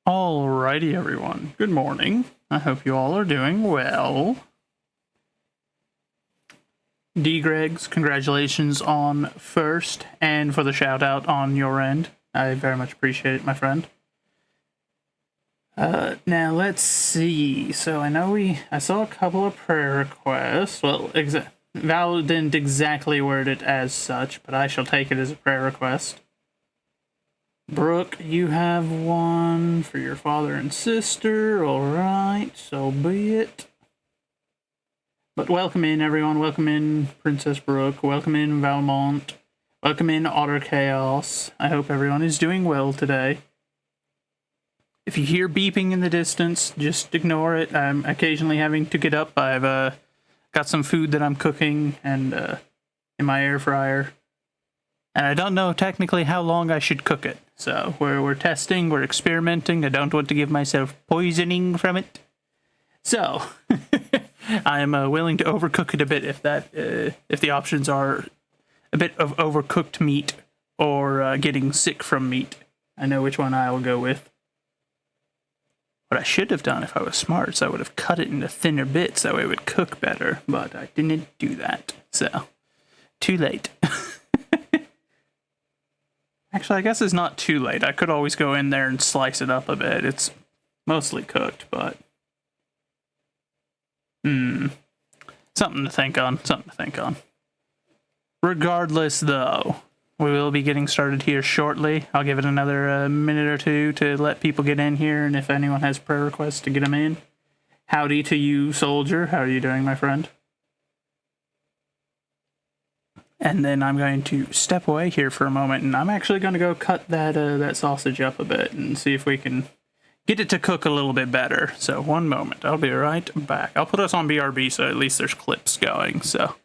Alrighty, everyone. Good morning. I hope you all are doing well. D. Greggs, congratulations on first and for the shout out on your end. I very much appreciate it, my friend. Now let's see. So I know I saw a couple of prayer requests. Well, Val didn't exactly word it as such, but I shall take it as a prayer request. Brooke, you have one for your father and sister. Alright, so be it. But welcome in, everyone. Welcome in, Princess Brooke. Welcome in, Valmont. Welcome in, Otter Chaos. I hope everyone is doing well today. If you hear beeping in the distance, just ignore it. I'm occasionally having to get up. I've got some food that I'm cooking and in my air fryer. And I don't know technically how long I should cook it. So we're testing, we're experimenting. I don't want to give myself poisoning from it. So I'm willing to overcook it a bit if the options are a bit of overcooked meat or getting sick from meat. I know which one I'll go with. What I should have done if I was smart is I would have cut it into thinner bits so it would cook better, but I didn't do that. So too late. Actually, I guess it's not too late. I could always go in there and slice it up a bit. It's mostly cooked, but... Something to think on. Regardless, though, we will be getting started here shortly. I'll give it another minute or two to let people get in here, and if anyone has prayer requests, to get them in. Howdy to you, soldier. How are you doing, my friend? And then I'm going to step away here for a moment, and I'm actually going to go cut that sausage up a bit and see if we can get it to cook a little bit better. So one moment, I'll be right back. I'll put us on BRB so at least there's clips going. So,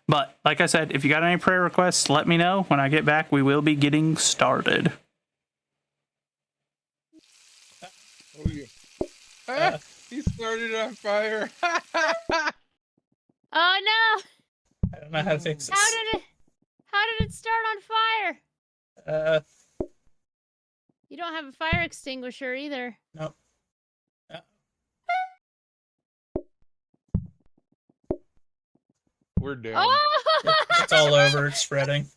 but like I said, if you got any prayer requests, let me know. When I get back, we will be getting started. Oh yeah! He started on fire. Oh no! I don't know how to fix this. How did it start on fire? You don't have a fire extinguisher either. Nope. We're doomed. Oh! It's all over. It's spreading.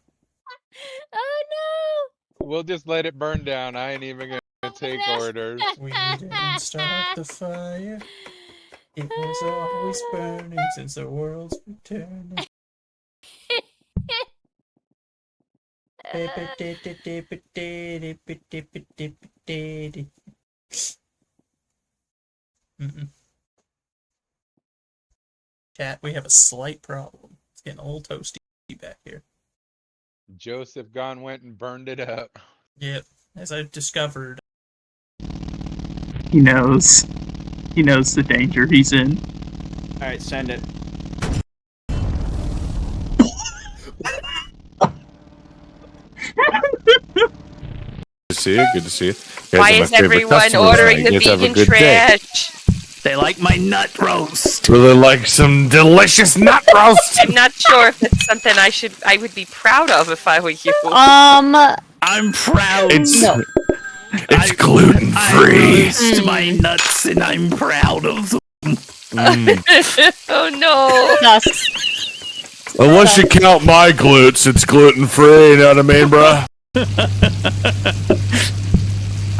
Oh no! We'll just let it burn down. I ain't even gonna take orders. We didn't start the fire. It was always burning since the world's been turning. Chat, we have a slight problem. It's getting a little toasty back here. Joseph went and burned it up. Yep, as I've discovered. He knows. He knows the danger he's in. Alright, send it. Good to see you. Why is everyone ordering the vegan trash? They like my nut roast. Really like some delicious nut roast. I'm not sure if it's something I would be proud of if I were you. I'm proud. It's gluten free. I roast my nuts and I'm proud of them. Oh no. Unless you count my glutes, it's gluten free, you know what I mean, bruh?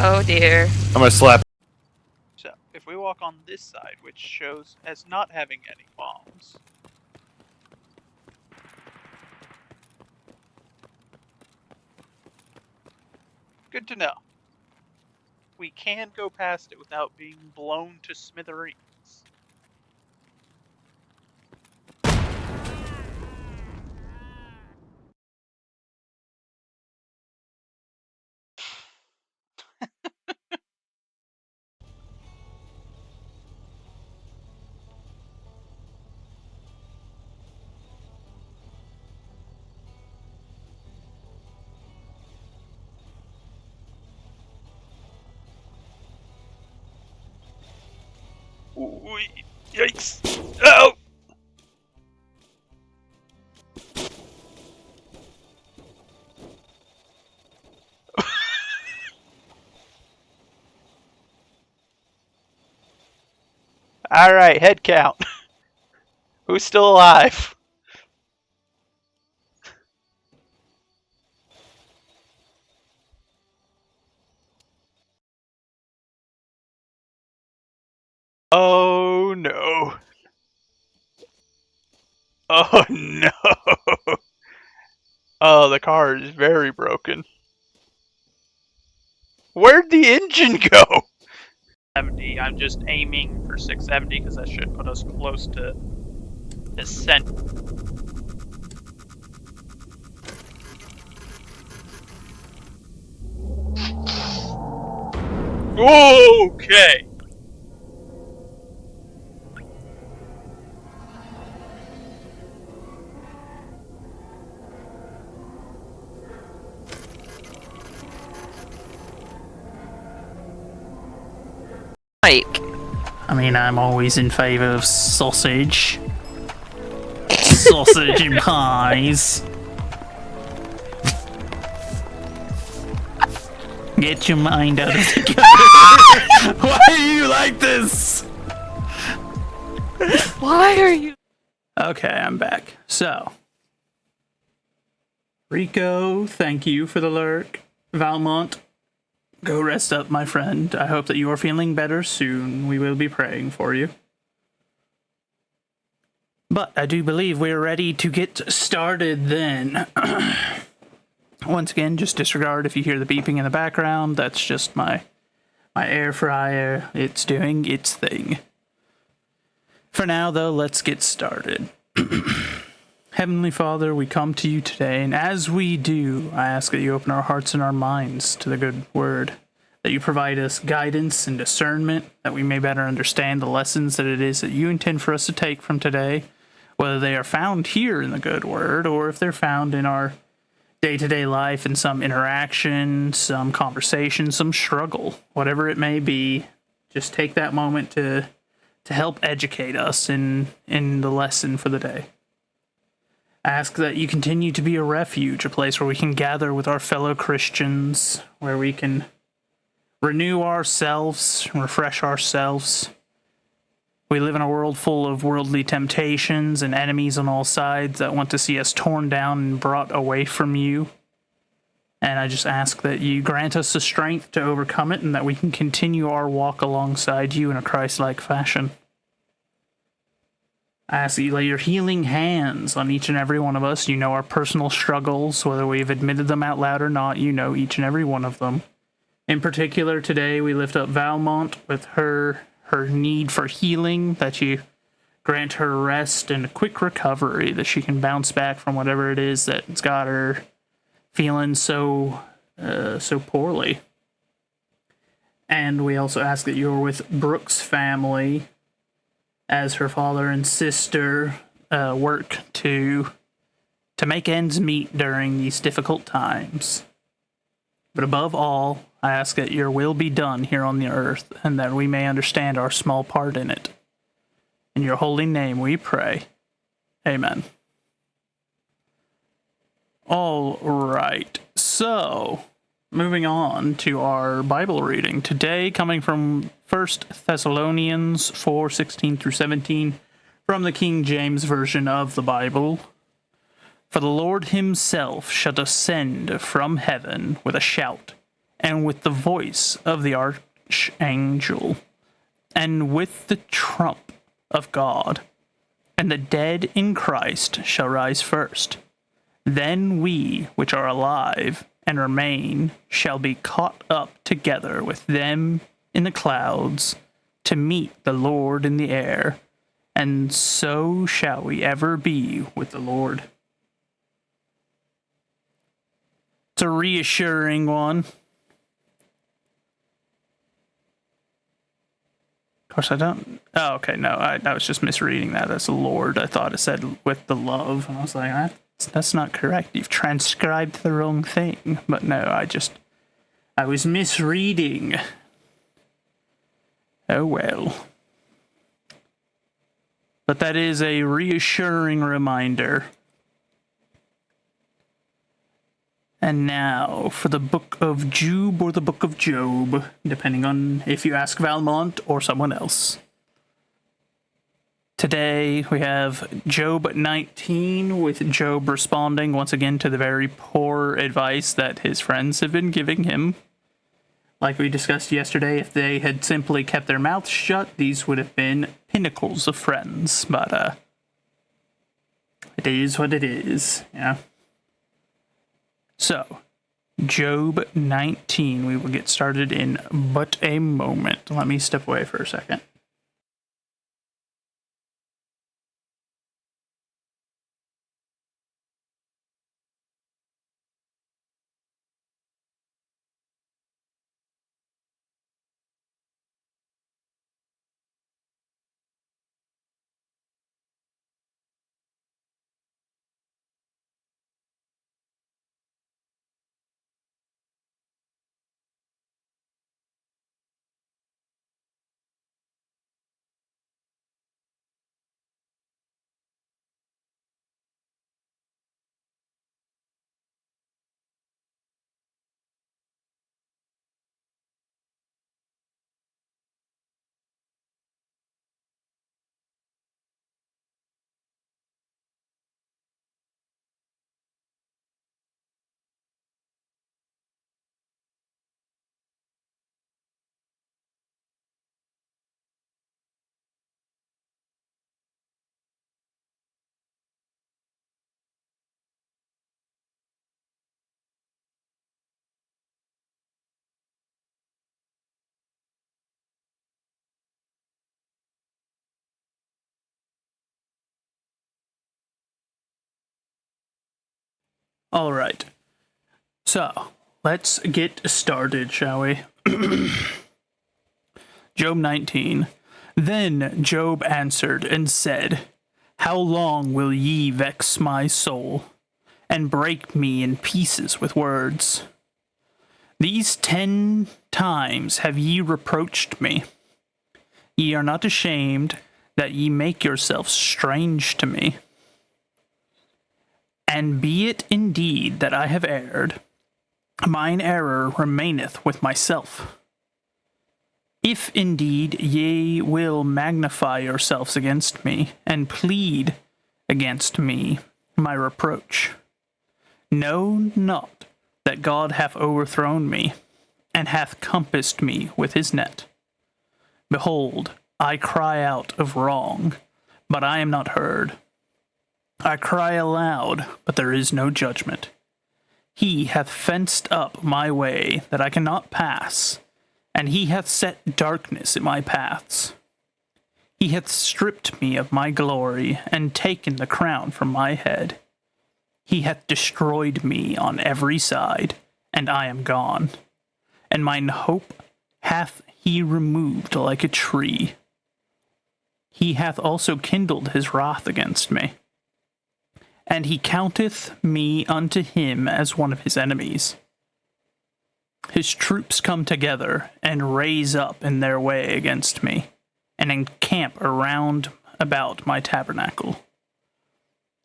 Oh dear. I'm gonna slap. So, if we walk on this side, which shows as not having any bombs. Good to know. We can go past it without being blown to smithereens. Ooh, yikes! Oh! Alright, head count. Who's still alive? Oh no. Oh no. Oh, the car is very broken. Where'd the engine go? 70. I'm just aiming for 670 because that should put us close to descent. Okay. Mike. I mean, I'm always in favor of sausage. Sausage and pies. Get your mind out of the gutter. Why are you like this? Why are you? Okay, I'm back. So, Rico, thank you for the lurk. Valmont, go rest up, my friend. I hope that you are feeling better soon. We will be praying for you. But I do believe we're ready to get started then. Once again, just disregard if you hear the beeping in the background. That's just my air fryer. It's doing its thing. For now, though, let's get started. Heavenly Father, we come to you today, and as we do, I ask that you open our hearts and our minds to the good word, that you provide us guidance and discernment, that we may better understand the lessons that it is that you intend for us to take from today, whether they are found here in the good word, or if they're found in our day-to-day life, in some interaction, some conversation, some struggle, whatever it may be. Just take that moment to help educate us in the lesson for the day. I ask that you continue to be a refuge, a place where we can gather with our fellow Christians, where we can renew ourselves, refresh ourselves. We live in a world full of worldly temptations and enemies on all sides that want to see us torn down and brought away from you. And I just ask that you grant us the strength to overcome it and that we can continue our walk alongside you in a Christ-like fashion. I ask that you lay your healing hands on each and every one of us. You know our personal struggles, whether we've admitted them out loud or not. You know each and every one of them. In particular, today we lift up Valmont with her need for healing, that you grant her rest and a quick recovery, that she can bounce back from whatever it is that's got her feeling so poorly. And we also ask that you're with Brooke's family as her father and sister work to make ends meet during these difficult times. But above all, I ask that your will be done here on the earth, and that we may understand our small part in it. In your holy name we pray. Amen. All right, so moving on to our Bible reading. Today, coming from 1 Thessalonians 4:16 through 17, from the King James Version of the Bible. For the Lord himself shall descend from heaven with a shout, and with the voice of the archangel, and with the trump of God, and the dead in Christ shall rise first. Then we, which are alive and remain, shall be caught up together with them in the clouds to meet the Lord in the air, and so shall we ever be with the Lord. It's a reassuring one. Of course, I don't... Oh, okay, no, I was just misreading that as the Lord. I thought it said with the love, and I was like, that's not correct. You've transcribed the wrong thing. But no, I was misreading. Oh well. But that is a reassuring reminder. And now for the Book of Job or the Book of Job, depending on if you ask Valmont or someone else. Today we have Job 19 with Job responding once again to the very poor advice that his friends have been giving him. Like we discussed yesterday, if they had simply kept their mouths shut, these would have been pinnacles of friends. But, it is what it is, yeah. So, Job 19, we will get started in but a moment. Let me step away for a second. All right. So, let's get started, shall we? Job 19. Then Job answered and said, How long will ye vex my soul, and break me in pieces with words? These 10 times have ye reproached me. Ye are not ashamed that ye make yourselves strange to me. And be it indeed that I have erred, mine error remaineth with myself. If indeed ye will magnify yourselves against me, and plead against me my reproach, know not that God hath overthrown me, and hath compassed me with his net. Behold, I cry out of wrong, but I am not heard. I cry aloud, but there is no judgment. He hath fenced up my way that I cannot pass, and he hath set darkness in my paths. He hath stripped me of my glory, and taken the crown from my head. He hath destroyed me on every side, and I am gone. And mine hope hath he removed like a tree. He hath also kindled his wrath against me. And he counteth me unto him as one of his enemies. His troops come together, and raise up in their way against me, and encamp around about my tabernacle.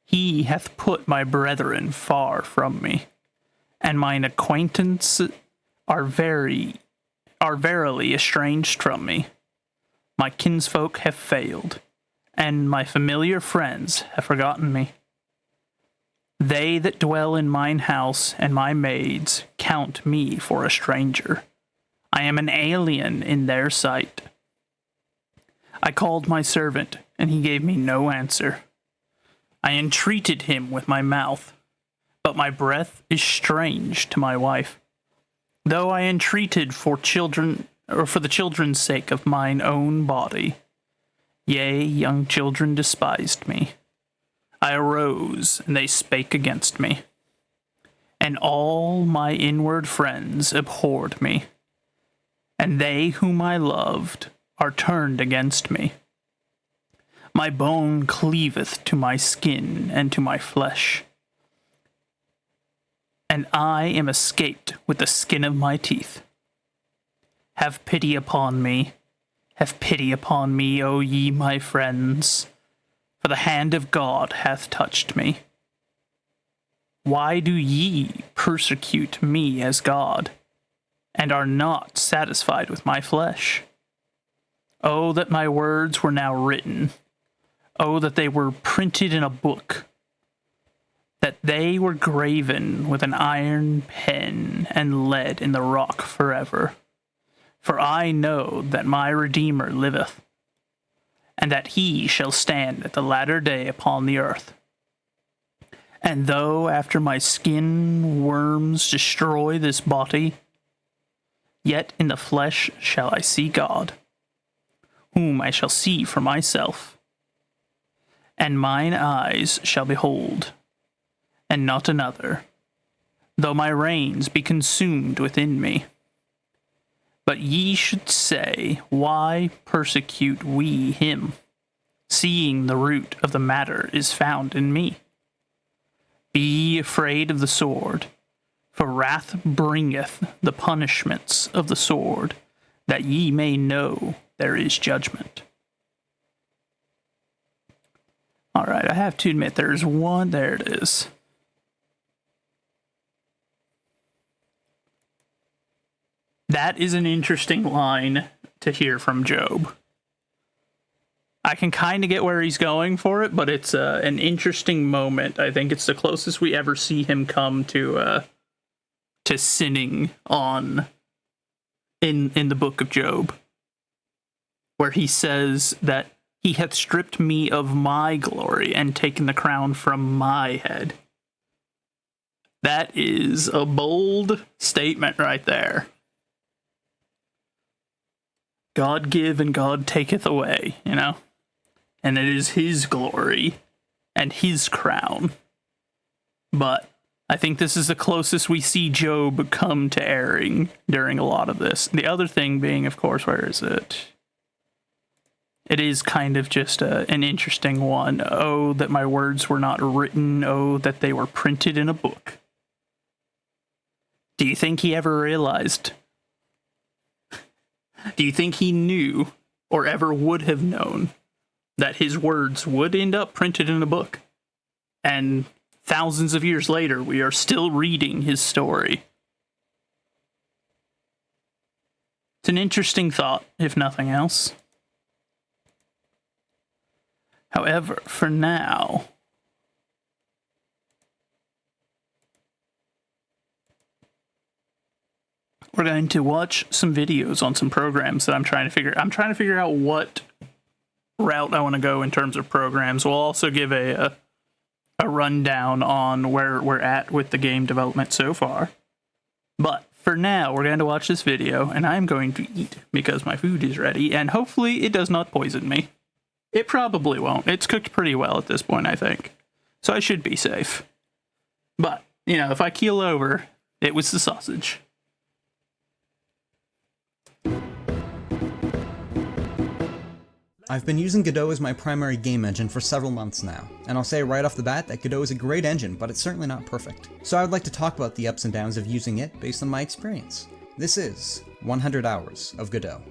He hath put my brethren far from me, and mine acquaintances are verily estranged from me. My kinsfolk have failed, and my familiar friends have forgotten me. They that dwell in mine house and my maids count me for a stranger. I am an alien in their sight. I called my servant, and he gave me no answer. I entreated him with my mouth, but my breath is strange to my wife. Though I entreated for children, or for the children's sake of mine own body, yea, young children despised me. I arose, and they spake against me. And all my inward friends abhorred me. And they whom I loved are turned against me. My bone cleaveth to my skin and to my flesh. And I am escaped with the skin of my teeth. Have pity upon me. Have pity upon me, O ye my friends. For the hand of God hath touched me. Why do ye persecute me as God, and are not satisfied with my flesh? Oh, that my words were now written. Oh, that they were printed in a book, that they were graven with an iron pen and lead in the rock forever. For I know that my Redeemer liveth, and that he shall stand at the latter day upon the earth. And though after my skin worms destroy this body, yet in the flesh shall I see God, whom I shall see for myself, and mine eyes shall behold, and not another, though my reins be consumed within me. But ye should say, why persecute we him, seeing the root of the matter is found in me? Be ye afraid of the sword, for wrath bringeth the punishments of the sword, that ye may know there is judgment. Alright, I have to admit, there's one, there it is. That is an interesting line to hear from Job. I can kind of get where he's going for it, but it's an interesting moment. I think it's the closest we ever see him come to sinning on in the book of Job, where he says that he hath stripped me of my glory and taken the crown from my head. That is a bold statement right there. God give and God taketh away, you know? And it is his glory and his crown. But I think this is the closest we see Job come to erring during a lot of this. The other thing being, of course, where is it? It is kind of just an interesting one. Oh, that my words were not written. Oh, that they were printed in a book. Do you think he ever realized? Do you think he knew, or ever would have known, that his words would end up printed in a book? And thousands of years later, we are still reading his story. It's an interesting thought, if nothing else. However, for now, we're going to watch some videos on some programs that I'm trying to figure out what route I want to go in terms of programs. We'll also give a rundown on where we're at with the game development so far. But for now, we're going to watch this video, and I'm going to eat because my food is ready, and hopefully it does not poison me. It probably won't. It's cooked pretty well at this point, I think. So I should be safe. But, you know, if I keel over, it was the sausage. I've been using Godot as my primary game engine for several months now, and I'll say right off the bat that Godot is a great engine, but it's certainly not perfect. So I would like to talk about the ups and downs of using it based on my experience. This is 100 hours of Godot.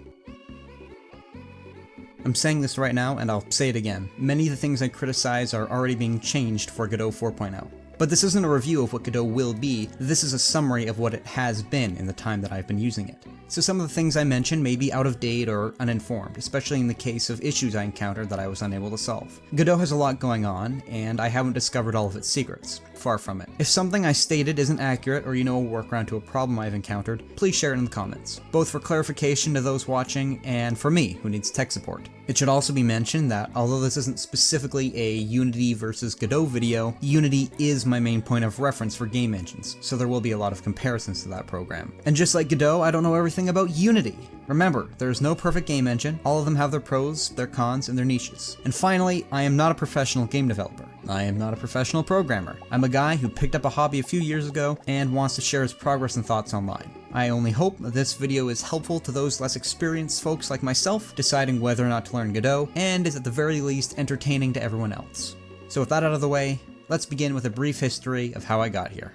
I'm saying this right now, and I'll say it again. Many of the things I criticize are already being changed for Godot 4.0. But this isn't a review of what Godot will be, this is a summary of what it has been in the time that I've been using it. So some of the things I mentioned may be out of date or uninformed, especially in the case of issues I encountered that I was unable to solve. Godot has a lot going on, and I haven't discovered all of its secrets. Far from it. If something I stated isn't accurate or you know a workaround to a problem I've encountered, please share it in the comments, both for clarification to those watching and for me, who needs tech support. It should also be mentioned that although this isn't specifically a Unity versus Godot video, Unity is my main point of reference for game engines, so there will be a lot of comparisons to that program. And just like Godot, I don't know everything about Unity. Remember, there is no perfect game engine, all of them have their pros, their cons, and their niches. And finally, I am not a professional game developer. I am not a professional programmer. I'm a guy who picked up a hobby a few years ago and wants to share his progress and thoughts online. I only hope that this video is helpful to those less experienced folks like myself deciding whether or not to learn Godot, and is at the very least entertaining to everyone else. So with that out of the way, let's begin with a brief history of how I got here.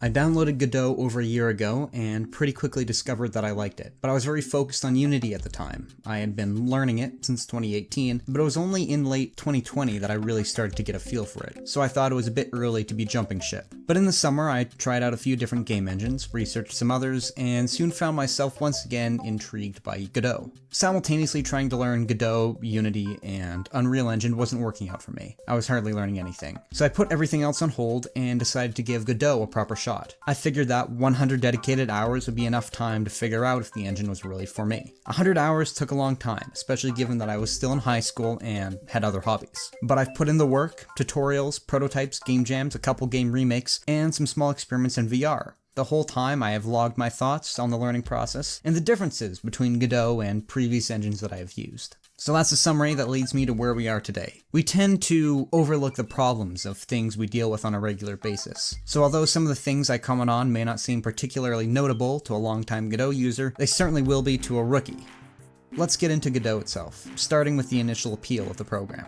I downloaded Godot over a year ago and pretty quickly discovered that I liked it, but I was very focused on Unity at the time. I had been learning it since 2018, but it was only in late 2020 that I really started to get a feel for it, so I thought it was a bit early to be jumping ship. But in the summer, I tried out a few different game engines, researched some others, and soon found myself once again intrigued by Godot. Simultaneously trying to learn Godot, Unity, and Unreal Engine wasn't working out for me. I was hardly learning anything. So I put everything else on hold and decided to give Godot a proper shot. I figured that 100 dedicated hours would be enough time to figure out if the engine was really for me. 100 hours took a long time, especially given that I was still in high school and had other hobbies. But I've put in the work, tutorials, prototypes, game jams, a couple game remakes, and some small experiments in VR. The whole time I have logged my thoughts on the learning process and the differences between Godot and previous engines that I have used. So that's a summary that leads me to where we are today. We tend to overlook the problems of things we deal with on a regular basis. So although some of the things I comment on may not seem particularly notable to a longtime Godot user, they certainly will be to a rookie. Let's get into Godot itself, starting with the initial appeal of the program.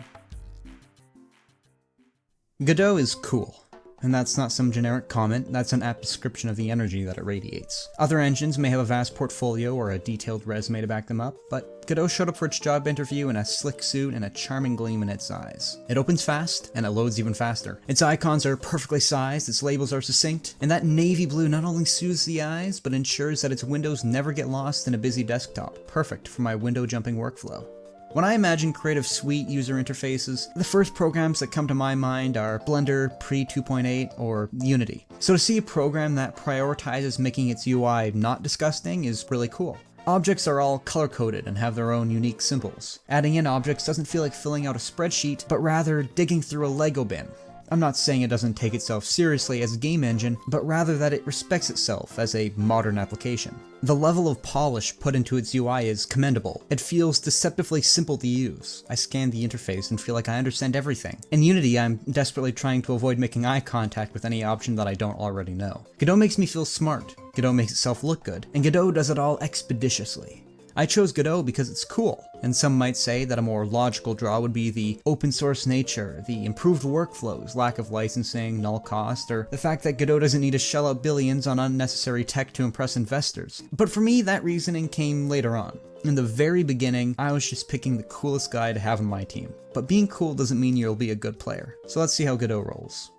Godot is cool. And that's not some generic comment, that's an apt description of the energy that it radiates. Other engines may have a vast portfolio or a detailed resume to back them up, but Godot showed up for its job interview in a slick suit and a charming gleam in its eyes. It opens fast, and it loads even faster. Its icons are perfectly sized, its labels are succinct, and that navy blue not only soothes the eyes, but ensures that its windows never get lost in a busy desktop, perfect for my window jumping workflow. When I imagine Creative Suite user interfaces, the first programs that come to my mind are Blender pre-2.8 or Unity. So to see a program that prioritizes making its UI not disgusting is really cool. Objects are all color-coded and have their own unique symbols. Adding in objects doesn't feel like filling out a spreadsheet, but rather digging through a Lego bin. I'm not saying it doesn't take itself seriously as a game engine, but rather that it respects itself as a modern application. The level of polish put into its UI is commendable. It feels deceptively simple to use. I scan the interface and feel like I understand everything. In Unity, I'm desperately trying to avoid making eye contact with any option that I don't already know. Godot makes me feel smart. Godot makes itself look good. And Godot does it all expeditiously. I chose Godot because it's cool, and some might say that a more logical draw would be the open source nature, the improved workflows, lack of licensing, null cost, or the fact that Godot doesn't need to shell out billions on unnecessary tech to impress investors. But for me, that reasoning came later on. In the very beginning, I was just picking the coolest guy to have on my team. But being cool doesn't mean you'll be a good player. So let's see how Godot rolls.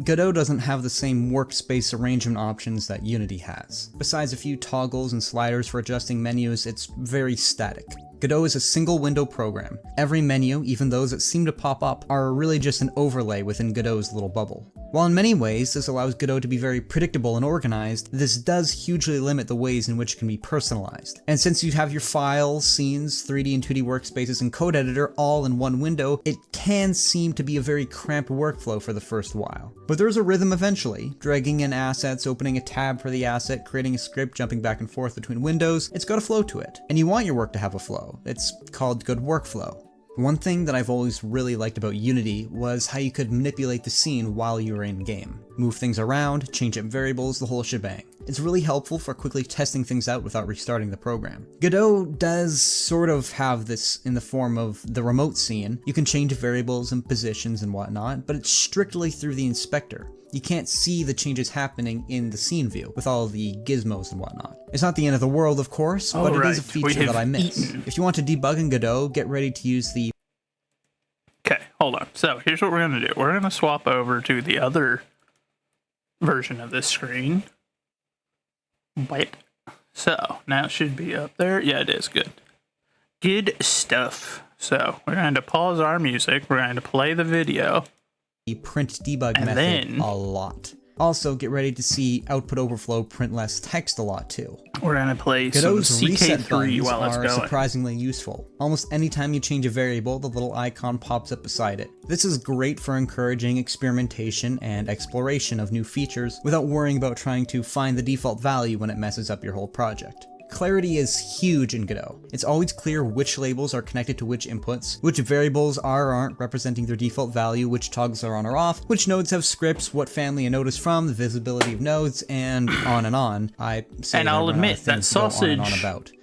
Godot doesn't have the same workspace arrangement options that Unity has. Besides a few toggles and sliders for adjusting menus, it's very static. Godot is a single window program. Every menu, even those that seem to pop up, are really just an overlay within Godot's little bubble. While in many ways this allows Godot to be very predictable and organized, this does hugely limit the ways in which it can be personalized. And since you have your files, scenes, 3D and 2D workspaces, and code editor all in one window, it can seem to be a very cramped workflow for the first while. But there's a rhythm eventually, dragging in assets, opening a tab for the asset, creating a script, jumping back and forth between windows. It's got a flow to it. And you want your work to have a flow. It's called good workflow. One thing that I've always really liked about Unity was how you could manipulate the scene while you were in game. Move things around, change up variables, the whole shebang. It's really helpful for quickly testing things out without restarting the program. Godot does sort of have this in the form of the remote scene. You can change variables and positions and whatnot, but it's strictly through the inspector. You can't see the changes happening in the scene view with all the gizmos and whatnot. It's not the end of the world, of course, but it is a feature that I miss. If you want to debug in Godot, get ready to use the... Okay, hold on. So here's what we're going to do. We're going to swap over to the other version of this screen. Wait. So now it should be up there. Yeah, it is. Good. Good stuff. So we're going to pause our music. We're going to play the video. Print debug and method then, a lot. Also, get ready to see output overflow print less text a lot too. We're gonna play Godot's some CK3 while it's going. Surprisingly useful. Almost any time you change a variable, the little icon pops up beside it. This is great for encouraging experimentation and exploration of new features without worrying about trying to find the default value when it messes up your whole project. Clarity is huge in Godot. It's always clear which labels are connected to which inputs, which variables are or aren't representing their default value, which toggles are on or off, which nodes have scripts, what family a node is from, the visibility of nodes, and on and on. I'll admit, that sausage...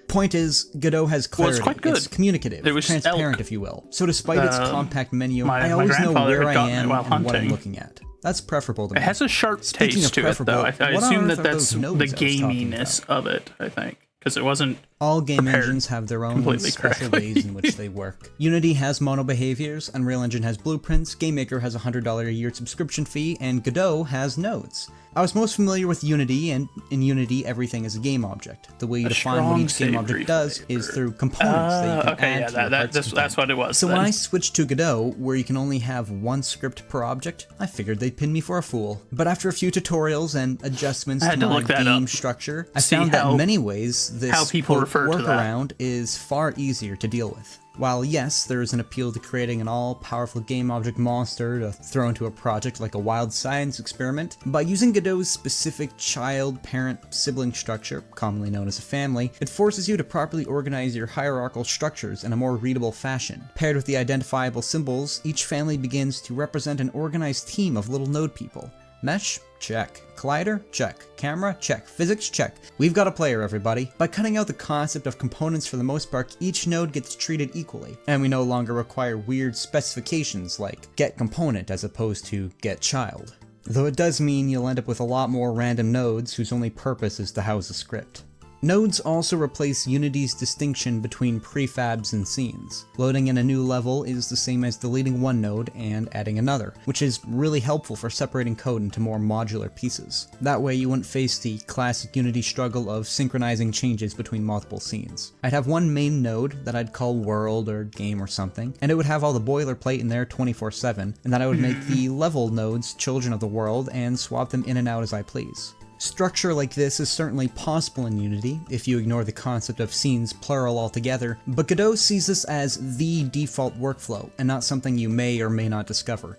Point is, Godot has clarity. Well, it's quite good. It's communicative, transparent, if you will. So despite its compact menu, I always know where I am and what I'm looking at. That's preferable to me. It has a sharp Speaking taste of to it, though. I preferable, what assume on that earth are that's those the nodes I was talking gaminess of it, I think. Because it wasn't All game prepared engines have their own completely special correctly. ways in which they work. Unity has mono behaviors, Unreal Engine has blueprints, GameMaker has a $100 a year subscription fee, and Godot has nodes. I was most familiar with Unity, and in Unity everything is a game object. The way you define what each game object does is through components that you can okay, add yeah, to your parts that's content. what it was. So then. when I switched to Godot, where you can only have one script per object, I figured they'd pin me for a fool. But after a few tutorials and adjustments I to had to my look that game up. structure, I See found that how- in many ways this how people quote, refer to that. workaround is far easier to deal with. While yes, there is an appeal to creating an all-powerful game object monster to throw into a project like a wild science experiment, by using Godot's specific child-parent-sibling structure, commonly known as a family, it forces you to properly organize your hierarchical structures in a more readable fashion. Paired with the identifiable symbols, each family begins to represent an organized team of little node people. Mesh? Check. Collider? Check. Camera? Check. Physics? Check. We've got a player, everybody. By cutting out the concept of components for the most part, each node gets treated equally, and we no longer require weird specifications like get component as opposed to get child. Though it does mean you'll end up with a lot more random nodes whose only purpose is to house a script. Nodes also replace Unity's distinction between prefabs and scenes. Loading in a new level is the same as deleting one node and adding another, which is really helpful for separating code into more modular pieces. That way you wouldn't face the classic Unity struggle of synchronizing changes between multiple scenes. I'd have one main node that I'd call world or game or something, and it would have all the boilerplate in there 24/7, and then I would make the level nodes children of the world and swap them in and out as I please. Structure like this is certainly possible in Unity, if you ignore the concept of scenes plural altogether, but Godot sees this as the default workflow, and not something you may or may not discover.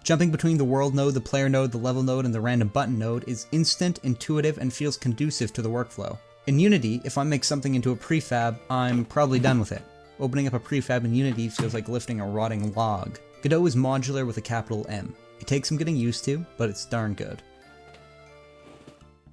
Jumping between the world node, the player node, the level node, and the random button node is instant, intuitive, and feels conducive to the workflow. In Unity, if I make something into a prefab, I'm probably done with it. Opening up a prefab in Unity feels like lifting a rotting log. Godot is modular with a capital M. It takes some getting used to, but it's darn good.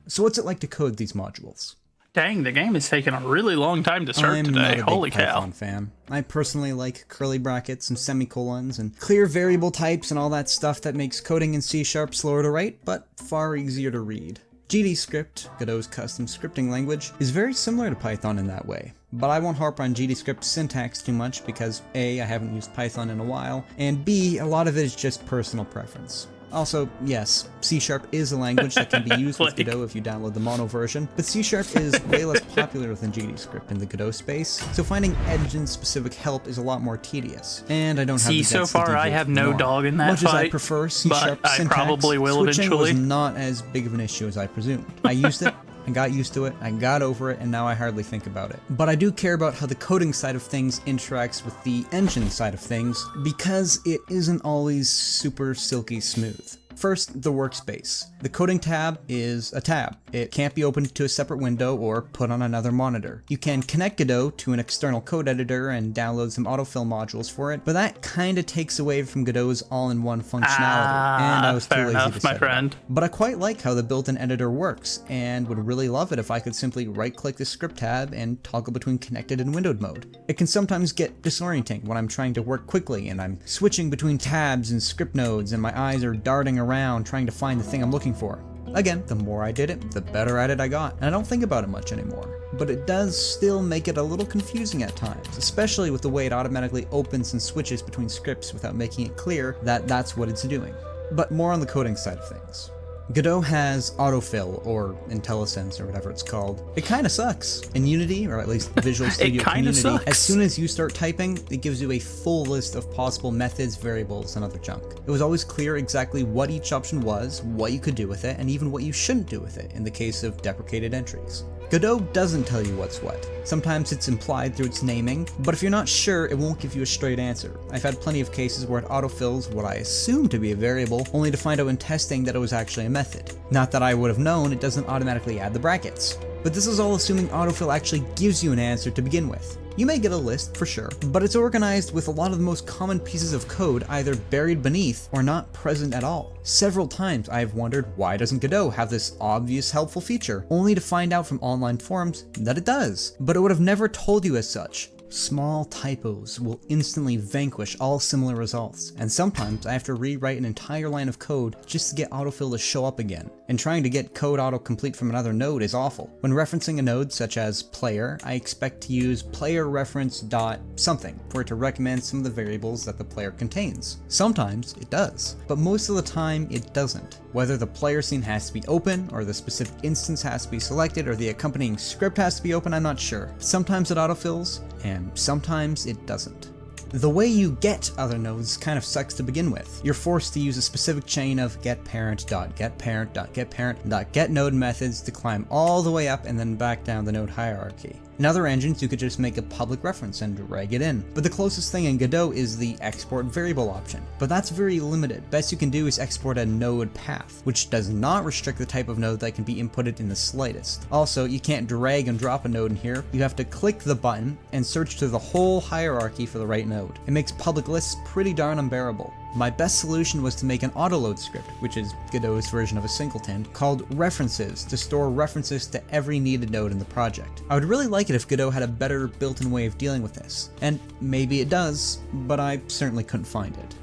So what's it like to code these modules? Dang, the game has taken a really long time to start I'm today. not a big Holy cow. Python fan. I personally like curly brackets and semicolons and clear variable types and all that stuff that makes coding in C# slower to write, but far easier to read. GDScript, Godot's custom scripting language, is very similar to Python in that way. But I won't harp on GDScript syntax too much because A, I haven't used Python in a while, and B, a lot of it is just personal preference. Also, yes, C# is a language that can be used with Godot if you download the mono version, but C# is way less popular than GDScript in the Godot space, so finding engine-specific help is a lot more tedious. And I don't have the So guts to far I deviate have from the no norm. dog in that Much as I fight, prefer C# but I syntax, probably will switching eventually. was not as big of an issue as I presumed. I used it, I got used to it, I got over it, and now I hardly think about it. But I do care about how the coding side of things interacts with the engine side of things, because it isn't always super silky smooth. First, the workspace. The coding tab is a tab. It can't be opened to a separate window or put on another monitor. You can connect Godot to an external code editor and download some autofill modules for it, but that kinda takes away from Godot's all-in-one functionality, and I was too fair lazy enough, to set my it up. friend. But I quite like how the built-in editor works, and would really love it if I could simply right-click the script tab and toggle between connected and windowed mode. It can sometimes get disorienting when I'm trying to work quickly and I'm switching between tabs and script nodes and my eyes are darting around trying to find the thing I'm looking for. Again, the more I did it, the better at it I got, and I don't think about it much anymore. But it does still make it a little confusing at times, especially with the way it automatically opens and switches between scripts without making it clear that that's what it's doing. But more on the coding side of things. Godot has autofill, or IntelliSense, or whatever it's called. It kinda sucks. In Unity, or at least Visual Studio kinda Community, sucks. as soon as you start typing, it gives you a full list of possible methods, variables, and other junk. It was always clear exactly what each option was, what you could do with it, and even what you shouldn't do with it in the case of deprecated entries. Godot doesn't tell you what's what. Sometimes it's implied through its naming, but if you're not sure, it won't give you a straight answer. I've had plenty of cases where it autofills what I assume to be a variable, only to find out in testing that it was actually a method. Not that I would have known, it doesn't automatically add the brackets. But this is all assuming autofill actually gives you an answer to begin with. You may get a list, for sure, but it's organized with a lot of the most common pieces of code either buried beneath or not present at all. Several times I've wondered why doesn't Godot have this obvious helpful feature, only to find out from online forums that it does, but it would have never told you as such. Small typos will instantly vanquish all similar results, and sometimes I have to rewrite an entire line of code just to get autofill to show up again. And trying to get code autocomplete from another node is awful. When referencing a node such as player, I expect to use player reference dot something for it to recommend some of the variables that the player contains. Sometimes it does, but most of the time it doesn't. Whether the player scene has to be open, or the specific instance has to be selected, or the accompanying script has to be open, I'm not sure. Sometimes it autofills, and sometimes it doesn't. The way you get other nodes kind of sucks to begin with. You're forced to use a specific chain of getParent.getParent.getParent.getNode methods to climb all the way up and then back down the node hierarchy. In other engines, you could just make a public reference and drag it in. But the closest thing in Godot is the export variable option. But that's very limited. Best you can do is export a node path, which does not restrict the type of node that can be inputted in the slightest. Also, you can't drag and drop a node in here. You have to click the button and search through the whole hierarchy for the right node. It makes public lists pretty darn unbearable. My best solution was to make an autoload script, which is Godot's version of a singleton, called references to store references to every needed node in the project. I would really like it if Godot had a better built-in way of dealing with this, and maybe it does, but I certainly couldn't find it.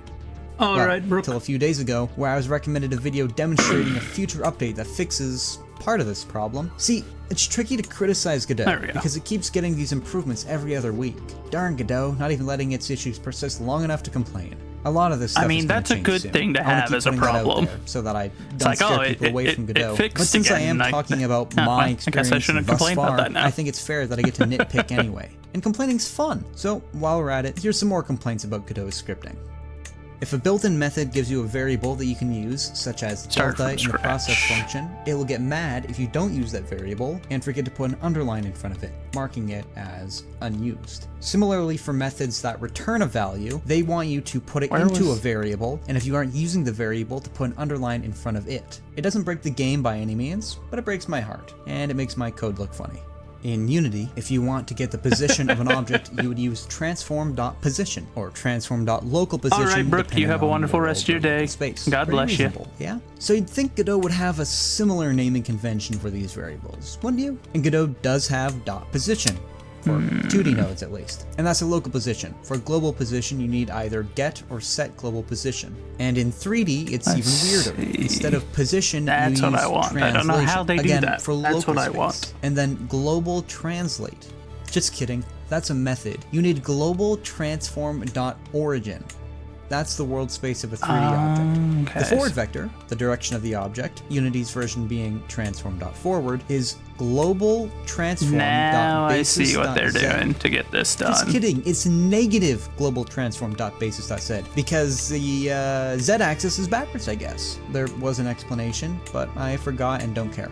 Alright, Brooke. Until a few days ago, where I was recommended a video demonstrating a future update that fixes part of this problem. See, it's tricky to criticize Godot because it keeps getting these improvements every other week. Darn Godot, not even letting its issues persist long enough to complain. A lot of this stuff is that's a good soon. thing to have as a putting that out problem. there so that I don't scare people away from Godot. But since I am talking about my experience thus far, I think it's fair that I get to nitpick anyway. And complaining,'s fun. So while we're at it, here's some more complaints about Godot's scripting. If a built-in method gives you a variable that you can use, such as delta in the process function, it will get mad if you don't use that variable and forget to put an underline in front of it, marking it as unused. Similarly, for methods that return a value, they want you to put it into a variable, and if you aren't using the variable, to put an underline in front of it. It doesn't break the game by any means, but it breaks my heart, and it makes my code look funny. In Unity, if you want to get the position of an object, you would use transform.position or transform.localPosition. Alright, Brooke, you have a wonderful rest of your day. Space. God bless you. Yeah? So you'd think Godot would have a similar naming convention for these variables, wouldn't you? And Godot does have .position. For 2D nodes at least. And that's a local position. For global position, you need either get or set global position. And in 3D, it's even weirder. Instead of position, you use what I want. I don't know how they do that. For That's local what I space. want. And then global translate. Just kidding. That's a method. You need global transform.origin. That's the world space of a 3D object. Okay. The forward vector, the direction of the object, Unity's version being transform.forward, is global transform. Now I see what they're doing to get this done. Just kidding, it's negative global transform.basis.z because the z-axis is backwards, I guess. There was an explanation, but I forgot and don't care.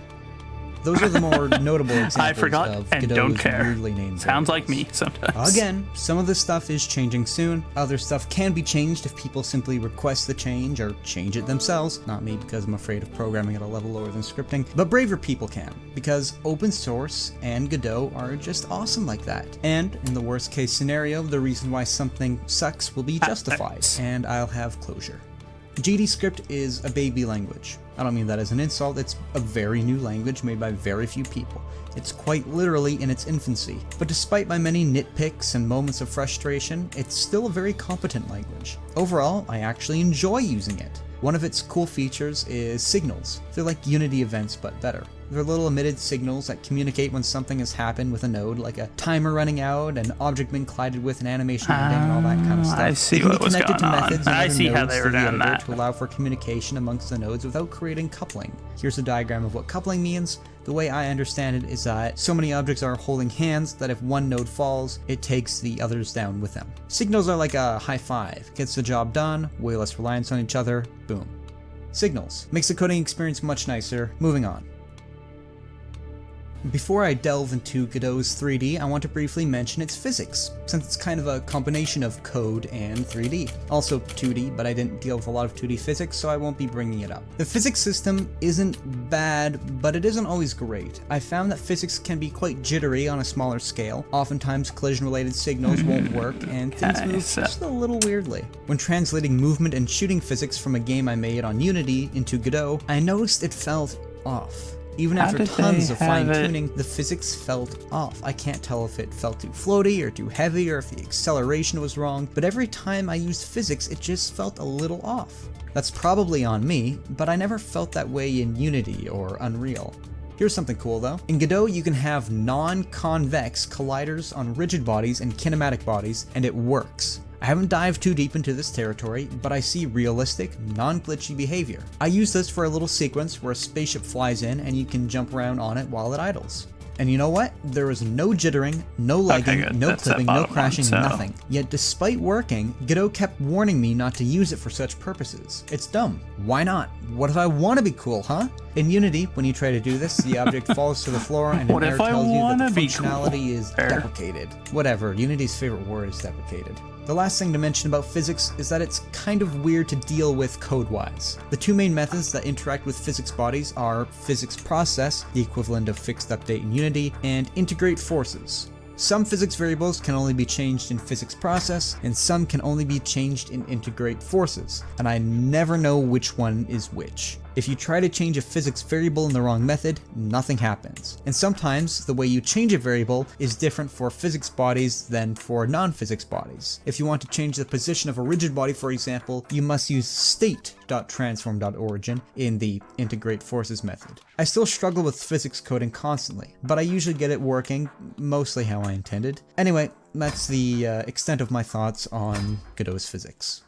Those are the more notable examples I forgot of and Godot's don't care. weirdly named Sounds like variables. me sometimes. Again, some of this stuff is changing soon. Other stuff can be changed if people simply request the change or change it themselves. Not me, because I'm afraid of programming at a level lower than scripting. But braver people can, because open source and Godot are just awesome like that. And in the worst case scenario, the reason why something sucks will be justified, and I'll have closure. GDScript is a baby language. I don't mean that as an insult, it's a very new language made by very few people. It's quite literally in its infancy, but despite my many nitpicks and moments of frustration, it's still a very competent language. Overall, I actually enjoy using it. One of its cool features is signals. They're like Unity events, but better. They're little emitted signals that communicate when something has happened with a node, like a timer running out, an object being collided with, an animation ending, and all that kind of stuff. I see what was going on. I see how they were doing that. To allow for communication amongst the nodes without creating coupling. Here's a diagram of what coupling means. The way I understand it is that so many objects are holding hands that if one node falls, it takes the others down with them. Signals are like a high five. Gets the job done, way less reliance on each other, boom. Signals. Makes the coding experience much nicer. Moving on. Before I delve into Godot's 3D, I want to briefly mention its physics, since it's kind of a combination of code and 3D. Also 2D, but I didn't deal with a lot of 2D physics, so I won't be bringing it up. The physics system isn't bad, but it isn't always great. I found that physics can be quite jittery on a smaller scale. Oftentimes collision-related signals won't work, and things move just a little weirdly. When translating movement and shooting physics from a game I made on Unity into Godot, I noticed it felt off. Even How after did tons they of have fine-tuning, the physics felt off. I can't tell if it felt too floaty or too heavy or if the acceleration was wrong, but every time I used physics, it just felt a little off. That's probably on me, but I never felt that way in Unity or Unreal. Here's something cool though. In Godot, you can have non-convex colliders on rigid bodies and kinematic bodies, and it works. I haven't dived too deep into this territory, but I see realistic, non-glitchy behavior. I use this for a little sequence where a spaceship flies in and you can jump around on it while it idles. And you know what? There was no jittering, no lagging, good. no That's that clipping, no bottom one, crashing, so- nothing. Yet despite working, Godot kept warning me not to use it for such purposes. It's dumb. Why not? What if I want to be cool, huh? In Unity, when you try to do this, the object falls to the floor and What an if error I tells you that wanna the be cool? functionality is Fair. deprecated. Whatever, Unity's favorite word is deprecated. The last thing to mention about physics is that it's kind of weird to deal with code-wise. The two main methods that interact with physics bodies are physics process, the equivalent of fixed update in Unity, and integrate forces. Some physics variables can only be changed in physics process, and some can only be changed in integrate forces, and I never know which one is which. If you try to change a physics variable in the wrong method, nothing happens. And sometimes, the way you change a variable is different for physics bodies than for non-physics bodies. If you want to change the position of a rigid body, for example, you must use state.transform.origin in the integrate forces method. I still struggle with physics coding constantly, but I usually get it working mostly how I intended. Anyway, that's the extent of my thoughts on Godot's physics.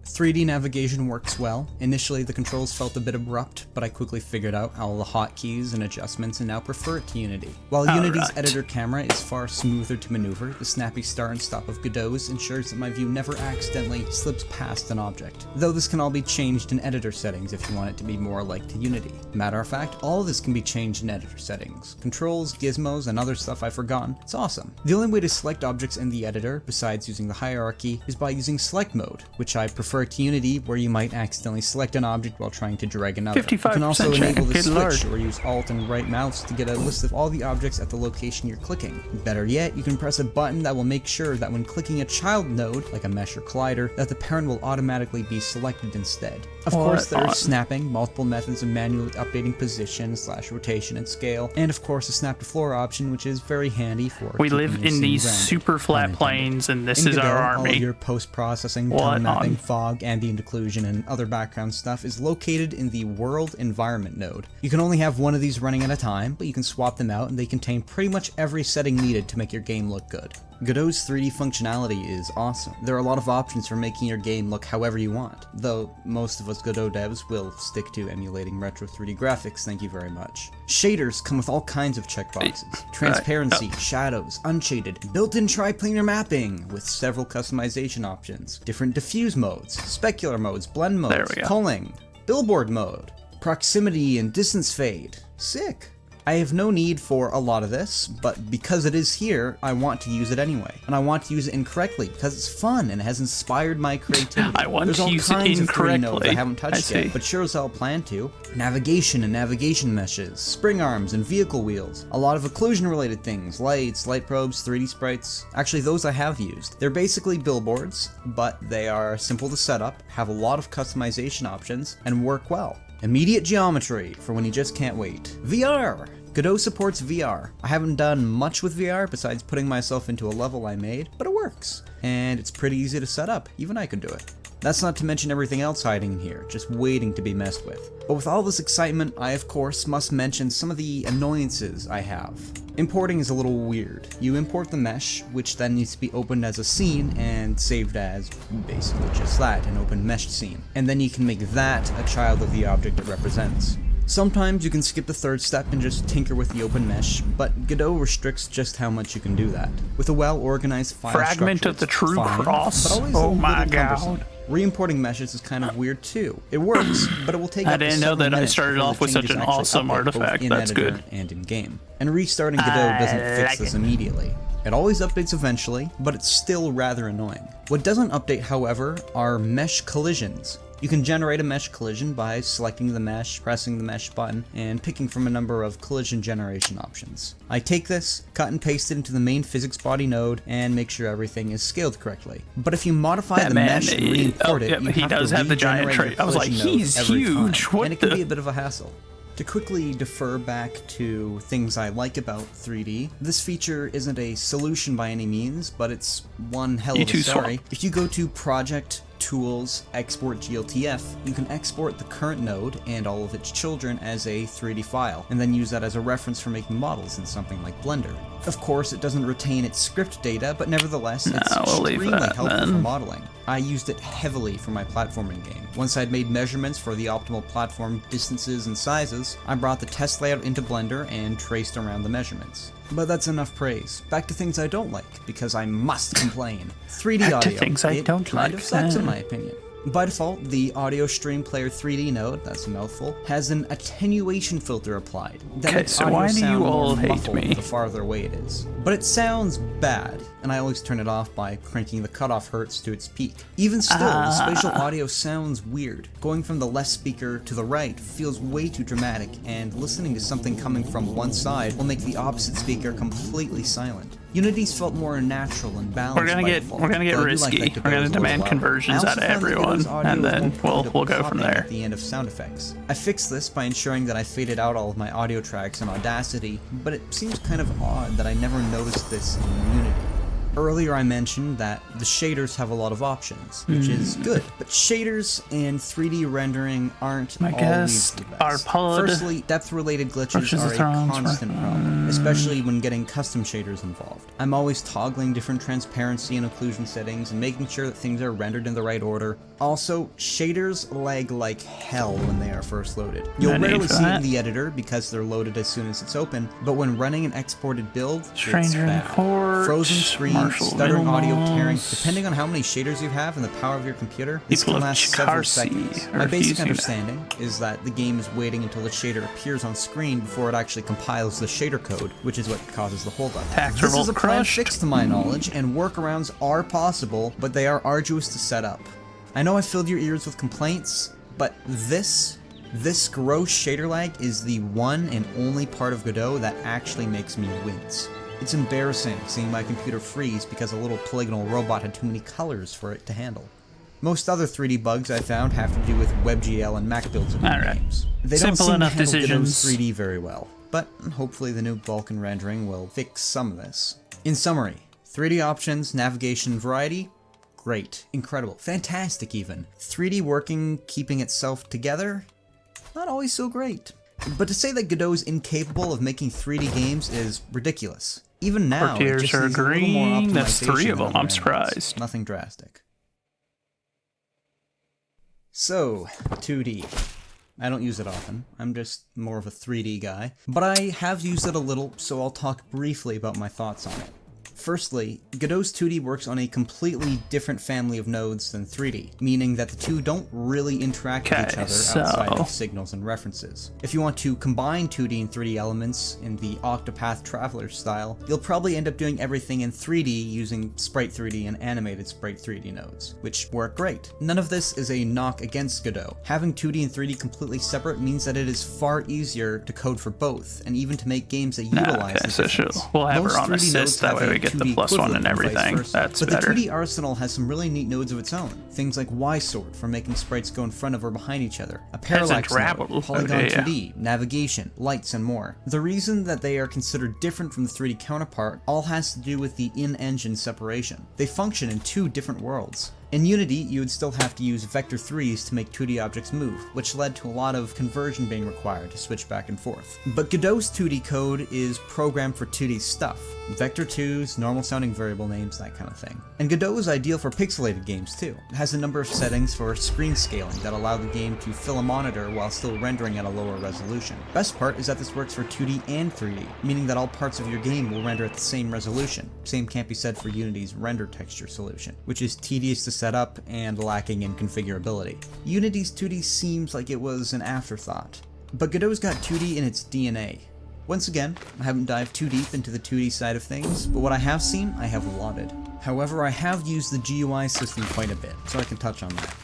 3D navigation works well. Initially, the controls felt a bit abrupt, but I quickly figured out all the hotkeys and adjustments and now prefer it to Unity. While Unity's Alright. editor camera is far smoother to maneuver, the snappy start and stop of Godot's ensures that my view never accidentally slips past an object. Though this can all be changed in editor settings if you want it to be more like to Unity. Matter of fact, all of this can be changed in editor settings. Controls, gizmos, and other stuff I've forgotten. It's awesome. The only way to select objects in the editor, besides using the hierarchy, is by using select mode, which I prefer to Unity, where you might accidentally select an object while trying to drag another. You can 55% also enable the Good switch lord. or use Alt and right mouse to get a list of all the objects at the location you're clicking. Better yet, you can press a button that will make sure that when clicking a child node, like a mesh or collider, that the parent will automatically be selected instead. Of course, there is snapping, multiple methods of manually updating position, rotation, and scale, and of course a snap to floor option, which is very handy for We keeping live your in scene these grounded, super flat pun intended. plains, and this In is Godot, our all of army. your post-processing, What tone mapping, on- fog, ambient occlusion, and other background stuff is located in the World Environment node. You can only have one of these running at a time, but you can swap them out and they contain pretty much every setting needed to make your game look good. Godot's 3D functionality is awesome. There are a lot of options for making your game look however you want, though most of us Godot devs will stick to emulating retro 3D graphics, thank you very much. Shaders come with all kinds of checkboxes. Transparency, shadows, unshaded, built-in triplanar mapping with several customization options, different diffuse modes, specular modes, blend There modes, we go. culling, billboard mode, proximity and distance fade. Sick. I have no need for a lot of this, but because it is here, I want to use it anyway. And I want to use it incorrectly because it's fun and it has inspired my creativity. I want There's to all use it kinds of 3D nodes incorrectly. I haven't touched I see. yet, but sure as hell plan to. Navigation and navigation meshes, spring arms and vehicle wheels, a lot of occlusion related things, lights, light probes, 3D sprites. Actually, those I have used. They're basically billboards, but they are simple to set up, have a lot of customization options, and work well. Immediate geometry for when you just can't wait. VR! Godot supports VR. I haven't done much with VR besides putting myself into a level I made, but it works. And it's pretty easy to set up, even I could do it. That's not to mention everything else hiding in here, just waiting to be messed with. But with all this excitement, I of course must mention some of the annoyances I have. Importing is a little weird. You import the mesh, which then needs to be opened as a scene and saved as basically just that, an open meshed scene. And then you can make that a child of the object it represents. Sometimes you can skip the third step and just tinker with the open mesh, but Godot restricts just how much you can do that. With a well-organized file Fragment structure, of the it's true fine, cross? but always Oh a little my cumbersome. god. Re-importing meshes is kind of weird too. It works, but it will take I up to didn't know several that I minutes started before off the with such changes an actually awesome update, both artifact. in That's editor good. and in game. And restarting Godot doesn't fix this immediately. It always updates eventually, but it's still rather annoying. What doesn't update, however, are mesh collisions. You can generate a mesh collision by selecting the mesh, pressing the mesh button, and picking from a number of collision generation options. I take this, cut and paste it into the main physics body node, and make sure everything is scaled correctly. But if you modify the mesh and re-import it, you he have does to have the giant regenerate trait. your I was like, collision node he's every huge. time, What and it can be a bit of a hassle. To quickly defer back to things I like about 3D, this feature isn't a solution by any means, but it's one hell of a story. If you go to Project, Tools, Export GLTF, you can export the current node and all of its children as a 3D file, and then use that as a reference for making models in something like Blender. Of course, it doesn't retain its script data, but nevertheless, it's extremely helpful for modeling. I used it heavily for my platforming game. Once I'd made measurements for the optimal platform distances and sizes, I brought the test layout into Blender and traced around the measurements. But that's enough praise. Back to things I don't like, because I must complain. 3D audio. Things I don't kind like. of sucks in my opinion. By default, the Audio Stream Player 3D node, that's a mouthful, has an attenuation filter applied. That makes so audio why do sound you all more hate muffled me? the farther away it is. But it sounds bad, and I always turn it off by cranking the cutoff hertz to its peak. Even still, the spatial audio sounds weird. Going from the left speaker to the right feels way too dramatic, and listening to something coming from one side will make the opposite speaker completely silent. Unity's felt more natural and balanced. We're gonna get risky. We're gonna demand conversions out of everyone, and then we'll go from there. At the end of sound effects. I fixed this by ensuring that I faded out all of my audio tracks in Audacity, but it seems kind of odd that I never noticed this in Unity. Earlier I mentioned that the shaders have a lot of options, which is good, but shaders and 3D rendering aren't always the best. Firstly, depth-related glitches are a constant problem, especially when getting custom shaders involved. I'm always toggling different transparency and occlusion settings and making sure that things are rendered in the right order. Also, shaders lag like hell when they are first loaded. You'll rarely see it in the editor because they're loaded as soon as it's open, but when running an exported build, it's bad. Frozen screen, stuttering audio, tearing. Depending on how many shaders you have and the power of your computer, this can last several seconds. My basic understanding is that the game is waiting until the shader appears on screen before it actually compiles the shader code, which is what causes the holdup. This is a planned fix to my knowledge, and workarounds are possible, but they are arduous to set up. I know I filled your ears with complaints, but this gross shader lag is the one and only part of Godot that actually makes me wince. It's embarrassing seeing my computer freeze because a little polygonal robot had too many colors for it to handle. Most other 3D bugs I found have to do with WebGL and Mac builds of games. They don't seem to handle Godot's 3D very well, but hopefully the new Vulkan rendering will fix some of this. In summary, 3D options, navigation, variety, great, incredible, fantastic even. 3D working, keeping itself together, not always so great. But to say that Godot is incapable of making 3D games is ridiculous. Even now, it just needs a little more optimization. That's 3 of them, I'm surprised. Nothing drastic. So, 2D. I don't use it often, I'm just more of a 3D guy. But I have used it a little, so I'll talk briefly about my thoughts on it. Firstly, Godot's 2D works on a completely different family of nodes than 3D, meaning that the two don't really interact with each other outside of signals and references. If you want to combine 2D and 3D elements in the Octopath Traveler style, you'll probably end up doing everything in 3D using Sprite 3D and Animated Sprite 3D nodes, which work great. None of this is a knock against Godot. Having 2D and 3D completely separate means that it is far easier to code for both, and even to make games that utilize the difference. We'll have her on assist, that way we get the +1 and everything. That's better. But the 2D arsenal has some really neat nodes of its own. Things like Y-sort for making sprites go in front of or behind each other, a parallax node, polygon 2D, navigation, lights, and more. The reason that they are considered different from the 3D counterpart all has to do with the in-engine separation. They function in two different worlds. In Unity, you would still have to use vector 3s to make 2D objects move, which led to a lot of conversion being required to switch back and forth. But Godot's 2D code is programmed for 2D stuff. Vector 2s, normal sounding variable names, that kind of thing. And Godot is ideal for pixelated games too. It has a number of settings for screen scaling that allow the game to fill a monitor while still rendering at a lower resolution. Best part is that this works for 2D and 3D, meaning that all parts of your game will render at the same resolution. Same can't be said for Unity's render texture solution, which is tedious to set up and lacking in configurability. Unity's 2D seems like it was an afterthought, but Godot's got 2D in its DNA. Once again, I haven't dived too deep into the 2D side of things, but what I have seen, I have lauded. However, I have used the GUI system quite a bit, so I can touch on that.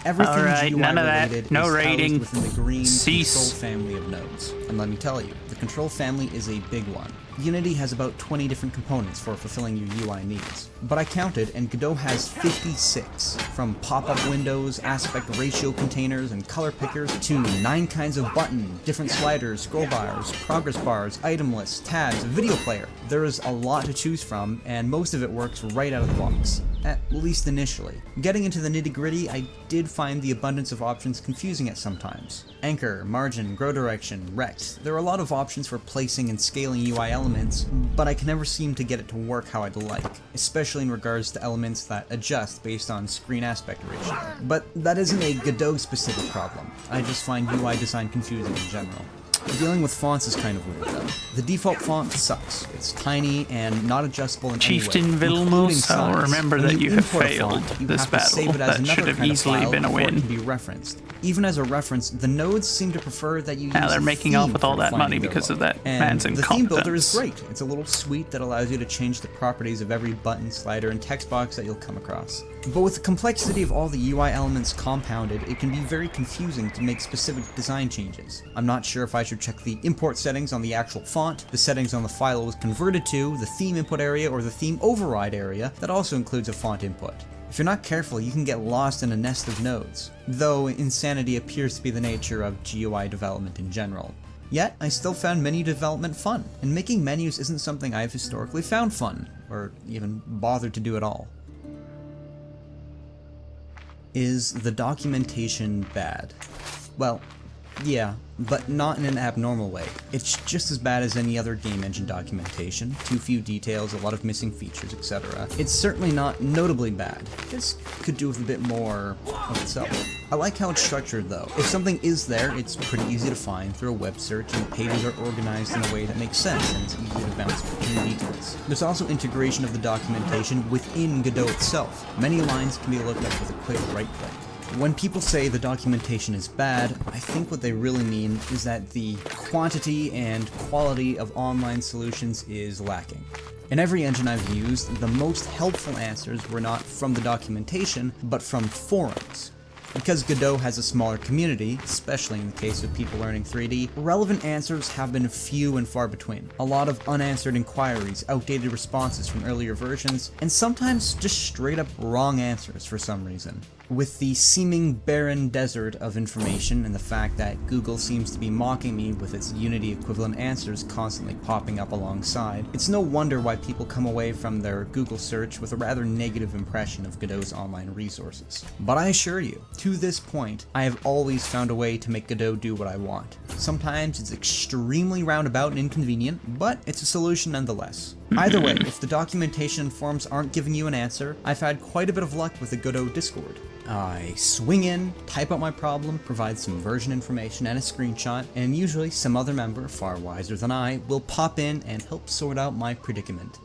Everything Alright, GUI none of that. related No is rating. housed within the green Cease. control family of nodes. And let me tell you, the control family is a big one. Unity has about 20 different components for fulfilling your UI needs. But I counted, and Godot has 56, from pop-up windows, aspect ratio containers, and color pickers, to 9 kinds of button, different sliders, scroll bars, progress bars, item lists, tabs, a video player. There is a lot to choose from, and most of it works right out of the box. At least initially. Getting into the nitty-gritty, I did find the abundance of options confusing at some times. Anchor, margin, grow direction, rect. There are a lot of options for placing and scaling UI elements, but I can never seem to get it to work how I'd like, especially in regards to elements that adjust based on screen aspect ratio. But that isn't a Godot-specific problem. I just find UI design confusing in general. Dealing with fonts is kind of weird though. The default font sucks. It's tiny and not adjustable in Chieftain any way, including Vilmos, I'll size. remember When that you have import a failed font, you this have to save battle. it as That another should have kind of easily file been a before it win. can be referenced. Even as a reference, the nodes seem to prefer that you use Now they're a making off theme with all for that money defining their because of logo. that And man's the theme builder is incompetence. great. It's a little suite that allows you to change the properties of every button, slider, and text box that you'll come across. But with the complexity of all the UI elements compounded, it can be very confusing to make specific design changes. I'm not sure if I should check the import settings on the actual font, the settings on the file it was converted to, the theme input area, or the theme override area that also includes a font input. If you're not careful, you can get lost in a nest of nodes, though insanity appears to be the nature of GUI development in general. Yet, I still found menu development fun, and making menus isn't something I've historically found fun, or even bothered to do at all. Is the documentation bad? Well, yeah, but not in an abnormal way. It's just as bad as any other game engine documentation, too few details, a lot of missing features, etc. It's certainly not notably bad. This could do with a bit more of itself. I like how it's structured though. If something is there, it's pretty easy to find through a web search, and pages are organized in a way that makes sense, and it's easy to bounce between details. There's also integration of the documentation within Godot itself. Many lines can be looked up with a quick right click. When people say the documentation is bad, I think what they really mean is that the quantity and quality of online solutions is lacking. In every engine I've used, the most helpful answers were not from the documentation, but from forums. Because Godot has a smaller community, especially in the case of people learning 3D, relevant answers have been few and far between. A lot of unanswered inquiries, outdated responses from earlier versions, and sometimes just straight up wrong answers for some reason. With the seeming barren desert of information and the fact that Google seems to be mocking me with its Unity equivalent answers constantly popping up alongside, it's no wonder why people come away from their Google search with a rather negative impression of Godot's online resources. But I assure you, to this point, I have always found a way to make Godot do what I want. Sometimes it's extremely roundabout and inconvenient, but it's a solution nonetheless. Either way, if the documentation and forums aren't giving you an answer, I've had quite a bit of luck with the Godot Discord. I swing in, type out my problem, provide some version information and a screenshot, and usually some other member, far wiser than I, will pop in and help sort out my predicament.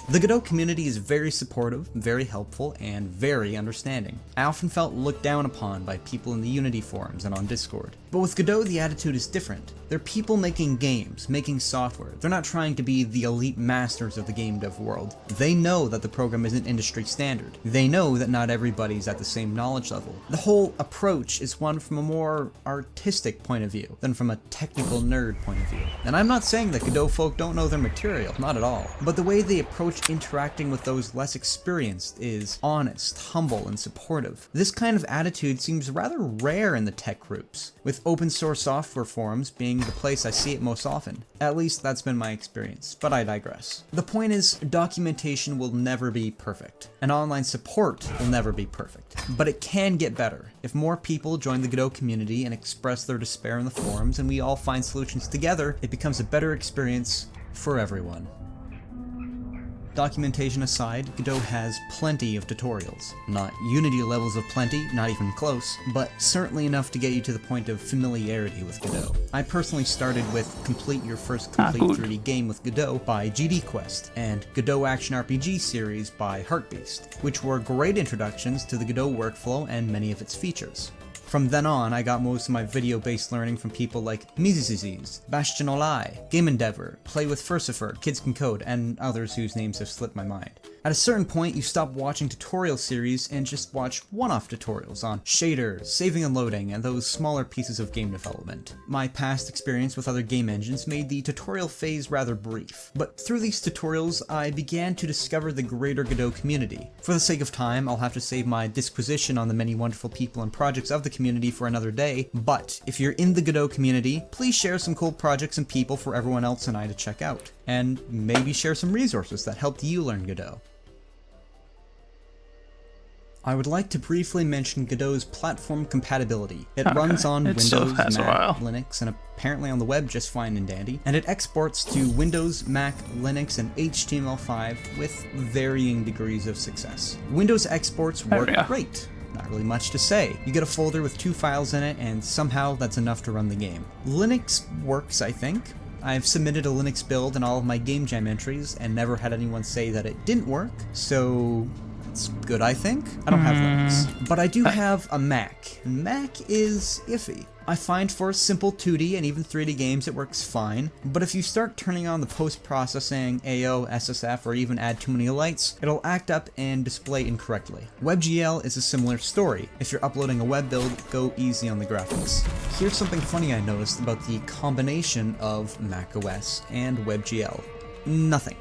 The Godot community is very supportive, very helpful, and very understanding. I often felt looked down upon by people in the Unity forums and on Discord. But with Godot, the attitude is different. They're people making games, making software. They're not trying to be the elite masters of the game dev world. They know that the program isn't industry standard. They know that not everybody's at the same knowledge level. The whole approach is one from a more artistic point of view than from a technical nerd point of view. And I'm not saying that Godot folk don't know their material, not at all. But the way they approach interacting with those less experienced is honest, humble, and supportive. This kind of attitude seems rather rare in the tech groups, with open source software forums being the place I see it most often. At least that's been my experience, but I digress. The point is, documentation will never be perfect, and online support will never be perfect. But it can get better. If more people join the Godot community and express their despair in the forums, and we all find solutions together, it becomes a better experience for everyone. Documentation aside, Godot has plenty of tutorials. Not Unity levels of plenty, not even close, but certainly enough to get you to the point of familiarity with Godot. I personally started with Complete Your First Complete 3D Game with Godot by GD Quest, and Godot Action RPG series by Heartbeast, which were great introductions to the Godot workflow and many of its features. From then on, I got most of my video-based learning from people like Miziziz, Bastion Olai, Game Endeavor, Play with Furcifer, Kids Can Code, and others whose names have slipped my mind. At a certain point, you stop watching tutorial series and just watch one-off tutorials on shaders, saving and loading, and those smaller pieces of game development. My past experience with other game engines made the tutorial phase rather brief, but through these tutorials, I began to discover the greater Godot community. For the sake of time, I'll have to save my disquisition on the many wonderful people and projects of the community for another day, but if you're in the Godot community, please share some cool projects and people for everyone else and I to check out, and maybe share some resources that helped you learn Godot. I would like to briefly mention Godot's platform compatibility. It runs on Windows, Mac, Linux, and apparently on the web just fine and dandy, and it exports to Windows, Mac, Linux, and HTML5 with varying degrees of success. Windows exports work great. Not really much to say. You get a folder with 2 files in it, and somehow that's enough to run the game. Linux works, I think. I've submitted a Linux build in all of my Game Jam entries, and never had anyone say that it didn't work, so it's good, I think. I don't have Linux, but I do have a Mac. Mac is iffy. I find for simple 2D and even 3D games it works fine, but if you start turning on the post-processing, AO, SSF, or even add too many lights, it'll act up and display incorrectly. WebGL is a similar story. If you're uploading a web build, go easy on the graphics. Here's something funny I noticed about the combination of macOS and WebGL. Nothing.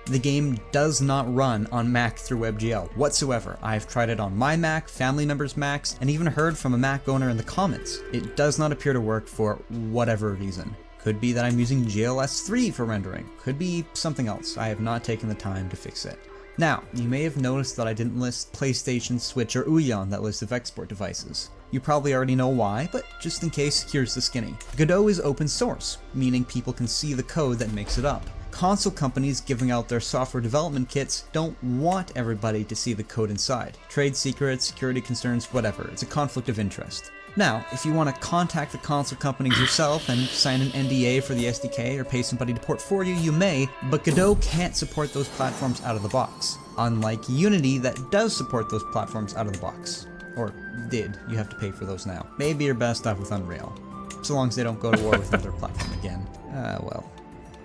The game does not run on Mac through WebGL whatsoever. I've tried it on my Mac, family members' Macs, and even heard from a Mac owner in the comments. It does not appear to work for whatever reason. Could be that I'm using GLS3 for rendering. Could be something else. I have not taken the time to fix it. Now, you may have noticed that I didn't list PlayStation, Switch, or Ouya on that list of export devices. You probably already know why, but just in case, here's the skinny. Godot is open source, meaning people can see the code that makes it up. Console companies giving out their software development kits don't want everybody to see the code inside. Trade secrets, security concerns, whatever. It's a conflict of interest. Now, if you want to contact the console companies yourself and sign an NDA for the SDK or pay somebody to port for you, you may, but Godot can't support those platforms out of the box. Unlike Unity that does support those platforms out of the box. Or did. You have to pay for those now. Maybe you're best off with Unreal. So long as they don't go to war with another platform again. Well.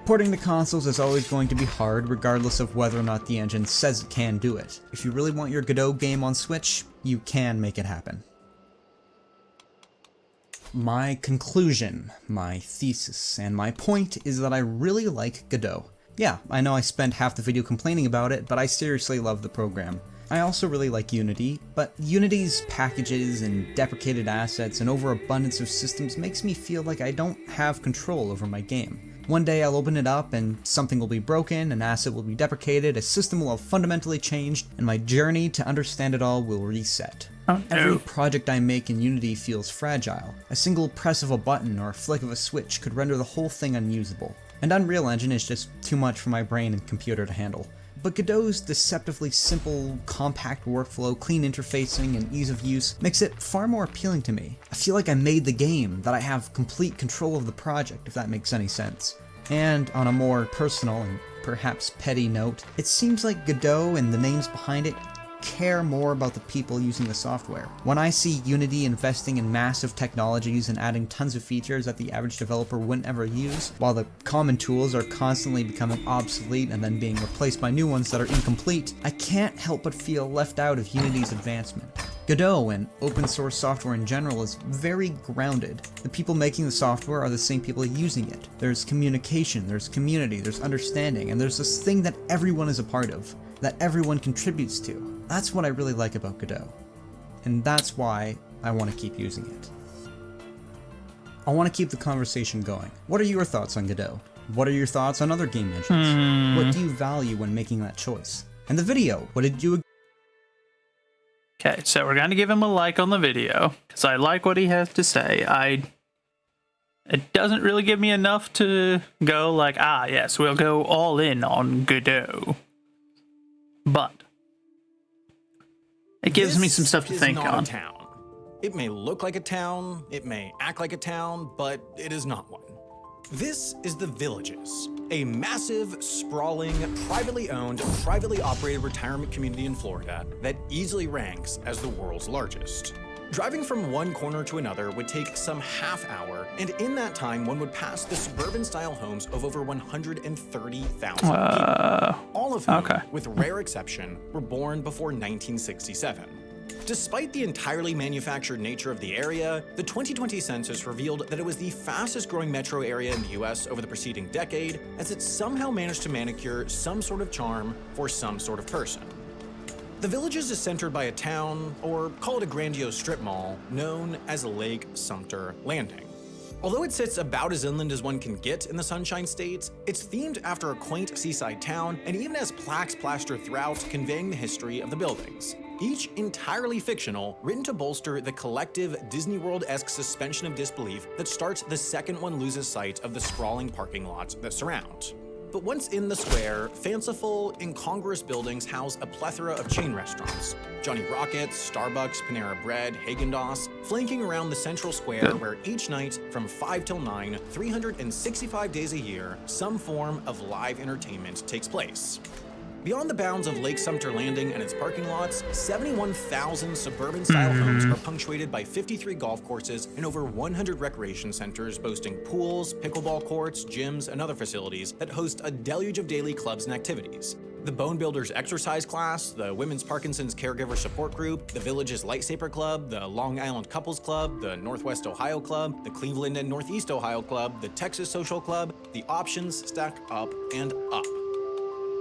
Porting to consoles is always going to be hard, regardless of whether or not the engine says it can do it. If you really want your Godot game on Switch, you can make it happen. My conclusion, my thesis, and my point is that I really like Godot. Yeah, I know I spent half the video complaining about it, but I seriously love the program. I also really like Unity, but Unity's packages and deprecated assets and overabundance of systems makes me feel like I don't have control over my game. One day I'll open it up and something will be broken, an asset will be deprecated, a system will have fundamentally changed, and my journey to understand it all will reset. Every project I make in Unity feels fragile. A single press of a button or a flick of a switch could render the whole thing unusable. And Unreal Engine is just too much for my brain and computer to handle. But Godot's deceptively simple, compact workflow, clean interfacing, and ease of use makes it far more appealing to me. I feel like I made the game, that I have complete control of the project, if that makes any sense. And on a more personal and perhaps petty note, it seems like Godot and the names behind it care more about the people using the software. When I see Unity investing in massive technologies and adding tons of features that the average developer wouldn't ever use, while the common tools are constantly becoming obsolete and then being replaced by new ones that are incomplete, I can't help but feel left out of Unity's advancement. Godot and open source software in general is very grounded. The people making the software are the same people using it. There's communication, there's community, there's understanding, and there's this thing that everyone is a part of, that everyone contributes to. That's what I really like about Godot. And that's why I want to keep using it. I want to keep the conversation going. What are your thoughts on Godot? What are your thoughts on other game engines? What do you value when making that choice? And the video, what did you... Okay, so we're going to give him a like on the video, because I like what he has to say. It doesn't really give me enough to go like, ah, yes, we'll go all in on Godot. But it gives me some stuff to think on. Town. It may look like a town, it may act like a town, but it is not one. This is the Villages, a massive, sprawling, privately owned, privately operated retirement community in Florida that easily ranks as the world's largest. Driving from one corner to another would take some half hour, and in that time, one would pass the suburban-style homes of over 130,000 people, all of whom, with rare exception, were born before 1967. Despite the entirely manufactured nature of the area, the 2020 census revealed that it was the fastest growing metro area in the US over the preceding decade, as it somehow managed to manicure some sort of charm for some sort of person. The Villages is centered by a town, or call it a grandiose strip mall, known as Lake Sumter Landing. Although it sits about as inland as one can get in the Sunshine State, it's themed after a quaint seaside town and even has plaques plastered throughout conveying the history of the buildings. Each entirely fictional, written to bolster the collective Disney World-esque suspension of disbelief that starts the second one loses sight of the sprawling parking lots that surround. But once in the square, fanciful, incongruous buildings house a plethora of chain restaurants. Johnny Rockets, Starbucks, Panera Bread, Häagen-Dazs, flanking around the central square where each night, from 5 till 9, 365 days a year, some form of live entertainment takes place. Beyond the bounds of Lake Sumter Landing and its parking lots, 71,000 suburban-style homes are punctuated by 53 golf courses and over 100 recreation centers boasting pools, pickleball courts, gyms, and other facilities that host a deluge of daily clubs and activities. The Bone Builders Exercise Class, the Women's Parkinson's Caregiver Support Group, the Villages Lightsaber Club, the Long Island Couples Club, the Northwest Ohio Club, the Cleveland and Northeast Ohio Club, the Texas Social Club, the options stack up and up.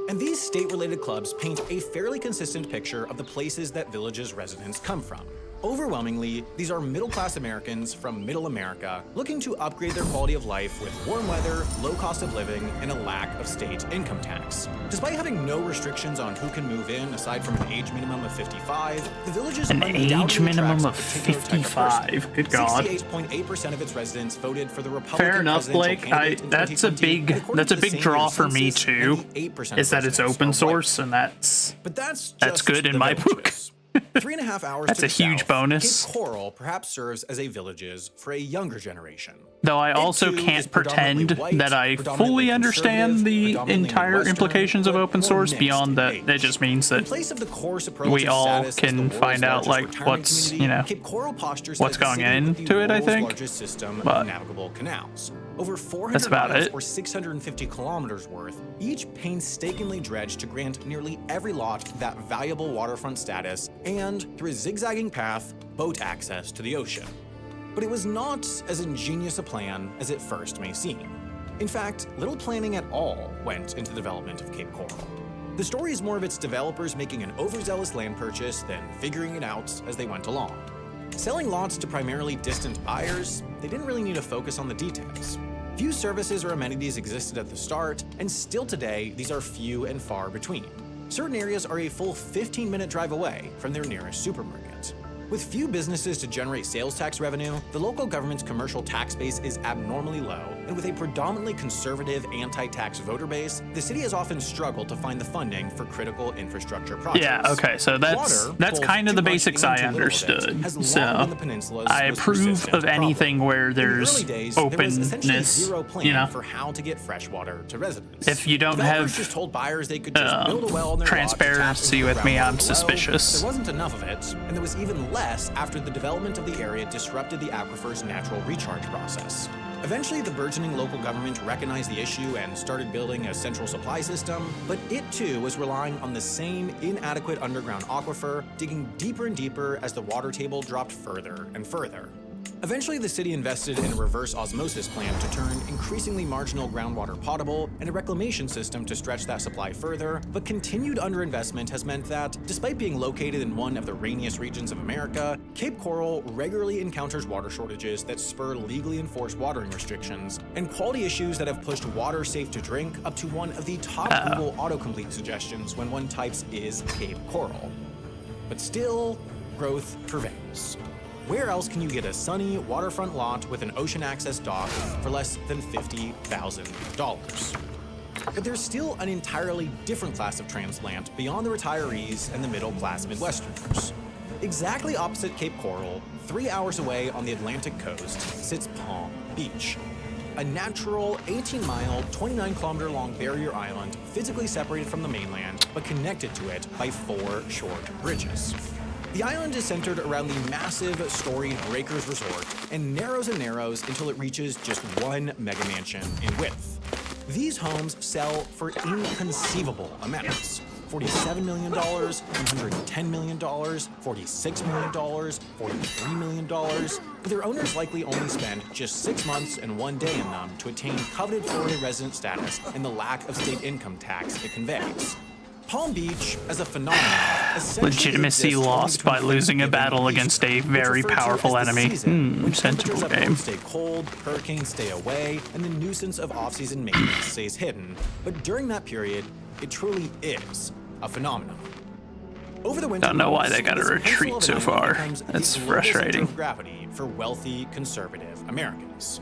And these state-related clubs paint a fairly consistent picture of the places that Villages residents come from. Overwhelmingly, these are middle-class Americans from Middle America looking to upgrade their quality of life with warm weather, low cost of living, and a lack of state income tax. Despite having no restrictions on who can move in aside from an age minimum of 55, the Villages an age minimum of 55. Good God. 68.8% of its residents voted for the Republican. Fair enough, Blake. That's a big draw for me too. Is that it's open source, and that's good in my book. 3.5 hours That's to a the huge south, bonus. Cape Coral perhaps serves as a Villages for a younger generation. Though I also can't pretend that I fully understand the entire implications of open source beyond that it just means that we all can find out like what's, you know, what's going into it, I think. But navigable canals. Over 400 that's about miles it. or 650 kilometers worth, each painstakingly dredged to grant nearly every lot that valuable waterfront status and, through a zigzagging path, boat access to the ocean. But it was not as ingenious a plan as it first may seem. In fact, little planning at all went into the development of Cape Coral. The story is more of its developers making an overzealous land purchase than figuring it out as they went along. Selling lots to primarily distant buyers, they didn't really need to focus on the details. Few services or amenities existed at the start, and still today, these are few and far between. Certain areas are a full 15-minute drive away from their nearest supermarket. With few businesses to generate sales tax revenue, the local government's commercial tax base is abnormally low, and with a predominantly conservative anti-tax voter base, the city has often struggled to find the funding for critical infrastructure projects. Yeah, okay, so that's kind of the basics I understood. So I approve of anything where there's openness, you know. For how to get fresh water to residents. If you don't have just told buyers they could just build a well in their transparency with me, I'm suspicious. There wasn't enough of it, and there was even less after the development of the area disrupted the aquifer's natural recharge process. Eventually, the burgeoning local government recognized the issue and started building a central supply system, but it too was relying on the same inadequate underground aquifer, digging deeper and deeper as the water table dropped further and further. Eventually, the city invested in a reverse osmosis plant to turn increasingly marginal groundwater potable and a reclamation system to stretch that supply further, but continued underinvestment has meant that, despite being located in one of the rainiest regions of America, Cape Coral regularly encounters water shortages that spur legally enforced watering restrictions and quality issues that have pushed water safe to drink up to one of the top Google autocomplete suggestions when one types "is Cape Coral." But still, growth prevails. Where else can you get a sunny waterfront lot with an ocean access dock for less than $50,000? But there's still an entirely different class of transplant beyond the retirees and the middle-class Midwesterners. Exactly opposite Cape Coral, 3 hours away on the Atlantic coast, sits Palm Beach. A natural 18-mile, 29-kilometer-long barrier island physically separated from the mainland, but connected to it by 4 short bridges. The island is centered around the massive, storied Breakers Resort and narrows until it reaches just one mega mansion in width. These homes sell for inconceivable amounts. $47 million, $110 million, $46 million, $43 million, but their owners likely only spend just 6 months and 1 day in them to attain coveted Florida resident status and the lack of state income tax it conveys. Palm Beach, as a phenomenon, legitimacy lost by losing a battle against a very powerful enemy. Sensible game. Stay cold, hurricanes stay away, and the nuisance of off-season maintenance stays hidden. But during that period, it truly is a phenomenon. Over the winter, don't know why they got to retreat so far. That's frustrating. Gravity for wealthy, conservative Americans.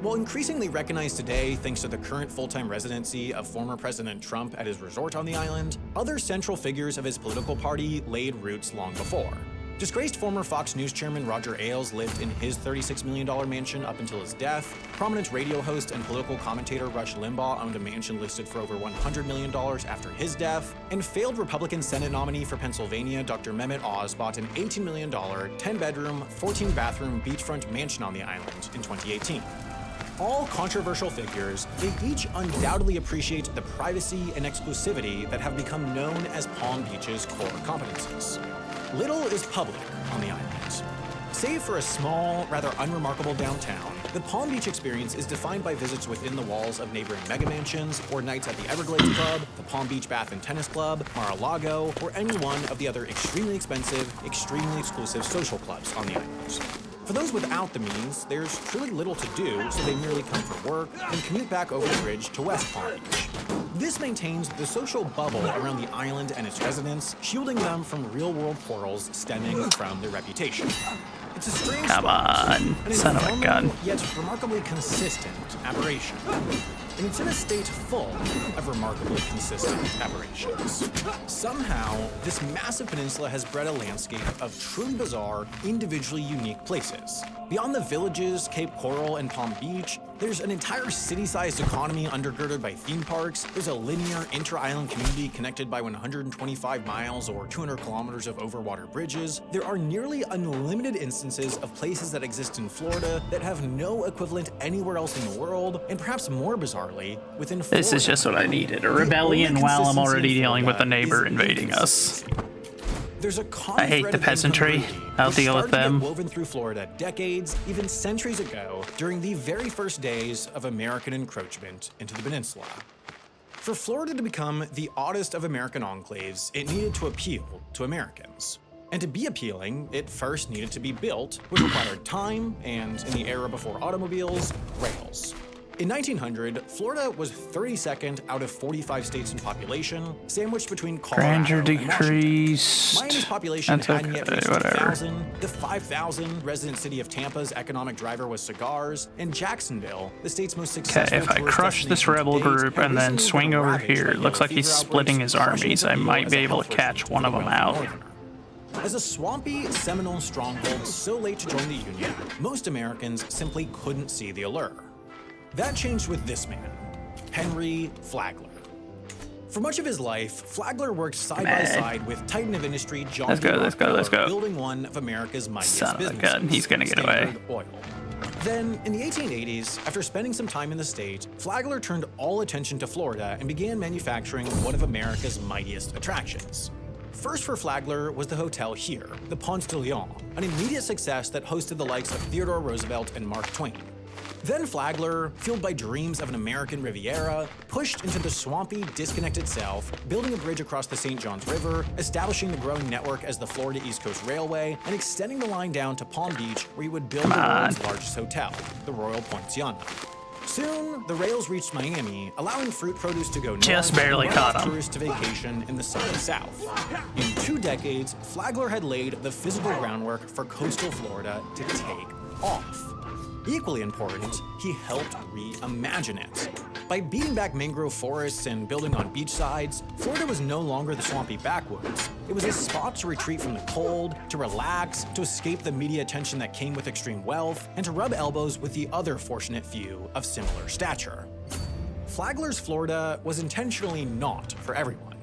While increasingly recognized today thanks to the current full-time residency of former President Trump at his resort on the island, other central figures of his political party laid roots long before. Disgraced former Fox News chairman Roger Ailes lived in his $36 million mansion up until his death. Prominent radio host and political commentator Rush Limbaugh owned a mansion listed for over $100 million after his death. And failed Republican Senate nominee for Pennsylvania Dr. Mehmet Oz bought an $18 million, 10-bedroom, 14-bathroom beachfront mansion on the island in 2018. All controversial figures, they each undoubtedly appreciate the privacy and exclusivity that have become known as Palm Beach's core competencies. Little is public on the island. Save for a small, rather unremarkable downtown, the Palm Beach experience is defined by visits within the walls of neighboring mega mansions, or nights at the Everglades Club, the Palm Beach Bath and Tennis Club, Mar-a-Lago, or any one of the other extremely expensive, extremely exclusive social clubs on the island. For those without the means, there's truly little to do, so they merely come for work and commute back over the bridge to West Palm Beach. This maintains the social bubble around the island and its residents, shielding them from real-world quarrels stemming from their reputation. It's a strange son of a gun. Yet remarkably consistent aberration. And it's in a state full of remarkably consistent aberrations. Somehow, this massive peninsula has bred a landscape of truly bizarre, individually unique places. Beyond the villages, Cape Coral, and Palm Beach, there's an entire city-sized economy undergirded by theme parks. There's a linear inter-island community connected by 125 miles or 200 kilometers of overwater bridges. There are nearly unlimited instances of places that exist in Florida that have no equivalent anywhere else in the world, and perhaps more bizarrely, within Florida. This is just what I needed. A rebellion while I'm already dealing with a neighbor invading us. There's a I hate the peasantry. I'll deal with them. Woven through Florida decades, even centuries ago, during the very first days of American encroachment into the peninsula. For Florida to become the oddest of American enclaves, it needed to appeal to Americans. And to be appealing, it first needed to be built, which required time, and in the era before automobiles, rails. In 1900, Florida was 32nd out of 45 states in population, sandwiched between Colorado and decreased. Miami's population hadn't yet reached 2,000. The 5,000 resident city of Tampa's economic driver was cigars, and Jacksonville, the state's most successful. Okay, if I crush this rebel group and then swing over here, it looks like he's splitting his armies. I might be able to catch one of them out. As a swampy Seminole stronghold so late to join the Union, most Americans simply couldn't see the allure. That changed with this man, Henry Flagler. For much of his life, Flagler worked side by side with titan of industry John D. Rockefeller, building one of America's mightiest businesses. Son of a gun, he's gonna get away. Oil. Then, in the 1880s, after spending some time in the state, Flagler turned all attention to Florida and began manufacturing one of America's mightiest attractions. First for Flagler was the hotel here, the Ponce de Leon, an immediate success that hosted the likes of Theodore Roosevelt and Mark Twain. Then Flagler, fueled by dreams of an American Riviera, pushed into the swampy, disconnected South, building a bridge across the St. Johns River, establishing the growing network as the Florida East Coast Railway, and extending the line down to Palm Beach, where he would build the world's largest hotel, the Royal Poinciana. Soon, the rails reached Miami, allowing fruit produce to go north, just barely caught him. Tourists to vacation in the sunny South. In 2 decades, Flagler had laid the physical groundwork for coastal Florida to take off. Equally important, he helped reimagine it. By beating back mangrove forests and building on beach sides, Florida was no longer the swampy backwoods. It was a spot to retreat from the cold, to relax, to escape the media attention that came with extreme wealth, and to rub elbows with the other fortunate few of similar stature. Flagler's Florida was intentionally not for everyone.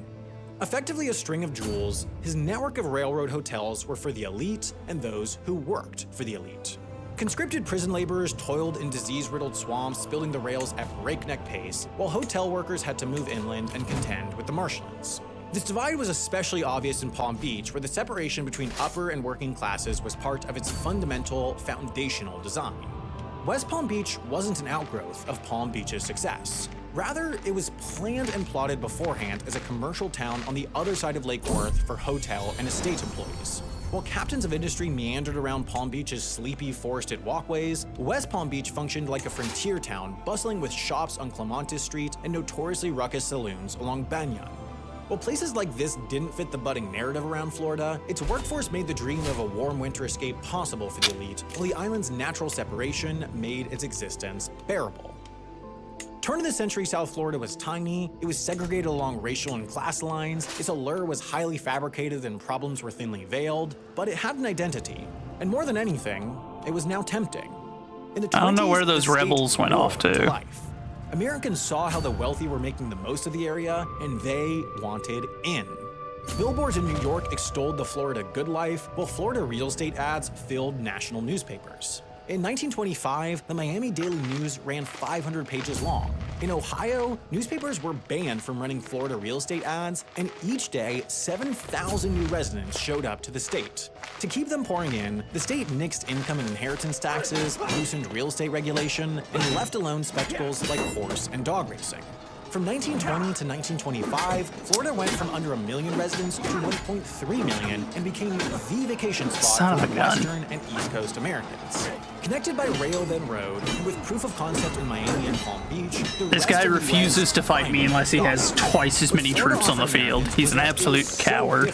Effectively a string of jewels, his network of railroad hotels were for the elite and those who worked for the elite. Conscripted prison laborers toiled in disease-riddled swamps, building the rails at breakneck pace, while hotel workers had to move inland and contend with the marshlands. This divide was especially obvious in Palm Beach, where the separation between upper and working classes was part of its fundamental, foundational design. West Palm Beach wasn't an outgrowth of Palm Beach's success. Rather, it was planned and plotted beforehand as a commercial town on the other side of Lake Worth for hotel and estate employees. While captains of industry meandered around Palm Beach's sleepy, forested walkways, West Palm Beach functioned like a frontier town, bustling with shops on Clemente Street and notoriously ruckus saloons along Banyan. While places like this didn't fit the budding narrative around Florida, its workforce made the dream of a warm winter escape possible for the elite, while the island's natural separation made its existence bearable. Turn of the century South Florida was tiny, it was segregated along racial and class lines, its allure was highly fabricated and problems were thinly veiled, but it had an identity. And more than anything, it was now tempting. In the 20s, I don't know where those the state rebels went off roared to. life. Americans saw how the wealthy were making the most of the area, and they wanted in. Billboards in New York extolled the Florida good life, while Florida real estate ads filled national newspapers. In 1925, the Miami Daily News ran 500 pages long. In Ohio, newspapers were banned from running Florida real estate ads, and each day, 7,000 new residents showed up to the state. To keep them pouring in, the state nixed income and inheritance taxes, loosened real estate regulation, and left alone spectacles like horse and dog racing. From 1920 to 1925, Florida went from under 1 million residents to 1.3 million and became the vacation spot for Western and East Coast Americans. Connected by rail then road, and with proof of concept in Miami and Palm Beach, This guy refuses to fight me unless he has twice as many troops on the field. He's an absolute coward.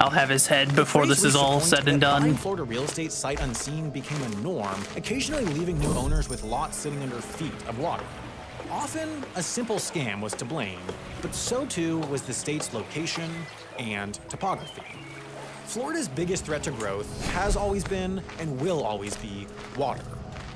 I'll have his head before this is all said and done. Florida real estate sight unseen became a norm, occasionally leaving new owners with lots sitting under feet of water. Often, a simple scam was to blame, but so too was the state's location and topography. Florida's biggest threat to growth has always been and will always be water.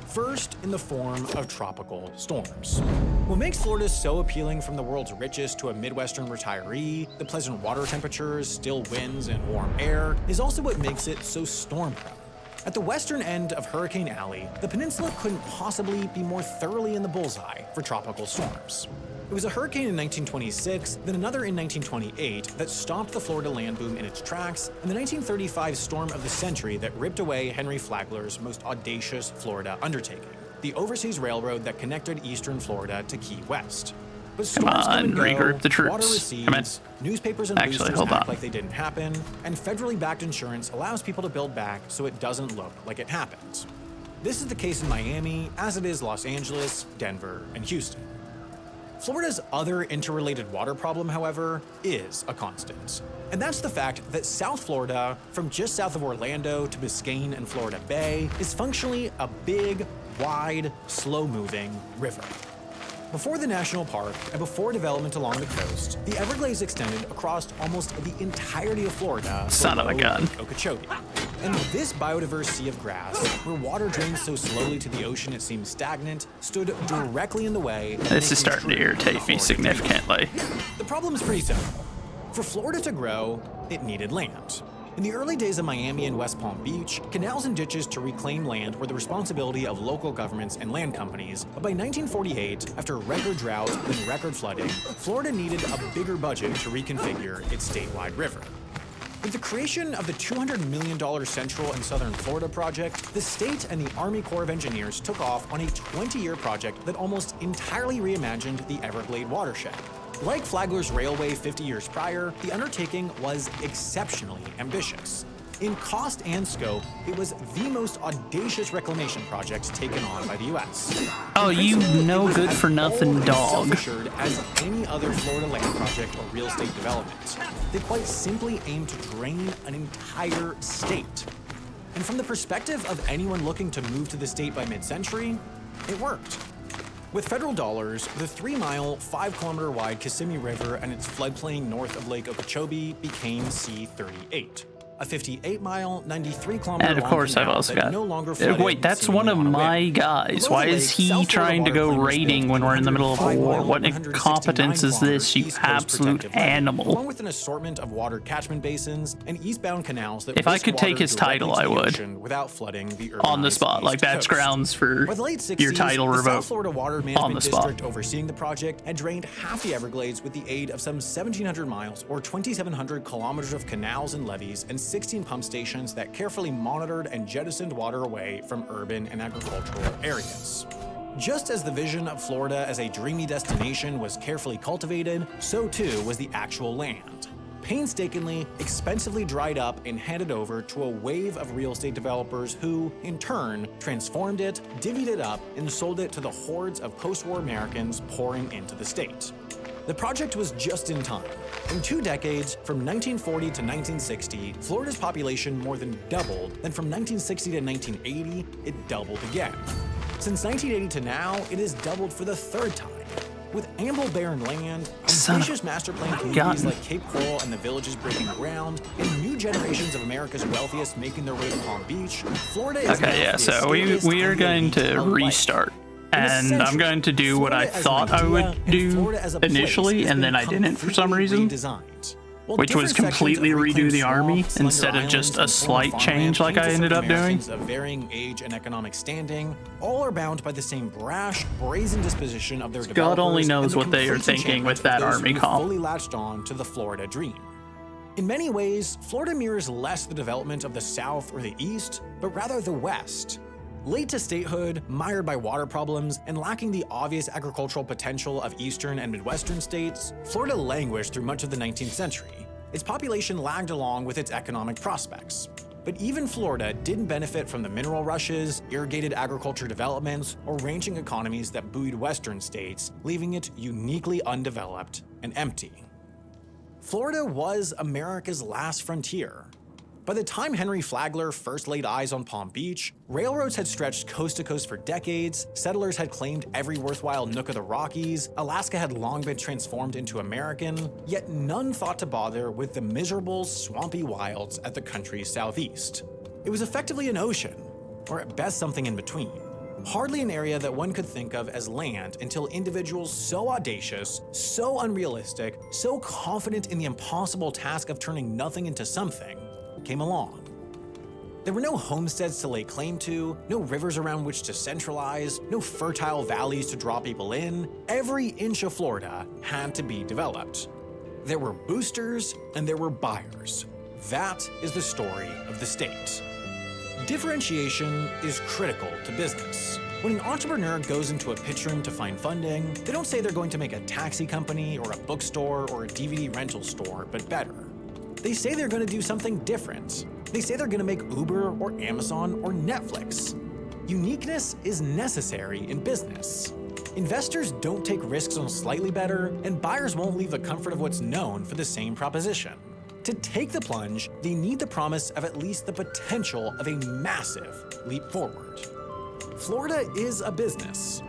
First, in the form of tropical storms. What makes Florida so appealing from the world's richest to a Midwestern retiree, the pleasant water temperatures, still winds, and warm air, is also what makes it so storm-prone. At the western end of Hurricane Alley, the peninsula couldn't possibly be more thoroughly in the bullseye for tropical storms. It was a hurricane in 1926, then another in 1928 that stopped the Florida land boom in its tracks, and the 1935 storm of the century that ripped away Henry Flagler's most audacious Florida undertaking, the overseas railroad that connected eastern Florida to Key West. But storms come and go, regroup the troops. Water recedes, newspapers and boosters hold act on. like they didn't happen, and federally backed insurance allows people to build back so it doesn't look like it happened. This is the case in Miami, as it is Los Angeles, Denver, and Houston. Florida's other interrelated water problem, however, is a constant. And that's the fact that South Florida, from just south of Orlando to Biscayne and Florida Bay, is functionally a big, wide, slow-moving river. Before the national park and before development along the coast, the Everglades extended across almost the entirety of Florida. Son of a gun. Okeechobee. And this biodiverse sea of grass, where water drains so slowly to the ocean it seems stagnant, stood directly in the way. This is starting to irritate me significantly. The problem is pretty simple. For Florida to grow, it needed land. In the early days of Miami and West Palm Beach, canals and ditches to reclaim land were the responsibility of local governments and land companies, but by 1948, after record drought and record flooding, Florida needed a bigger budget to reconfigure its statewide river. With the creation of the $200 million Central and Southern Florida project, the state and the Army Corps of Engineers took off on a 20-year project that almost entirely reimagined the Everglade watershed. Like Flagler's railway 50 years prior, the undertaking was exceptionally ambitious. In cost and scope, it was the most audacious reclamation project taken on by the U.S. Oh, you no good for nothing dog. Self-assured as any other Florida land project or real estate development. They quite simply aimed to drain an entire state. And from the perspective of anyone looking to move to the state by mid-century, it worked. With federal dollars, the 3-mile, 5-kilometer-wide Kissimmee River and its floodplain north of Lake Okeechobee became C-38. a 58-mile, 93-kilometer And of course, I've also got. no longer flooded Wait, that's one of seemingly on a my whim. guys. Below Why the is lake, he South Florida trying to go waterplane was raiding built when we're in the middle of a 105 war? mile, What 169 incompetence is this, you East Coast absolute protective levee, animal? along with an assortment of water catchment basins and eastbound canals that If I risk could take water his directly title, to I the would. ocean without flooding the On the urbanized spot. Like, East that's Coast. grounds for By the late 60s, your title the South revoked. Florida Water On the Management spot. District overseeing the project had drained half the Everglades with the aid of some 1,700 miles or 2,700 kilometers of canals and levees and 16 pump stations that carefully monitored and jettisoned water away from urban and agricultural areas. Just as the vision of Florida as a dreamy destination was carefully cultivated, so too was the actual land. Painstakingly, expensively dried up and handed over to a wave of real estate developers who, in turn, transformed it, divvied it up, and sold it to the hordes of post-war Americans pouring into the state. The project was just in time. In 2 decades, from 1940 to 1960, Florida's population more than doubled, then from 1960 to 1980, it doubled again. Since 1980 to now, it has doubled for the 3rd time. With ample barren land, ambitious master plan communities like Cape Coral and the Villages breaking ground, and new generations of America's wealthiest making their way to Palm Beach, Florida is now Okay, yeah, the so we escapist are going to ideology of life. restart. In a And I'm century, going to do what I Florida as an thought I idea would and do Florida as a place initially, has and been then I didn't for some completely reason. redesigned. While Which was different sections completely of redo reclaimed the army swamps, slender instead of just islands, a and former slight change farmland like I paint ended up doing. Americans of varying age and economic standing, all are bound by the same brash, brazen disposition of their God only developers knows and the what they are complete thinking with enchantment that of those army who comp. fully latched on to the Florida dream. In many ways, Florida mirrors less the development of the South or the East, but rather the West. Late to statehood, mired by water problems, and lacking the obvious agricultural potential of eastern and midwestern states, Florida languished through much of the 19th century. Its population lagged along with its economic prospects. But even Florida didn't benefit from the mineral rushes, irrigated agriculture developments, or ranching economies that buoyed western states, leaving it uniquely undeveloped and empty. Florida was America's last frontier. By the time Henry Flagler first laid eyes on Palm Beach, railroads had stretched coast to coast for decades, settlers had claimed every worthwhile nook of the Rockies, Alaska had long been transformed into American, yet none thought to bother with the miserable, swampy wilds at the country's southeast. It was effectively an ocean, or at best something in between. Hardly an area that one could think of as land until individuals so audacious, so unrealistic, so confident in the impossible task of turning nothing into something, came along. There were no homesteads to lay claim to, no rivers around which to centralize, no fertile valleys to draw people in. Every inch of Florida had to be developed. There were boosters and there were buyers. That is the story of the state. Differentiation is critical to business. When an entrepreneur goes into a pitch room to find funding, they don't say they're going to make a taxi company or a bookstore or a DVD rental store, but better. They say they're going to do something different. They say they're going to make Uber or Amazon or Netflix. Uniqueness is necessary in business. Investors don't take risks on slightly better, and buyers won't leave the comfort of what's known for the same proposition. To take the plunge, they need the promise of at least the potential of a massive leap forward. Florida is a business.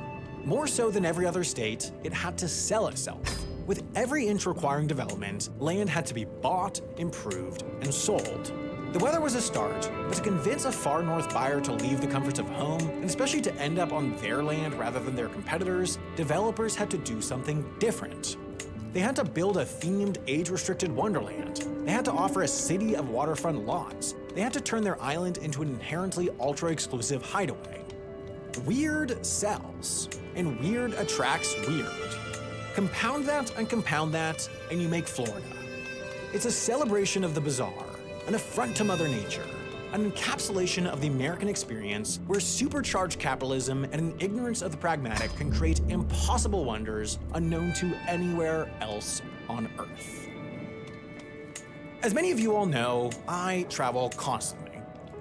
More so than every other state, it had to sell itself. With every inch requiring development, land had to be bought, improved, and sold. The weather was a start, but to convince a far north buyer to leave the comforts of home, and especially to end up on their land rather than their competitors, developers had to do something different. They had to build a themed, age-restricted wonderland. They had to offer a city of waterfront lots. They had to turn their island into an inherently ultra-exclusive hideaway. Weird sells, and weird attracts weird. Compound that, and you make Florida. It's a celebration of the bizarre, an affront to Mother Nature, an encapsulation of the American experience where supercharged capitalism and an ignorance of the pragmatic can create impossible wonders unknown to anywhere else on Earth. As many of you all know, I travel constantly.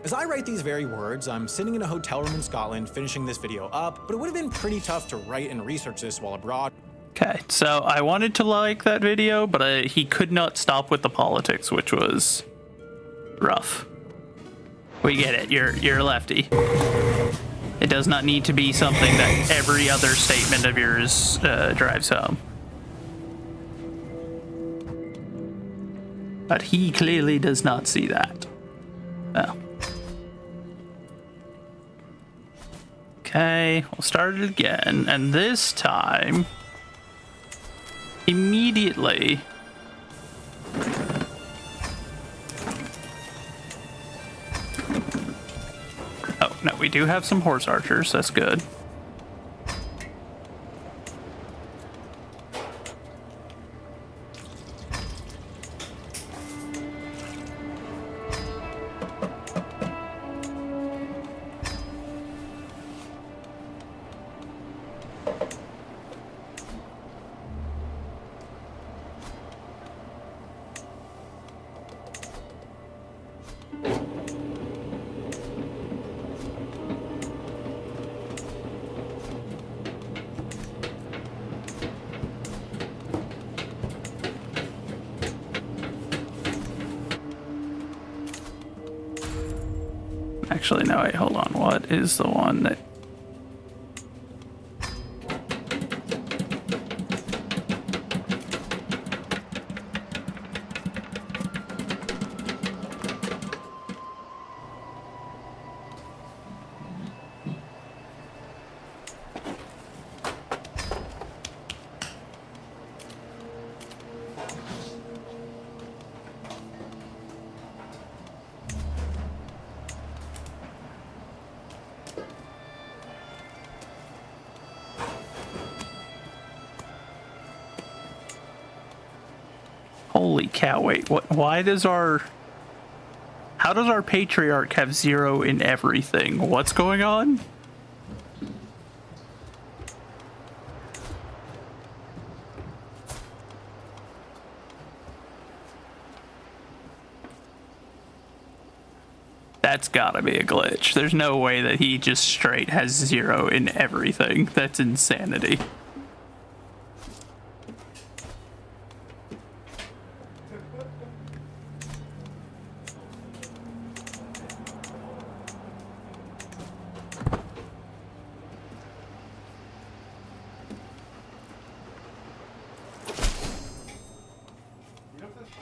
As I write these very words, I'm sitting in a hotel room in Scotland finishing this video up, but it would have been pretty tough to write and research this while abroad. Okay, so I wanted to like that video, but he could not stop with the politics, which was rough. We get it. You're a lefty. It does not need to be something that every other statement of yours drives home. But he clearly does not see that. Oh. Okay, we'll start it again, and this time, immediately. Oh, no, we do have some horse archers, that's good. Actually, no, wait, hold on. What is the one that... Holy cow, wait, what? Why does our... How does our patriarch have 0 in everything? What's going on? That's gotta be a glitch. There's no way that he just straight has 0 in everything. That's insanity.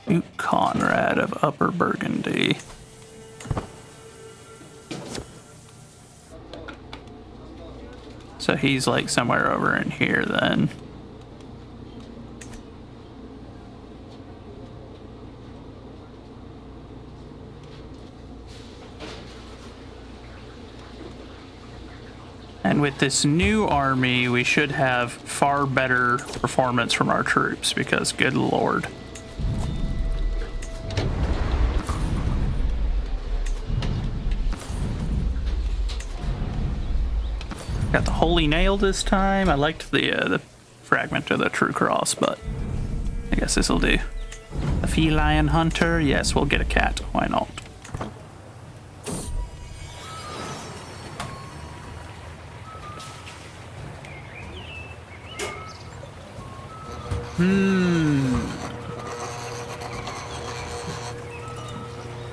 Duke Conrad of Upper Burgundy. So he's like somewhere over in here then. And with this new army, we should have far better performance from our troops because good lord. Got the holy nail this time. I liked the fragment of the true cross, but I guess this will do. A feline hunter. Yes, we'll get a cat. Why not?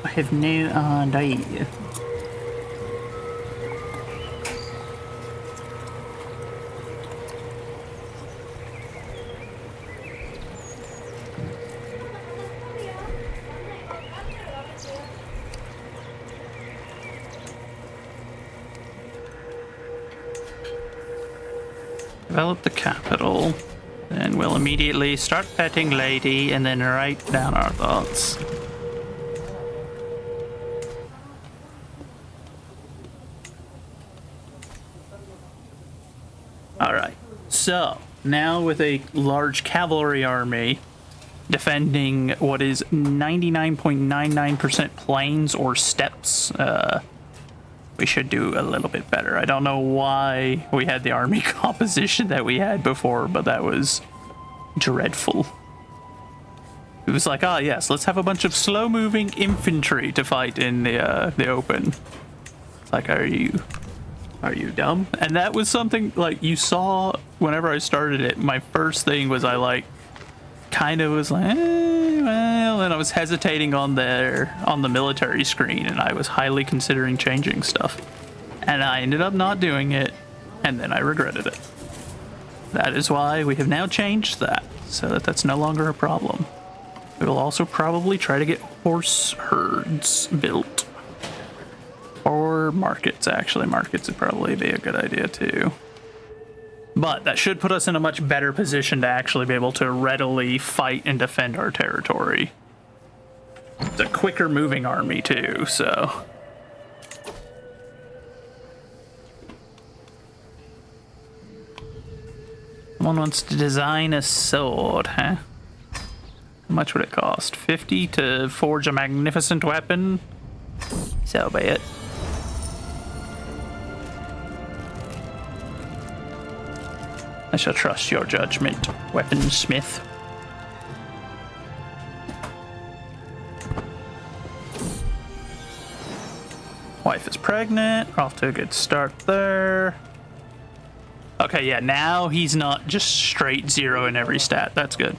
I have no idea. Develop the capital, then we'll immediately start petting Lady and then write down our thoughts. Alright, so now with a large cavalry army defending what is 99.99% plains or steppes, we should do a little bit better. I don't know why we had the army composition that we had before, but that was dreadful. It was like, ah, yes, let's have a bunch of slow-moving infantry to fight in the open. It's like, are you dumb? And that was something like you saw whenever I started it. My first thing was I like kind of was like, well, and I was hesitating on the military screen, and I was highly considering changing stuff, and I ended up not doing it, and then I regretted it. That is why we have now changed that, so that that's no longer a problem. We will also probably try to get horse herds built. Or markets, actually. Markets would probably be a good idea, too. But that should put us in a much better position to actually be able to readily fight and defend our territory. It's a quicker moving army, too, so... Someone wants to design a sword, huh? How much would it cost? 50 to forge a magnificent weapon? So be it. I shall trust your judgment, weaponsmith. Wife is pregnant. Off to a good start there. Okay, yeah, now he's not just straight 0 in every stat. That's good.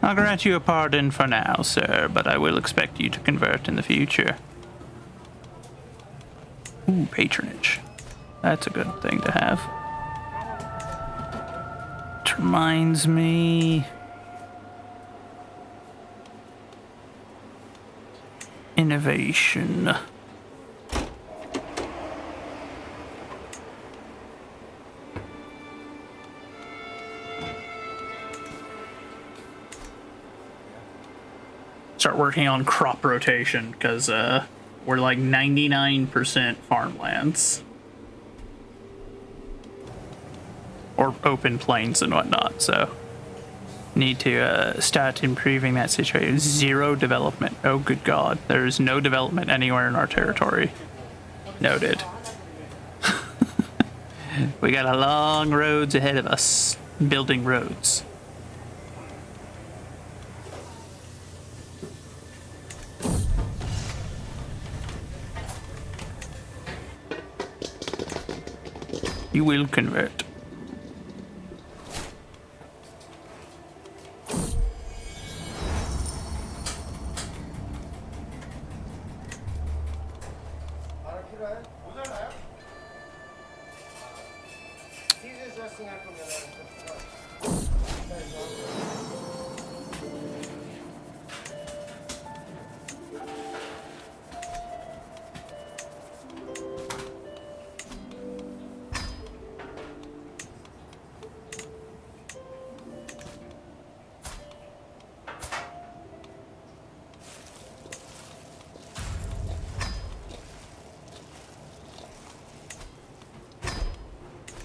I'll grant you a pardon for now, sir, but I will expect you to convert in the future. Ooh, patronage. That's a good thing to have. It reminds me... Innovation. Start working on crop rotation because we're like 99% farmlands or open plains and whatnot, so need to start improving that situation. 0 development. Oh good god, there is no development anywhere in our territory. Noted. We got a long roads ahead of us building roads. You will convert.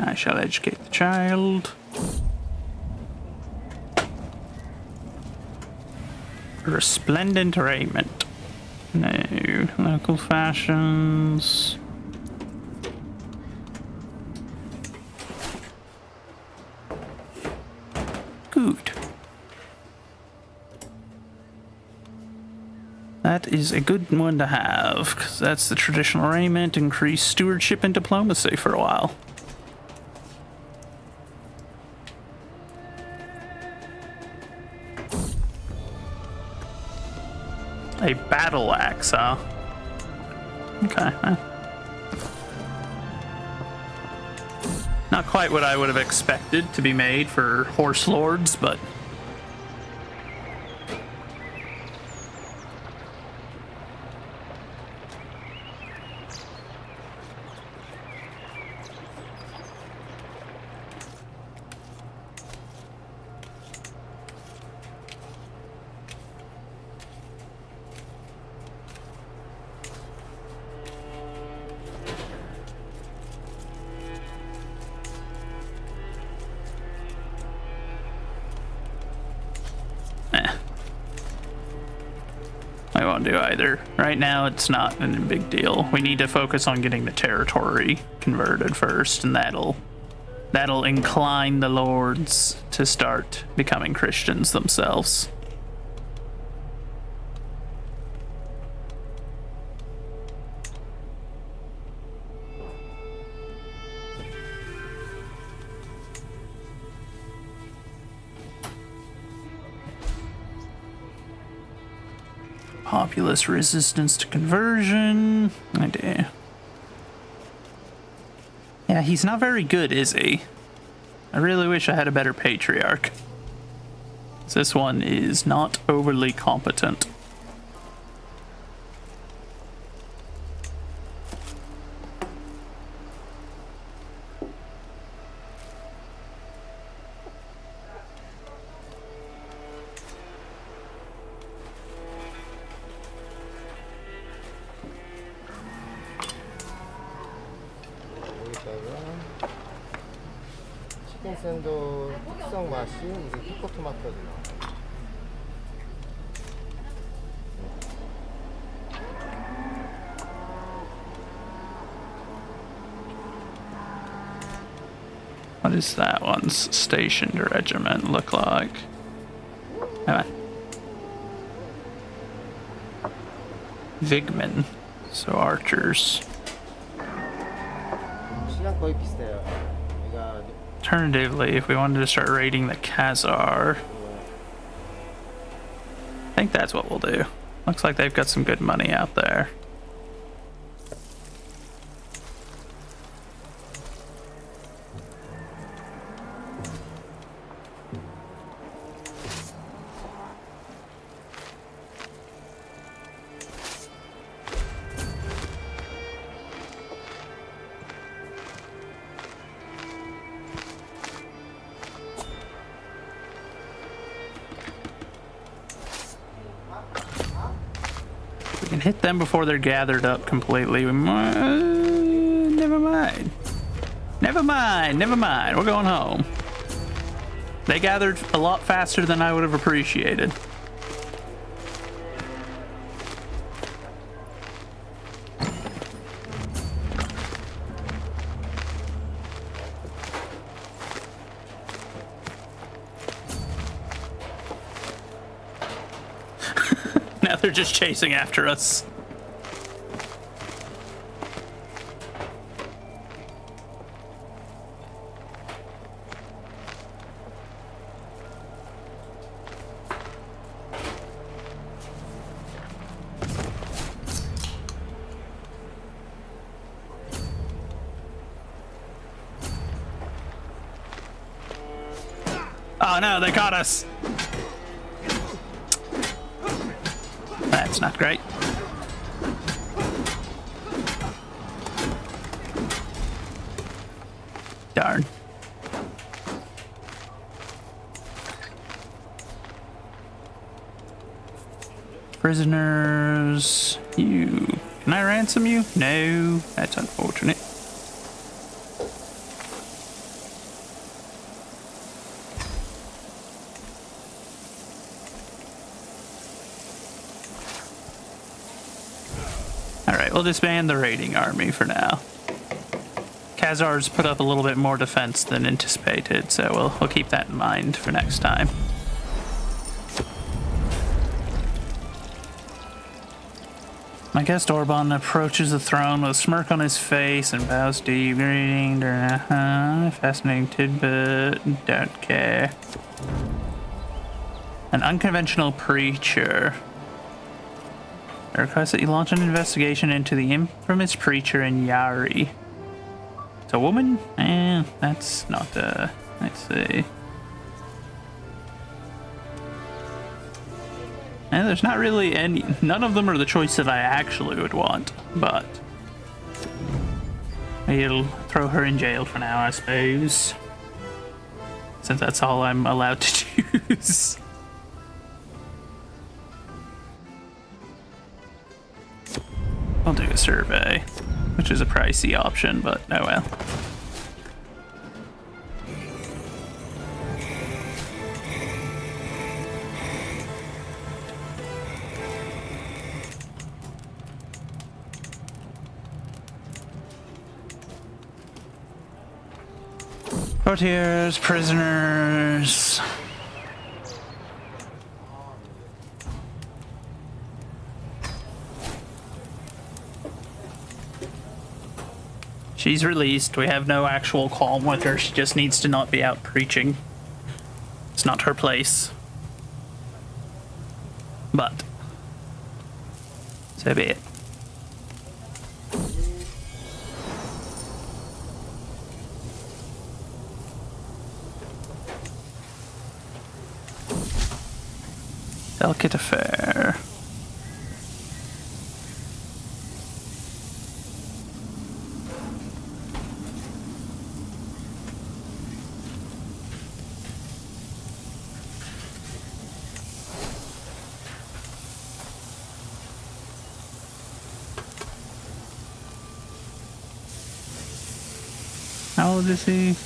I shall educate the child. Resplendent raiment. No. Local fashions. Good. That is a good one to have, because that's the traditional raiment. Increase stewardship and diplomacy for a while. A battle axe, huh? Okay. Not quite what I would have expected to be made for horse lords, but... I won't do either. Right now, it's not a big deal. We need to focus on getting the territory converted first, and that'll incline the lords to start becoming Christians themselves. Populist resistance to conversion. I do. Yeah, he's not very good, is he? I really wish I had a better patriarch. This one is not overly competent. 샌도 특성 맛이 우리 피코토마토도 나와요. What does that one's stationed regiment look like? Vigman, so archers. 시간 거의 비슷해요. Alternatively, if we wanted to start raiding the Khazar, I think that's what we'll do. Looks like they've got some good money out there. And hit them before they're gathered up completely. We might, never mind. Never mind. Never mind. We're going home. They gathered a lot faster than I would have appreciated. Now they're just chasing after us. Oh no, they caught us. That's not great. Darn. Prisoners. You. Can I ransom you? No. That's unfortunate. Alright, we'll disband the raiding army for now. Khazar's put up a little bit more defense than anticipated, so we'll keep that in mind for next time. My guest Orban approaches the throne with a smirk on his face and bows deep, reading. Fascinating tidbit. Don't care. An unconventional preacher. I request that you launch an investigation into the infamous preacher in Yari. It's a woman? That's not, let's see. And there's not really any, none of them are the choice that I actually would want, but we'll throw her in jail for now, I suppose. Since that's all I'm allowed to choose. I'll do a survey, which is a pricey option, but oh well. Courtiers, prisoners. She's released. We have no actual calm with her. She just needs to not be out preaching. It's not her place. But so be it. Delicate affair. How old is he?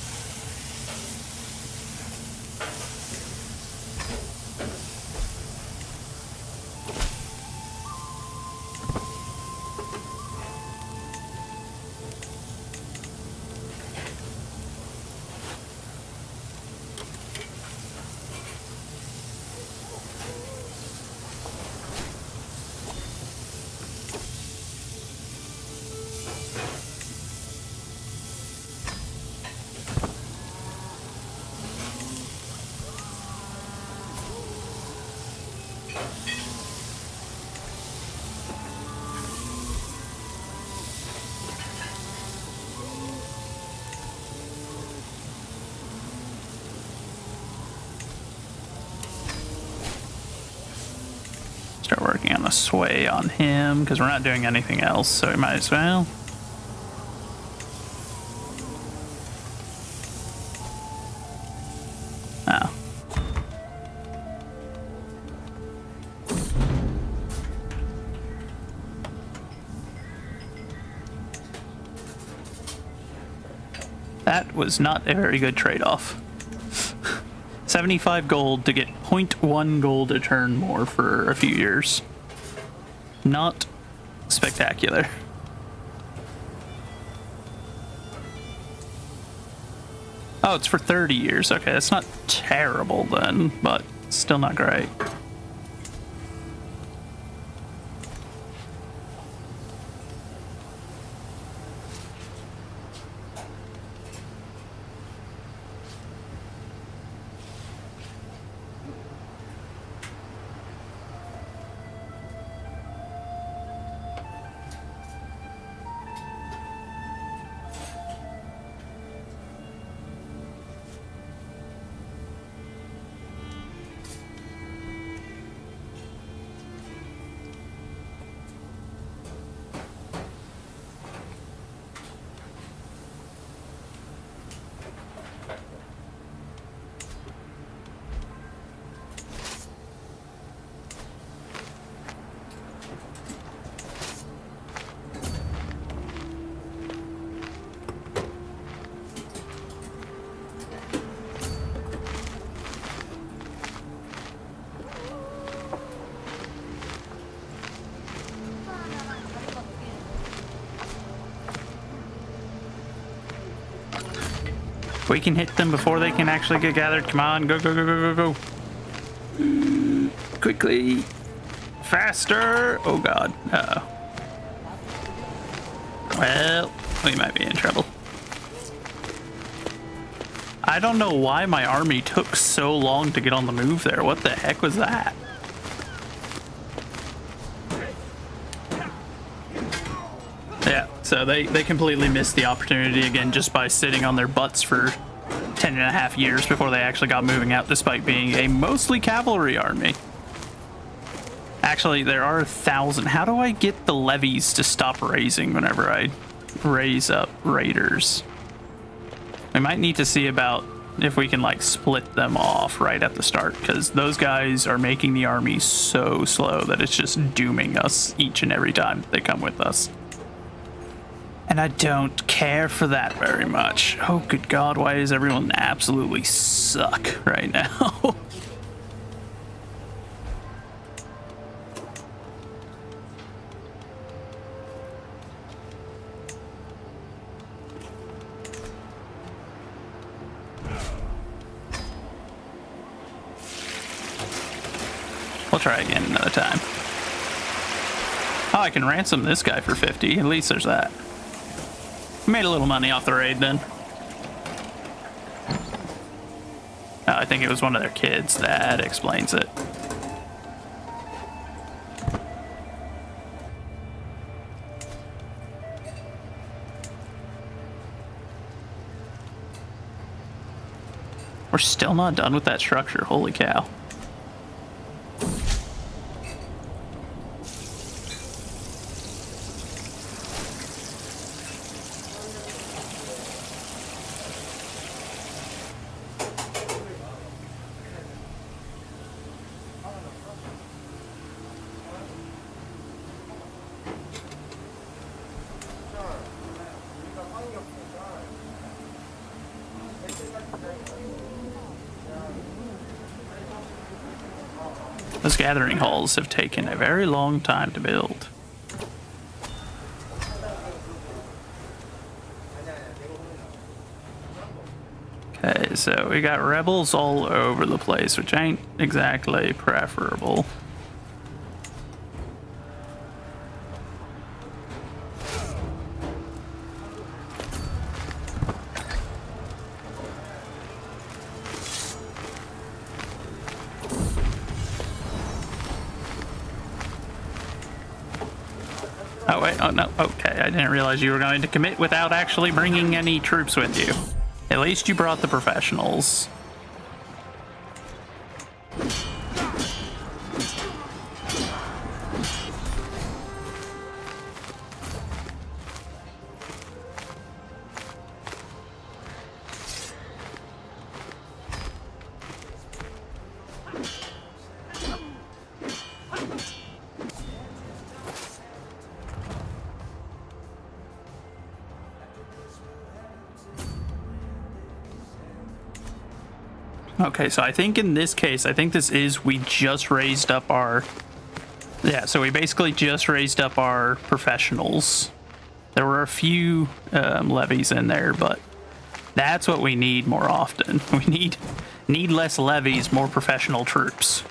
Start working on the sway on him because we're not doing anything else, so we might as well. Oh. That was not a very good trade-off. 75 gold to get 0.1 gold a turn more for a few years. Not spectacular. Oh, it's for 30 years. Okay, that's not terrible then, but still not great. We can hit them before they can actually get gathered. Come on, go, go, go, go, go, go. Quickly. Faster. Oh, God. Uh-oh. Well, we might be in trouble. I don't know why my army took so long to get on the move there. What the heck was that? Yeah, so they completely missed the opportunity again just by sitting on their butts for 10.5 years before they actually got moving out, despite being a mostly cavalry army. Actually, there are 1,000. How do I get the levies to stop raising whenever I raise up raiders? We might need to see about if we can like split them off right at the start, because those guys are making the army so slow that it's just dooming us each and every time they come with us. And I don't care for that very much. Oh, good God, why does everyone absolutely suck right now? try again another time. Oh, I can ransom this guy for 50. At least there's that. Made a little money off the raid then. Oh, I think it was one of their kids. That explains it. We're still not done with that structure. Holy cow. Those gathering halls have taken a very long time to build. Okay, so we got rebels all over the place, which ain't exactly preferable. Oh wait, oh no, okay, I didn't realize you were going to commit without actually bringing any troops with you. At least you brought the professionals. Okay, so I think in this case, I think this is, we just raised up our, yeah, so we basically just raised up our professionals. There were a few levies in there, but that's what we need more often. We need less levies, more professional troops.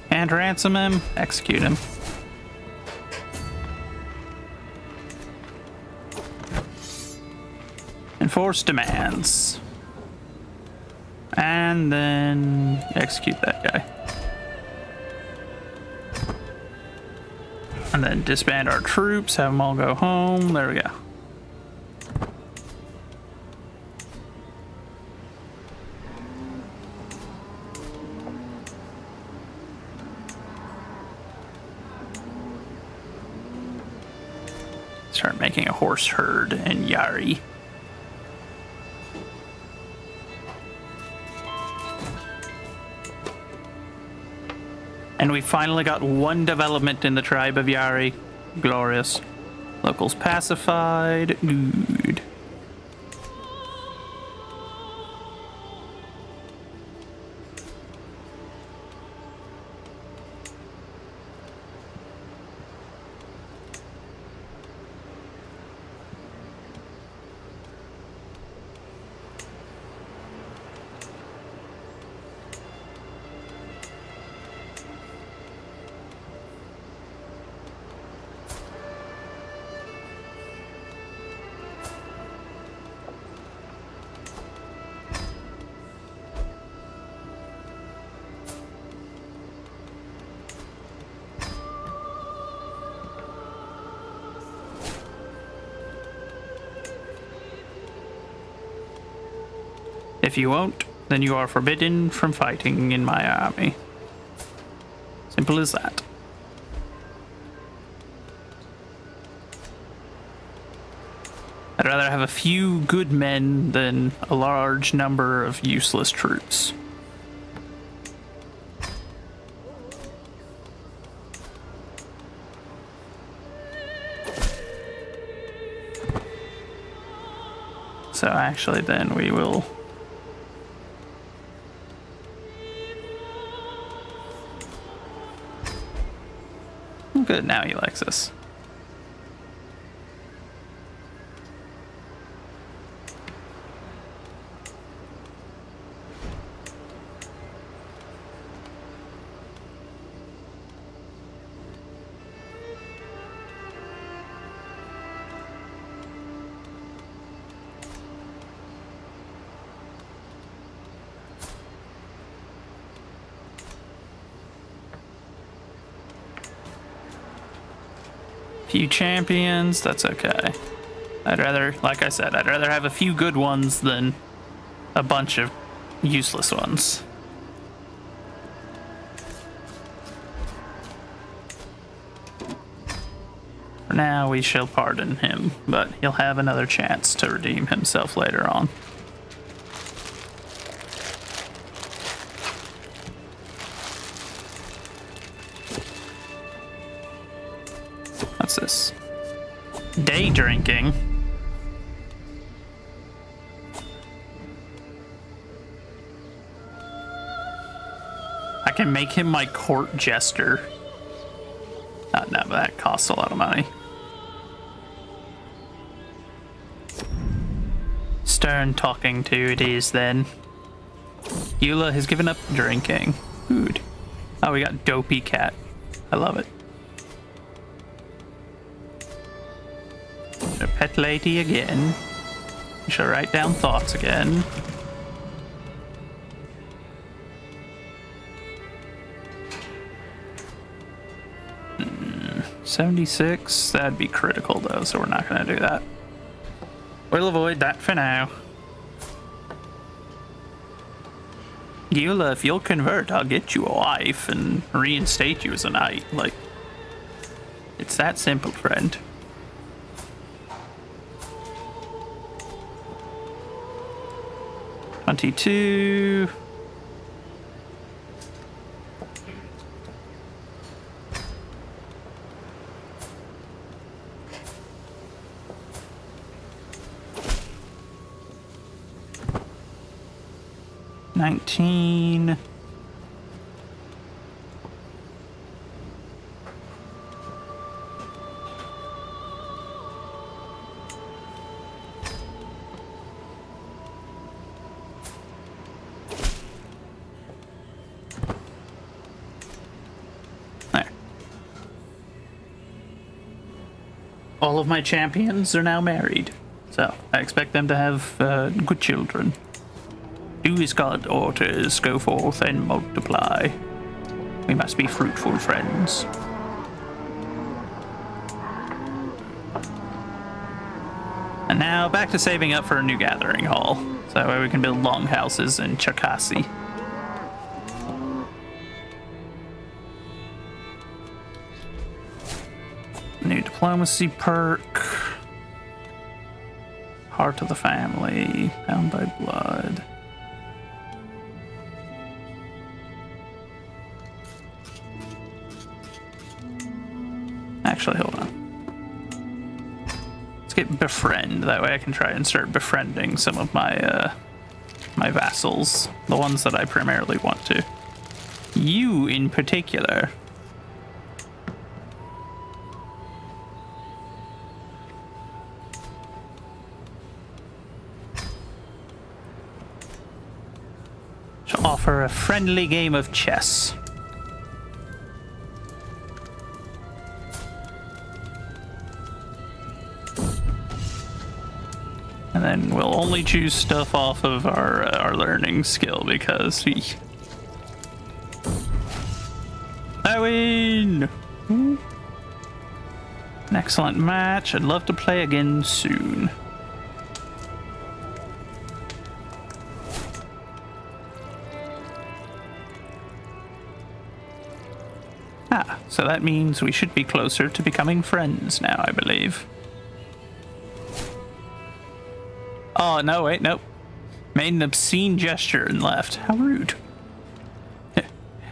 And ransom him, execute him. Enforce demands. And then execute that guy. And then disband our troops, have them all go home. There we go. Start making a horse herd in Yari. And we finally got one development in the tribe of Yari. Glorious. Locals pacified. Good. If you won't, then you are forbidden from fighting in my army. Simple as that. I'd rather have a few good men than a large number of useless troops. So actually then we will... Good, now he likes us. Few champions, that's okay. I'd rather, like I said, I'd rather have a few good ones than a bunch of useless ones. For now, we shall pardon him, but he'll have another chance to redeem himself later on. What's this? Day drinking. I can make him my court jester. No, but that costs a lot of money. Stern talking to it is then. Eula has given up drinking. Food. Oh, we got Dopey Cat. I love it. A pet lady again. We shall write down thoughts again. Hmm, 76. That'd be critical though, so we're not gonna do that. We'll avoid that for now. Eula, if you'll convert, I'll get you a wife and reinstate you as a knight. Like, it's that simple, friend. $22. $19. There. All of my champions are now married, so I expect them to have good children. Do as God orders, go forth and multiply. We must be fruitful friends. And now back to saving up for a new gathering hall, so that way we can build longhouses in Chakasi. New diplomacy perk. Heart of the family, bound by blood. Actually, hold on. Let's get befriend. That way I can try and start befriending some of my my vassals, the ones that I primarily want to. You in particular. Shall offer a friendly game of chess. And then we'll only choose stuff off of our learning skill because we... I win! An excellent match. I'd love to play again soon. Ah, so that means we should be closer to becoming friends now, I believe. Oh, no, wait, nope. Made an obscene gesture and left. How rude.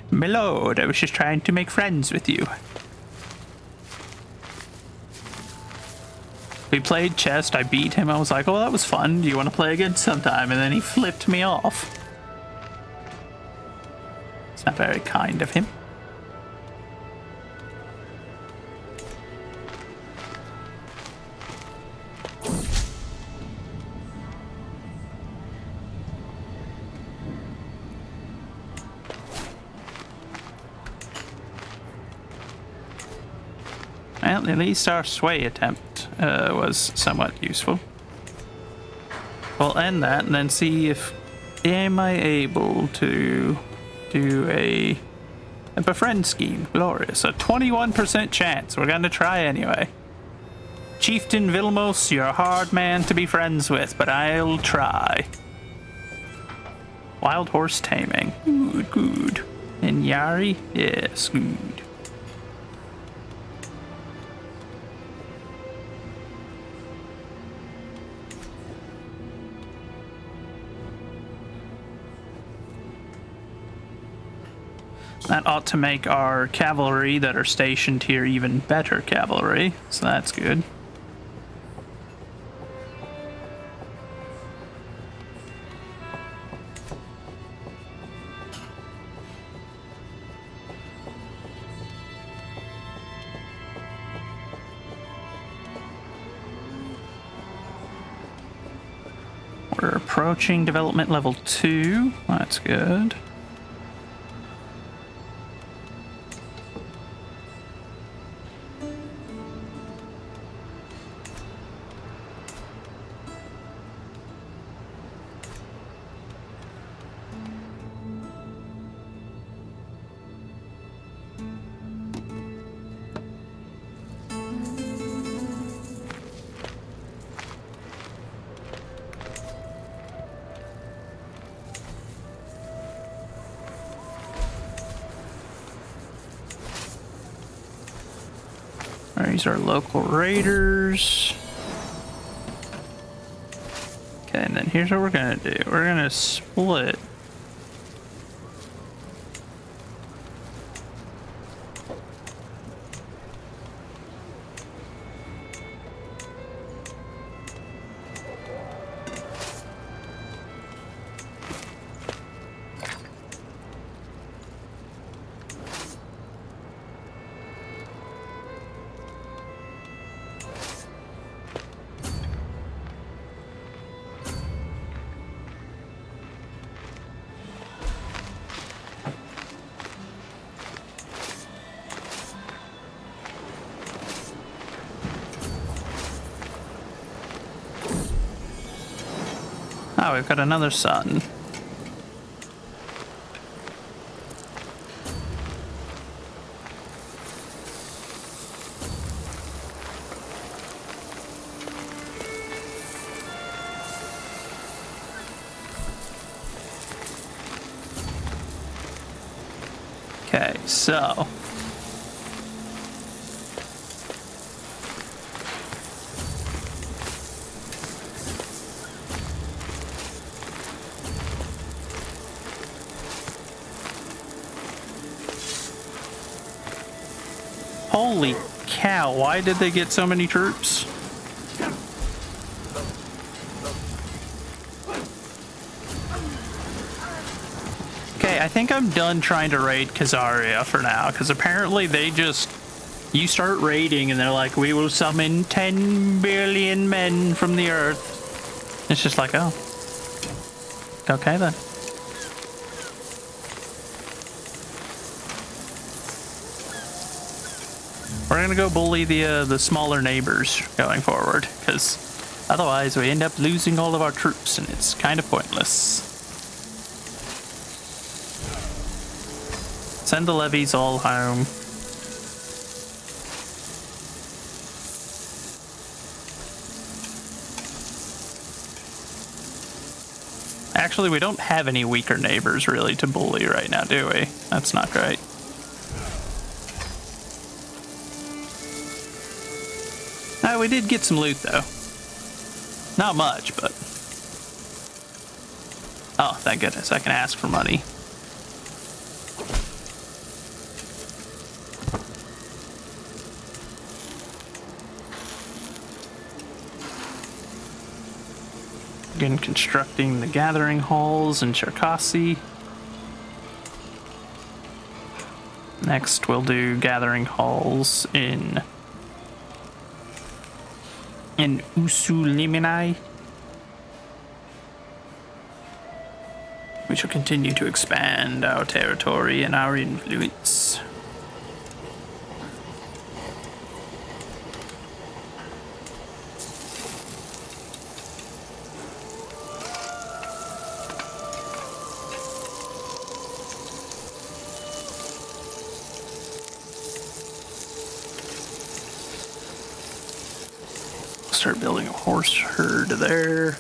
My lord, I was just trying to make friends with you. We played chess, I beat him, I was like, oh, that was fun, do you want to play again sometime? And then he flipped me off. It's not very kind of him. Well, at least our sway attempt was somewhat useful. We'll end that and then see if am I able to do a befriend scheme. Glorious. A 21% chance. We're gonna try anyway. Chieftain Vilmos, you're a hard man to be friends with, but I'll try. Wild horse taming. Good, good. And Yari? Yes, good. That ought to make our cavalry that are stationed here even better cavalry, so that's good. We're approaching development level 2, that's good. These are local raiders. Okay, and then here's what we're gonna do. We're gonna split. Oh, we've got another sun. Okay, so holy cow, why did they get so many troops? Okay, I think I'm done trying to raid Khazaria for now, because apparently they just... You start raiding and they're like, we will summon 10 billion men from the earth. It's just like, oh. Okay then. We're gonna go bully the smaller neighbors going forward, because otherwise we end up losing all of our troops and it's kind of pointless. Send the levies all home. Actually, we don't have any weaker neighbors really to bully right now, do we? That's not great. We did get some loot though. Not much, but... Oh, thank goodness, I can ask for money. Again, constructing the gathering halls in Cherkasy. Next, we'll do gathering halls in Usuliminai. We shall continue to expand our territory and our influence. Start building a horse herd there.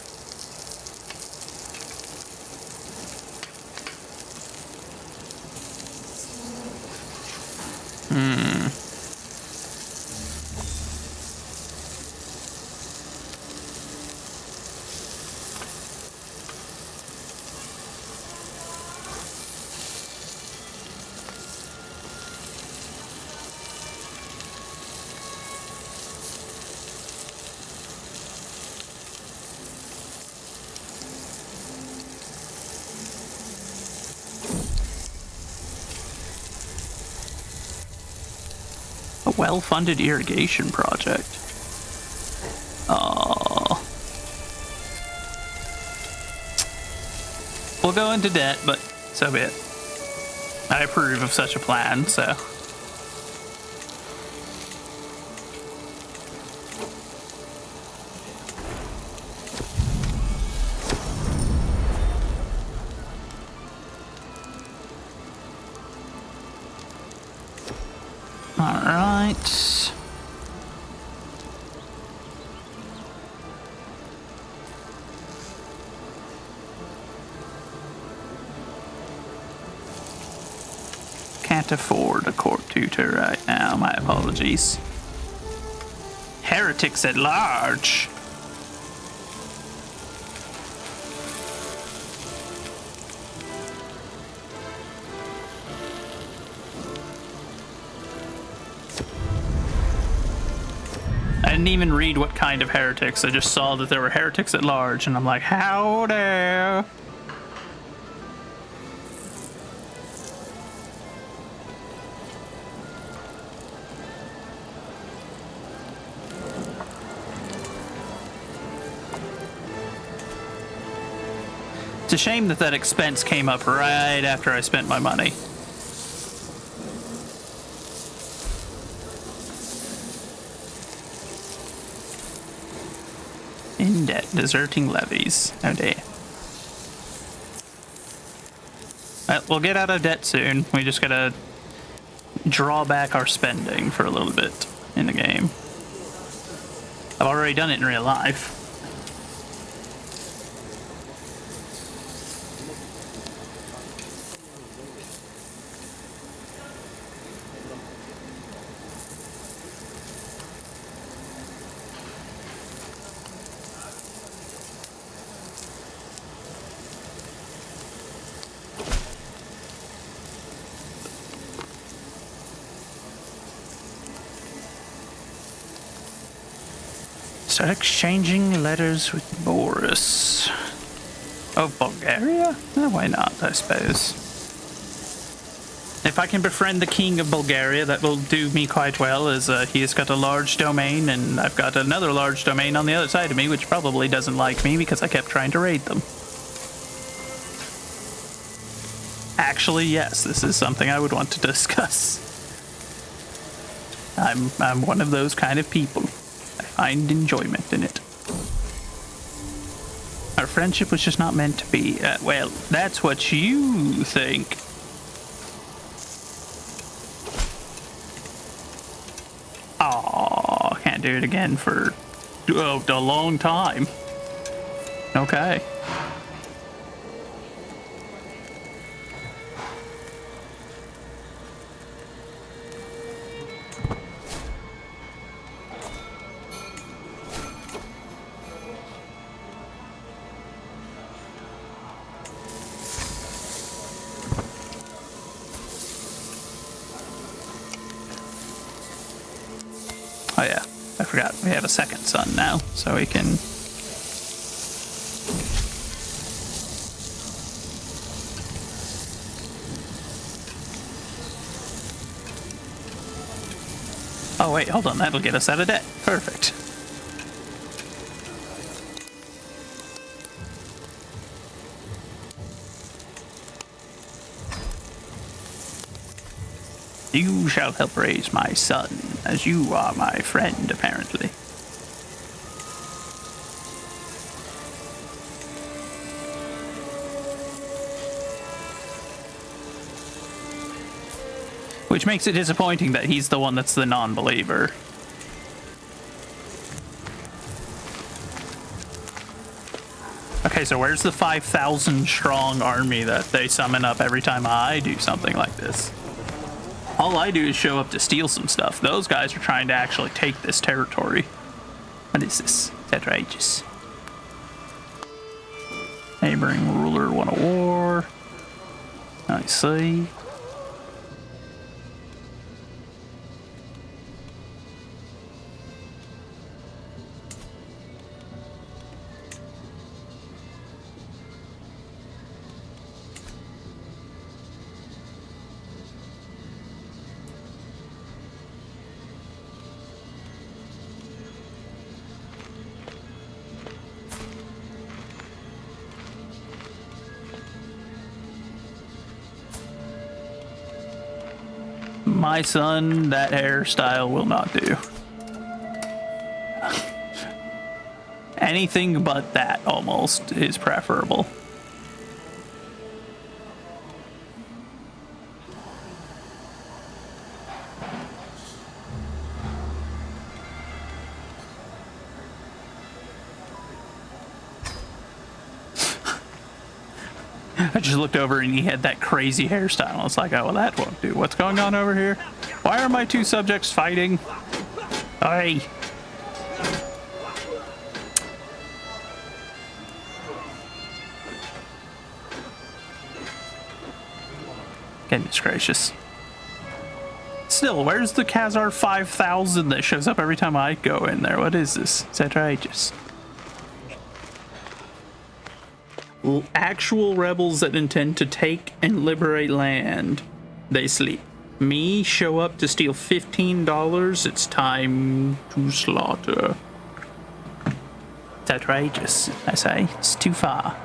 A well-funded irrigation project. We'll go into debt, but so be it. I approve of such a plan, so. Alright. Can't afford a court tutor right now, my apologies. Heretics at large. I didn't even read what kind of heretics. I just saw that there were heretics at large, and I'm like, how dare? It's a shame that that expense came up right after I spent my money. In debt, deserting levies. Oh dear. Well, we'll get out of debt soon. We just gotta draw back our spending for a little bit in the game. I've already done it in real life. Start exchanging letters with Boris. Of Bulgaria? Why not, I suppose. If I can befriend the king of Bulgaria, that will do me quite well, as he has got a large domain, and I've got another large domain on the other side of me, which probably doesn't like me because I kept trying to raid them. Actually, yes, this is something I would want to discuss. I'm one of those kind of people. I find enjoyment in it. Our friendship was just not meant to be. Well, that's what you think. Aw, can't do it again for a long time. Okay. Oh yeah, I forgot we have a second son now, so we can Oh wait, hold on, that'll get us out of debt. Perfect. You shall help raise my son, as you are my friend, apparently. Which makes it disappointing that he's the one that's the non-believer. Okay, so where's the 5,000 strong army that they summon up every time I do something like this? All I do is show up to steal some stuff. Those guys are trying to actually take this territory. What is this? It's outrageous. Neighboring ruler won a war. I see. My son, that hairstyle will not do. Anything but that, almost, is preferable. I just looked over and he had that crazy hairstyle. I was like, oh, well, that won't do. What's going on over here? Why are my two subjects fighting? Hey. Goodness gracious. Still, where's the Khazar 5,000 that shows up every time I go in there? What is this? It's outrageous. Actual rebels that intend to take and liberate land, they sleep. Me show up to steal $15, it's time to slaughter. It's outrageous, I say. It's too far.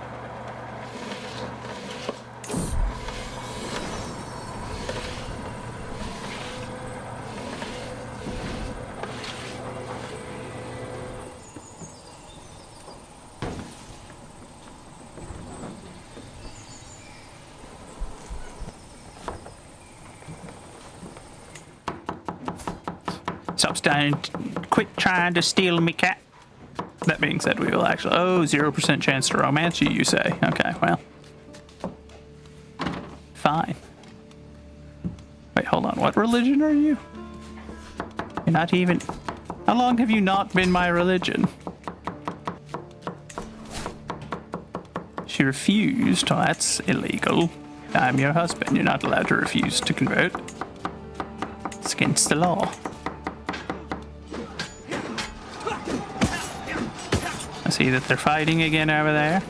Stop standing. Quit trying to steal me, cat. That being said, we will actually... Oh, 0% chance to romance you, you say. Okay, well. Fine. Wait, hold on. What religion are you? You're not even... How long have you not been my religion? She refused. Oh, that's illegal. I'm your husband. You're not allowed to refuse to convert. It's against the law. I see that they're fighting again over there.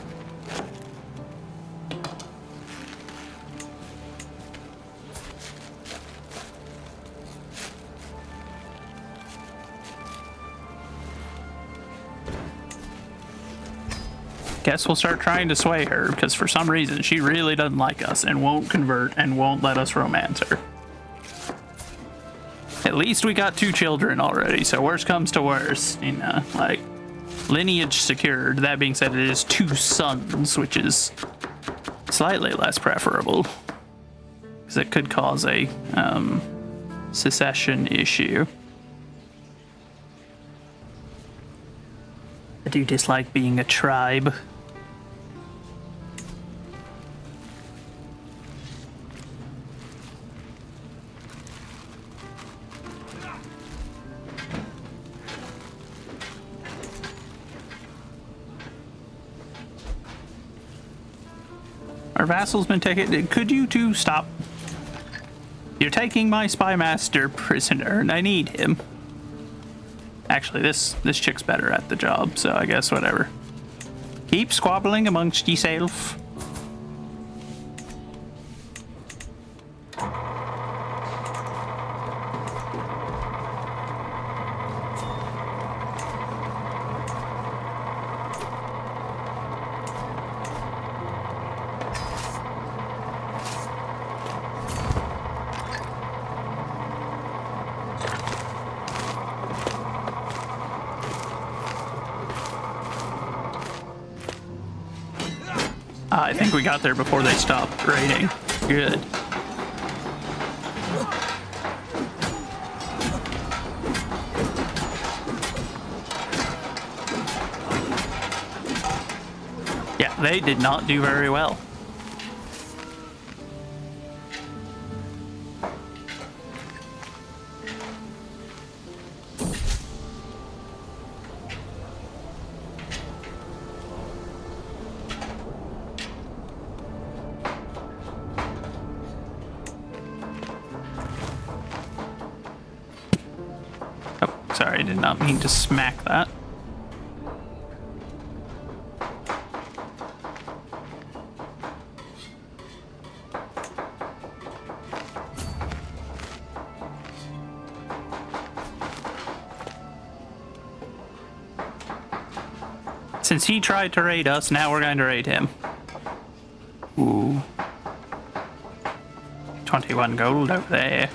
Guess we'll start trying to sway her, because for some reason she really doesn't like us and won't convert and won't let us romance her. At least we got 2 children already, so worst comes to worst, you know, like... Lineage secured. That being said, it is 2 sons, which is slightly less preferable. Because it could cause a secession issue. I do dislike being a tribe. Our vassal's been taken. Could you two stop? You're taking my spy master prisoner, and I need him. Actually, this chick's better at the job, so I guess whatever. Keep squabbling amongst yourself. I think we got there before they stopped raiding. Good. Yeah, they did not do very well. Sorry, I did not mean to smack that. Since he tried to raid us, now we're going to raid him. Ooh. 21 gold over there.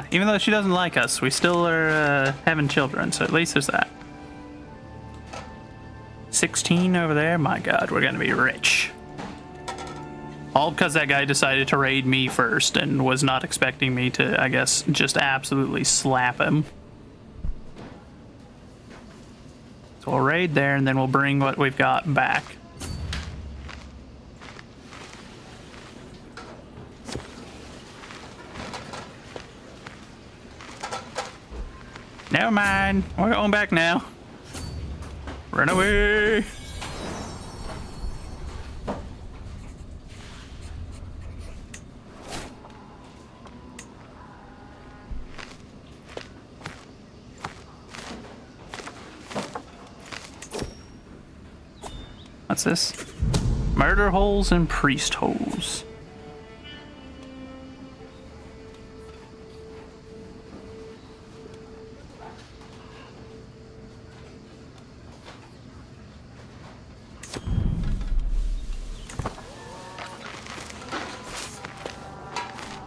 Even though she doesn't like us, we still are having children, so at least there's that. 16 over there? My god, we're gonna be rich. All because that guy decided to raid me first and was not expecting me to, I guess, just absolutely slap him. So we'll raid there and then we'll bring what we've got back. Never mind. We're going back now. Run away. What's this? Murder holes and priest holes.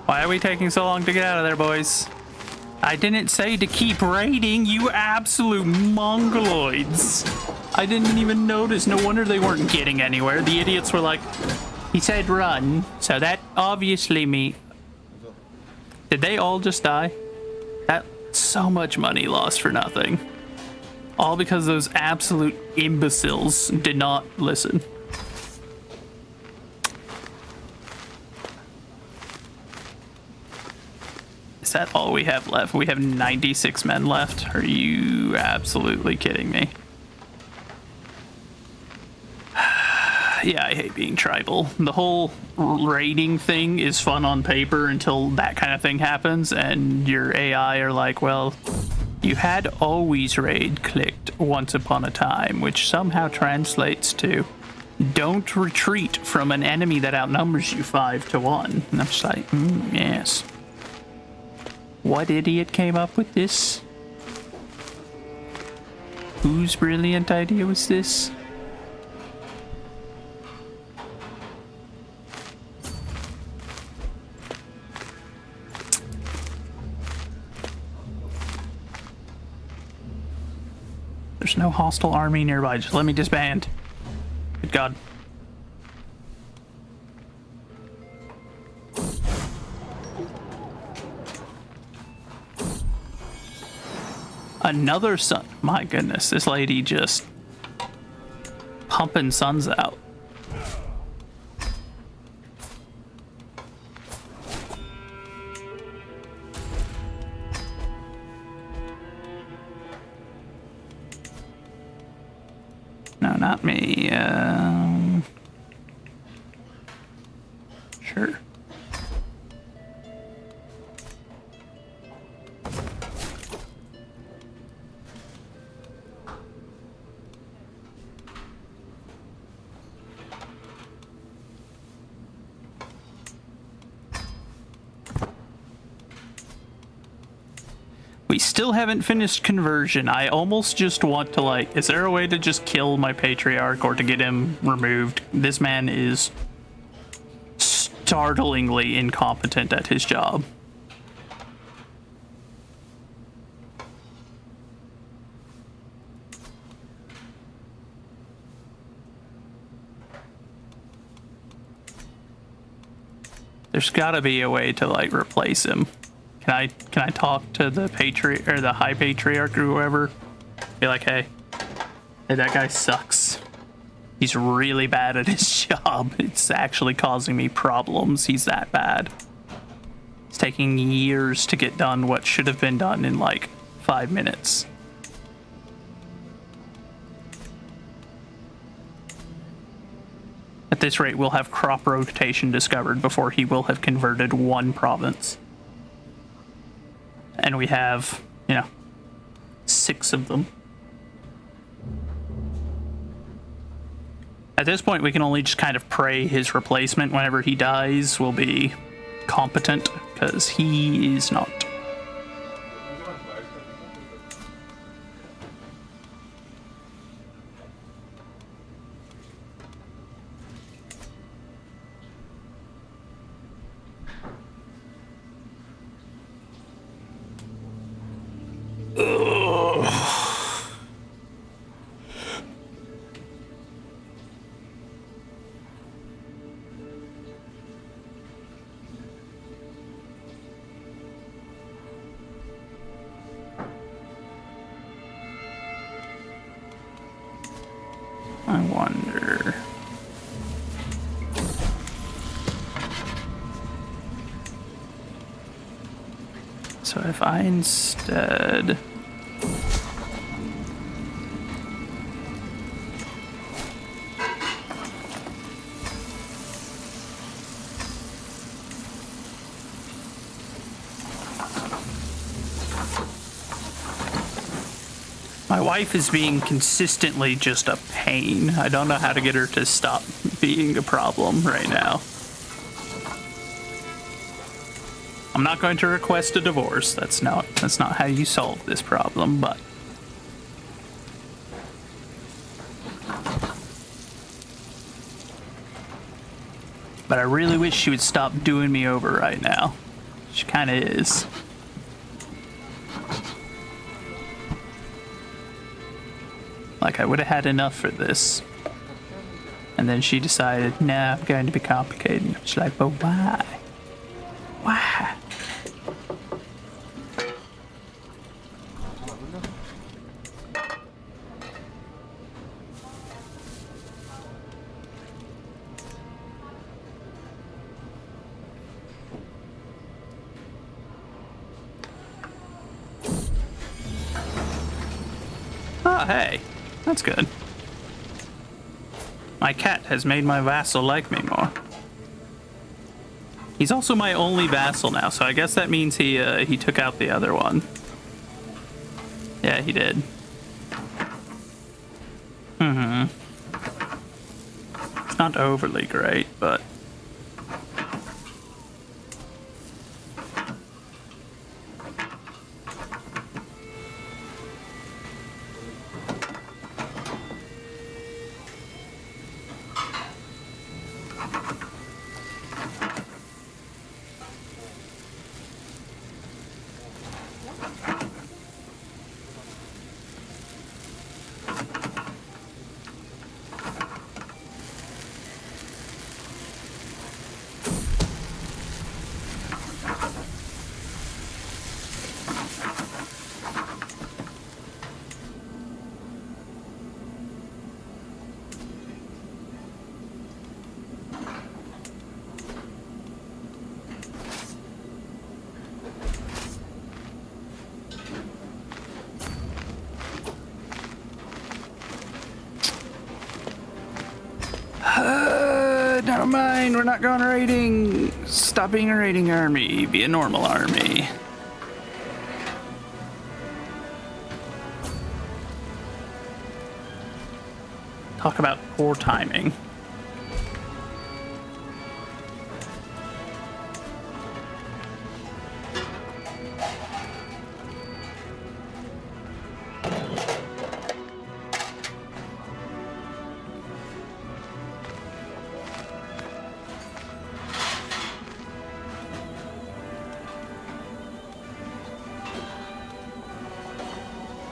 Why are we taking so long to get out of there, boys? I didn't say to keep raiding, you absolute mongoloids. I didn't even notice. No wonder they weren't getting anywhere. The idiots were like, he said run, so that obviously me. Did they all just die? That's so much money lost for nothing. All because those absolute imbeciles did not listen. Is that all we have left? We have 96 men left. Are you absolutely kidding me? Yeah, I hate being tribal. The whole raiding thing is fun on paper until that kind of thing happens and your AI are like, well, you had always raid clicked once upon a time, which somehow translates to don't retreat from an enemy that outnumbers you 5-1. And I'm just like, yes. What idiot came up with this? Whose brilliant idea was this? There's no hostile army nearby. Just let me disband. Good God. Another sun. My goodness, this lady just pumping suns out. No, not me. Sure. We still haven't finished conversion. I almost just want to, like, is there a way to just kill my patriarch or to get him removed? This man is startlingly incompetent at his job. There's gotta be a way to like replace him. Can I talk to the patriarch or the high patriarch or whoever? Be like, hey, that guy sucks. He's really bad at his job. It's actually causing me problems. He's that bad. It's taking years to get done what should have been done in like 5 minutes. At this rate, we'll have crop rotation discovered before he will have converted 1 province. And we have, 6 of them. At this point, we can only just kind of pray his replacement whenever he dies will be competent, because he is not. I wonder. So if I instead... My wife is being consistently just a pain. I don't know how to get her to stop being a problem right now. I'm not going to request a divorce. That's not how you solve this problem, but I really wish she would stop doing me over right now. She kind of is. Like, I would have had enough for this. And then she decided, nah, I'm going to be complicated. She's like, but why? Why? Oh, hey. That's good. My cat has made my vassal like me more. He's also my only vassal now, so I guess that means he took out the other one. Yeah, he did. It's not overly great, but... Never mind, we're not going raiding. Stop being a raiding army. Be a normal army. Talk about poor timing.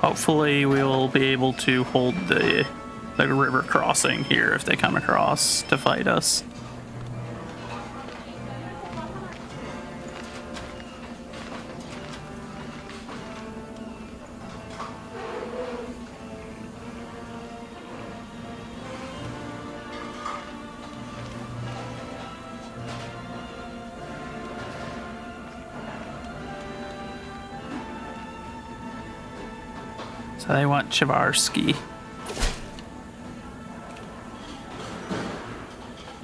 hopefully we'll be able to hold the river crossing here if they come across to fight us. So they want Chavarsky.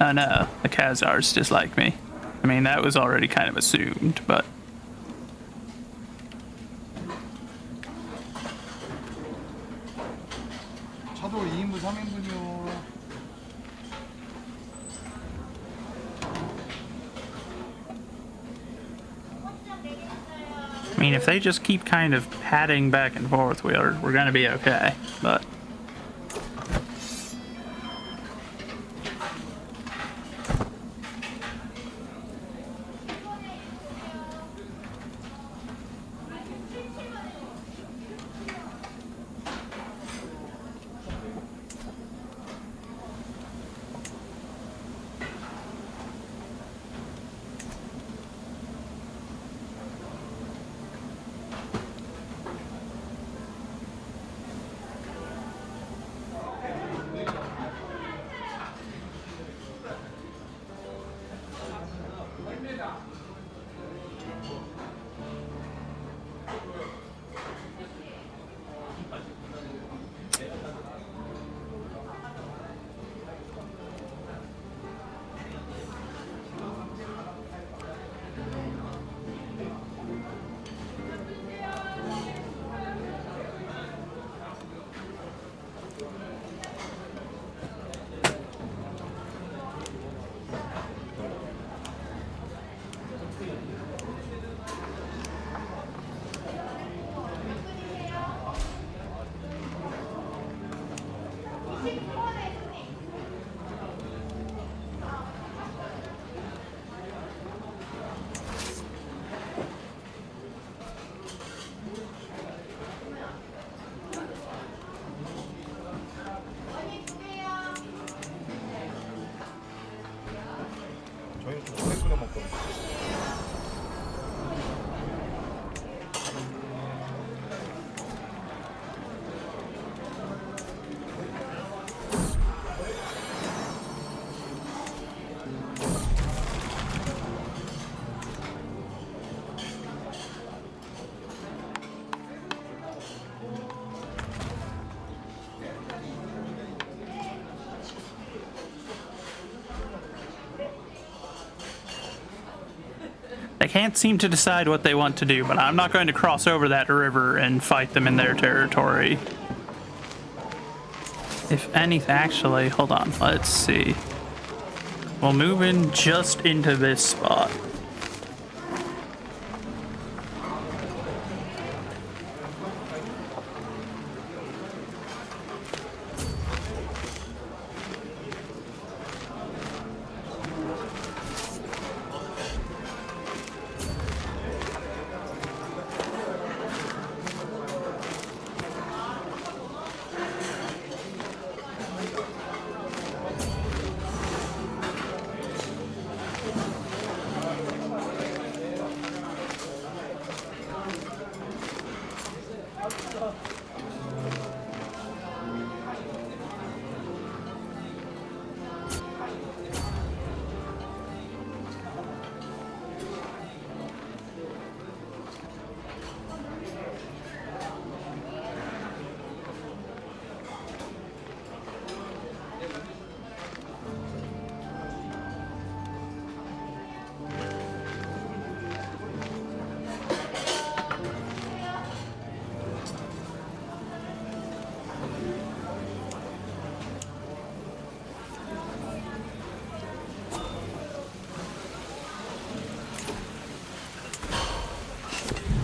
Oh no, the Khazars dislike me. I mean, that was already kind of assumed, but... 차도 2인분, 3인분이요. I mean, if they just keep kind of padding back and forth, we're gonna be okay, but... 저희는 좀 오래 끓여 먹거든요. They can't seem to decide what they want to do, but I'm not going to cross over that river and fight them in their territory. If anything, actually, hold on, let's see. We'll move in just into this spot.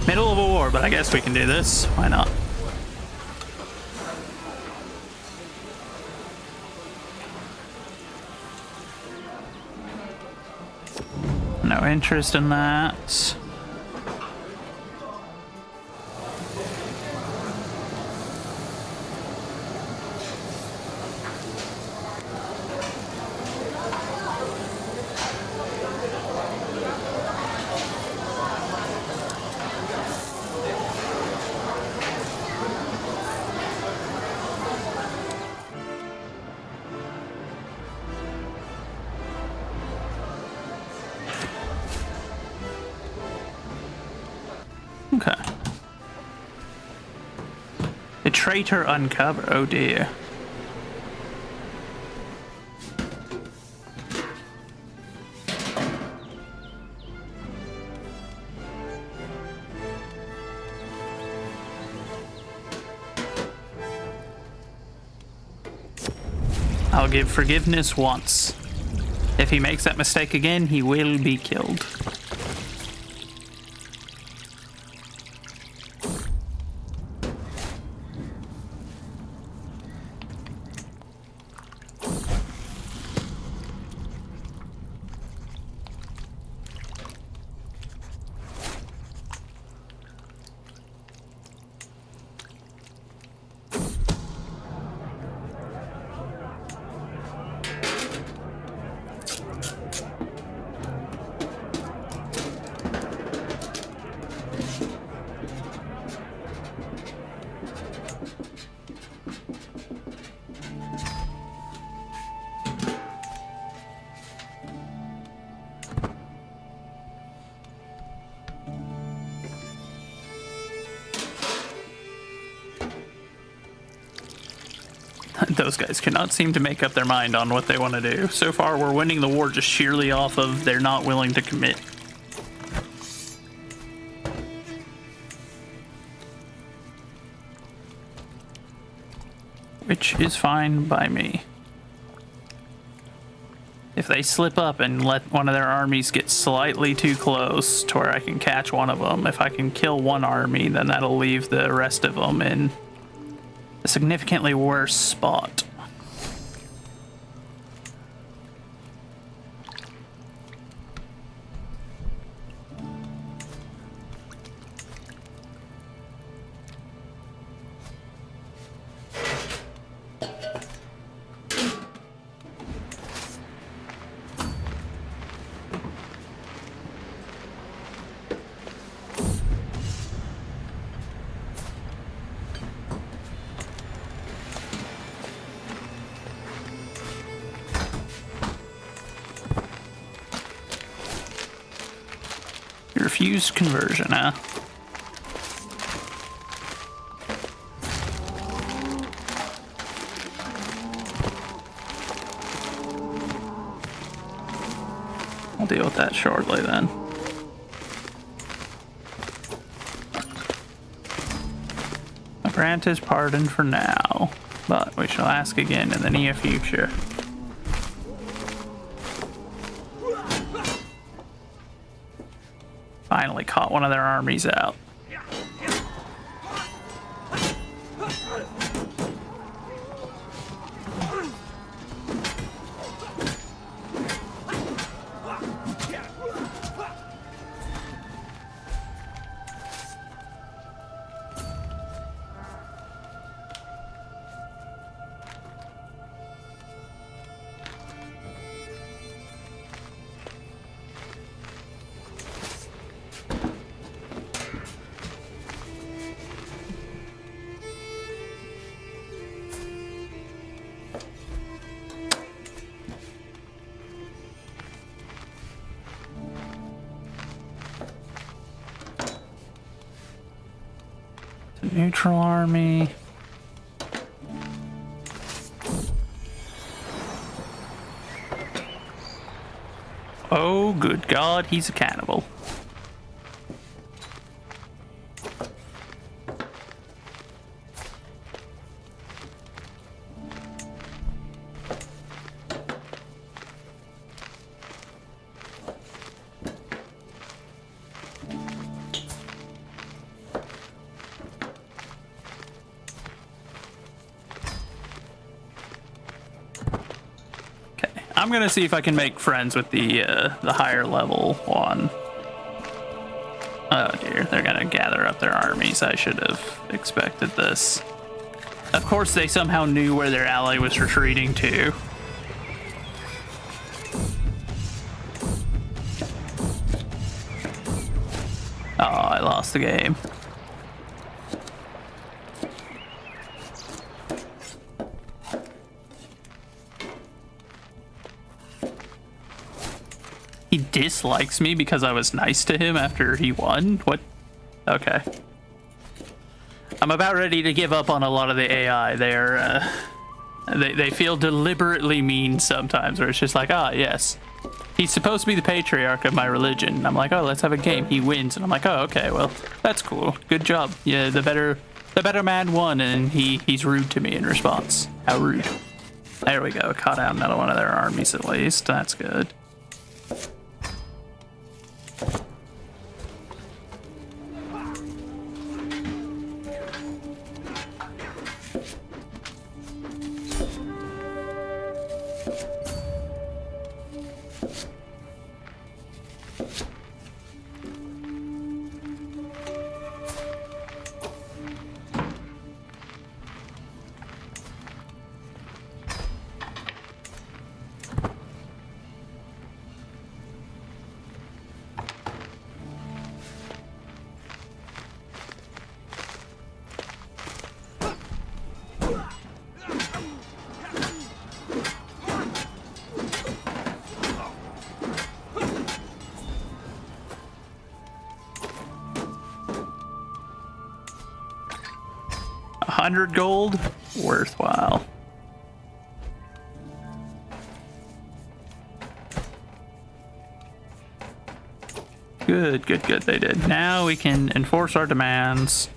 Middle of a war, but I guess we can do this. Why not? No interest in that. Traitor uncover. Oh dear. I'll give forgiveness once. If he makes that mistake again, he will be killed. Those guys cannot seem to make up their mind on what they want to do. So far, we're winning the war just sheerly off of they're not willing to commit. Which is fine by me. If they slip up and let one of their armies get slightly too close to where I can catch one of them, if I can kill one army, then that'll leave the rest of them in a significantly worse spot. Refused conversion, huh? I'll deal with that shortly then. I'll grant his pardon for now, but we shall ask again in the near future. Finally caught one of their armies out. Neutral army. Oh, good God, he's a cannibal. I'm gonna see if I can make friends with the higher level one. Oh dear, they're gonna gather up their armies. I should have expected this. Of course, they somehow knew where their ally was retreating to. Oh, I lost the game. He dislikes me because I was nice to him after he won? What? Okay. I'm about ready to give up on a lot of the AI. They feel deliberately mean sometimes, where it's just like, ah, yes, he's supposed to be the patriarch of my religion. And I'm like, oh, let's have a game. He wins, and I'm like, oh, okay, well, that's cool. Good job. Yeah, the better man won, and he's rude to me in response. How rude. There we go. Caught out another one of their armies at least. That's good. $100 gold, worthwhile. Good, good, good. They did. Now we can enforce our demands.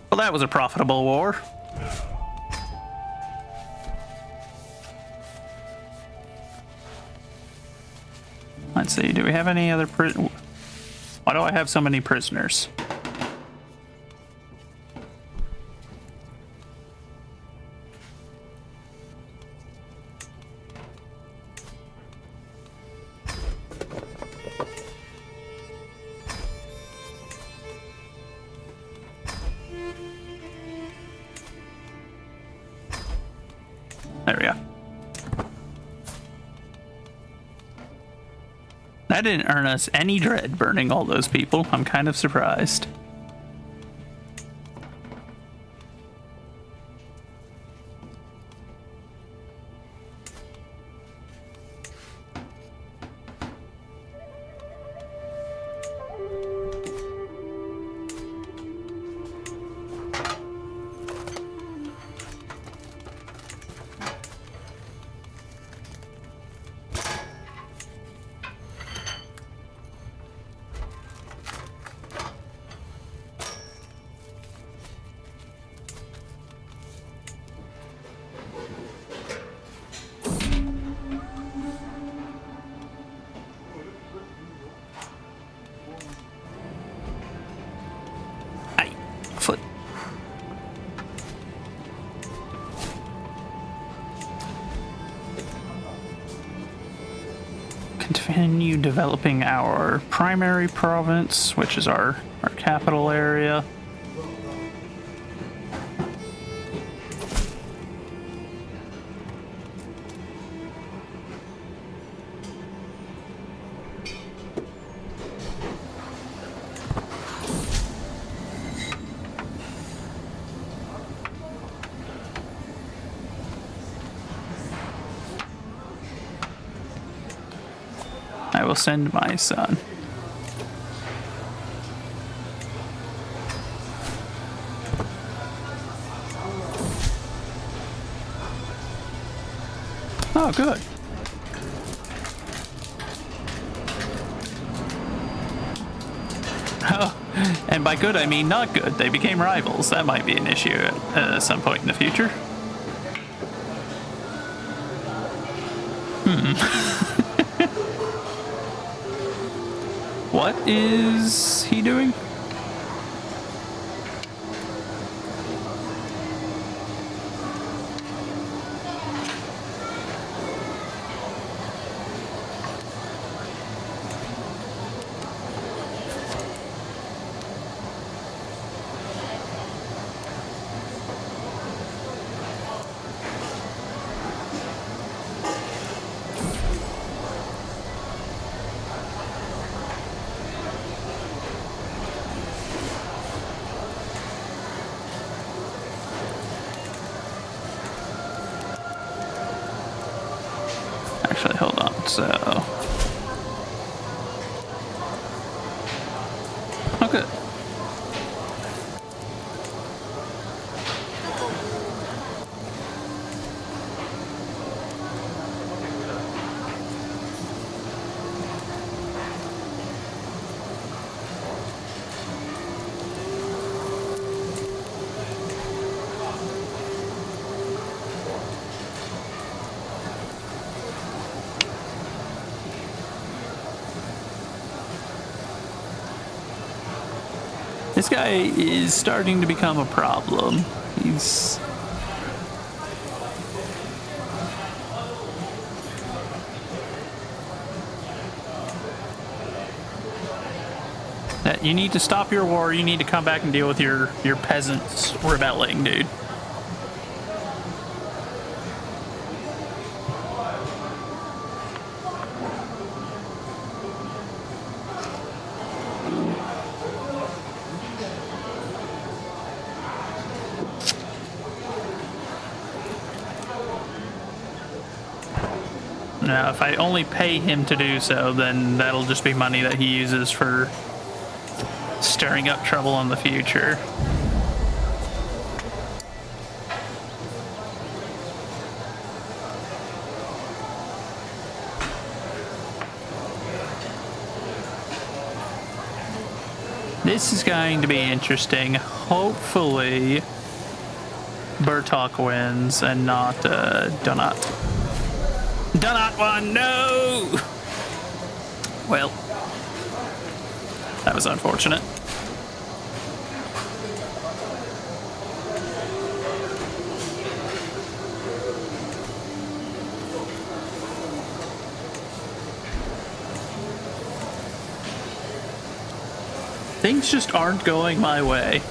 Well, that was a profitable war. Let's see. Do we have any other Why do I have so many prisoners? There we go. That didn't earn us any dread burning all those people. I'm kind of surprised. Foot. Continue developing our primary province, which is our capital area. I will send my son. Oh, good. Oh, and by good I mean not good. They became rivals. That might be an issue at some point in the future. What is he doing? Actually, hold on. So, oh, good. guy is starting to become a problem. He's... You need to stop your war. You need to come back and deal with your peasants rebelling, dude. Now, if I only pay him to do so, then that'll just be money that he uses for stirring up trouble in the future. This is going to be interesting. Hopefully, Burtok wins and not Donut. Donut won! No! Well, that was unfortunate. Things just aren't going my way.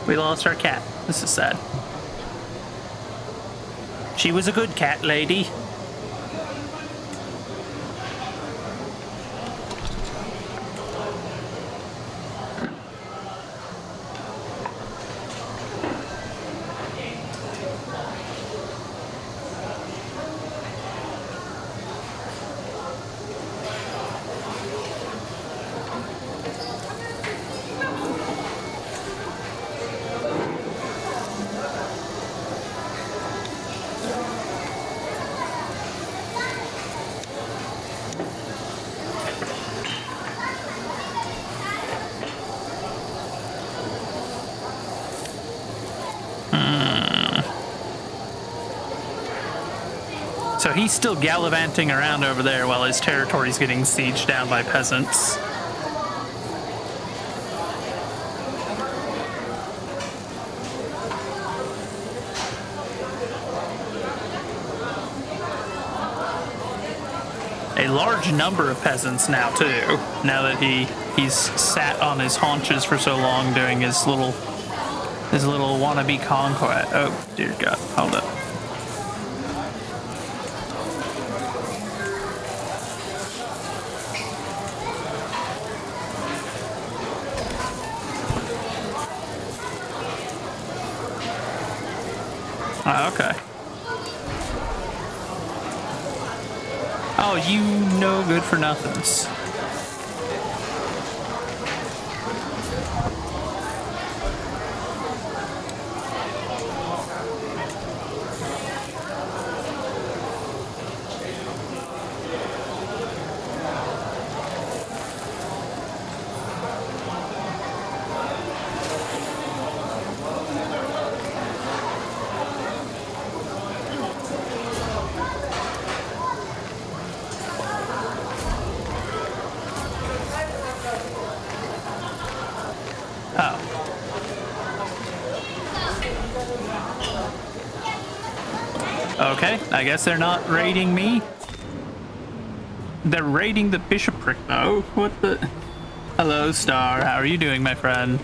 We lost our cat. This is sad. She was a good cat lady. So he's still gallivanting around over there while his territory's getting sieged down by peasants. A large number of peasants now too, now that he's sat on his haunches for so long doing his little wannabe conquest. Oh dear God, hold up. Oh, okay. Oh, you no good for nothings. Okay, I guess they're not raiding me. They're raiding the bishopric though. What the? Hello, Star. How are you doing, my friend?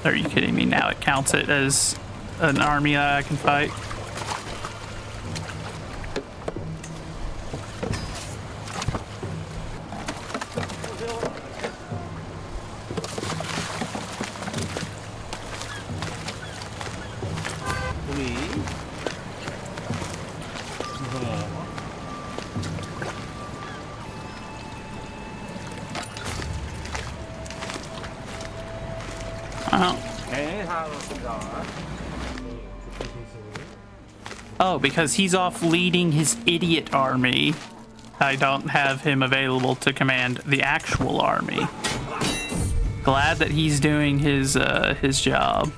Are you kidding me? Now it counts it as an army that I can fight. Oh, because he's off leading his idiot army. I don't have him available to command the actual army. Glad that he's doing his job.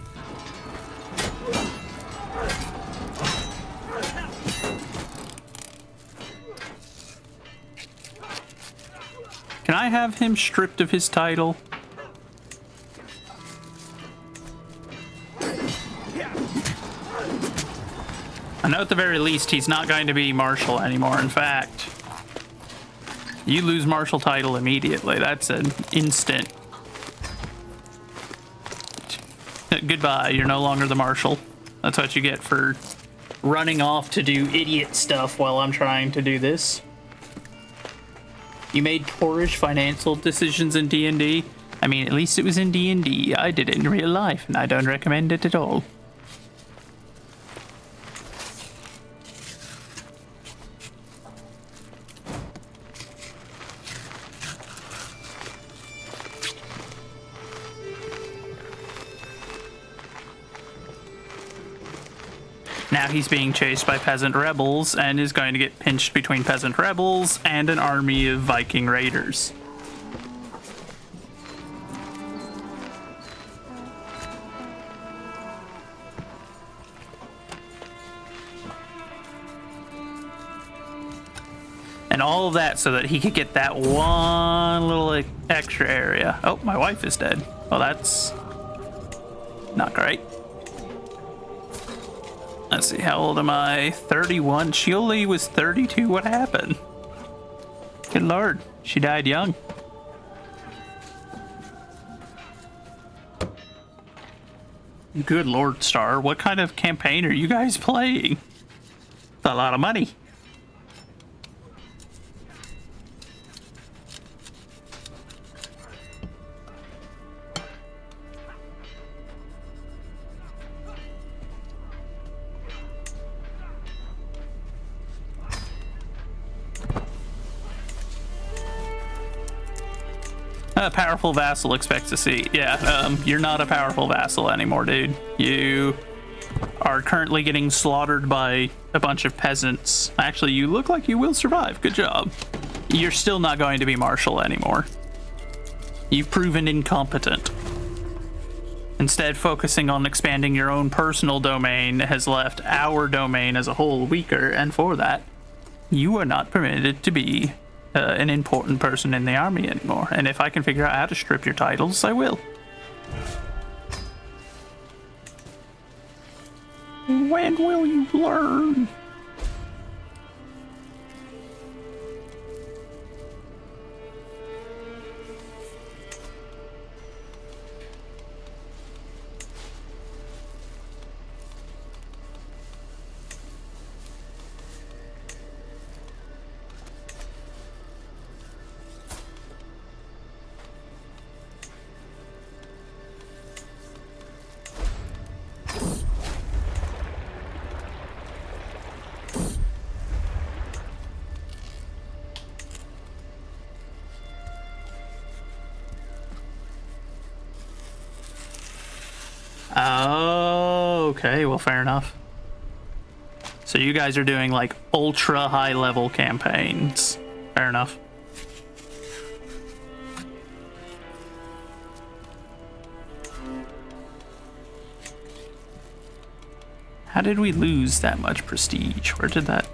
Can I have him stripped of his title? I know at the very least he's not going to be Marshal anymore. In fact, you lose Marshal title immediately. That's an instant. Goodbye, you're no longer the Marshal. That's what you get for running off to do idiot stuff while I'm trying to do this. You made poorish financial decisions in D&D. I mean, at least it was in D&D. I did it in real life, and I don't recommend it at all. Now he's being chased by peasant rebels and is going to get pinched between peasant rebels and an army of Viking raiders. And all of that so that he could get that one little extra area. Oh, my wife is dead. Well, that's not great. Let's see, how old am I? 31. She only was 32. What happened? Good lord, she died young. Good lord, Star. What kind of campaign are you guys playing? It's a lot of money. A powerful vassal expects to see. Yeah, you're not a powerful vassal anymore, dude. You are currently getting slaughtered by a bunch of peasants. Actually, you look like you will survive. Good job. You're still not going to be Marshal anymore. You've proven incompetent. Instead, focusing on expanding your own personal domain has left our domain as a whole weaker, and for that, you are not permitted to be an important person in the army anymore. And if I can figure out how to strip your titles, I will. When will you learn? Oh, okay, well, fair enough. So you guys are doing like ultra high level campaigns. Fair enough. How did we lose that much prestige? Where did that...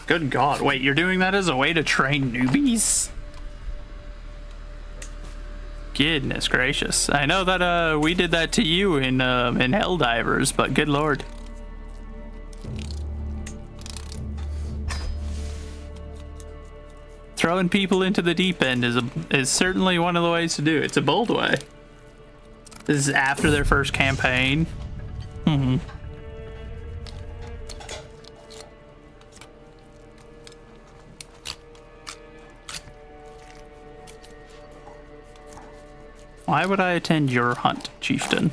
Good God. Wait, you're doing that as a way to train newbies? Goodness gracious. I know that we did that to you in Helldivers, but good Lord. Throwing people into the deep end is certainly one of the ways to do it. It's a bold way. This is after their first campaign. Mm-hmm. Why would I attend your hunt, chieftain?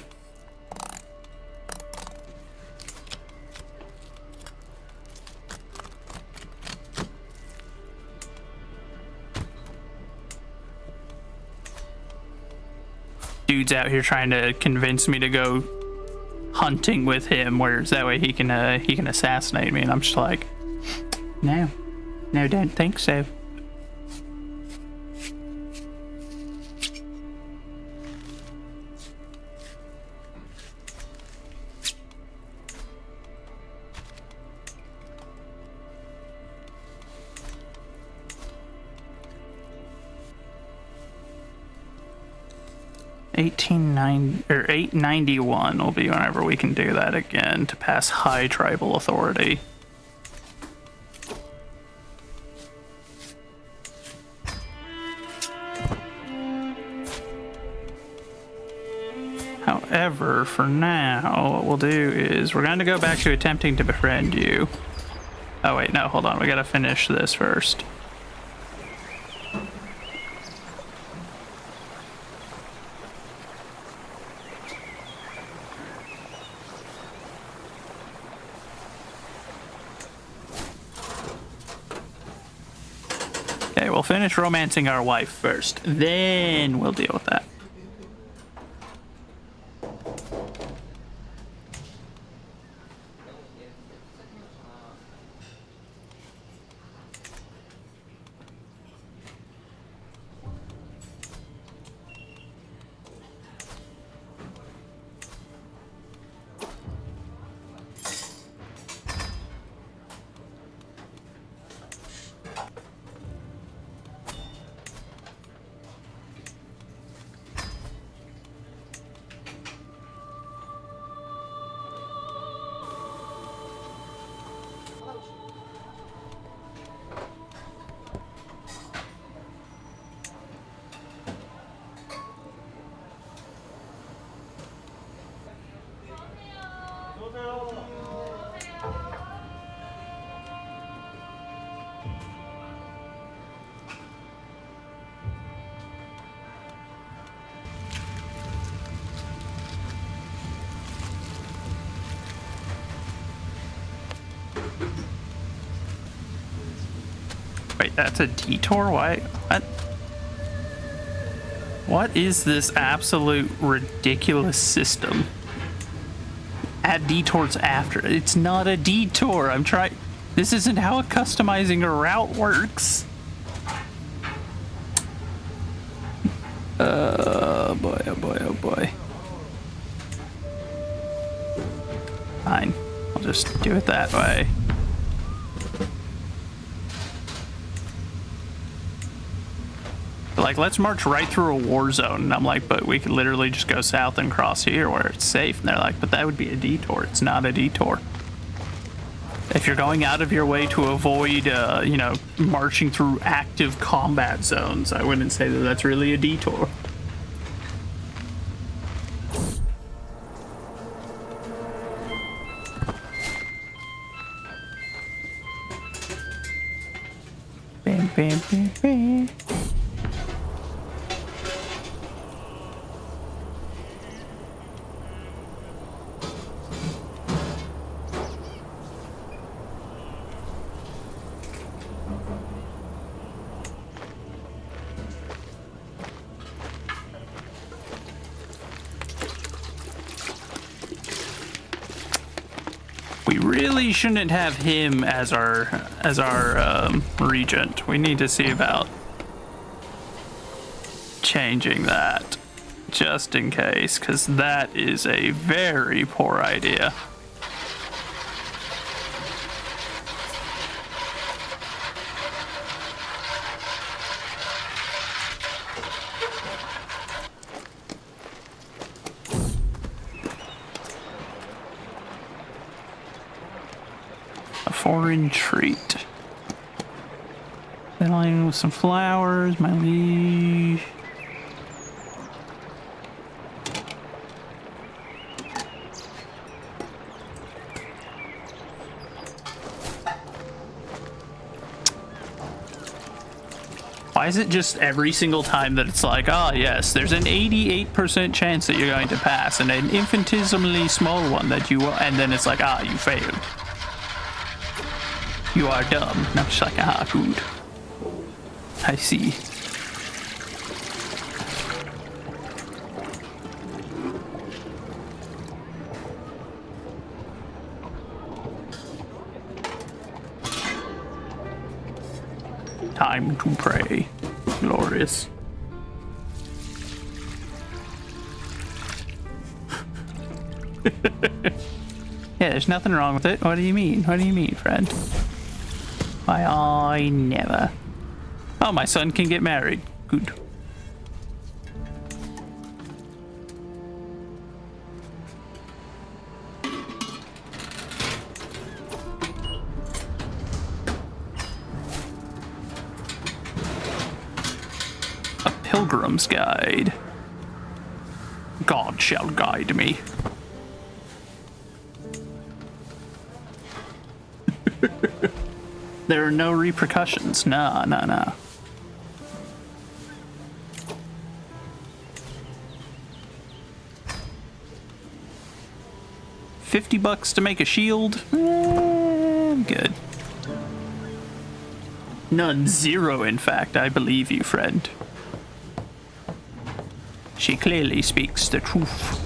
Dude's out here trying to convince me to go hunting with him, whereas that way he can assassinate me, and I'm just like, no, don't think so. Or 891 will be whenever we can do that again to pass high tribal authority. However, for now, what we'll do is we're going to go back to attempting to befriend you. Oh wait, no, hold on, we gotta finish this first. Okay, we'll finish romancing our wife first, then we'll deal with that. Wait, that's a detour? Why? What is this absolute ridiculous system? Add detours after. It's not a detour. I'm trying. This isn't how customizing a route works. Oh boy, oh boy, oh boy. Fine. I'll just do it that way. Like, let's march right through a war zone. And I'm like, but we could literally just go south and cross here where it's safe. And they're like, but that would be a detour. It's not a detour. If you're going out of your way to avoid, you know, marching through active combat zones, I wouldn't say that that's really a detour. Bam, bam, bam, bam. We really shouldn't have him as our regent. We need to see about changing that, just in case, because that is a very poor idea. A foreign treat. Filling with some flowers, my liege. Why is it just every single time that it's like, oh yes, there's an 88% chance that you're going to pass and an infinitesimally small one that you will, and then it's like, ah, you failed. You are dumb. And I'm just like, ah, good. I see. Time to pray. Glorious. Yeah, there's nothing wrong with it. What do you mean? What do you mean, friend? Why, I never. Oh, my son can get married. Good. Pilgrim's Guide. God shall guide me. There are no repercussions. Nah. 50 bucks to make a shield? I'm good. None. 0, in fact. I believe you, friend. She clearly speaks the truth.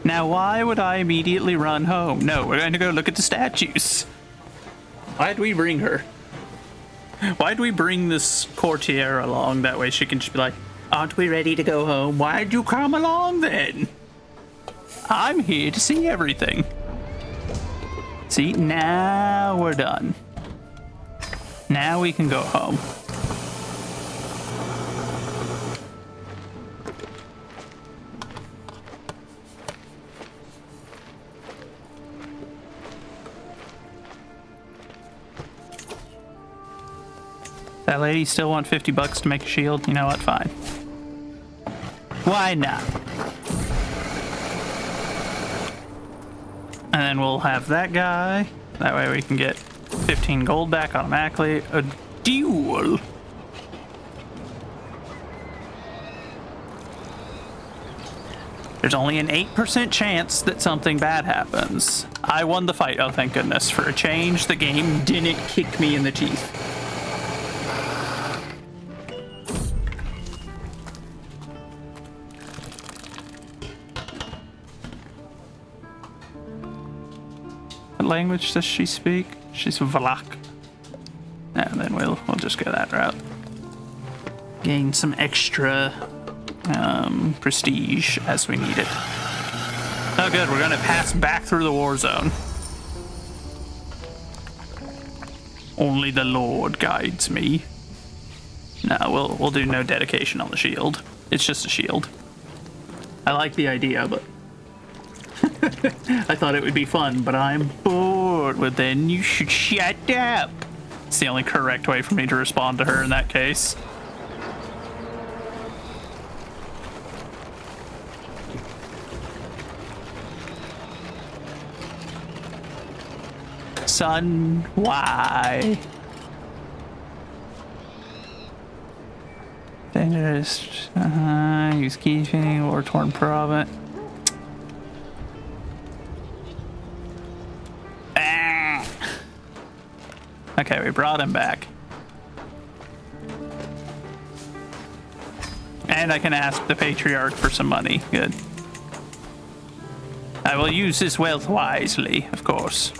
Now, why would I immediately run home? No, we're going to go look at the statues. Why'd we bring her? Why'd we bring this courtier along? That way she can just be like, aren't we ready to go home? Why'd you come along then? I'm here to see everything. See, now we're done. Now we can go home. That lady still want 50 bucks to make a shield? You know what? Fine. Why not? And then we'll have that guy. That way we can get 15 gold back automatically. A duel. There's only an 8% chance that something bad happens. I won the fight. Oh, thank goodness. For a change, the game didn't kick me in the teeth. What language does she speak? She's Vlach. And then we'll just go that route. Gain some extra prestige as we need it. Oh good, we're gonna pass back through the war zone. Only the Lord guides me. No, we'll do no dedication on the shield. It's just a shield. I like the idea, but I thought it would be fun, but I'm bored. Well, then you should shut up. It's the only correct way for me to respond to her in that case. Son, why? Dangerous. Use keeping or torn province. Okay, we brought him back. And I can ask the Patriarch for some money. Good. I will use this wealth wisely, of course.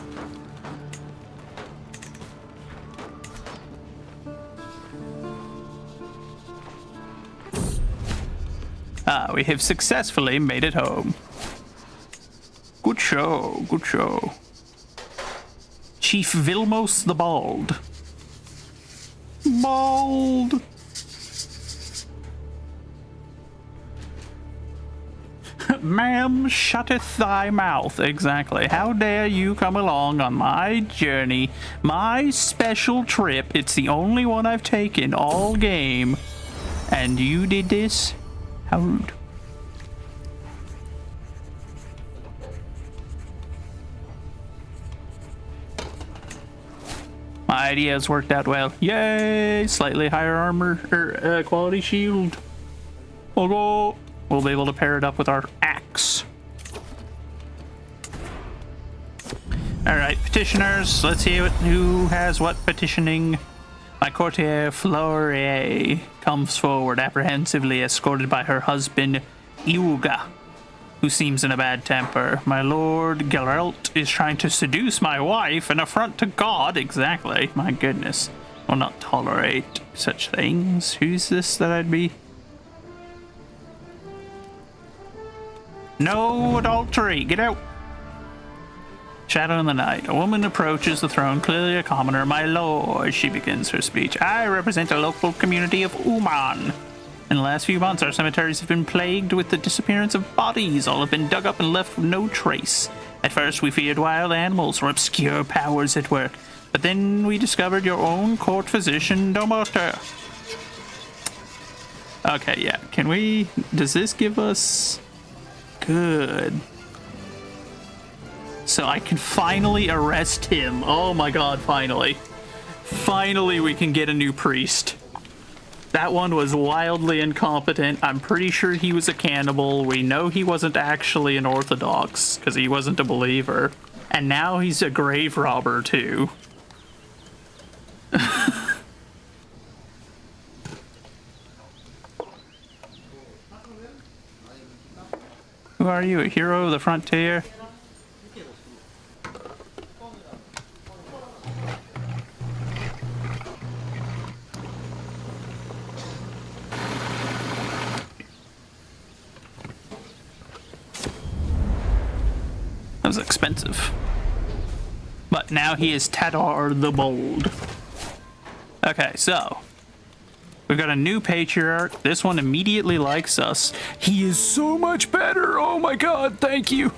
We have successfully made it home. Good show, good show. Chief Vilmos the Bald. bald. Ma'am, shutteth thy mouth. Exactly. How dare you come along on my journey, my special trip. It's the only one I've taken all game. And you did this? How rude. My idea has worked out well. Yay! Slightly higher armor, quality shield. We'll go. We'll be able to pair it up with our axe. Alright, petitioners. Let's see who has what petitioning. My courtier Florier comes forward apprehensively, escorted by her husband Iuga, who seems in a bad temper. My lord Geralt is trying to seduce my wife, an affront to God. Exactly. My goodness. Will not tolerate such things. Who's this that I'd be? No adultery. Get out. Shadow in the night. A woman approaches the throne, clearly a commoner. My lord, she begins her speech. I represent a local community of Uman. In the last few months, our cemeteries have been plagued with the disappearance of bodies. All have been dug up and left with no trace. At first, we feared wild animals or obscure powers at work. But then we discovered your own court physician, Domoter. Okay, yeah. Can we... Does this give us... Good. So I can finally arrest him. Oh my god, finally. Finally we can get a new priest. That one was wildly incompetent. I'm pretty sure he was a cannibal. We know he wasn't actually an Orthodox, because he wasn't a believer. And now he's a grave robber, too. Who are you, a hero of the frontier? That was expensive. But now he is Tadar the Bold. Okay, so we've got a new patriarch. This one immediately likes us. He is so much better. Oh my god, thank you.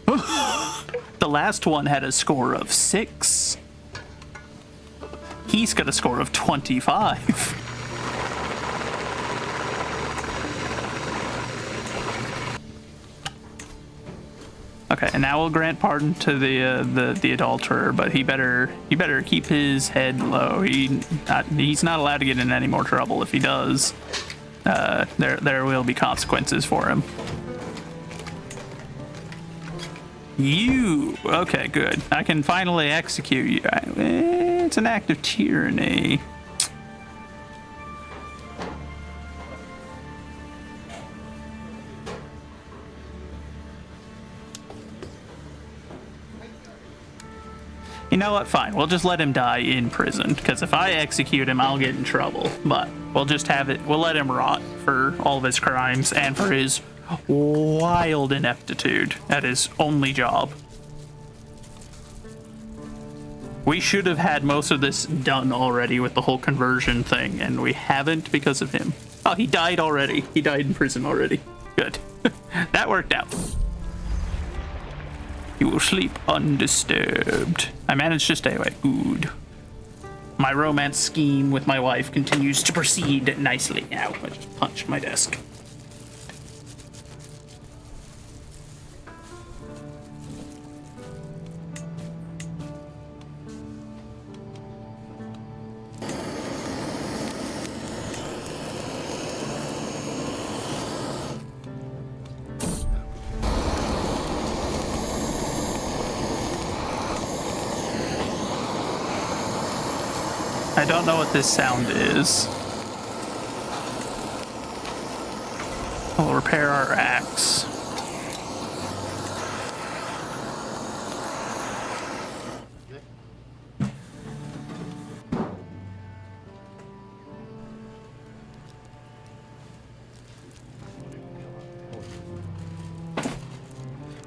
The last one had a score of 6. He's got a score of 25. Okay, and now we'll grant pardon to the adulterer, but he better keep his head low. He's not allowed to get in any more trouble. If he does, there will be consequences for him. You okay? Good. I can finally execute you. It's an act of tyranny. You know what? Fine. We'll just let him die in prison, because if I execute him, I'll get in trouble. But we'll just have it. We'll let him rot for all of his crimes and for his wild ineptitude at his only job. We should have had most of this done already with the whole conversion thing, and we haven't because of him. Oh, he died already. He died in prison already. Good. That worked out. You will sleep undisturbed. I managed to stay away. Good. My romance scheme with my wife continues to proceed nicely. Ow, I just punched my desk. I don't know what this sound is. We'll repair our axe.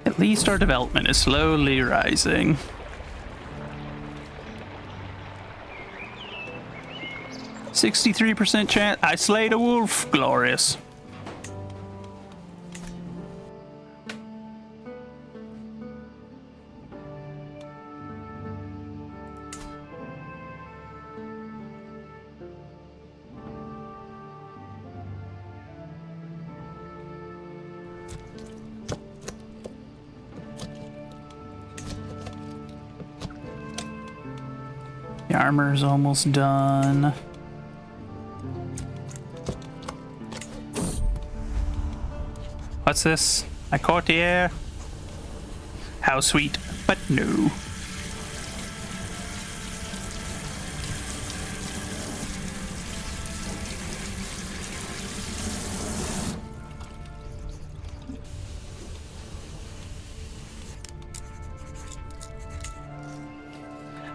At least our development is slowly rising. 63% chance. I slayed a wolf. Glorious. The armor's almost done. What's this? A courtier? How sweet, but no.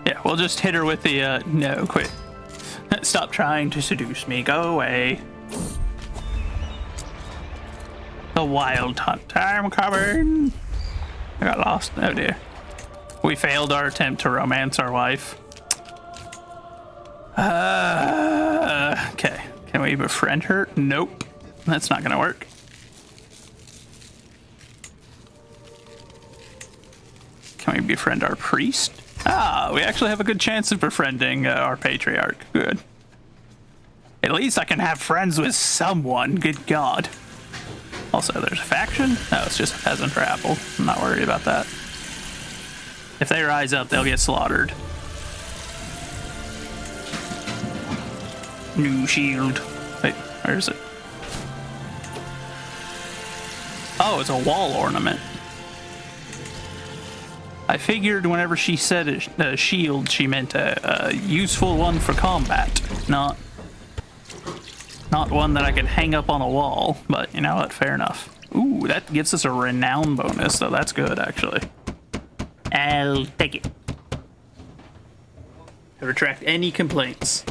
Yeah, we'll just hit her with the, no, quit. Stop trying to seduce me, go away. The wild hunt time coming. I got lost, oh dear. We failed our attempt to romance our wife. Okay, can we befriend her? Nope, that's not gonna work. Can we befriend our priest? Ah, we actually have a good chance of befriending our patriarch. Good. At least I can have friends with someone, good God. Also, there's a faction? No, it's just a peasant rabble. I'm not worried about that. If they rise up, they'll get slaughtered. New shield. Wait, where is it? Oh, it's a wall ornament. I figured whenever she said a shield, she meant a useful one for combat, not one that I could hang up on a wall. But you know what? Fair enough. Ooh, that gives us a renown bonus, so that's good, actually. I'll take it. I retract any complaints.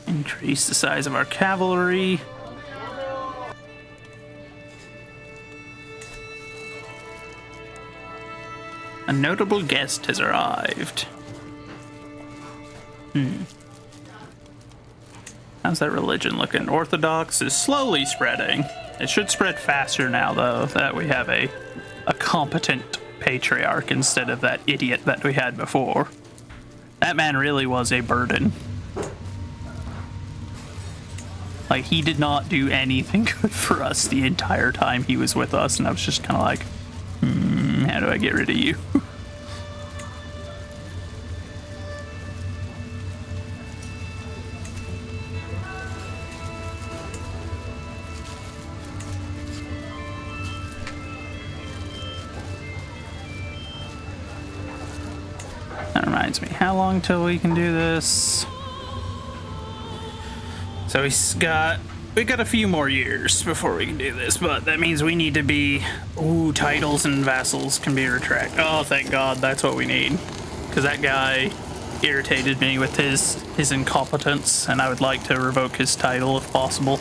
Increase the size of our cavalry. A notable guest has arrived. How's that religion looking? Orthodox is slowly spreading. It should spread faster now, though, that we have a competent patriarch instead of that idiot that we had before. That man really was a burden. Like, he did not do anything good for us the entire time he was with us, and I was just kind of like, how do I get rid of you? That reminds me, how long till we can do this? So we got a few more years before we can do this, but that means we need to be, titles and vassals can be retracted. Oh, thank God, that's what we need. Because that guy irritated me with his incompetence, and I would like to revoke his title if possible.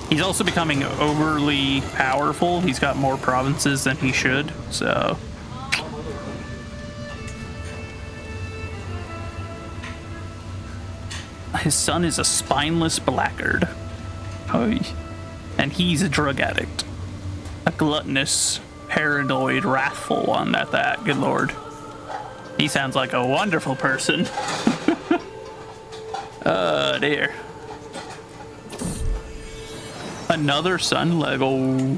He's also becoming overly powerful. He's got more provinces than he should, so... His son is a spineless blackguard. Oy. And he's a drug addict. A gluttonous, paranoid, wrathful one at that, good lord. He sounds like a wonderful person. Oh dear. Another son, Lego.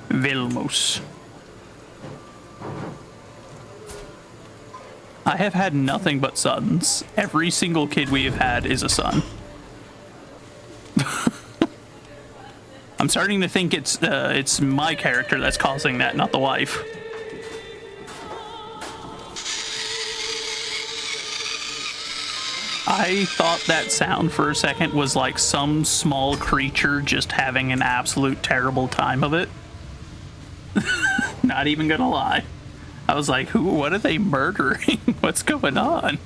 Vilmos. I have had nothing but sons. Every single kid we have had is a son. I'm starting to think it's my character that's causing that, not the wife. I thought that sound for a second was like some small creature just having an absolute terrible time of it. Not even gonna lie. I was like, what are they murdering? What's going on?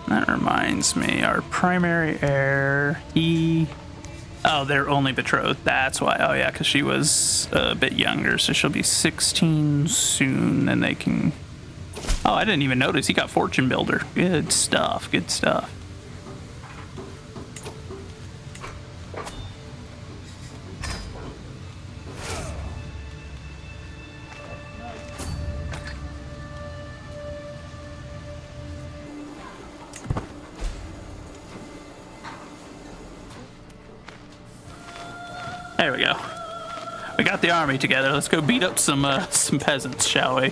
That reminds me, our primary heir, oh, they're only betrothed. That's why. Oh, yeah, because she was a bit younger, so she'll be 16 soon, and they can... Oh, I didn't even notice. He got Fortune Builder. Good stuff, good stuff. There we go. We got the army together. Let's go beat up some peasants, shall we?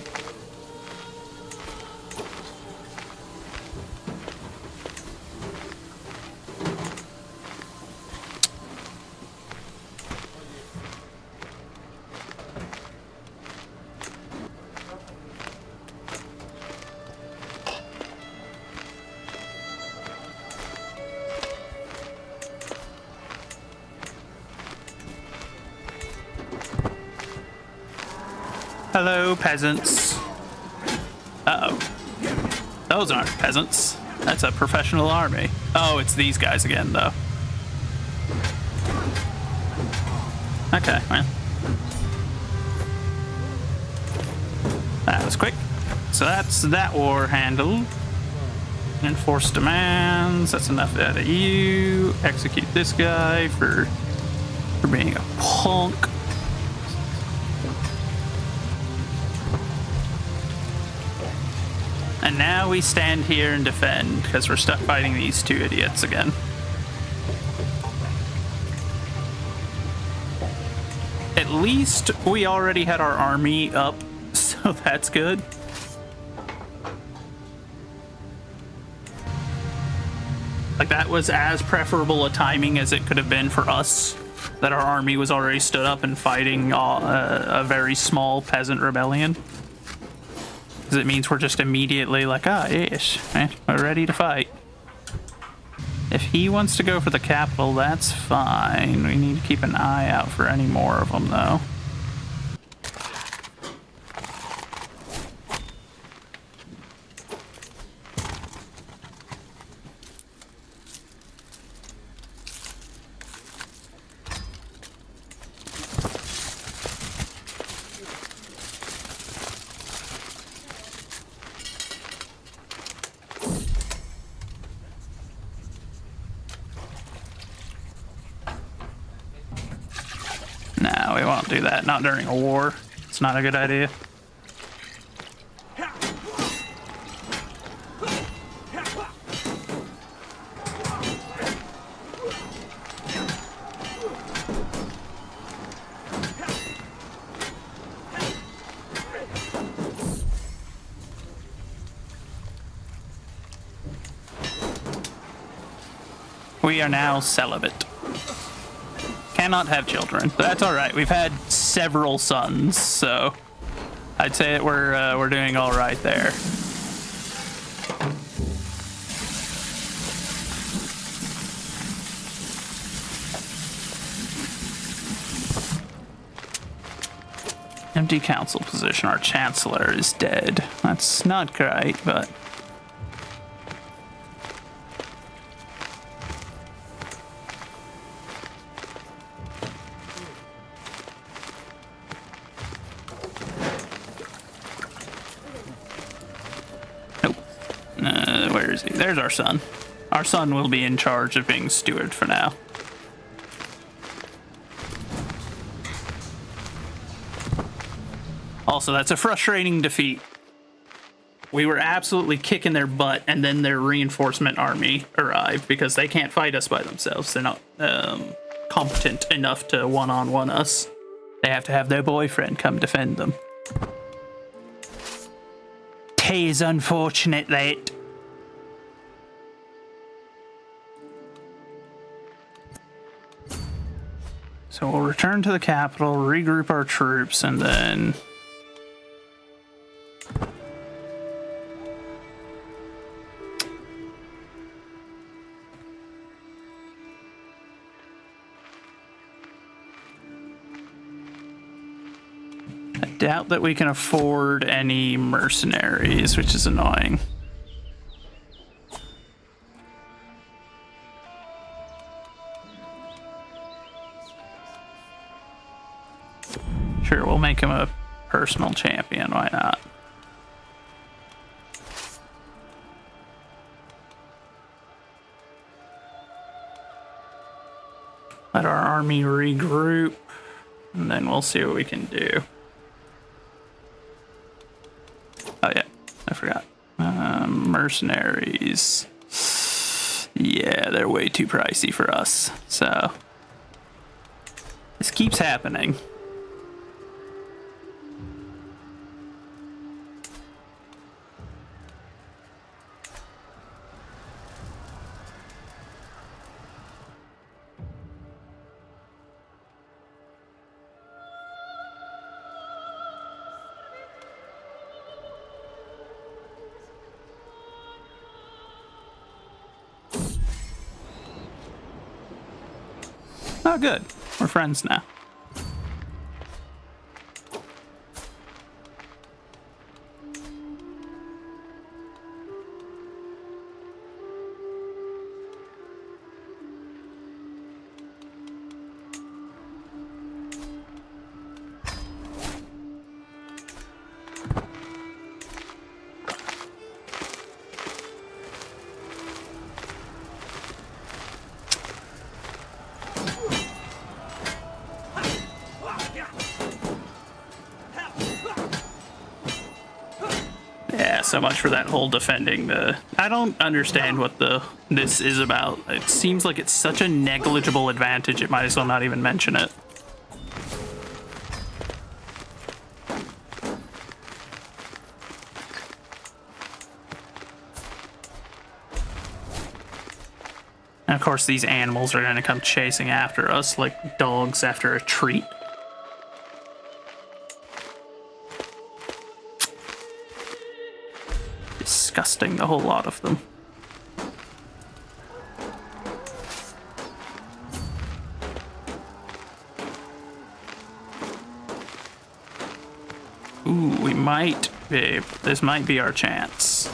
Hello, peasants. Uh-oh. Those aren't peasants. That's a professional army. Oh, it's these guys again, though. Okay, well. That was quick. So that's that war handled. Enforce demands. That's enough out of you. Execute this guy for being a punk. And now we stand here and defend, because we're stuck fighting these two idiots again. At least we already had our army up, so that's good. Like, that was as preferable a timing as it could have been for us, that our army was already stood up and fighting a very small peasant rebellion. Because it means we're just immediately like, yes, we're ready to fight. If he wants to go for the capital, that's fine. We need to keep an eye out for any more of them, though. No, we won't do that. Not during a war. It's not a good idea. We are now celibate. Cannot have children. But that's all right. We've had several sons, so I'd say that we're doing all right there. Empty council position. Our chancellor is dead. That's not great, but. Where is he? There's our son. Our son will be in charge of being steward for now. Also, that's a frustrating defeat. We were absolutely kicking their butt, and then their reinforcement army arrived because they can't fight us by themselves. They're not. competent enough to one-on-one us. They have to have their boyfriend come defend them. 'Tis unfortunate that. So we'll return to the capital, regroup our troops, and then... I doubt that we can afford any mercenaries, which is annoying. Sure, we'll make him a personal champion, why not? Let our army regroup, and then we'll see what we can do. Oh yeah, I forgot. Mercenaries. Yeah, they're way too pricey for us, so... This keeps happening. Oh, good. We're friends now. So much for that whole defending the... I don't understand what this is about. It seems like it's such a negligible advantage, it might as well not even mention it. And of course these animals are going to come chasing after us like dogs after a treat. Disgusting, the whole lot of them. Ooh, we might be. This might be our chance.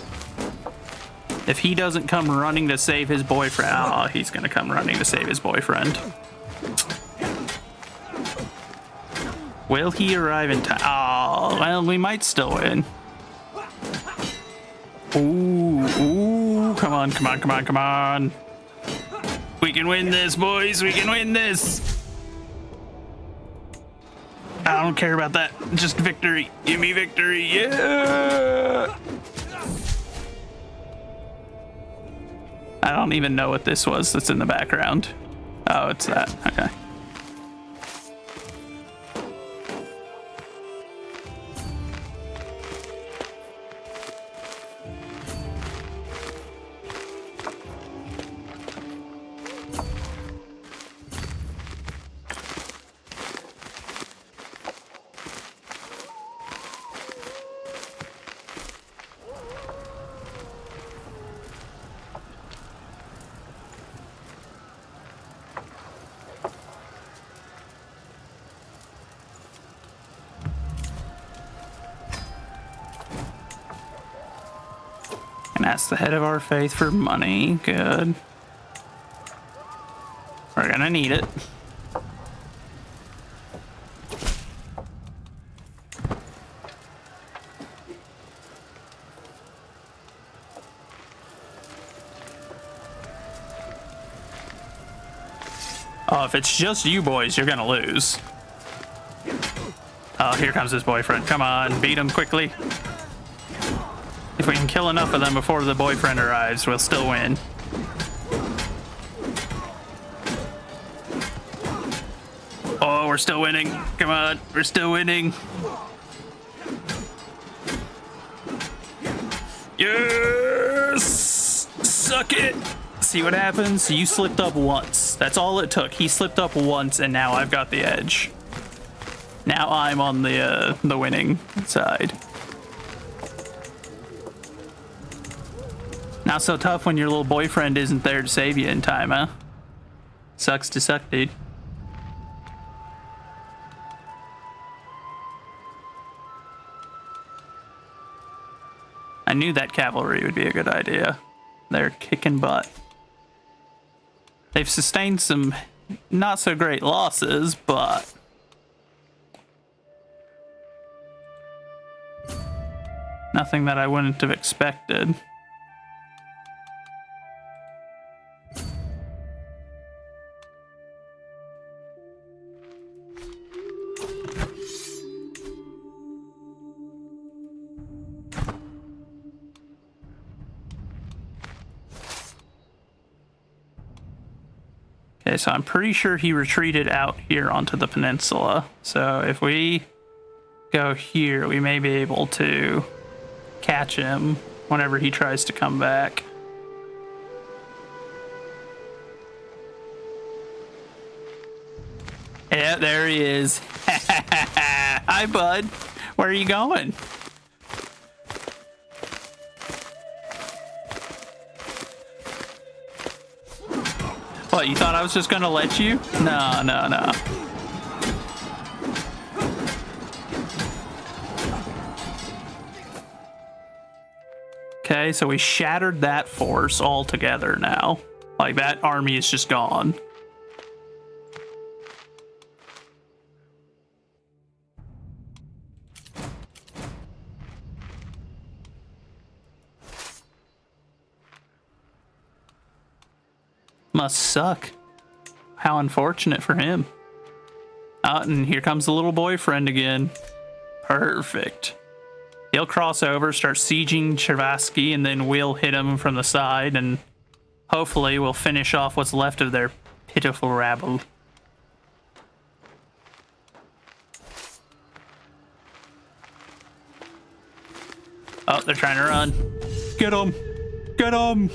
If he doesn't come running to save his boyfriend... Oh, he's gonna come running to save his boyfriend. Will he arrive in time? Oh, well, we might still win. Ooh, come on, come on, come on, come on. We can win this, boys. We can win this. I don't care about that. Just victory. Give me victory. Yeah. I don't even know what this was that's in the background. Oh, it's that. Okay. And ask the head of our faith for money. Good. We're gonna need it. Oh, if it's just you boys, you're gonna lose. Oh, here comes his boyfriend. Come on, beat him quickly. If we can kill enough of them before the boyfriend arrives, we'll still win. we're still winning. Come on, we're still winning. Yes! Suck it! See what happens? You slipped up once. That's all it took. He slipped up once, and now I've got the edge. Now I'm on the winning side. Not so tough when your little boyfriend isn't there to save you in time, huh? Sucks to suck, dude. I knew that cavalry would be a good idea. They're kicking butt. They've sustained some not so great losses, but nothing that I wouldn't have expected. Okay, so I'm pretty sure he retreated out here onto the peninsula. So if we go here, we may be able to catch him whenever he tries to come back. Yeah, there he is. Hi, bud. Where are you going? What, you thought I was just gonna let you? No, no, no. Okay, so we shattered that force altogether now. Like, that army is just gone. Must suck. How unfortunate for him. And here comes the little boyfriend again. Perfect. He'll cross over, start sieging Chervasky, and then we'll hit him from the side, and hopefully we'll finish off what's left of their pitiful rabble. Oh, they're trying to run. Get him! Get him!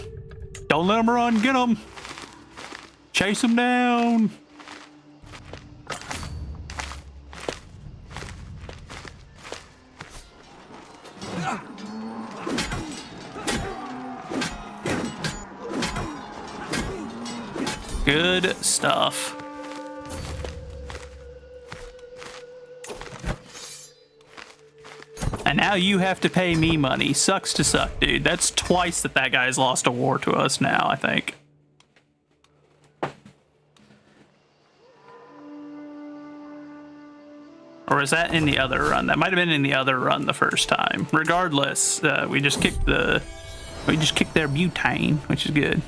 Don't let him run! Get him! Chase him down! Good stuff. And now you have to pay me money. Sucks to suck, dude. That's twice that guy's lost a war to us now, I think. Or is that in the other run? That might have been in the other run the first time. Regardless, we just kicked their butane, which is good.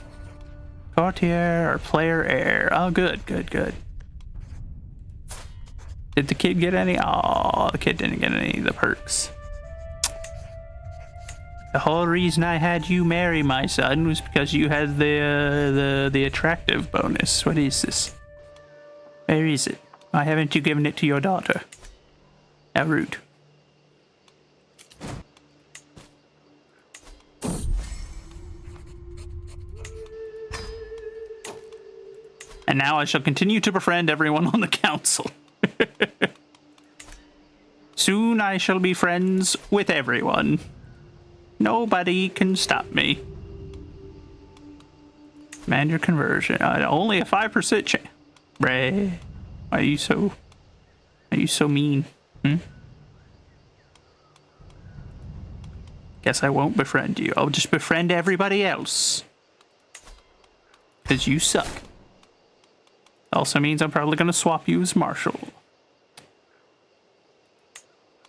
Courtier or player heir. Oh, good, good, good. Did the kid get any? Oh, the kid didn't get any of the perks. The whole reason I had you marry my son was because you had the attractive bonus. What is this? Where is it? Why haven't you given it to your daughter? How rude. And now I shall continue to befriend everyone on the council. Soon I shall be friends with everyone. Nobody can stop me. Command your conversion. Only a 5% chance. Ray, why are you so mean? Guess I won't befriend you. I'll just befriend everybody else. 'Cause you suck. Also means I'm probably gonna swap you as Marshal.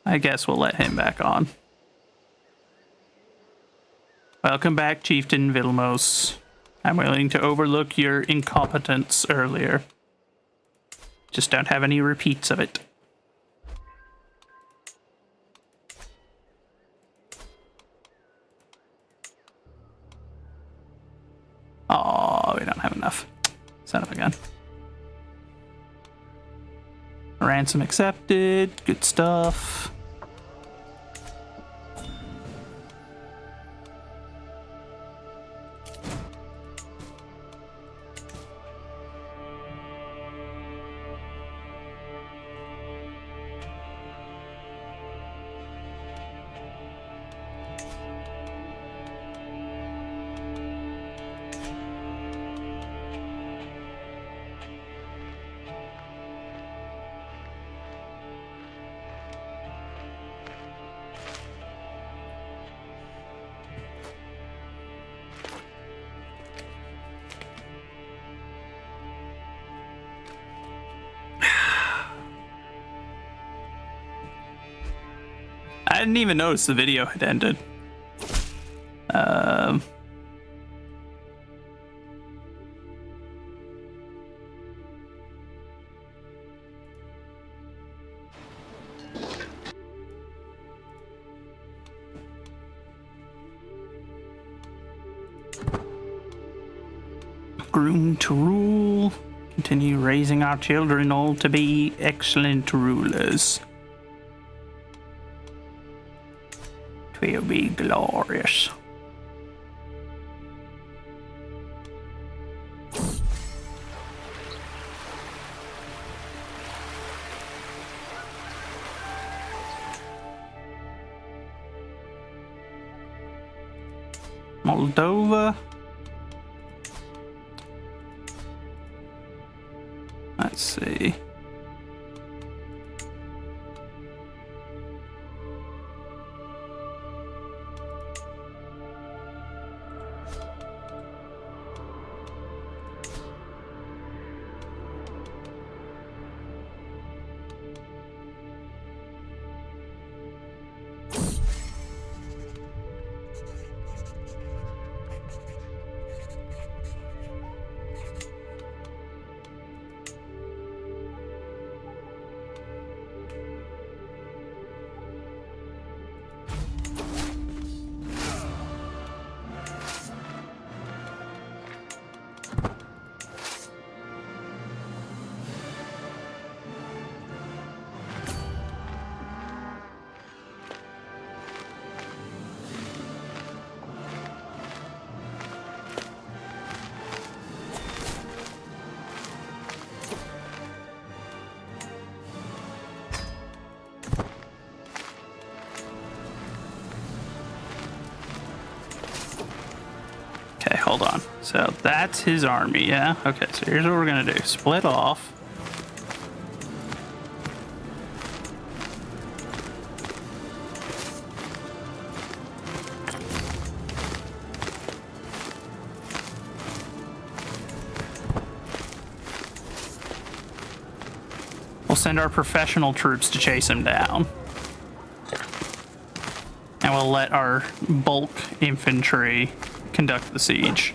I guess we'll let him back on. Welcome back, Chieftain Vilmos. I'm willing to overlook your incompetence earlier. Just don't have any repeats of it. Oh, we don't have enough. Son of a gun. Ransom accepted. Good stuff. I didn't even notice the video had ended. Groom to rule. Continue raising our children all to be excellent rulers. 'Twill be glorious. Moldova. Let's see. Okay, hold on. So that's his army, yeah? Okay, so here's what we're gonna do. Split off. We'll send our professional troops to chase him down. And we'll let our bulk infantry conduct the siege.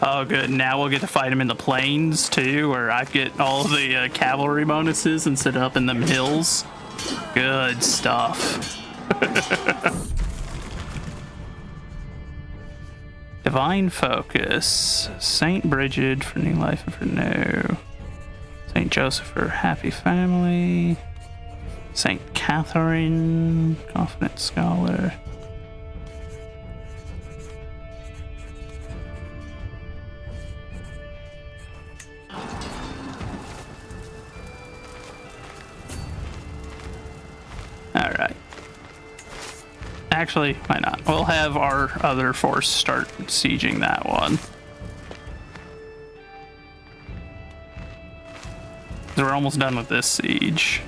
Oh, good. Now we'll get to fight him in the plains, too, where I get all the cavalry bonuses and sit up in them hills. Good stuff. Divine Focus. Saint Bridget for New Life and for New. Saint Joseph for Happy Family. Saint Catherine. Confident Scholar. Alright. Actually, why not? We'll have our other force start sieging that one. We're almost done with this siege.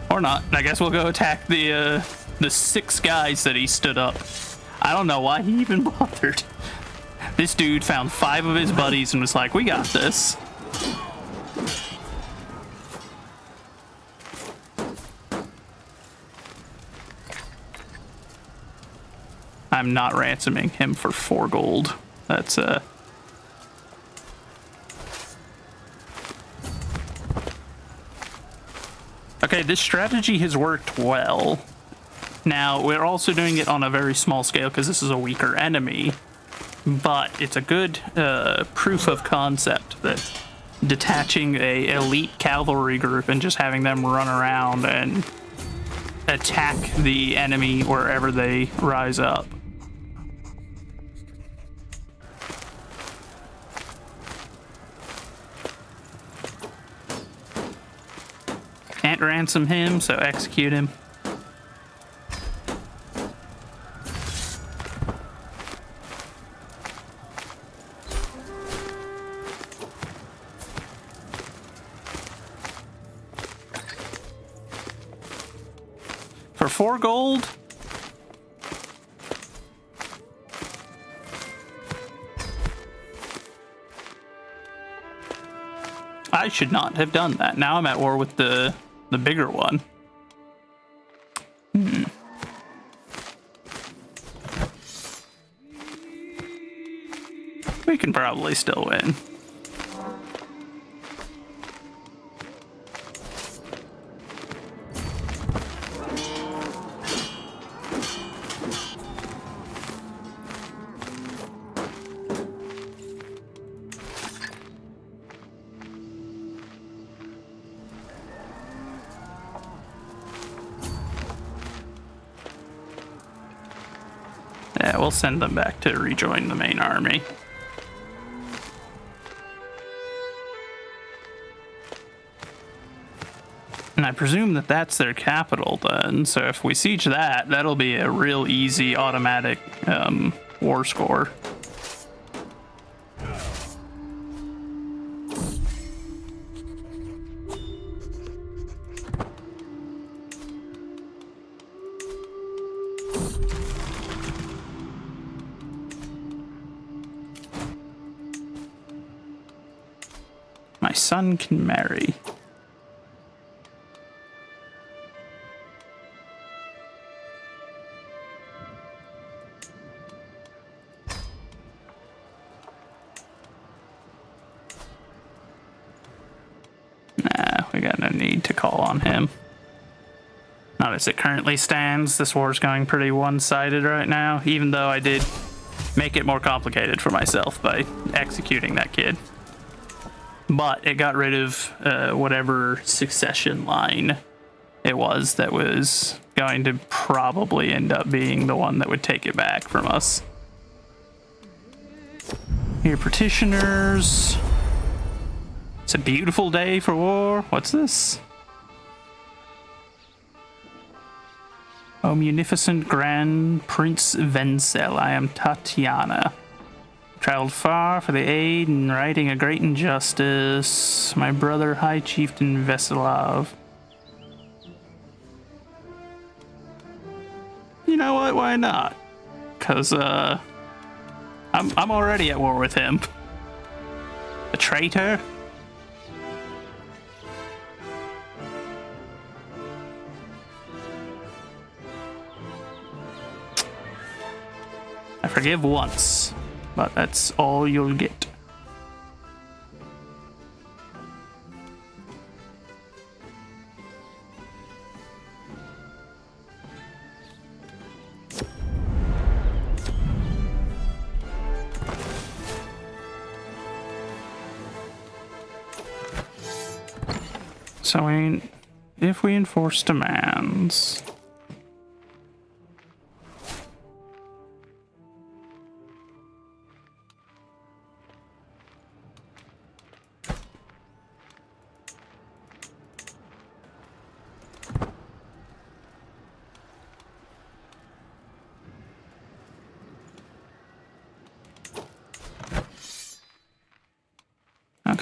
Or not. I guess we'll go attack the 6 guys that he stood up. I don't know why he even bothered. This dude found 5 of his buddies and was like, we got this. I'm not ransoming him for 4 gold. That's Okay, this strategy has worked well. Now, we're also doing it on a very small scale because this is a weaker enemy, but it's a good proof of concept that detaching a elite cavalry group and just having them run around and attack the enemy wherever they rise up. Can't ransom him, so execute him. For 4 gold? I should not have done that. Now I'm at war with the bigger one. We can probably still win. Yeah, we'll send them back to rejoin the main army. And I presume that that's their capital then, so if we siege that, that'll be a real easy automatic war score. My son can marry. Nah, we got no need to call on him. Not as it currently stands. This war's going pretty one-sided right now, even though I did make it more complicated for myself by executing that kid. But it got rid of whatever succession line it was that was going to probably end up being the one that would take it back from us. Here, petitioners. It's a beautiful day for war. What's this? Oh, munificent Grand Prince Vencel, I am Tatiana. Traveled far for the aid in righting a great injustice. My brother, High Chieftain Veselov. You know what? Why not? Cause I'm already at war with him. A traitor? I forgive once, but that's all you'll get. So if we enforce demands...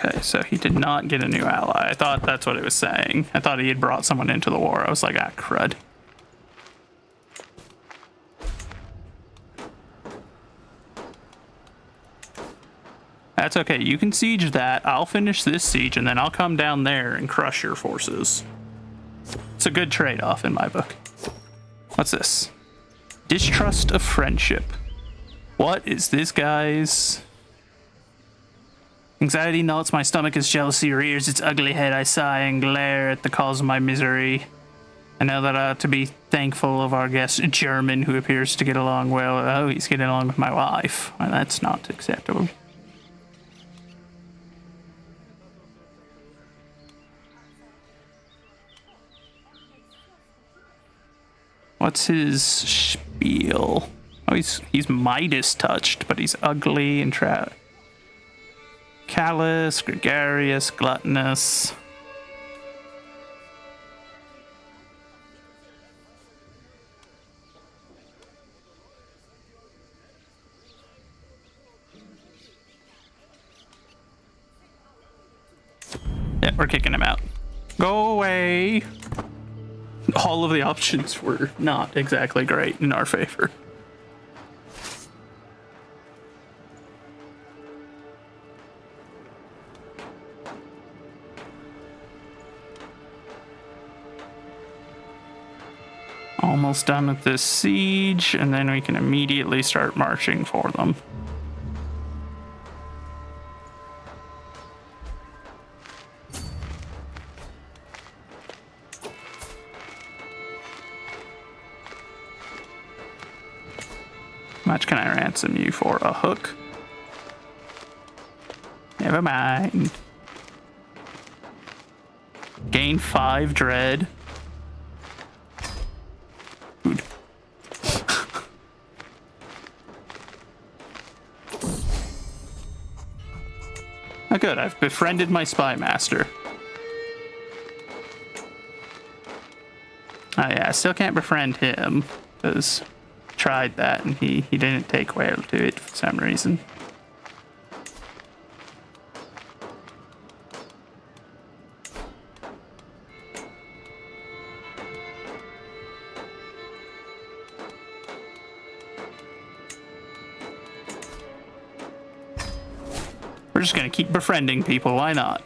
Okay, so he did not get a new ally. I thought that's what it was saying. I thought he had brought someone into the war. I was like, ah, crud. That's okay. You can siege that. I'll finish this siege, and then I'll come down there and crush your forces. It's a good trade-off in my book. What's this? Distrust of friendship. What is this, guys? Anxiety gnaws my stomach as jealousy rears its ugly head. I sigh and glare at the cause of my misery. I know that I ought to be thankful of our guest German, who appears to get along well. Oh, he's getting along with my wife. Well, that's not acceptable. What's his spiel? Oh, he's Midas touched, but he's ugly and callous, gregarious, gluttonous. Yeah, we're kicking him out. Go away. All of the options were not exactly great in our favor. Almost done with this siege, and then we can immediately start marching for them. How much can I ransom you for? A hook? Never mind. Gain 5 dread. Food. Oh, good. I've befriended my spy master. Oh yeah, I still can't befriend him because tried that and he didn't take well to it for some reason. We're just gonna keep befriending people, why not?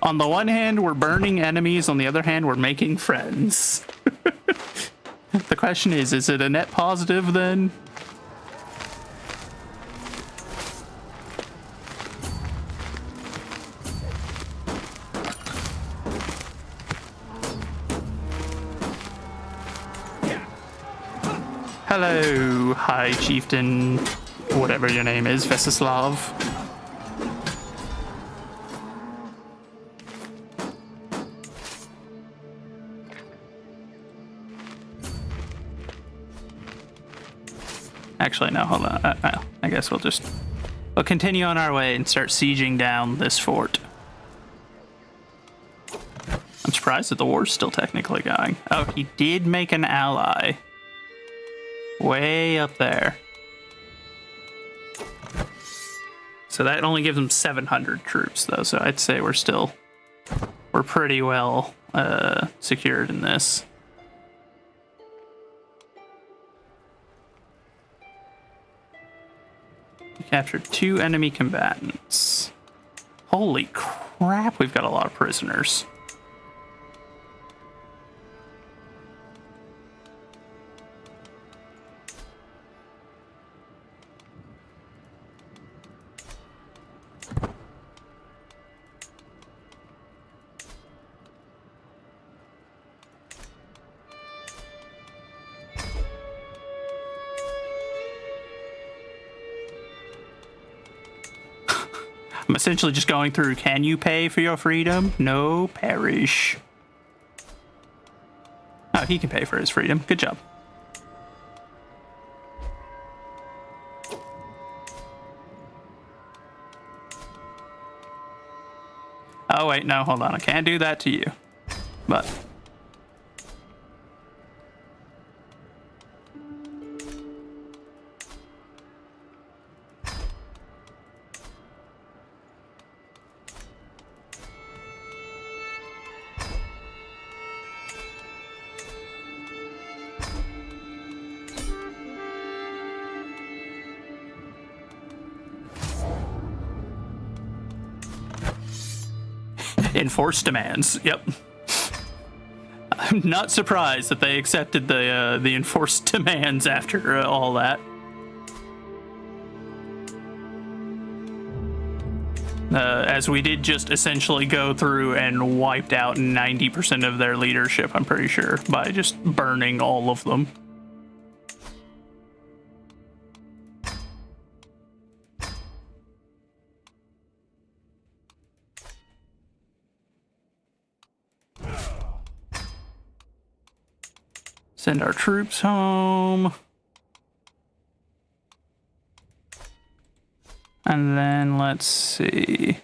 On the one hand, we're burning enemies, on the other hand, we're making friends. The question is it a net positive then? Hello, High Chieftain, whatever your name is, Vesislav. Actually, no, hold on. I guess we'll continue on our way and start sieging down this fort. I'm surprised that the war's still technically going. Oh, he did make an ally. Way up there. So that only gives him 700 troops, though, so I'd say we're pretty well secured in this. We captured 2 enemy combatants. Holy crap, we've got a lot of prisoners. I'm essentially just going through, can you pay for your freedom? No, perish. Oh, he can pay for his freedom. Good job. Oh, wait, no, hold on. I can't do that to you. But... Enforced demands. Yep. I'm not surprised that they accepted the enforced demands after all that. As we did just essentially go through and wiped out 90% of their leadership, I'm pretty sure, by just burning all of them. Send our troops home. And then let's see.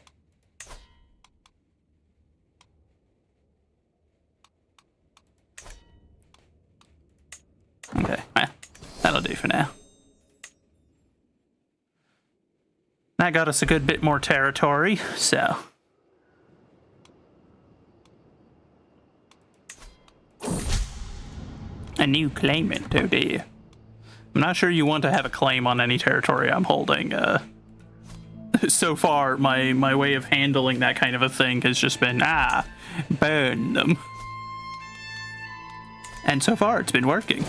Okay, that'll do for now. That got us a good bit more territory, so. A new claimant, oh dear. I'm not sure you want to have a claim on any territory I'm holding. So far, my way of handling that kind of a thing has just been, burn them. And so far, it's been working.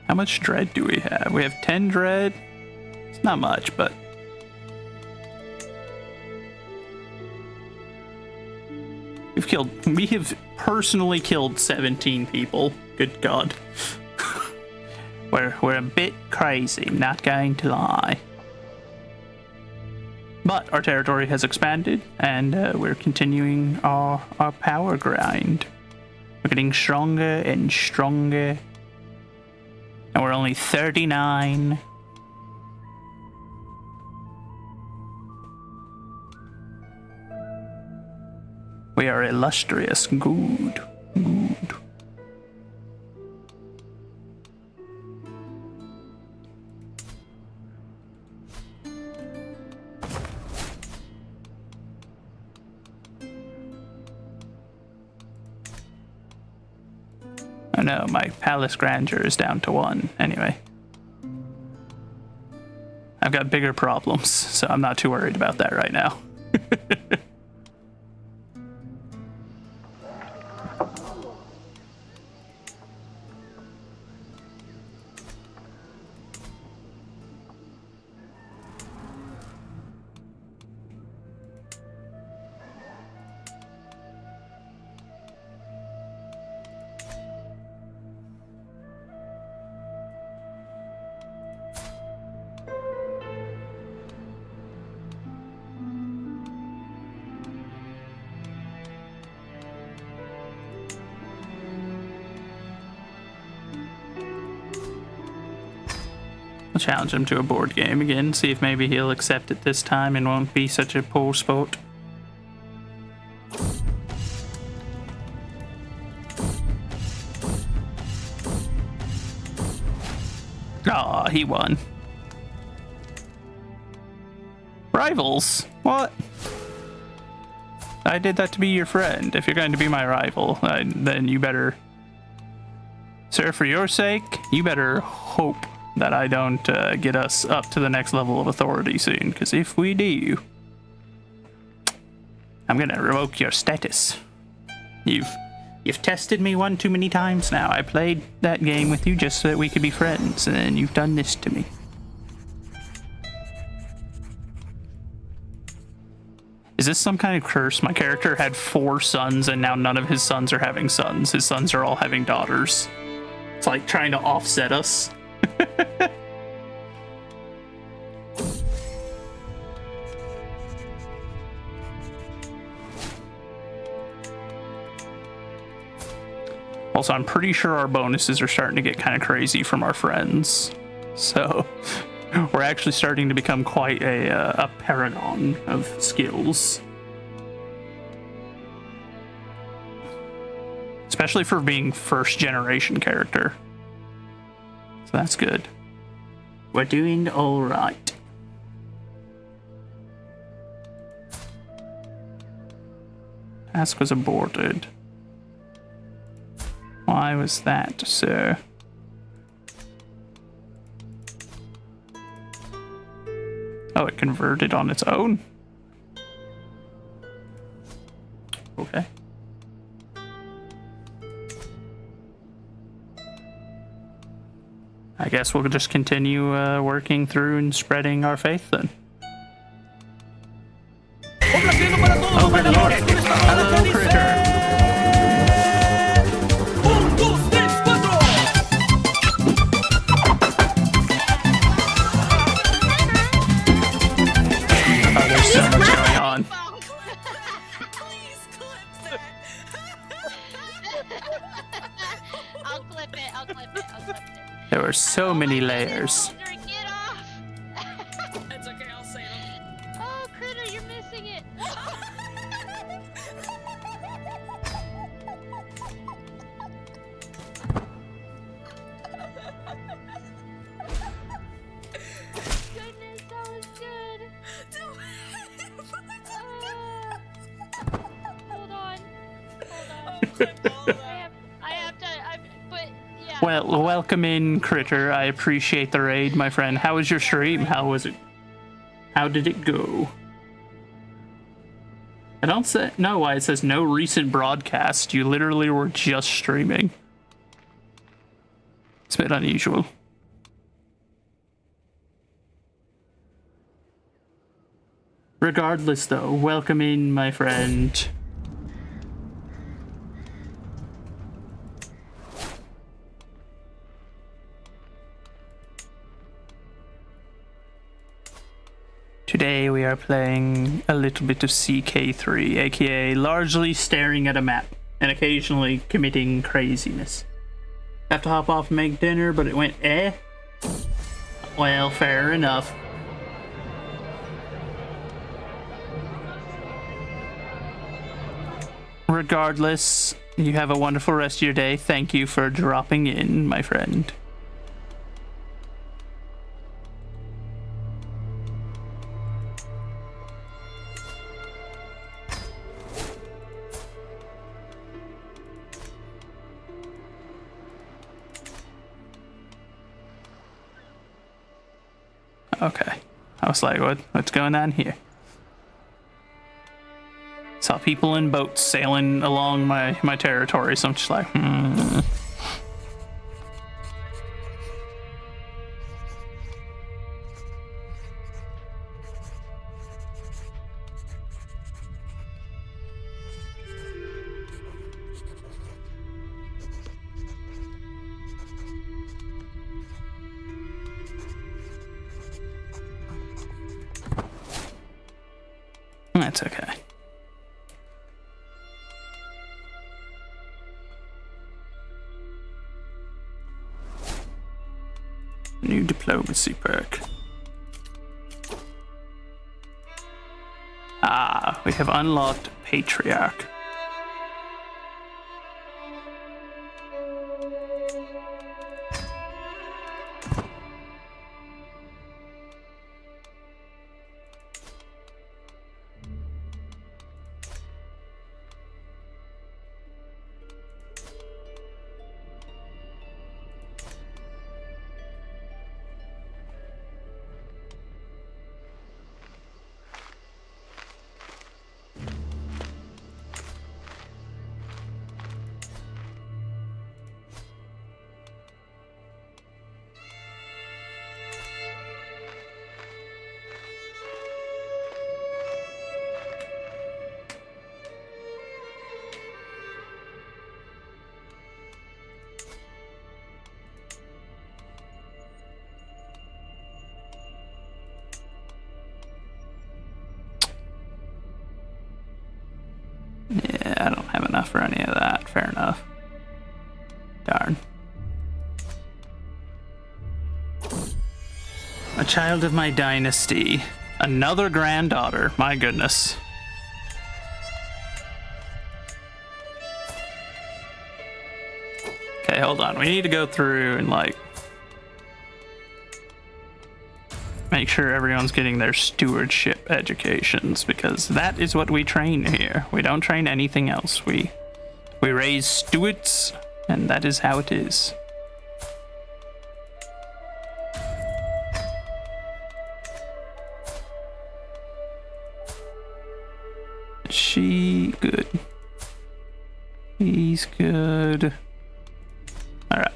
How much dread do we have? We have 10 dread. It's not much, but... we have personally killed 17 people. Good God. We're a bit crazy, not going to lie. But our territory has expanded, and we're continuing our power grind. We're getting stronger and stronger. And we're only 39. We are illustrious. Good. Good. Oh no, my palace grandeur is down to 1. Anyway. I've got bigger problems, so I'm not too worried about that right now. I'll challenge him to a board game again, see if maybe he'll accept it this time and won't be such a poor sport. Aw, he won. Rivals? What? I did that to be your friend. If you're going to be my rival, then you better... Sir, for your sake, you better hope that I don't get us up to the next level of authority soon, because if we do, I'm gonna revoke your status. You've tested me one too many times now. I played that game with you just so that we could be friends, and then you've done this to me. Is this some kind of curse? My character had 4 sons, and now none of his sons are having sons. His sons are all having daughters. It's like trying to offset us. Also, I'm pretty sure our bonuses are starting to get kind of crazy from our friends. So, we're actually starting to become quite a paragon of skills. Especially for being first generation character. So that's good. We're doing all right. Task was aborted. Why was that, sir? Oh, it converted on its own? Okay. I guess we'll just continue working through and spreading our faith then. Oh, good lord. Hello, critter. Oh, there's so much going on. I'll clip it. I'll clip it. I'll clip it. There were so many layers. Get off! It's okay, I'll save him. Oh, Critter, you're missing it. Goodness, that was good. Hold on. I have to. But yeah. Well, welcome in, Critter. I appreciate the raid, my friend. How was your stream? How was it? How did it go? I don't know why it says no recent broadcast. You literally were just streaming. It's a bit unusual. Regardless, though, welcome in, my friend. Today we are playing a little bit of CK3, aka largely staring at a map and occasionally committing craziness. Have to hop off and make dinner, but it went eh? Well, fair enough. Regardless, you have a wonderful rest of your day. Thank you for dropping in, my friend. Okay. I was like, what's going on here? Saw people in boats sailing along my territory, so I'm just like, That's okay. New diplomacy perk. Ah, we have unlocked Patriarch. Yeah, I don't have enough for any of that. Fair enough. Darn. A child of my dynasty. Another granddaughter. My goodness. Okay, hold on. We need to go through and, like, make sure everyone's getting their stewardship educations, because that is what we train here. We don't train anything else. We raise stewards, and that is how it is. She good. He's good. Alright.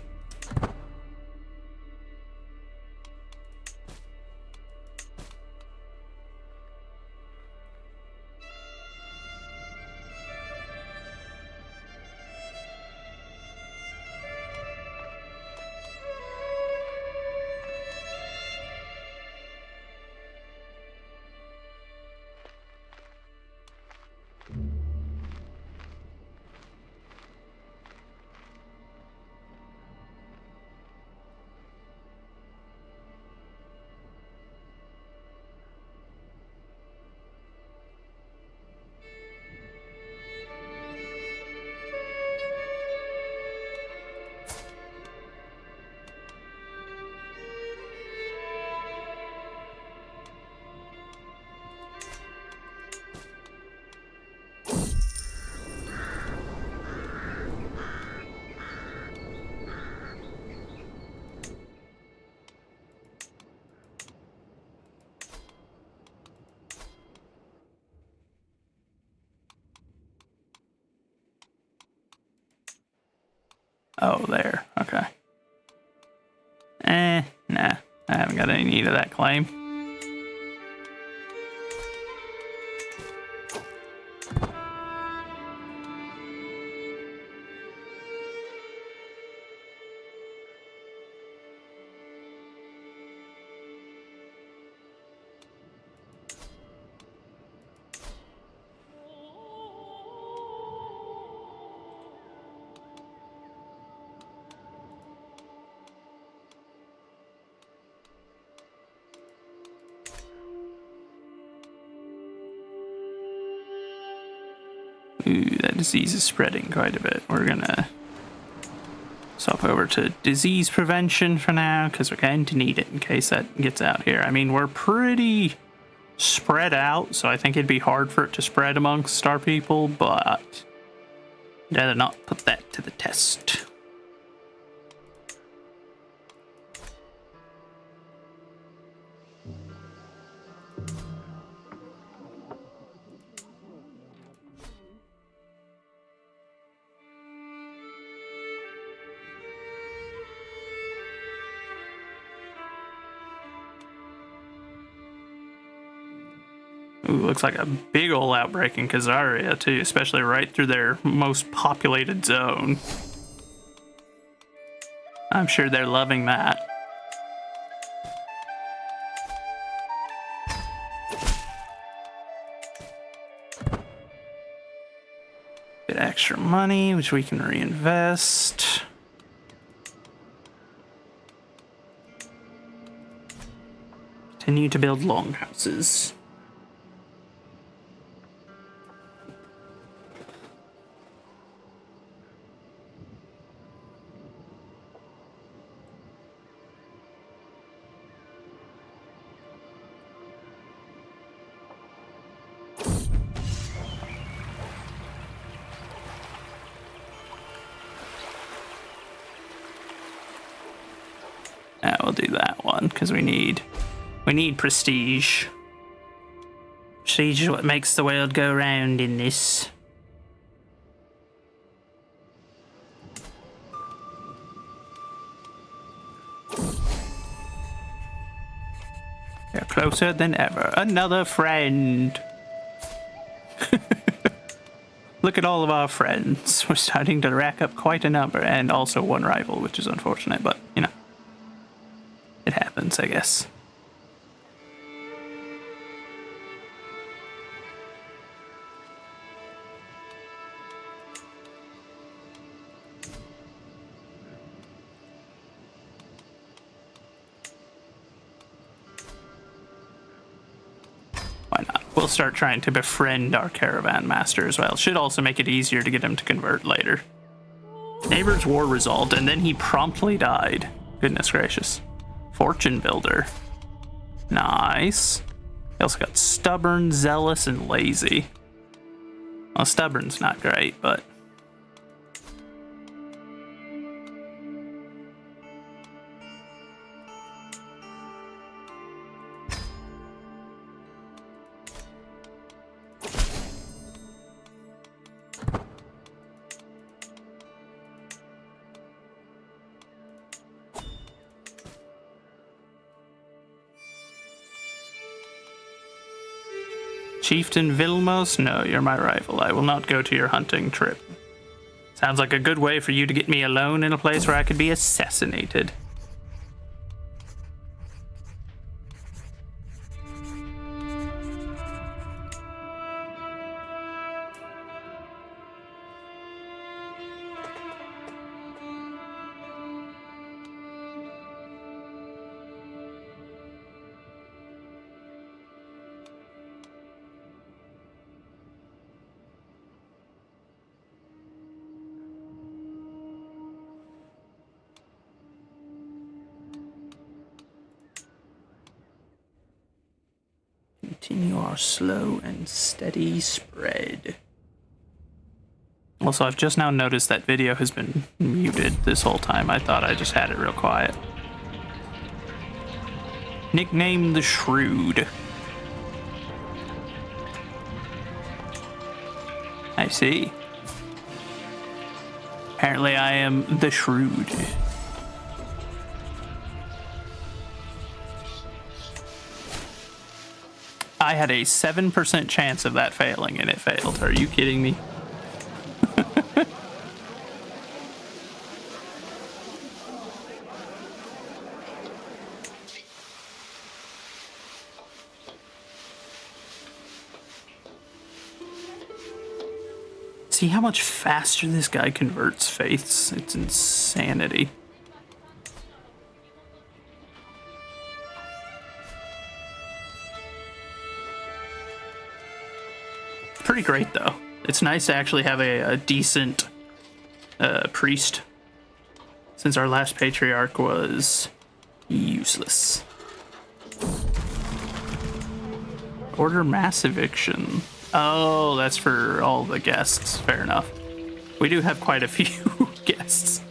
Oh, there. Okay. Nah. I haven't got any need of that claim. Ooh, that disease is spreading quite a bit. We're gonna swap over to disease prevention for now, because we're going to need it in case that gets out here. I mean, we're pretty spread out, so I think it'd be hard for it to spread amongst our people, but I'd rather not put that to the test. Ooh, looks like a big ol' outbreak in Kazaria, too, especially right through their most populated zone. I'm sure they're loving that. Bit extra money, which we can reinvest. Continue to build longhouses. We'll do that one because we need prestige. Prestige is what makes the world go round in this. They're closer than ever. Another friend. Look at all of our friends. We're starting to rack up quite a number, and also one rival, which is unfortunate, but you know. It happens, I guess. Why not? We'll start trying to befriend our caravan master as well. Should also make it easier to get him to convert later. Neighbor's war resolved, and then he promptly died. Goodness gracious. Fortune builder. Nice. He also got stubborn, zealous, and lazy. Well, stubborn's not great, but... Chieftain Vilmos? No, you're my rival. I will not go to your hunting trip. Sounds like a good way for you to get me alone in a place where I could be assassinated. Continue our slow and steady spread. Also, I've just now noticed that video has been muted this whole time. I thought I just had it real quiet. Nicknamed the Shrewd. I see. Apparently I am the Shrewd. I had a 7% chance of that failing, and it failed. Are you kidding me? See how much faster this guy converts faiths? It's insanity. Pretty great though. It's nice to actually have a decent priest, since our last patriarch was useless. Order mass eviction. Oh, that's for all the guests. Fair enough. We do have quite a few guests.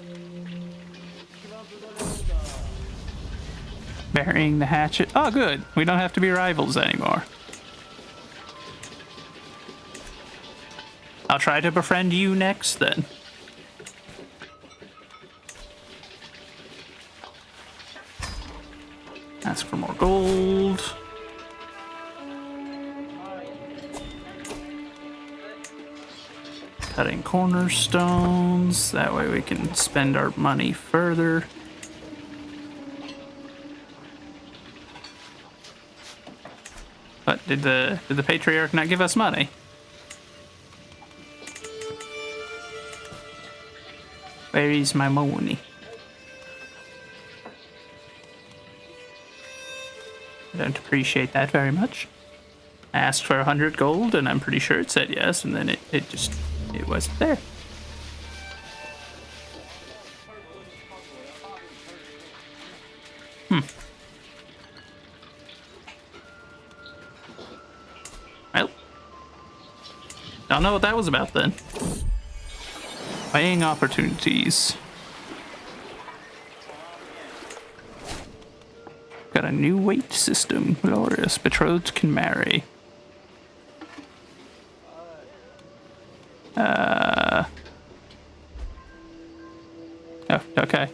Burying the hatchet. Oh, good. We don't have to be rivals anymore. I'll try to befriend you next, then. Ask for more gold. Cutting cornerstones. That way we can spend our money further. But did the patriarch not give us money? Where is my money? I don't appreciate that very much. I asked for 100 gold, and I'm pretty sure it said yes, and then it wasn't there. Well, don't know what that was about then. Weighing opportunities. Got a new weight system. Glorious. Betrothed can marry. Oh, okay.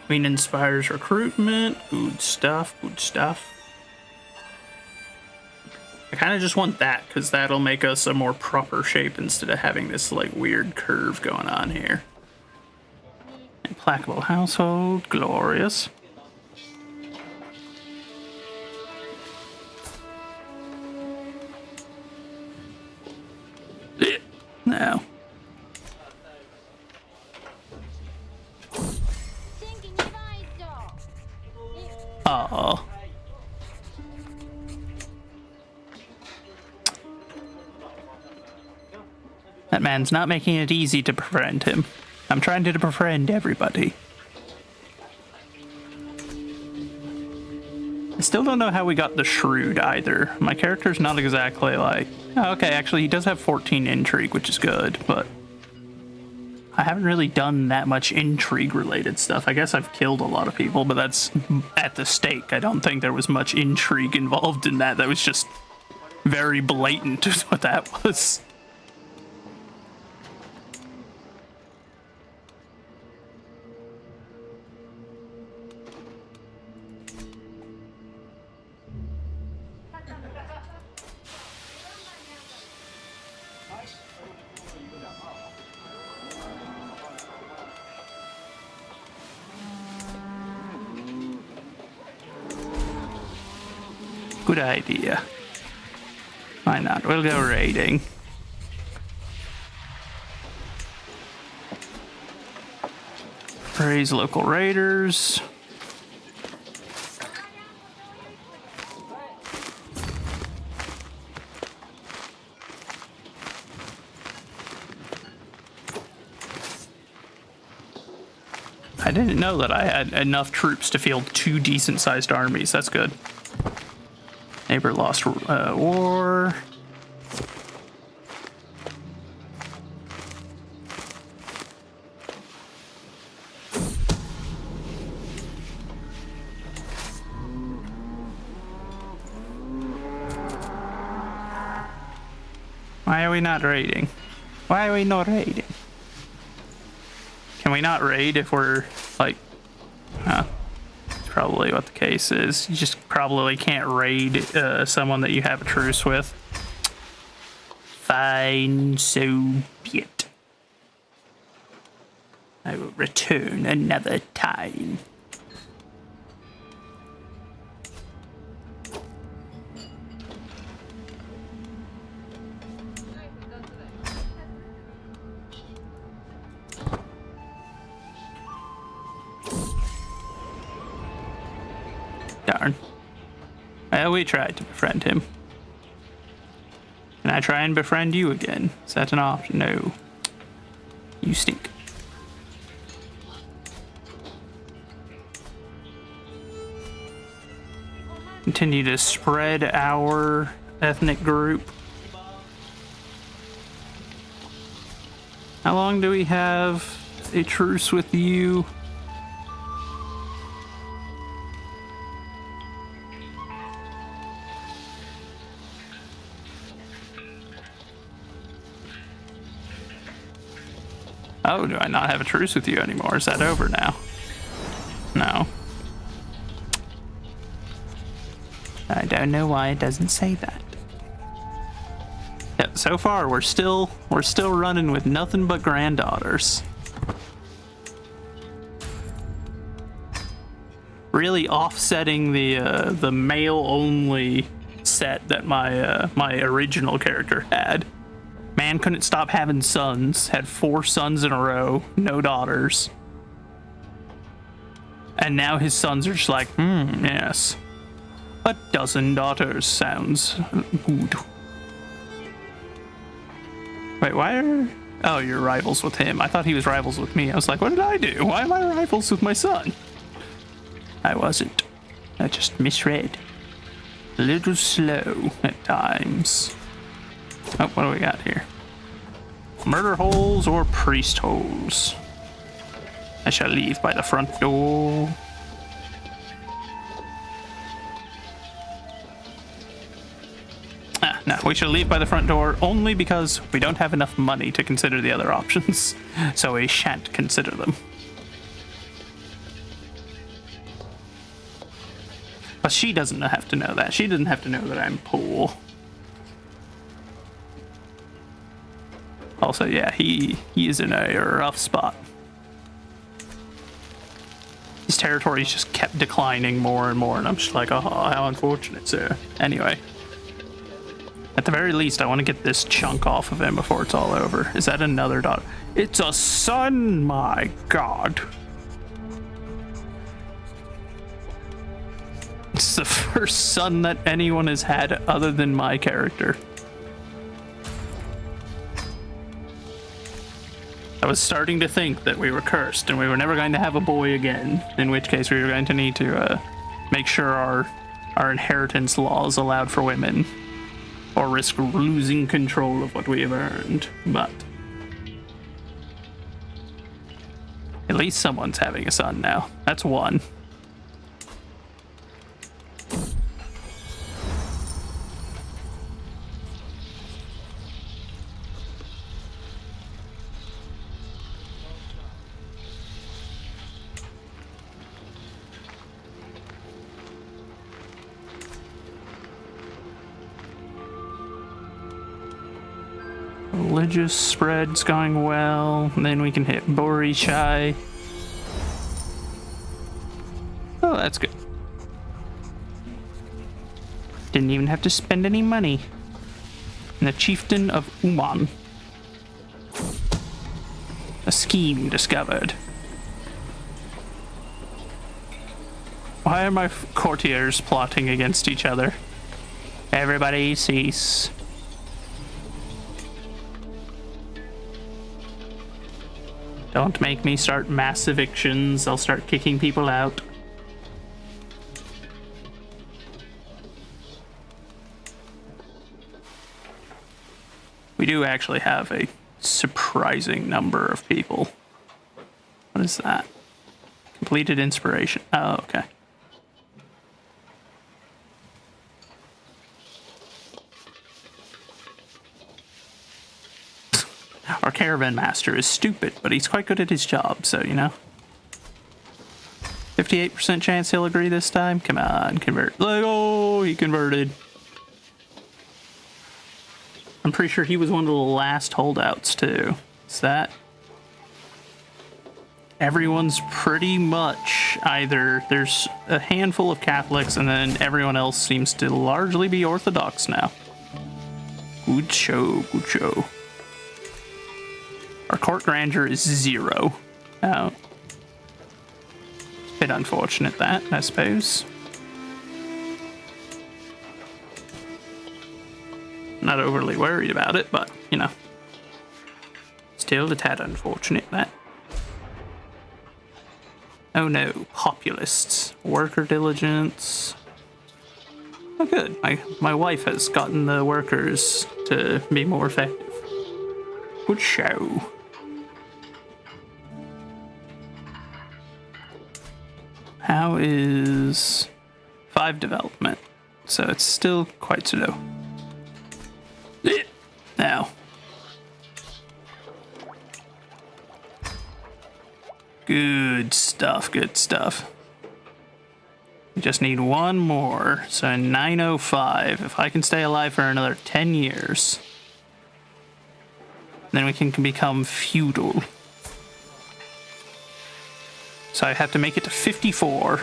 Queen inspires recruitment. Good stuff, good stuff. I kind of just want that, because that'll make us a more proper shape instead of having this, like, weird curve going on here. Implacable household. Glorious. Now. Aww. That man's not making it easy to befriend him. I'm trying to befriend everybody. I still don't know how we got the Shrewd either. My character's not exactly like... Oh, okay, actually he does have 14 intrigue, which is good, but... I haven't really done that much intrigue-related stuff. I guess I've killed a lot of people, but that's at the stake. I don't think there was much intrigue involved in that. That was just very blatant is what that was. Good idea. Why not? We'll go raiding. Praise local raiders. I didn't know that I had enough troops to field 2 decent-sized armies. That's good. Neighbor lost war. Why are we not raiding? Why are we not raiding? Can we not raid if we're, like... That's probably what the case is. You just probably can't raid someone that you have a truce with. Fine, so be it. I will return another time. Darn. Well, we tried to befriend him. Can I try and befriend you again? Is that an option? No. You stink. Continue to spread our ethnic group. How long do we have a truce with you? Oh, do I not have a truce with you anymore? Is that over now? No. I don't know why it doesn't say that. Yeah, so far we're still running with nothing but granddaughters. Really offsetting the male only set that my original character had. Man couldn't stop having sons, had 4 sons in a row, no daughters. And now his sons are just like, yes. A dozen daughters sounds good. Wait, why are... Oh, you're rivals with him. I thought he was rivals with me. I was like, what did I do? Why am I rivals with my son? I wasn't. I just misread. A little slow at times. Oh, what do we got here? Murder holes or priest holes? I shall leave by the front door. No, we shall leave by the front door only because we don't have enough money to consider the other options, so we shan't consider them. But she doesn't have to know that. She doesn't have to know that I'm poor. Also, yeah, he is in a rough spot. His territories just kept declining more and more, and I'm just like, oh, how unfortunate, sir. Anyway. At the very least, I want to get this chunk off of him before it's all over. Is that another daughter? It's a son, my god. It's the first son that anyone has had other than my character. I was starting to think that we were cursed and we were never going to have a boy again, in which case we were going to need to make sure our inheritance laws allowed for women, or risk losing control of what we have earned. But at least someone's having a son now. That's one. Religious spread's going well. And then we can hit Borishai. Oh, that's good. Didn't even have to spend any money. And the chieftain of Uman. A scheme discovered. Why are my courtiers plotting against each other? Everybody cease. Don't make me start mass evictions. I'll start kicking people out. We do actually have a surprising number of people. What is that? Completed inspiration. Oh, okay. Our caravan master is stupid, but he's quite good at his job, so, you know. 58% chance he'll agree this time? Come on, convert. Like, oh, he converted. I'm pretty sure he was one of the last holdouts, too. Is that? Everyone's pretty much either... There's a handful of Catholics, and then everyone else seems to largely be Orthodox now. Good show, good show. Our court grandeur is 0. Oh. Bit unfortunate that, I suppose. Not overly worried about it, but, you know. Still a tad unfortunate, that. Oh no, populists. Worker diligence. Oh good, my wife has gotten the workers to be more effective. Good show. How is 5 development? So it's still quite slow. Now. Good stuff, good stuff. We just need one more. So in 905, if I can stay alive for another 10 years, then we can become feudal. So I have to make it to 54.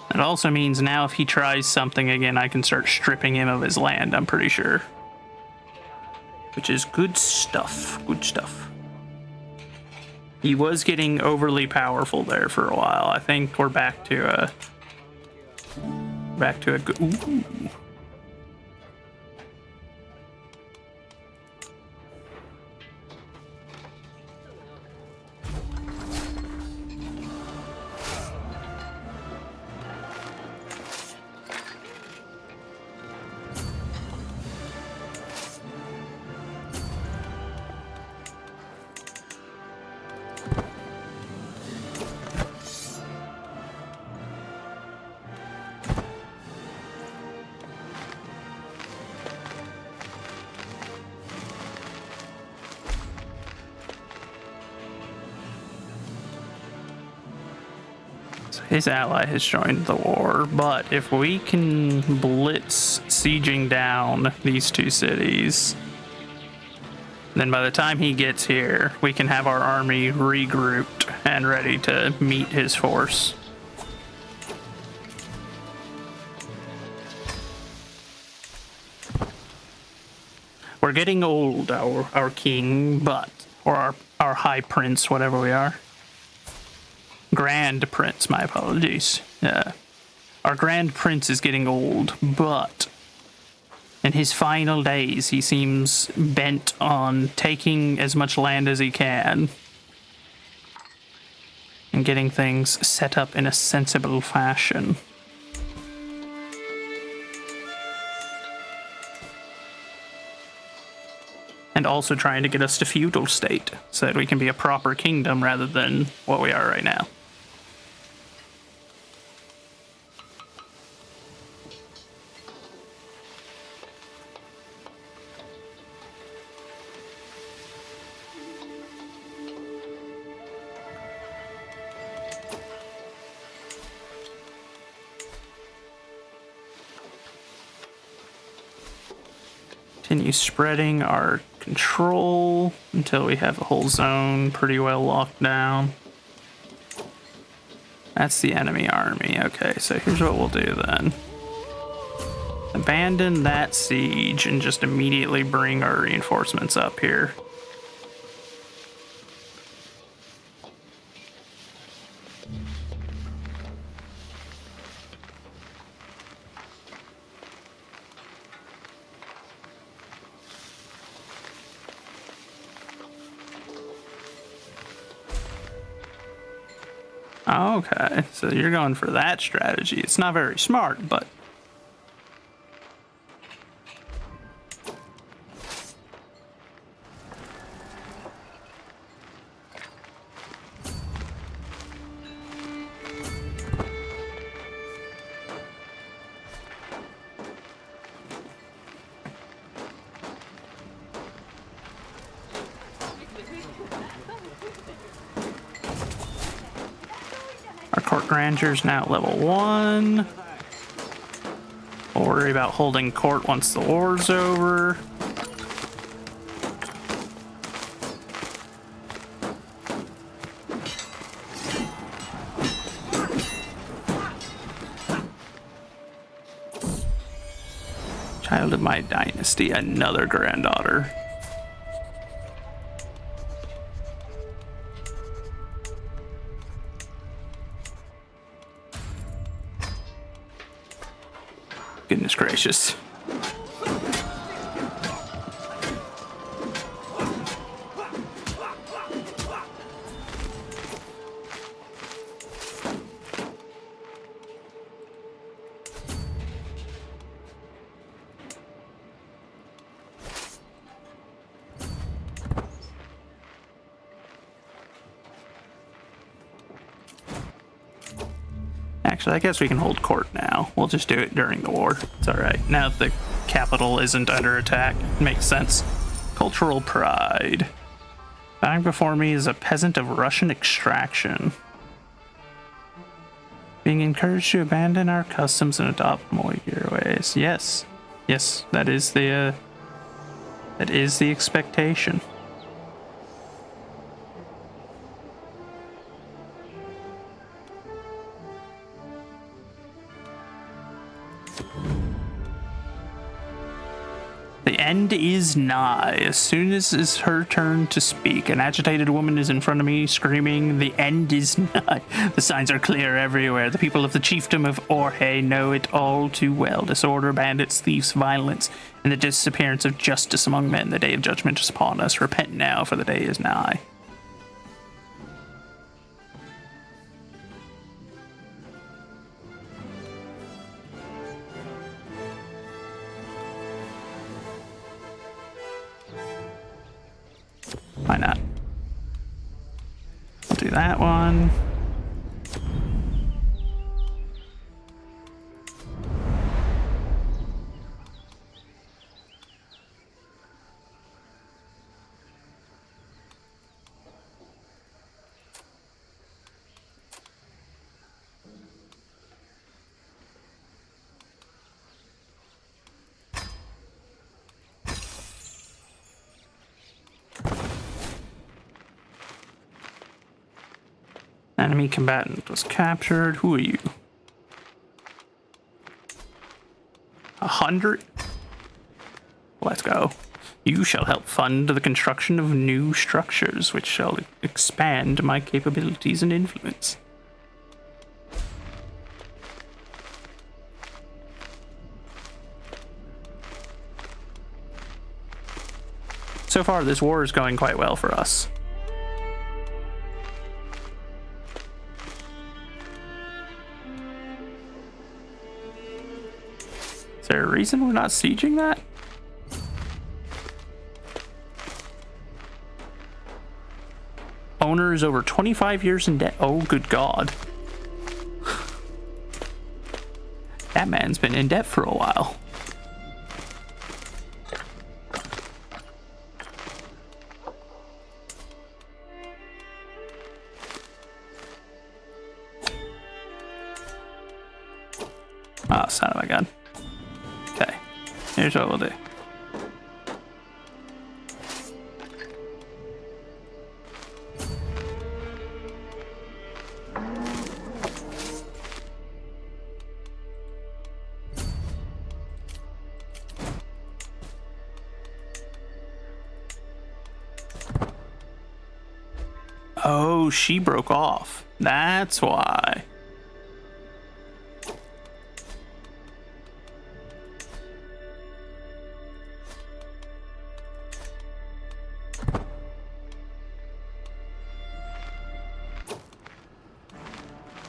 It also means now if he tries something again, I can start stripping him of his land, I'm pretty sure. Which is good stuff, good stuff. He was getting overly powerful there for a while. I think we're back to a good... Ooh. His ally has joined the war, but if we can blitz sieging down these 2 cities, then by the time he gets here, we can have our army regrouped and ready to meet his force. We're getting old, our king, but, or our high prince, whatever we are. Grand Prince, my apologies. Our Grand Prince is getting old, but in his final days, he seems bent on taking as much land as he can and getting things set up in a sensible fashion. And also trying to get us to feudal state so that we can be a proper kingdom rather than what we are right now. Continue spreading our control until we have the whole zone pretty well locked down. That's the enemy army. Okay, so here's what we'll do then. Abandon that siege and just immediately bring our reinforcements up here. Okay, so you're going for that strategy. It's not very smart, but... Our court grandeur's now level 1. We'll worry about holding court once the war's over. Child of my dynasty, another granddaughter. Goodness gracious. Actually, I guess we can hold court now. We'll just do it during the war. It's alright. Now that the capital isn't under attack, it makes sense. Cultural pride. Dying before me is a peasant of Russian extraction. Being encouraged to abandon our customs and adopt more your ways. Yes. Yes, that is the expectation. The end is nigh. As soon as it's her turn to speak, an agitated woman is in front of me, screaming, "The end is nigh." The signs are clear everywhere. The people of the chiefdom of Orhe know it all too well. Disorder, bandits, thieves, violence, and the disappearance of justice among men. The day of judgment is upon us. Repent now, for the day is nigh. Why not? I'll do that one. Enemy combatant was captured. Who are you? 100? Let's go. You shall help fund the construction of new structures, which shall expand my capabilities and influence. So far, this war is going quite well for us. Is there a reason we're not sieging that? Owner is over 25 years in debt. Oh, good God. That man's been in debt for a while. Oh, son of a gun. Okay, here's what we'll do. Oh, she broke off. That's why.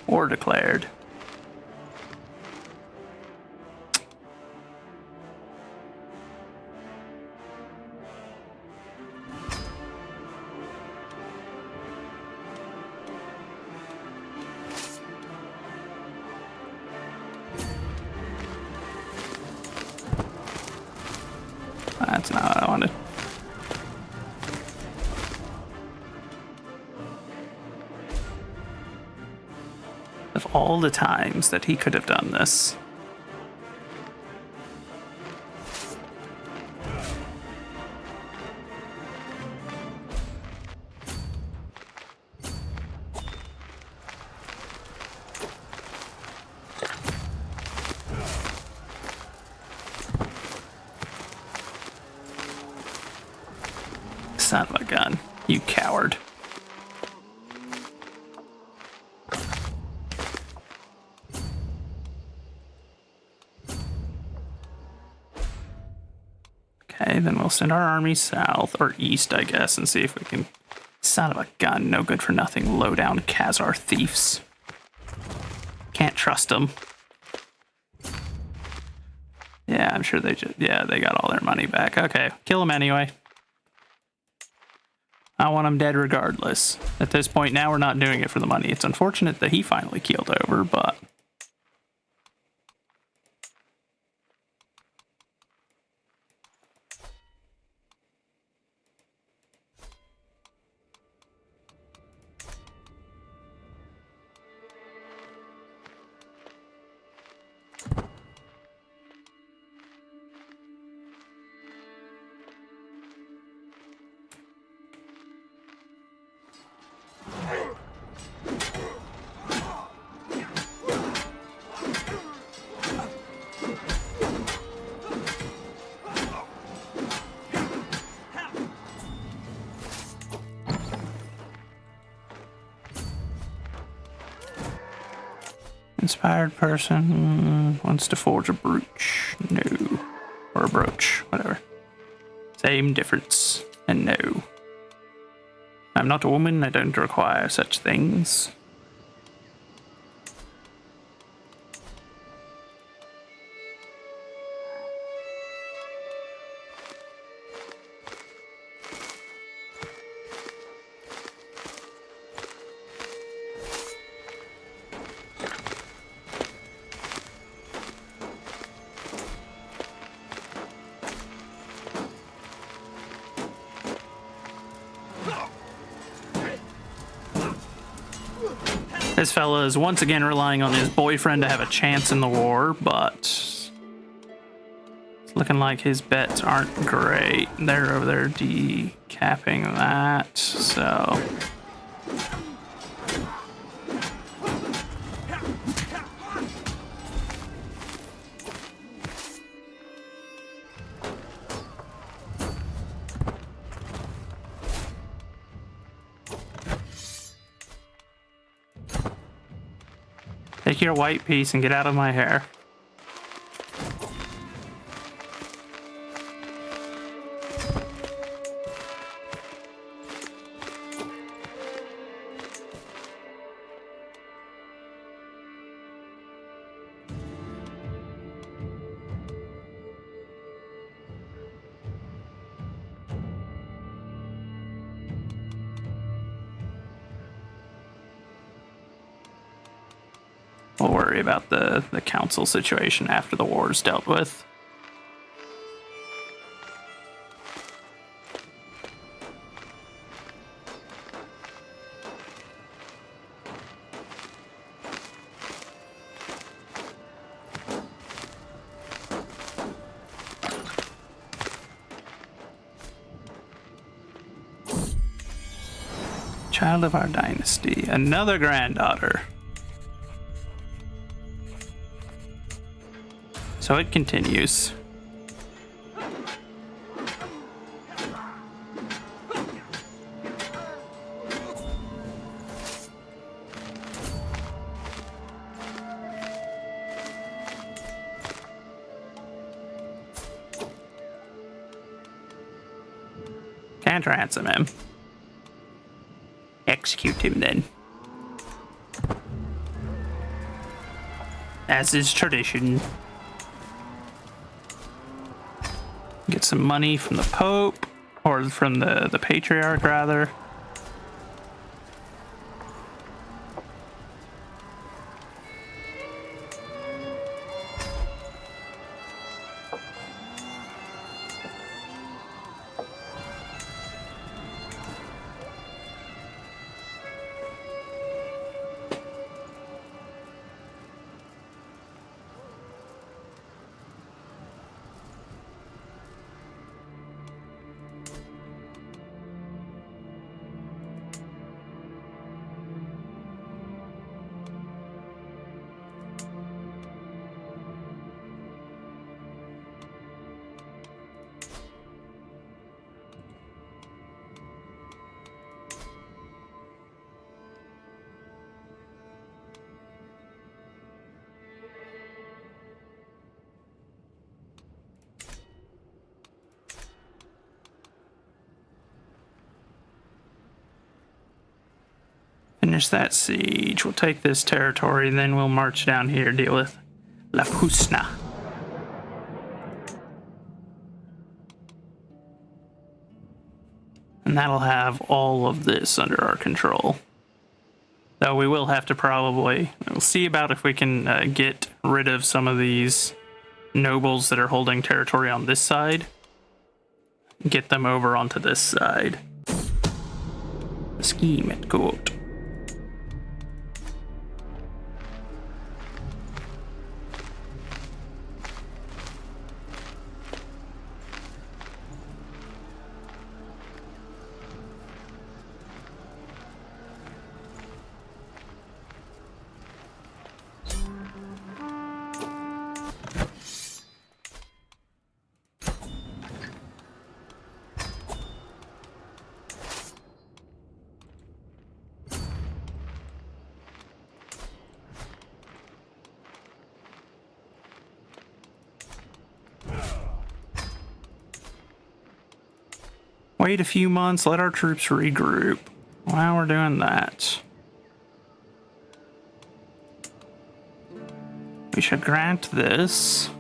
War declared. That's not what I wanted. Of all the times that he could have done this. Son of a gun, you coward. Okay, then we'll send our army south, or east, I guess, and see if we can... Son of a gun, no good for nothing, low-down Khazar thieves. Can't trust them. Yeah, I'm sure they just... Yeah, they got all their money back. Okay, kill them anyway. I want him dead regardless. At this point now, we're not doing it for the money. It's unfortunate that he finally keeled over, but... Inspired person wants to forge a brooch. No. Or a brooch. Whatever. Same difference. And no. I'm not a woman. I don't require such things. This fella is once again relying on his boyfriend to have a chance in the war, but it's looking like his bets aren't great. They're over there decapping that, so... Take your white piece and get out of my hair. We'll worry about the council situation after the war is dealt with. Child of our dynasty, another granddaughter. So it continues. can't ransom him. Execute him then. As is tradition. Get some money from the Pope, or from the Patriarch, rather. Finish that siege. We'll take this territory, then we'll march down here, deal with La Husna. And that'll have all of this under our control. Though we will have to we'll see about if we can get rid of some of these nobles that are holding territory on this side. Get them over onto this side. Scheme at court. Wait a few months, let our troops regroup. While we're doing that, we should grant this.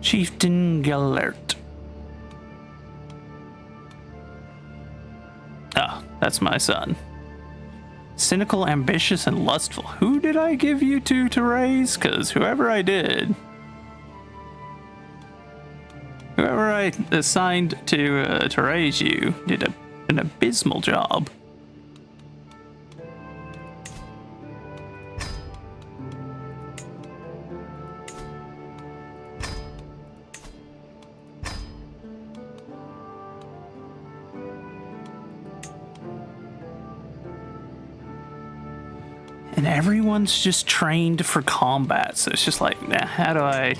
Chieftain Gellert. Ah, that's my son. Cynical, ambitious, and lustful. Who did I give you to raise? Because whoever I did, whoever I assigned to raise you did an abysmal job. And everyone's just trained for combat, so it's just like, nah, how do I...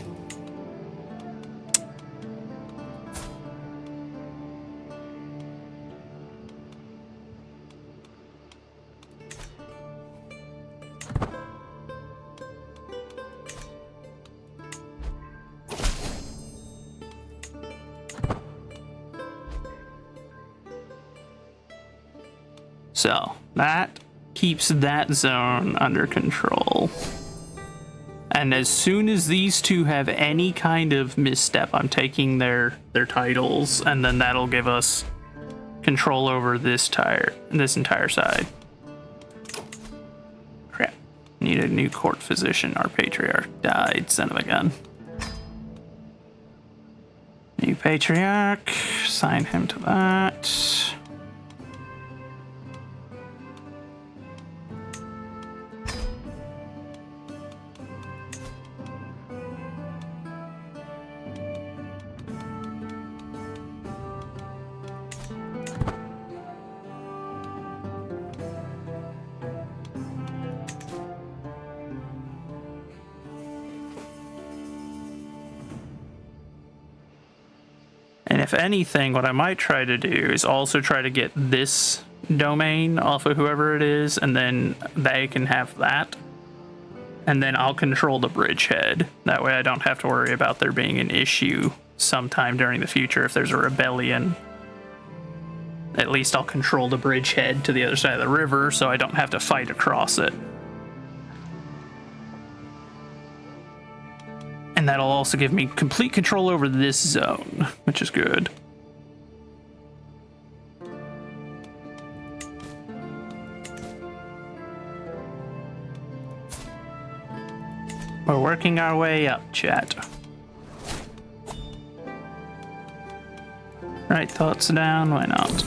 So, that keeps that zone under control. And as soon as these two have any kind of misstep, I'm taking their titles, and then that'll give us control over this entire side. Crap. Need a new court physician. Our patriarch died, son of a gun. New patriarch. Assign him to that. If anything, what I might try to do is also try to get this domain off of whoever it is, and then they can have that. And then I'll control the bridgehead. That way I don't have to worry about there being an issue sometime during the future if there's a rebellion. At least I'll control the bridgehead to the other side of the river so I don't have to fight across it. And that'll also give me complete control over this zone, which is good. We're working our way up, chat. Right, thoughts down, why not?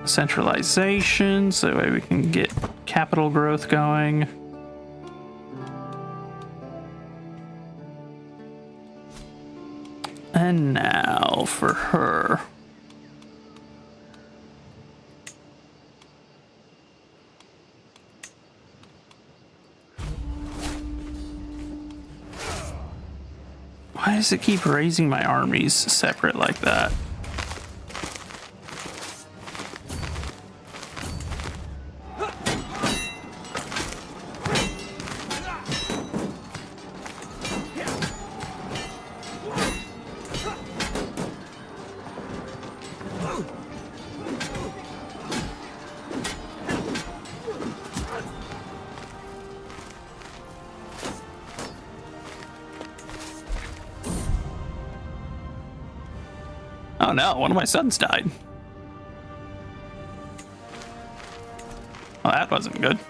Centralization, so that way we can get capital growth going. And now for her. Why does it keep raising my armies separate like that? Oh no, one of my sons died. Well, that wasn't good.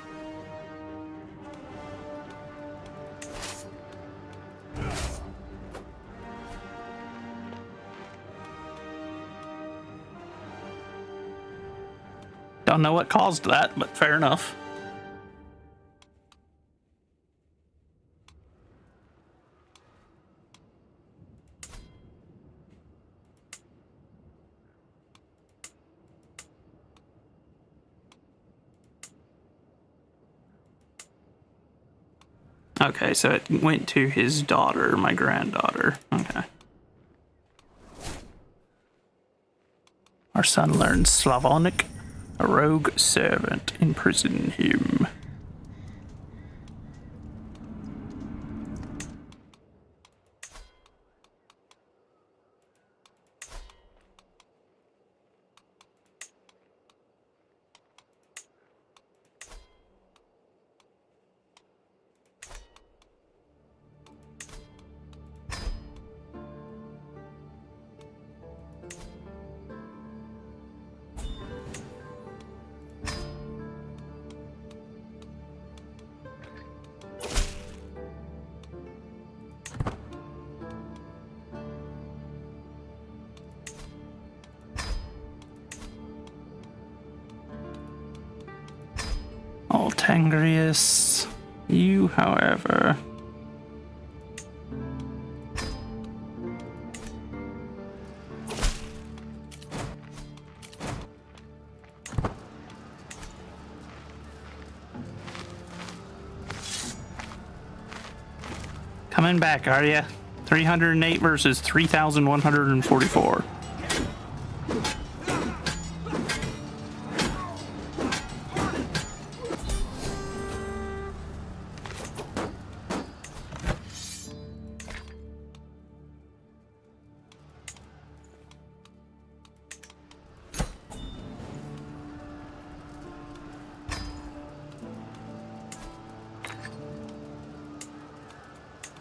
Don't know what caused that, but fair enough. Okay, so it went to his daughter, my granddaughter. Okay. Our son learns Slavonic. A rogue servant. Imprison him. Altangrius, you, however, coming back, are ya? 308 versus 3,144.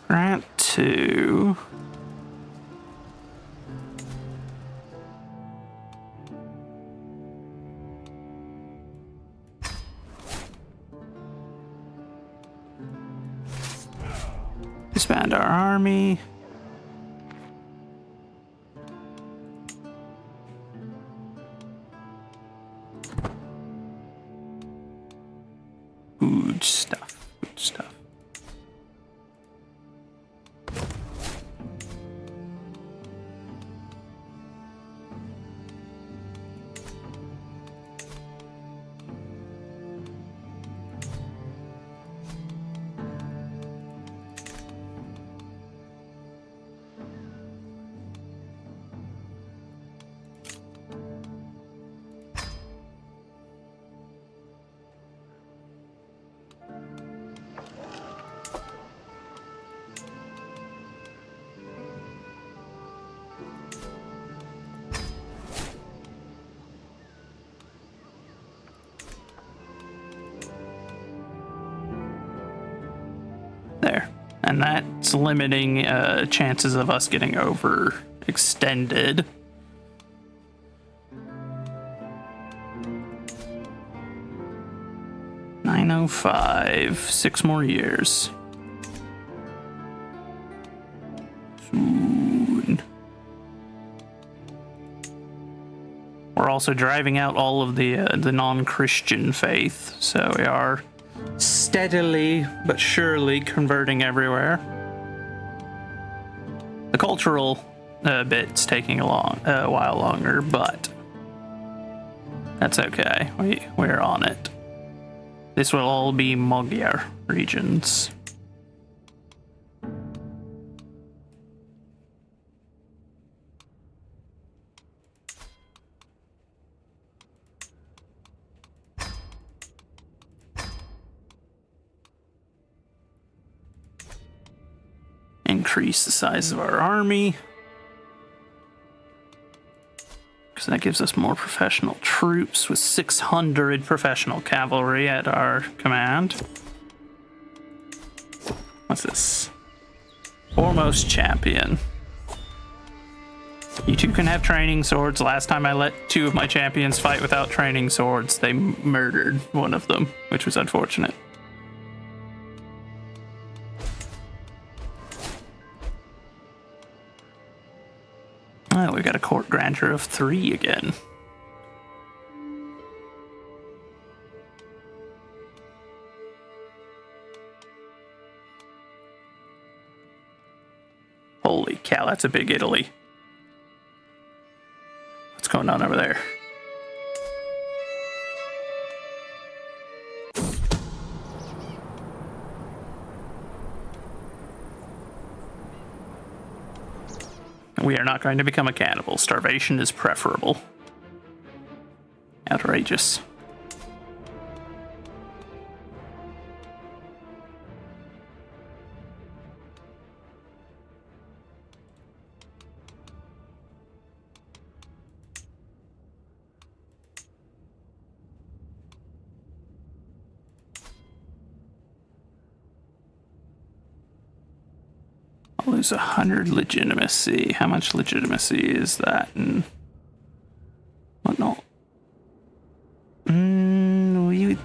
Grant to disband our army. Food stuff. Food stuff. And that's limiting chances of us getting overextended. $905, 6 more years. Soon. We're also driving out all of the non-Christian faith, so we are steadily but surely converting everywhere. The cultural bit's taking a while longer, but that's okay. We're on it. This will all be Magyar regions. Increase the size of our army, because that gives us more professional troops with 600 professional cavalry at our command. What's this? Foremost champion. You two can have training swords. Last time I let 2 of my champions fight without training swords, they murdered one of them, which was unfortunate. Oh, we got a court grandeur of 3 again. Holy cow, that's a big Italy. What's going on over there? We are not going to become a cannibal. Starvation is preferable. Outrageous. I'll lose 100 legitimacy. How much legitimacy is that and whatnot? We would.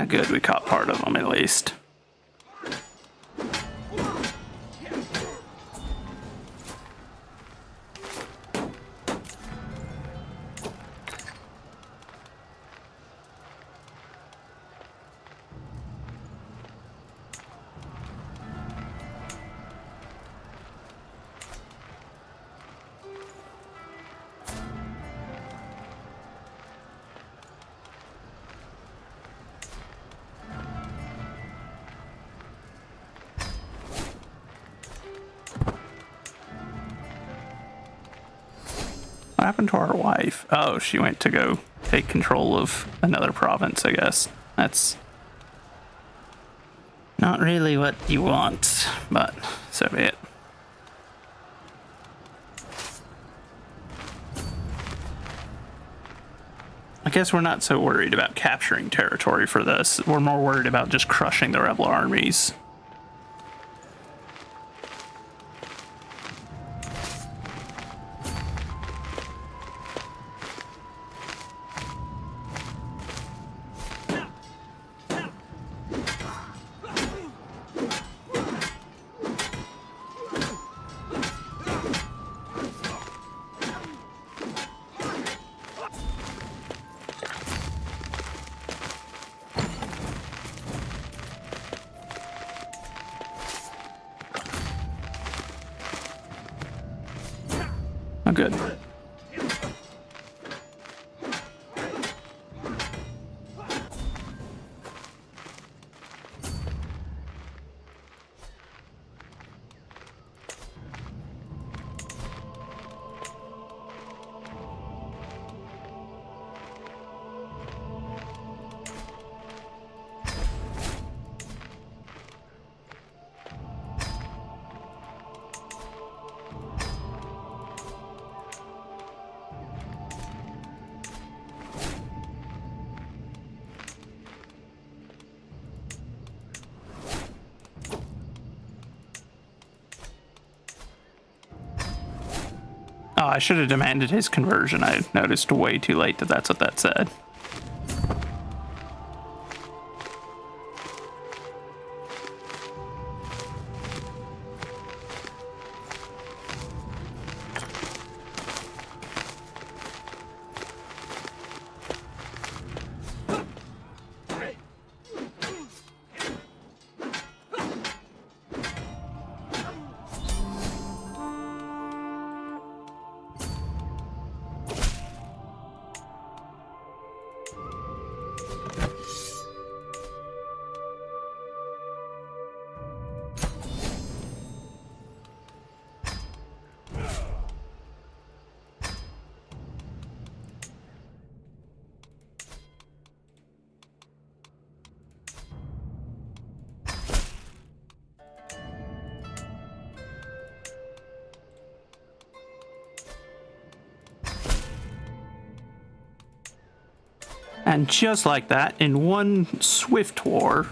Good, we caught part of them at least. What happened to our wife? Oh, she went to go take control of another province, I guess. That's not really what you want, but so be it. I guess we're not so worried about capturing territory for this. We're more worried about just crushing the rebel armies. good. Oh, I should have demanded his conversion. I noticed way too late that that's what that said. And just like that, in one swift war,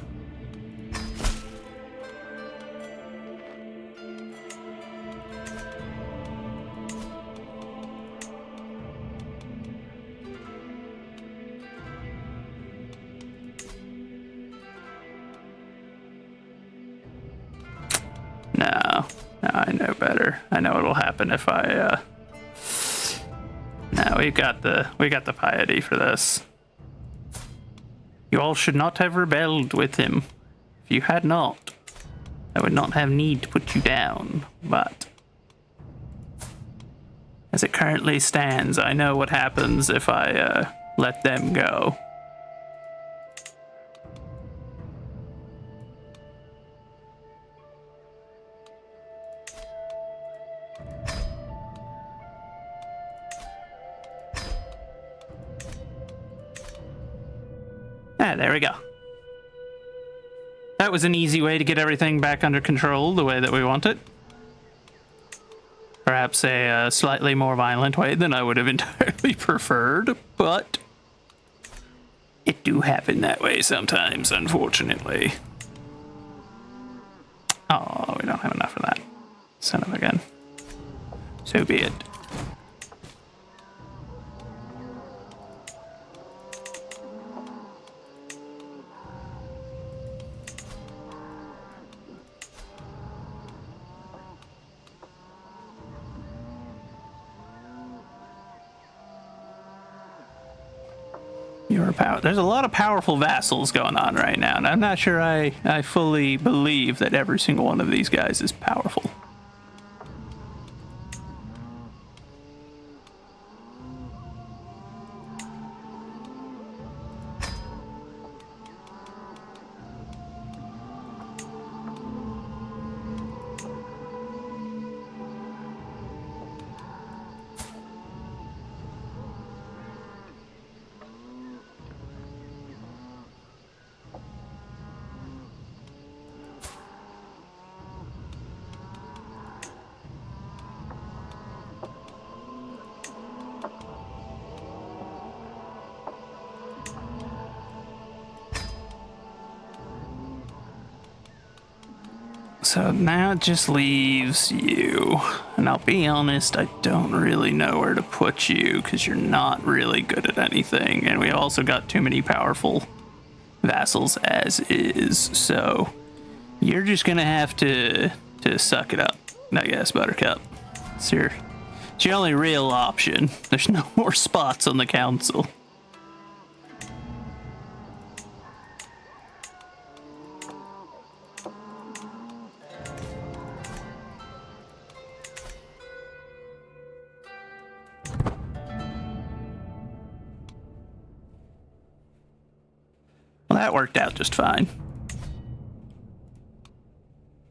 no, I know better. I know what'll happen if I, no, we got the piety for this. You all should not have rebelled with him. If you had not, I would not have need to put you down, but as it currently stands, I know what happens if I, let them go. Ah, there we go. That was an easy way to get everything back under control the way that we want it. Perhaps a slightly more violent way than I would have entirely preferred, but it do happen that way sometimes, unfortunately. Oh, we don't have enough of that. Son of a gun. So be it. There's a lot of powerful vassals going on right now, and I'm not sure I fully believe that every single one of these guys is powerful. So now it just leaves you. And I'll be honest, I don't really know where to put you because you're not really good at anything. And we also got too many powerful vassals as is. So you're just going to have to suck it up, I guess, Buttercup. It's your only real option. There's no more spots on the council. that worked out just fine.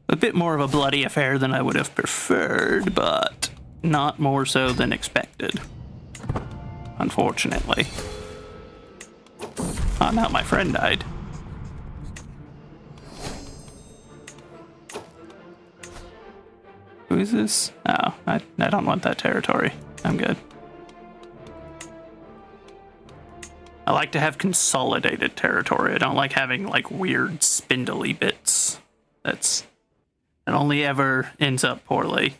A bit more of a bloody affair than I would have preferred, but not more so than expected. Unfortunately. Oh, now my friend died. Who is this? Oh, I don't want that territory. I'm good. I like to have consolidated territory. I don't like having, like, weird spindly bits. It only ever ends up poorly.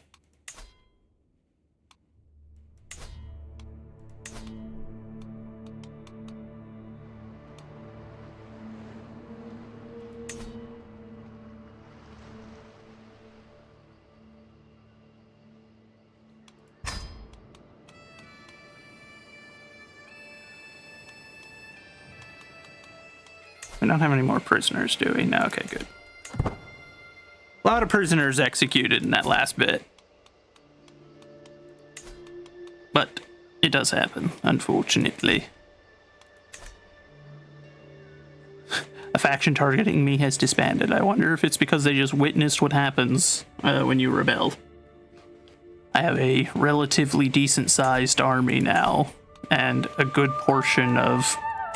We don't have any more prisoners, do we? No, okay, good. A lot of prisoners executed in that last bit. But it does happen, unfortunately. A faction targeting me has disbanded. I wonder if it's because they just witnessed what happens when you rebel. I have a relatively decent-sized army now, and a good portion of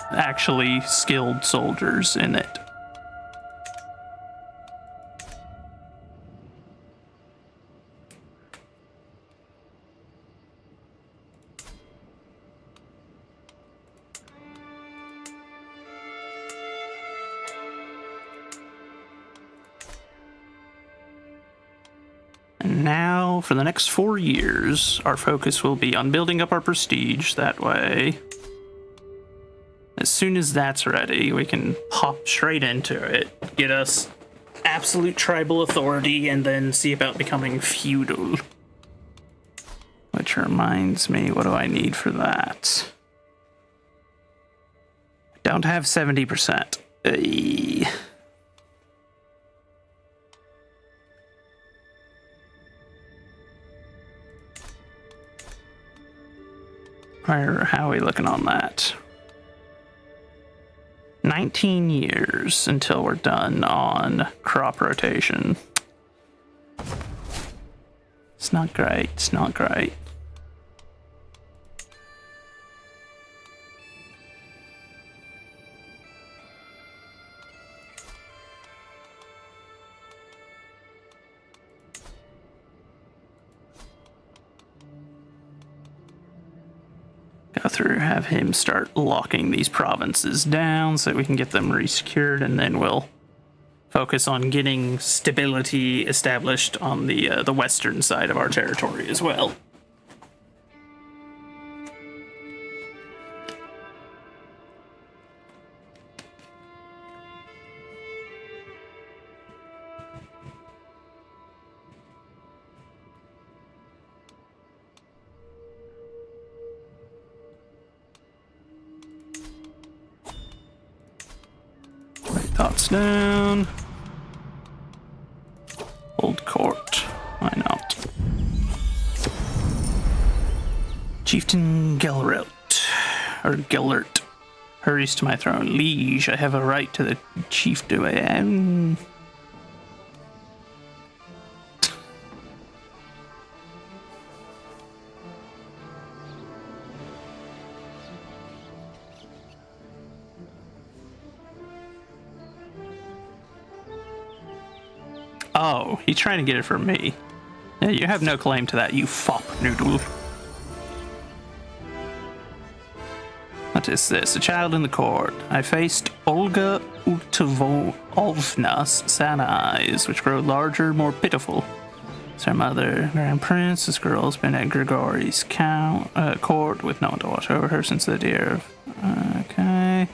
actually skilled soldiers in it. And now, for the next 4 years, our focus will be on building up our prestige. That way, as soon as that's ready, we can hop straight into it, get us absolute tribal authority, and then see about becoming feudal. Which reminds me, what do I need for that? I don't have 70%. How are we looking on that? 19 years until we're done on crop rotation. It's not great. It's not great. Go through, have him start locking these provinces down so we can get them resecured, and then we'll focus on getting stability established on the western side of our territory as well. Thoughts down. Old court. Why not? Chieftain Gelrelt, or Gellert, hurries to my throne. Liege, I have a right to the chieftain. Oh, he's trying to get it from me. Yeah, you have no claim to that, you fop noodle. What is this? A child in the court. I faced Olga Ultivovna's sad eyes, which grow larger, more pitiful. It's her mother, Grand Prince. This girl's been at Grigori's court with no one to watch over her since the dear. Okay.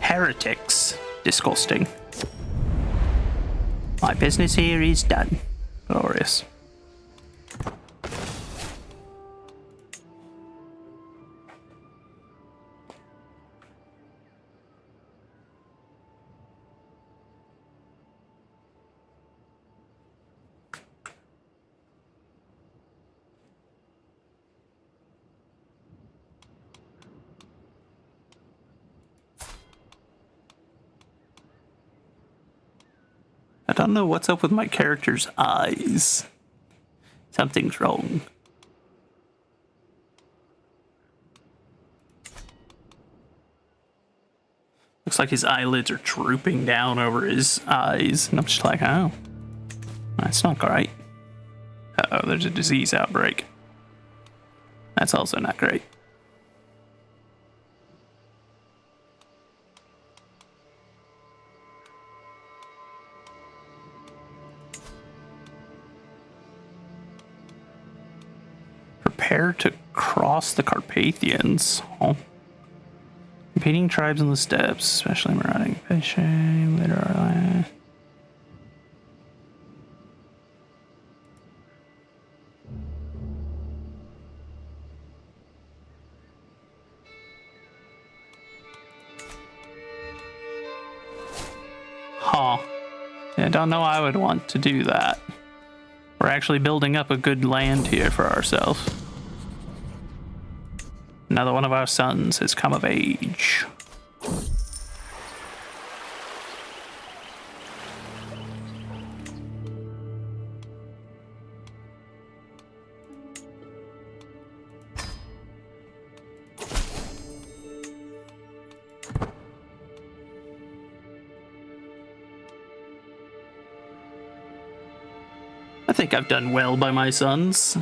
Heretics. Disgusting. My business here is done. Glorious. don't know what's up with my character's eyes. Something's wrong. Looks like his eyelids are drooping down over his eyes. And I'm just like, oh, that's not great. Uh-oh, there's a disease outbreak. That's also not great. Prepare to cross the Carpathians. Oh. Competing tribes on the steppes, especially marauding fishing, literally. Huh. Yeah, I don't know I would want to do that. We're actually building up a good land here for ourselves. Another one of our sons has come of age. I think I've done well by my sons.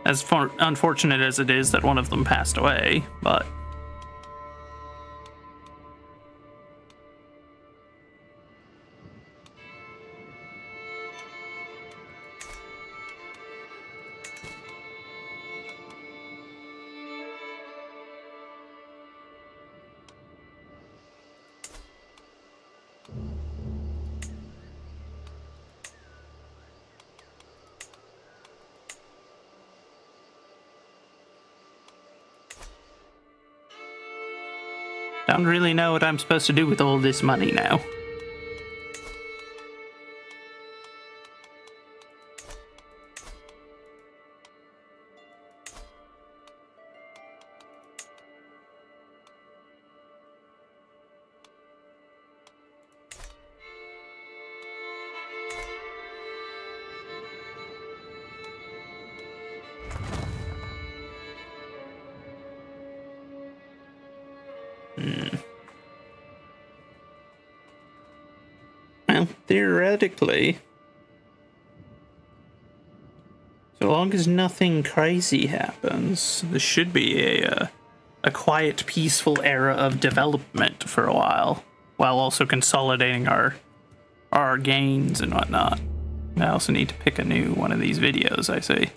As unfortunate as it is that one of them passed away, but... don't really know what I'm supposed to do with all this money now. Well, theoretically, so long as nothing crazy happens, this should be a quiet, peaceful era of development for a while also consolidating our gains and whatnot. I also need to pick a new one of these videos, I see.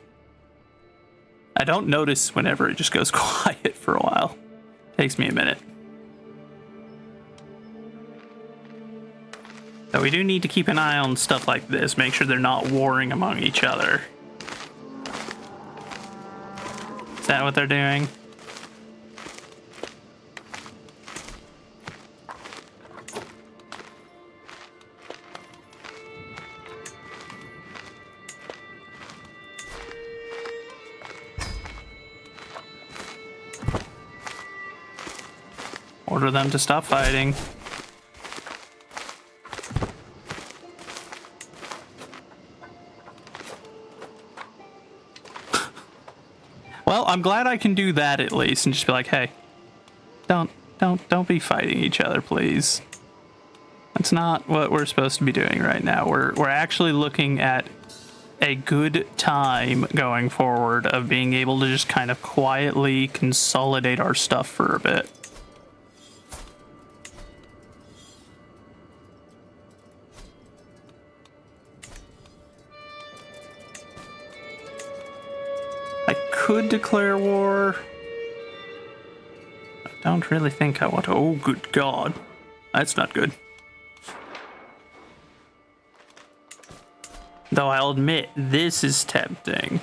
I don't notice whenever it just goes quiet for a while. Takes me a minute. So we do need to keep an eye on stuff like this, make sure they're not warring among each other. Is that what they're doing? Order them to stop fighting. Well, I'm glad I can do that at least and just be like, hey, don't be fighting each other, please. That's not what we're supposed to be doing right now. We're actually looking at a good time going forward of being able to just kind of quietly consolidate our stuff for a bit. Could declare war. I don't really think I want to. Oh, good God. That's not good. Though I'll admit, this is tempting.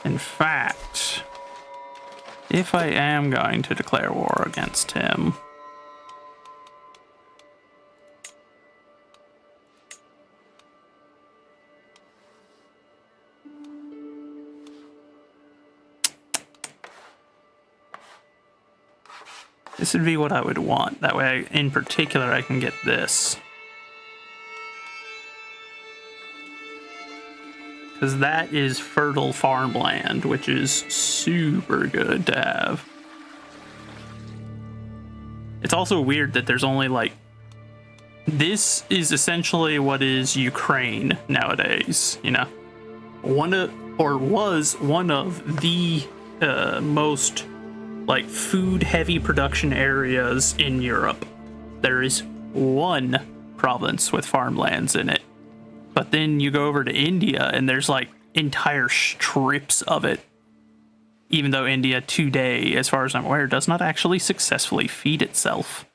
In fact, if I am going to declare war against him, this would be what I would want. That way, in particular, I can get this. because that is fertile farmland, which is super good to have. It's also weird that there's only like... This is essentially what is Ukraine nowadays, you know? Was one of the most like food-heavy production areas in Europe. There is one province with farmlands in it. But then you go over to India and there's like entire strips of it. Even though India today, as far as I'm aware, does not actually successfully feed itself.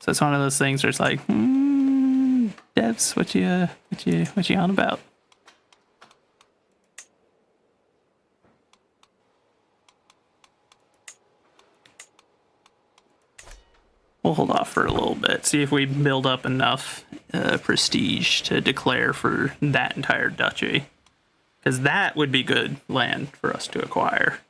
So it's one of those things where it's like, devs, what you on about? We'll hold off for a little bit, see if we build up enough prestige to declare for that entire duchy. Because that would be good land for us to acquire.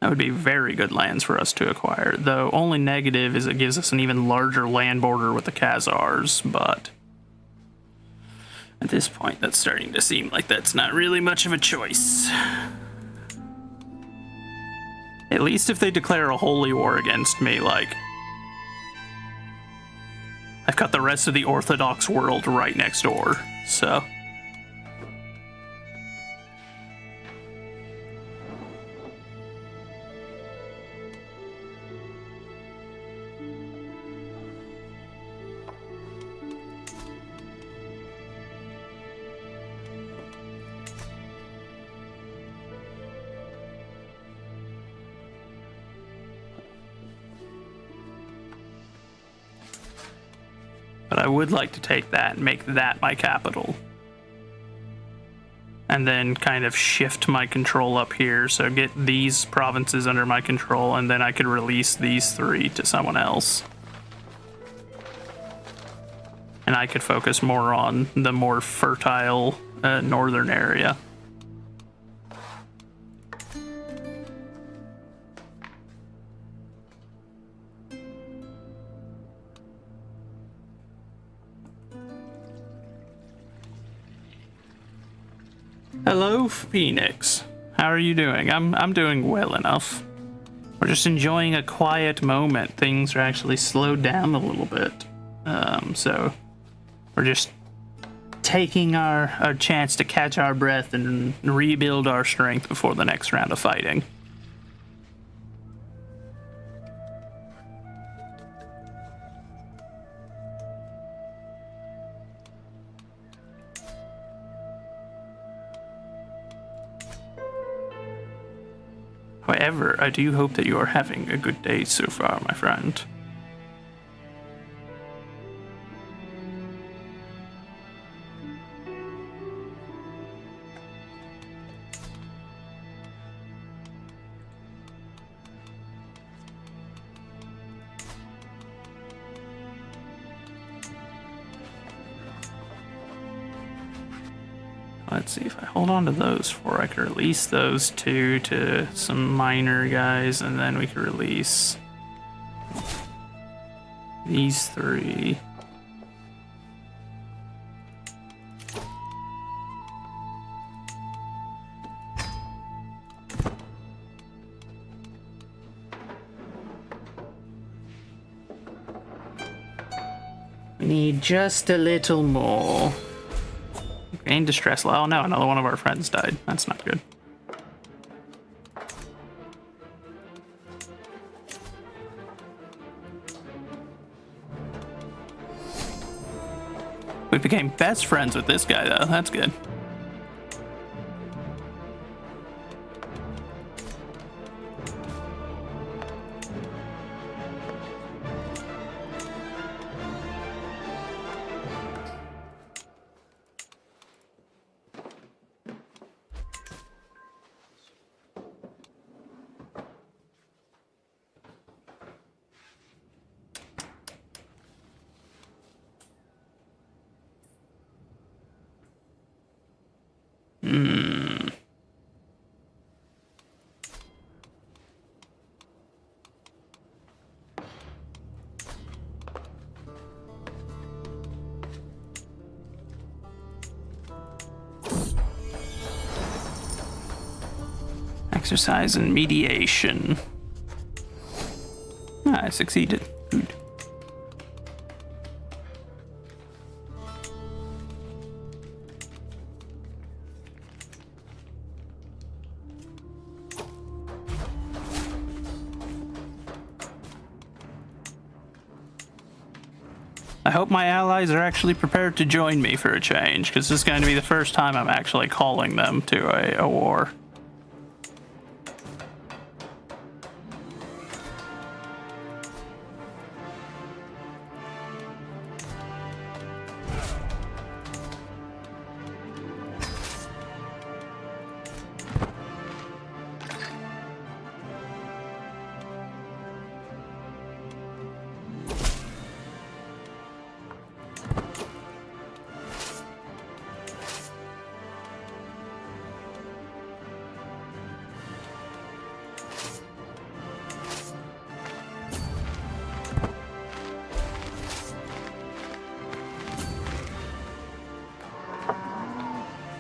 That would be very good lands for us to acquire. Though only negative is it gives us an even larger land border with the Khazars, but at this point that's starting to seem like that's not really much of a choice. At least if they declare a holy war against me, like... I've got the rest of the Orthodox world right next door, so... But I would like to take that and make that my capital. And then kind of shift my control up here, so get these provinces under my control, and then I could release these 3 to someone else. And I could focus more on the more fertile northern area. Hello, Phoenix. How are you doing? I'm doing well enough. We're just enjoying a quiet moment. Things are actually slowed down a little bit. So we're just taking our chance to catch our breath and rebuild our strength before the next round of fighting. However, I do hope that you are having a good day so far, my friend. Let's see if I hold on to those 4, I could release those 2 to some minor guys, and then we could release these 3. We need just a little more. Gain distress. Oh no, another one of our friends died. That's not good. We became best friends with this guy though. That's good. Exercise and mediation. I succeeded. Good. I hope my allies are actually prepared to join me for a change, because this is going to be the first time I'm actually calling them to a war.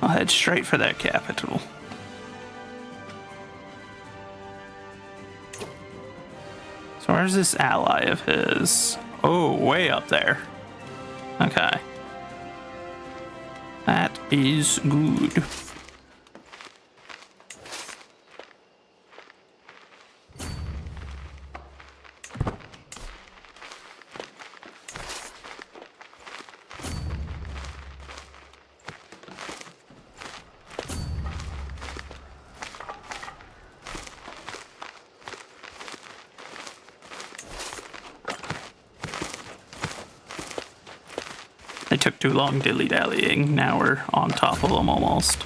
I'll head straight for that capital. So where's this ally of his? Oh, way up there. Okay. That is good. They took too long dilly-dallying. Now we're on top of them almost.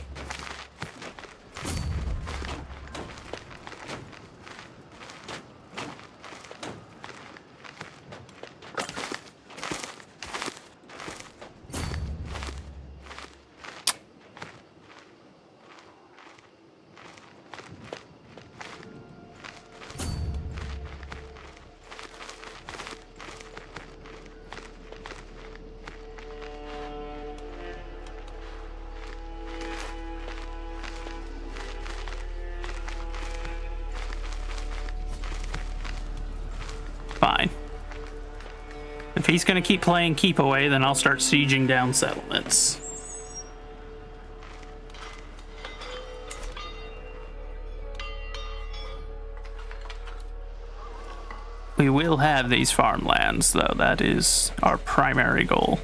Fine. If he's gonna keep playing keep away, then I'll start sieging down settlements. We will have these farmlands, though. That is our primary goal.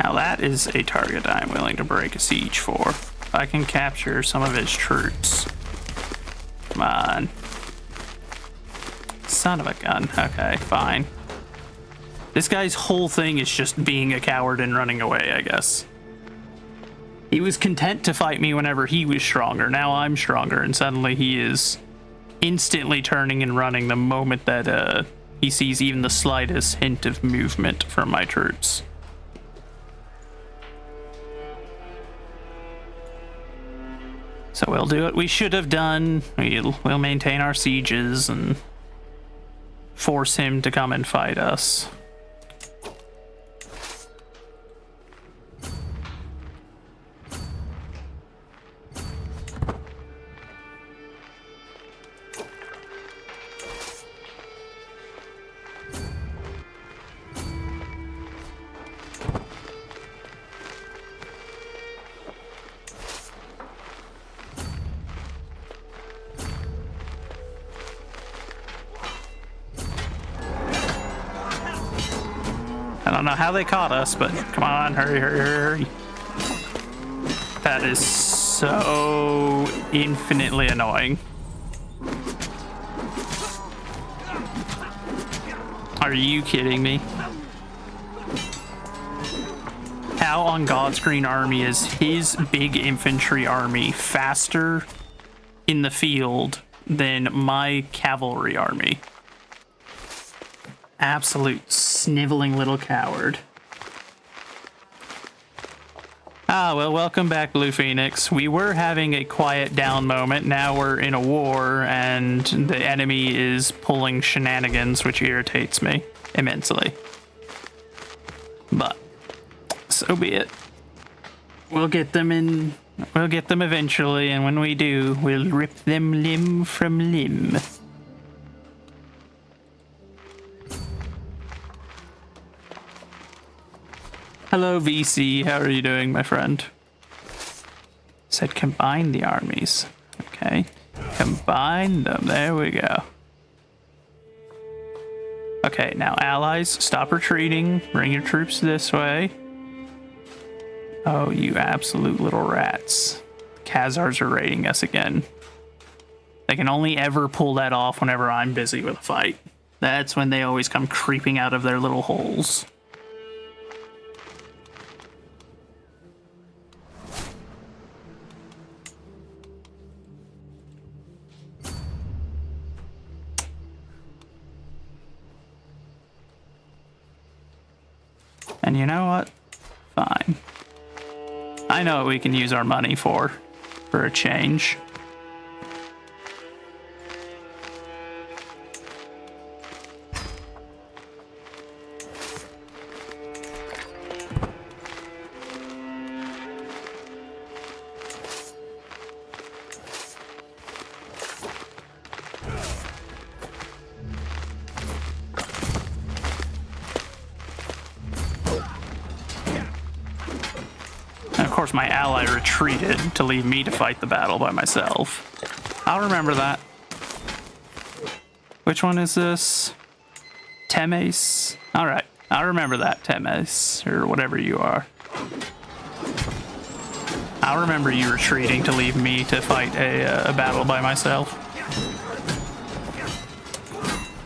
Now that is a target I'm willing to break a siege for. If I can capture some of his troops. Come on. Son of a gun. Okay, fine. This guy's whole thing is just being a coward and running away, I guess. He was content to fight me whenever he was stronger. Now I'm stronger, and suddenly he is instantly turning and running the moment that he sees even the slightest hint of movement from my troops. So we'll do what we should have done. We'll maintain our sieges and force him to come and fight us. don't know how they caught us, but come on, hurry, hurry, hurry. That is so infinitely annoying. Are you kidding me? How on God's green army is his big infantry army faster in the field than my cavalry army? Absolute sniveling little coward. Ah, well, welcome back, Blue Phoenix. We were having a quiet down moment. Now we're in a war, and the enemy is pulling shenanigans, which irritates me immensely. But so be it. We'll get them in. We'll get them eventually, and when we do, we'll rip them limb from limb. Hello, VC. How are you doing, my friend? Said combine the armies. Okay. Combine them. There we go. Okay, now allies, stop retreating. Bring your troops this way. Oh, you absolute little rats. Khazars are raiding us again. They can only ever pull that off whenever I'm busy with a fight. That's when they always come creeping out of their little holes. And you know what? Fine. I know what we can use our money for a change. Of course, my ally retreated to leave me to fight the battle by myself. I'll remember that. Which one is this? Temes? Alright, I'll remember that, Temes, or whatever you are. I'll remember you retreating to leave me to fight a battle by myself.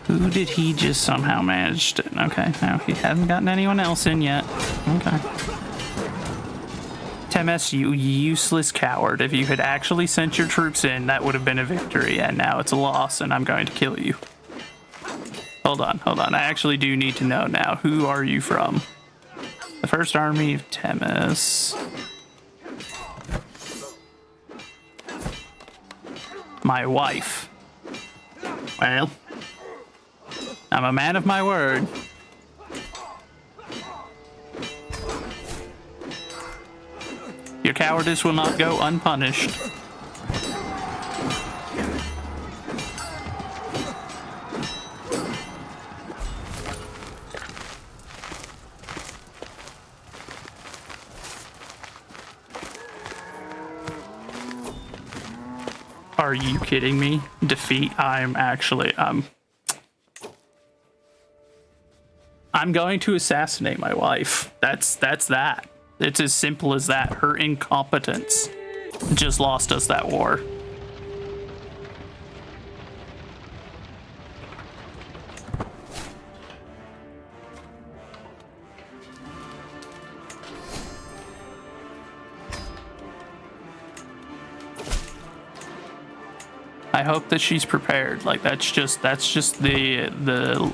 Who did he just somehow manage to... Okay, no, he hasn't gotten anyone else in yet. Okay. Temes, you useless coward. If you had actually sent your troops in, that would have been a victory, and now it's a loss, and I'm going to kill you. Hold on, hold on. I actually do need to know now. Who are you from? The First Army of Temes. My wife. Well, I'm a man of my word. Your cowardice will not go unpunished. Are you kidding me? Defeat? I'm actually, I'm going to assassinate my wife. That's that. It's as simple as that. Her incompetence just lost us that war. I hope that she's prepared. Like that's just the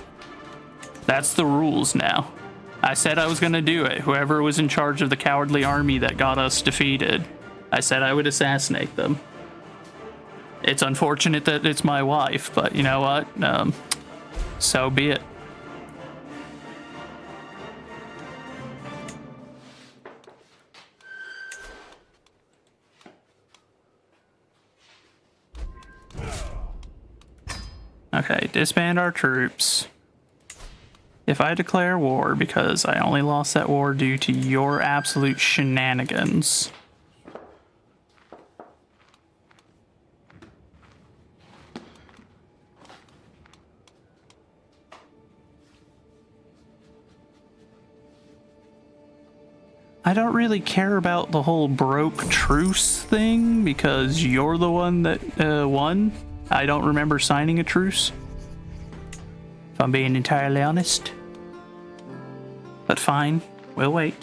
rules now. I said I was gonna do it. Whoever was in charge of the cowardly army that got us defeated, I said I would assassinate them. It's unfortunate that it's my wife, but you know what? So be it. Okay, disband our troops. If I declare war because I only lost that war due to your absolute shenanigans. I don't really care about the whole broke truce thing because you're the one that won. I don't remember signing a truce, if I'm being entirely honest. But fine, we'll wait.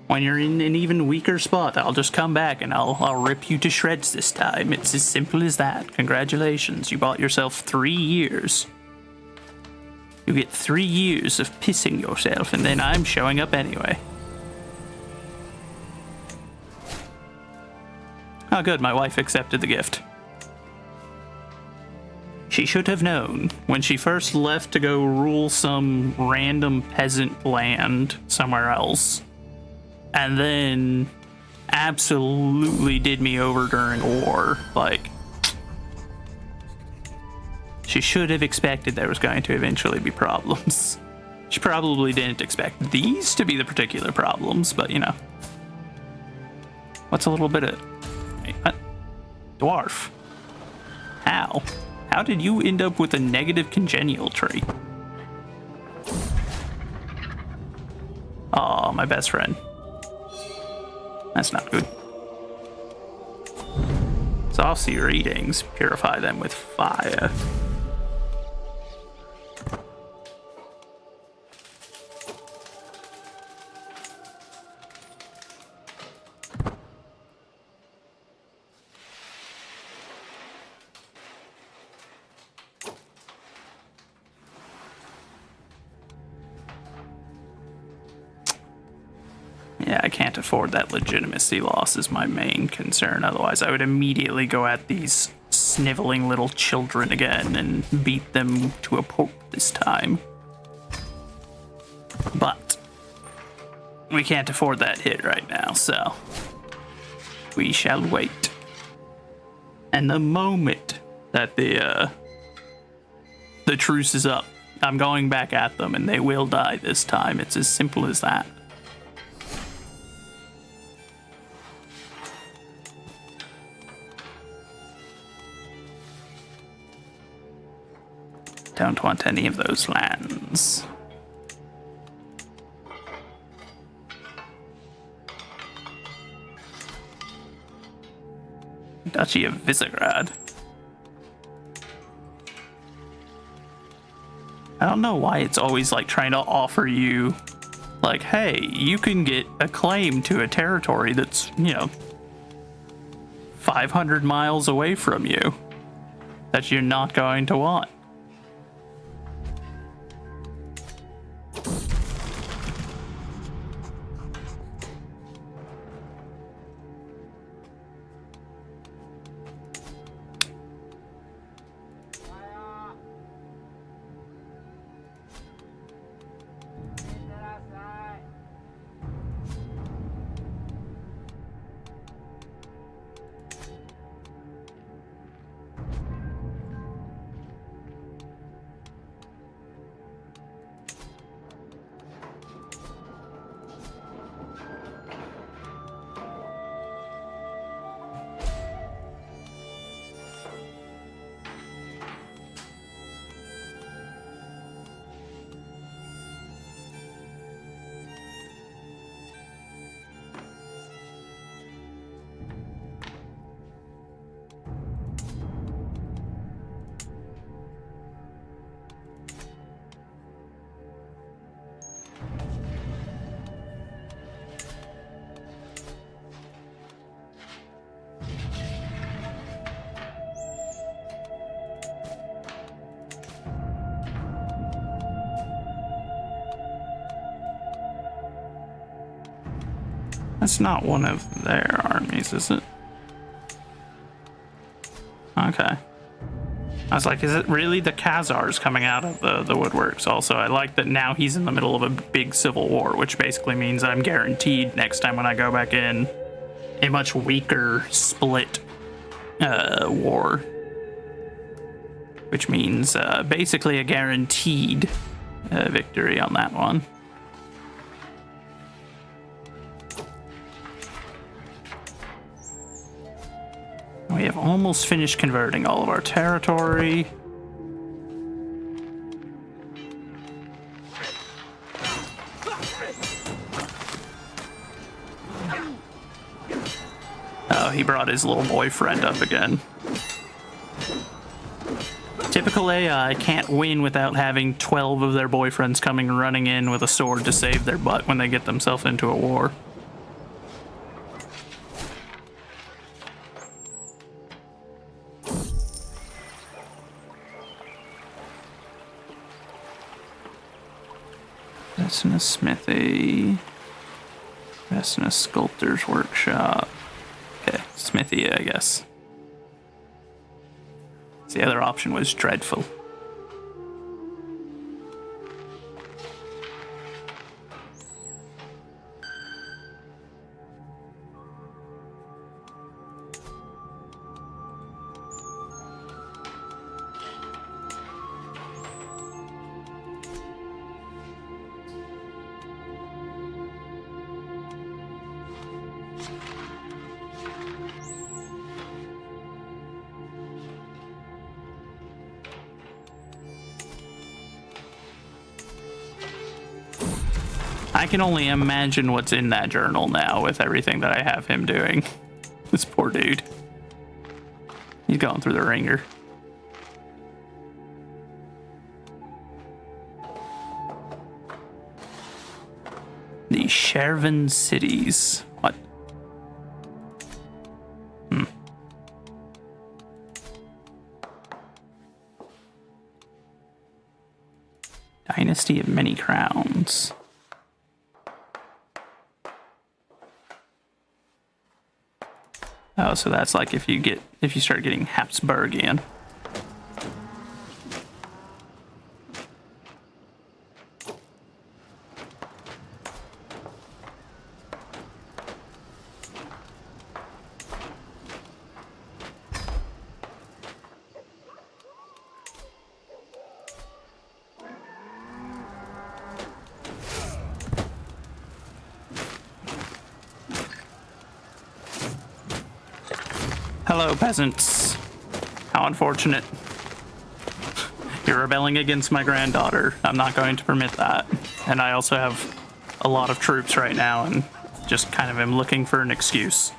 When you're in an even weaker spot, I'll just come back and I'll rip you to shreds this time. It's as simple as that. Congratulations, you bought yourself 3 years. You get 3 years of pissing yourself, and then I'm showing up anyway. Oh good, my wife accepted the gift. She should have known when she first left to go rule some random peasant land somewhere else, and then absolutely did me over during war. Like, she should have expected there was going to eventually be problems. She probably didn't expect these to be the particular problems, but you know. What's a little bit of... Wait, what? Dwarf. How? How did you end up with a negative congenial trait? Aw, my best friend. That's not good. Saucy readings. Purify them with fire. Yeah, I can't afford that legitimacy loss is my main concern. Otherwise, I would immediately go at these sniveling little children again and beat them to a pulp this time. But we can't afford that hit right now, so we shall wait. And the moment that the truce is up, I'm going back at them and they will die this time. It's as simple as that. Don't want any of those lands. Duchy of Visegrad. I don't know why it's always like trying to offer you, like, hey, you can get a claim to a territory that's, you know, 500 miles away from you that you're not going to want. That's not one of their armies, is it? Okay. I was like, is it really the Khazars coming out of the woodworks? Also, I like that now he's in the middle of a big civil war, which basically means I'm guaranteed next time when I go back in a much weaker split war. Which means basically a guaranteed victory on that one. We have almost finished converting all of our territory. brought his little boyfriend up again. Typical AI can't win without having 12 of their boyfriends coming running in with a sword to save their butt when they get themselves into a war. That's in a smithy. That's in a sculptor's workshop. Okay, smithy, I guess. The other option was dreadful. I can only imagine what's in that journal now with everything that I have him doing. This poor dude. He's going through the ringer. The Shervan cities. What? Dynasty of Many Crowns. Oh, so that's like if you start getting Habsburgian. Hello, peasants. How unfortunate. You're rebelling against my granddaughter. I'm not going to permit that. And I also have a lot of troops right now and just kind of am looking for an excuse.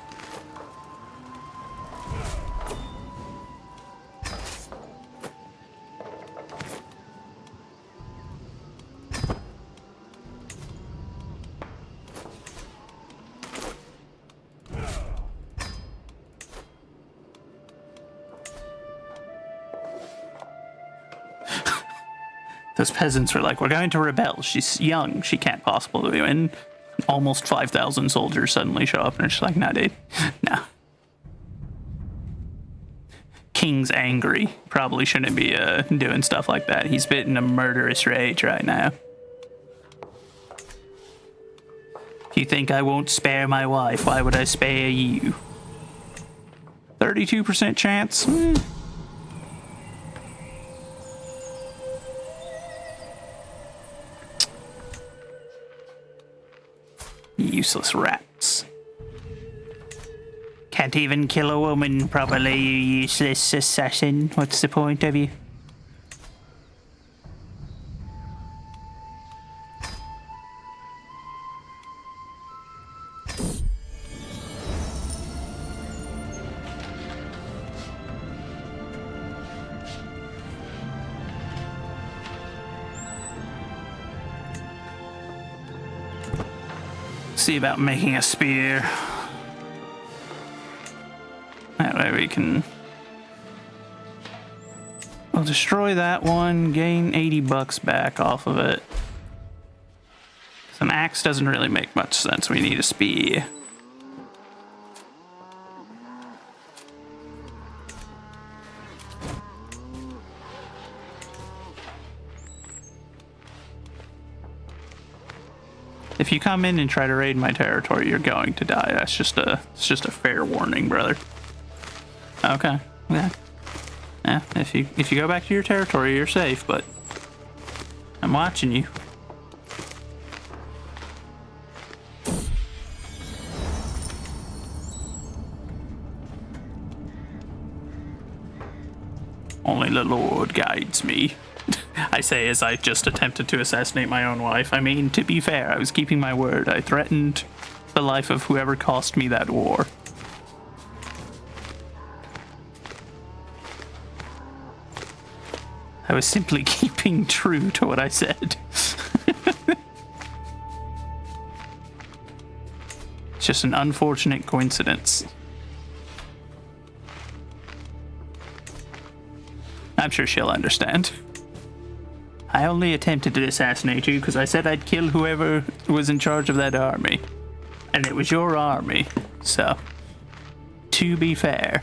Those peasants were like, we're going to rebel. She's young. She can't possibly win. Almost 5,000 soldiers suddenly show up and it's like, nah, dude. Nah. King's angry. Probably shouldn't be doing stuff like that. He's bitten a murderous rage right now. If you think I won't spare my wife, why would I spare you? 32% chance? Useless rats. Can't even kill a woman properly, you useless assassin. What's the point of you? See about making a spear. That way we can... We'll destroy that one, gain 80 bucks back off of it. An axe doesn't really make much sense. We need a spear. If you come in and try to raid my territory, you're going to die. It's just a fair warning, brother. Okay. Yeah. Yeah. If you go back to your territory, you're safe, but I'm watching you. Only the Lord guides me. I say as I just attempted to assassinate my own wife. I mean, to be fair, I was keeping my word. I threatened the life of whoever cost me that war. I was simply keeping true to what I said. It's just an unfortunate coincidence. I'm sure she'll understand. I only attempted to assassinate you because I said I'd kill whoever was in charge of that army. And it was your army, so... To be fair.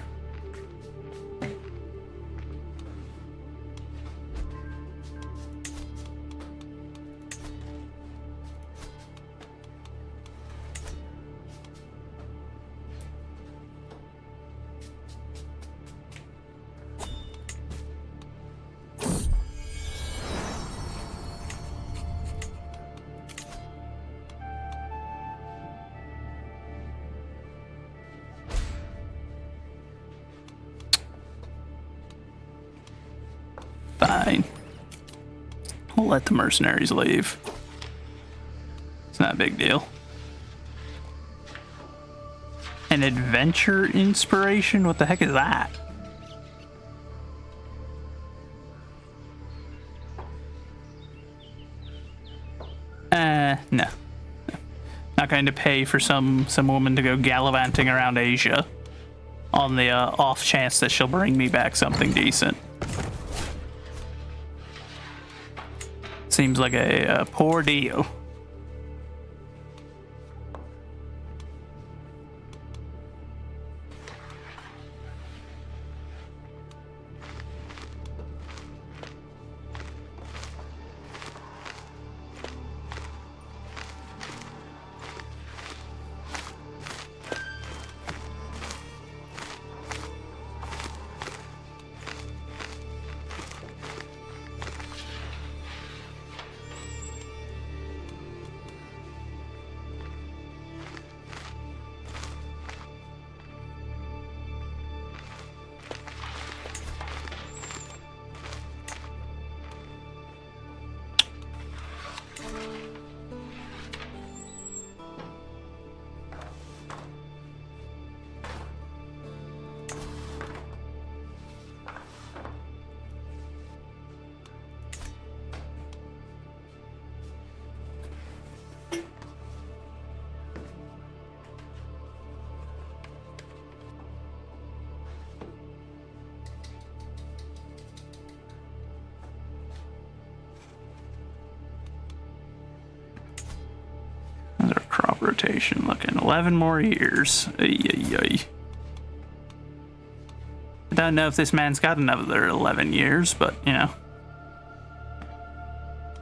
Fine. We'll let the mercenaries leave. It's not a big deal. An adventure inspiration? What the heck is that? No. Not going to pay for some woman to go gallivanting around Asia on the off chance that she'll bring me back something decent. Seems like a poor deal. Rotation looking 11 more years. Ay, ay, ay. I don't know if this man's got another 11 years, but you know,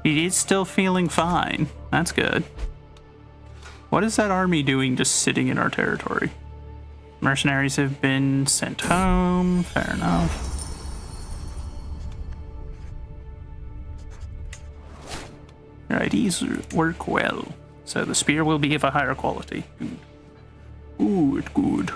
he is still feeling fine. That's good. What is that army doing just sitting in our territory? Mercenaries have been sent home. Fair enough. Right, these work well. So the spear will be of a higher quality. Good. Good, good.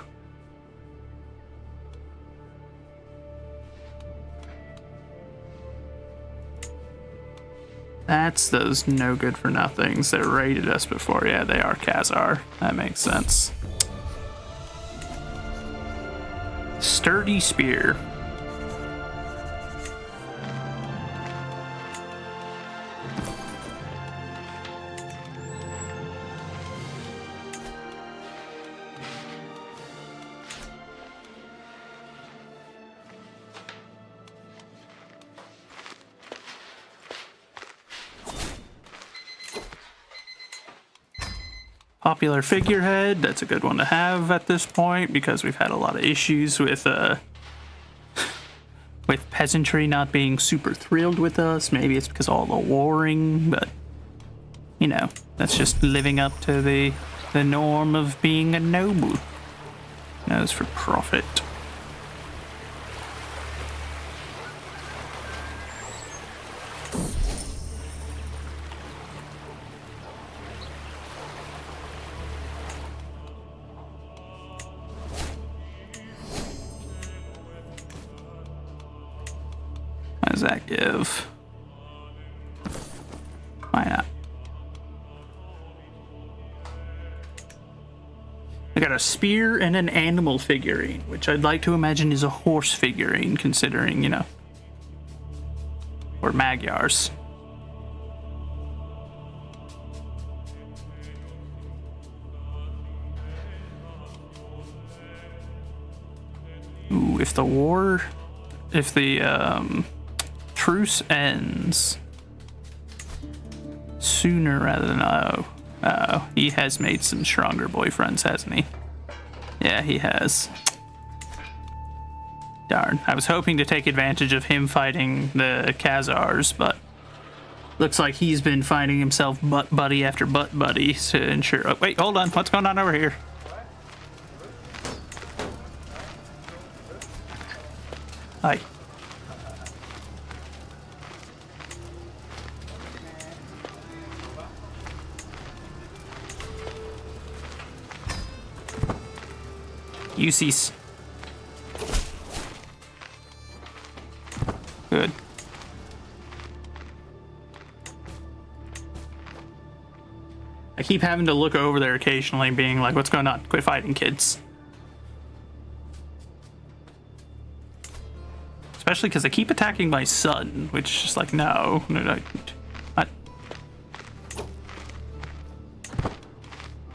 That's those no good for nothings that raided us before. Yeah, they are Khazar. That makes sense. Sturdy spear. Popular figurehead, that's a good one to have at this point because we've had a lot of issues with peasantry not being super thrilled with us. Maybe it's because of all the warring, but you know, that's just living up to the norm of being a noble. Knows for profit. What does that give? Why not? I got a spear and an animal figurine, which I'd like to imagine is a horse figurine, considering, you know, Or Magyars. Ooh, if the truce ends sooner rather than he has made some stronger boyfriends, hasn't he? Yeah, he has. Darn. I was hoping to take advantage of him fighting the Khazars, but looks like he's been finding himself butt buddy after butt buddy to ensure. Oh, wait, hold on. What's going on over here? Hi. You cease. Good. I keep having to look over there occasionally, being like, what's going on? Quit fighting, kids. Especially because they keep attacking my son, which is just like, no. What?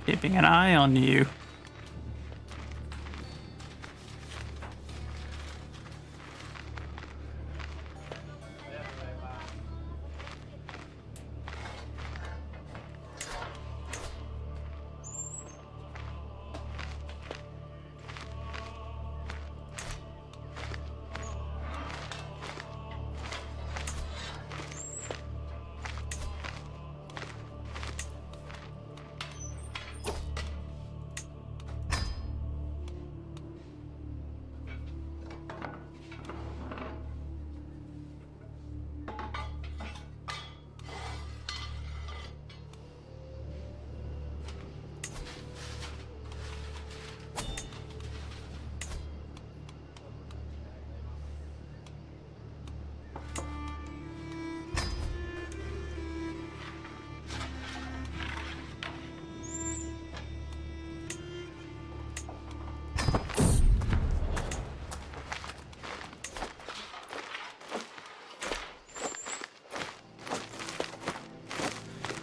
Keeping an eye on you.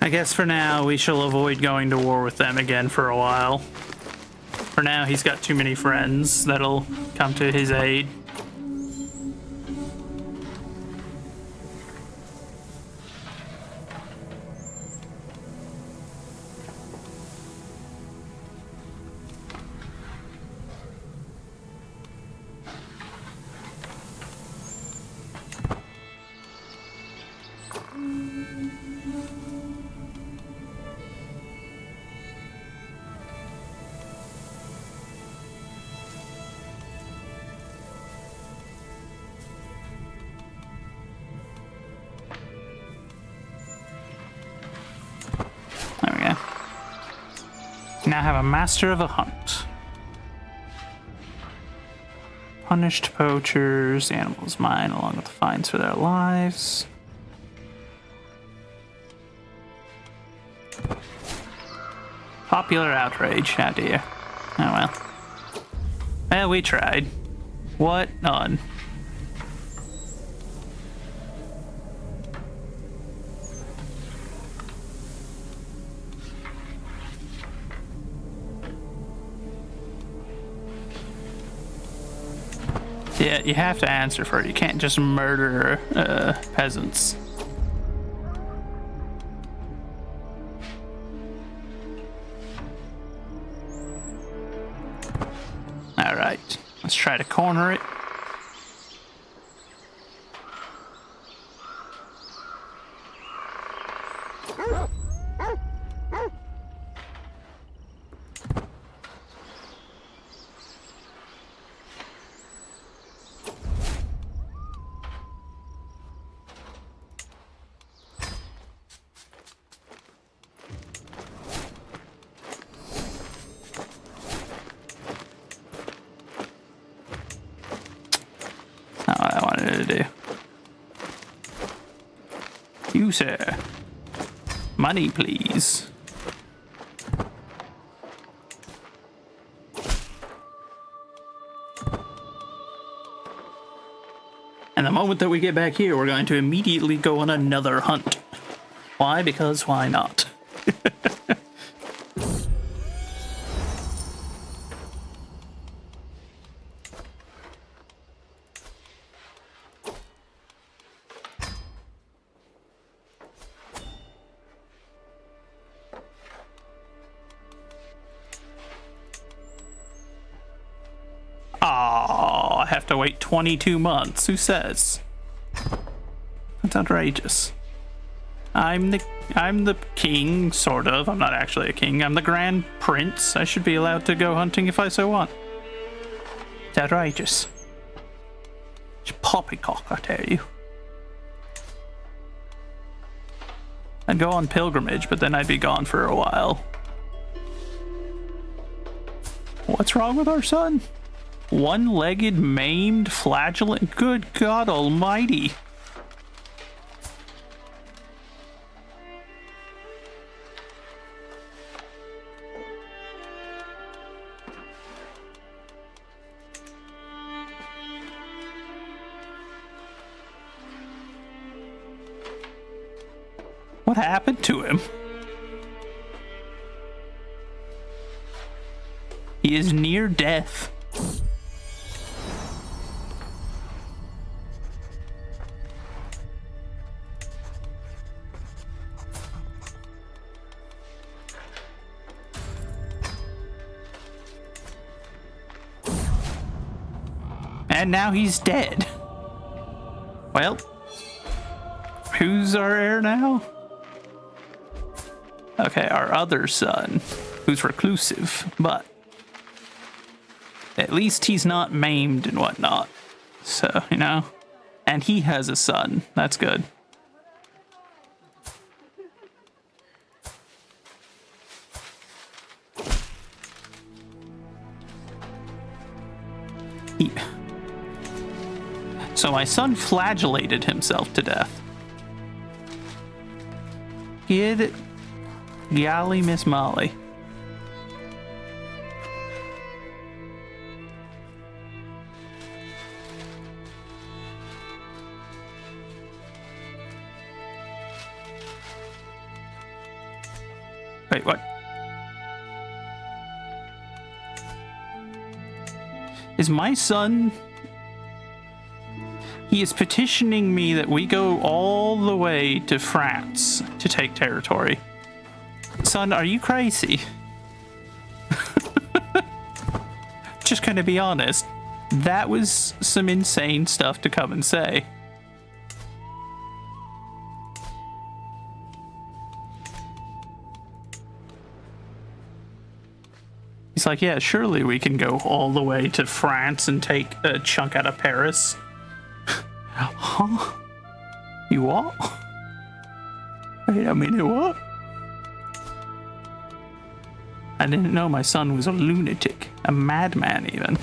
I guess for now, we shall avoid going to war with them again for a while. For now, he's got too many friends that'll come to his aid. Now have a master of a hunt. Punished poachers, the animal's mine along with the fines for their lives. Popular outrage, oh dear. Oh well. Well, we tried. What on? Yeah, you have to answer for it. You can't just murder peasants. All right, let's try to corner it. Not what I wanted to do. You, sir. Money, please. And the moment that we get back here, we're going to immediately go on another hunt. Why? Because why not? Oh, I have to wait 22 months. Who says? That's outrageous. I'm the king, sort of. I'm not actually a king. I'm the grand prince. I should be allowed to go hunting if I so want. It's outrageous. It's poppycock, I tell you. I'd go on pilgrimage, but then I'd be gone for a while. What's wrong with our son? One-legged, maimed, flagellant. Good God Almighty. What happened to him? He is near death. And now he's dead. Well, who's our heir now? Okay, our other son, who's reclusive, but at least he's not maimed and whatnot. So, you know, and he has a son. That's good. So my son flagellated himself to death. Get it? Golly, Miss Molly. Wait, what? Is my son... He is petitioning me that we go all the way to France to take territory. Son, are you crazy? Just gonna be honest. That was some insane stuff to come and say. He's like, yeah, surely we can go all the way to France and take a chunk out of Paris. Huh? You what? Wait a minute, what? I didn't know my son was a lunatic, a madman even.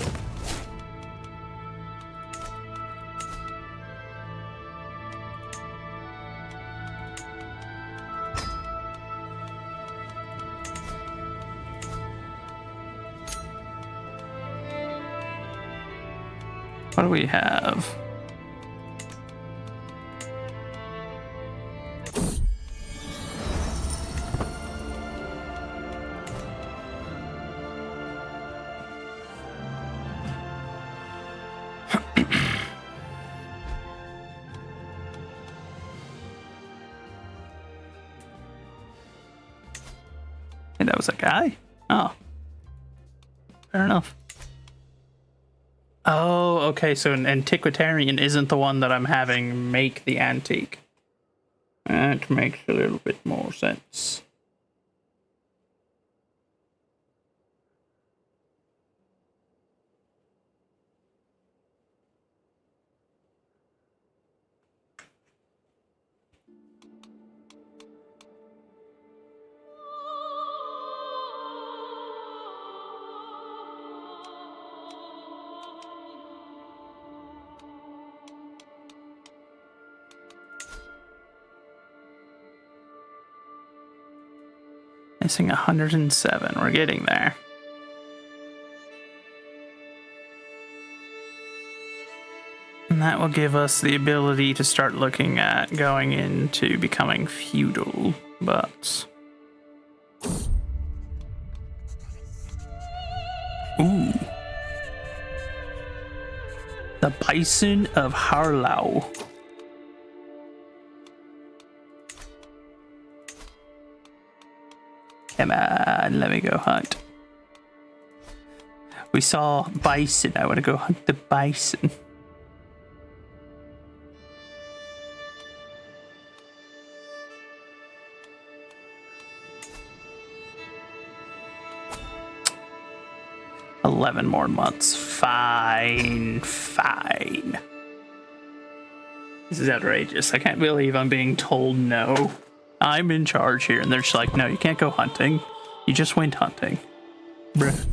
What do we have? And that was a guy? Oh. Fair enough. Oh, okay, so an antiquitarian isn't the one that I'm having make the antique. That makes a little bit more sense. Missing 107. We're getting there. And that will give us the ability to start looking at going into becoming feudal, but... Ooh. The Bison of Harlau. Come on, let me go hunt. We saw bison. I want to go hunt the bison. $11 more months. Fine. This is outrageous. I can't believe I'm being told no. I'm in charge here, and they're just like, no, you can't go hunting. You just went hunting. Bruh.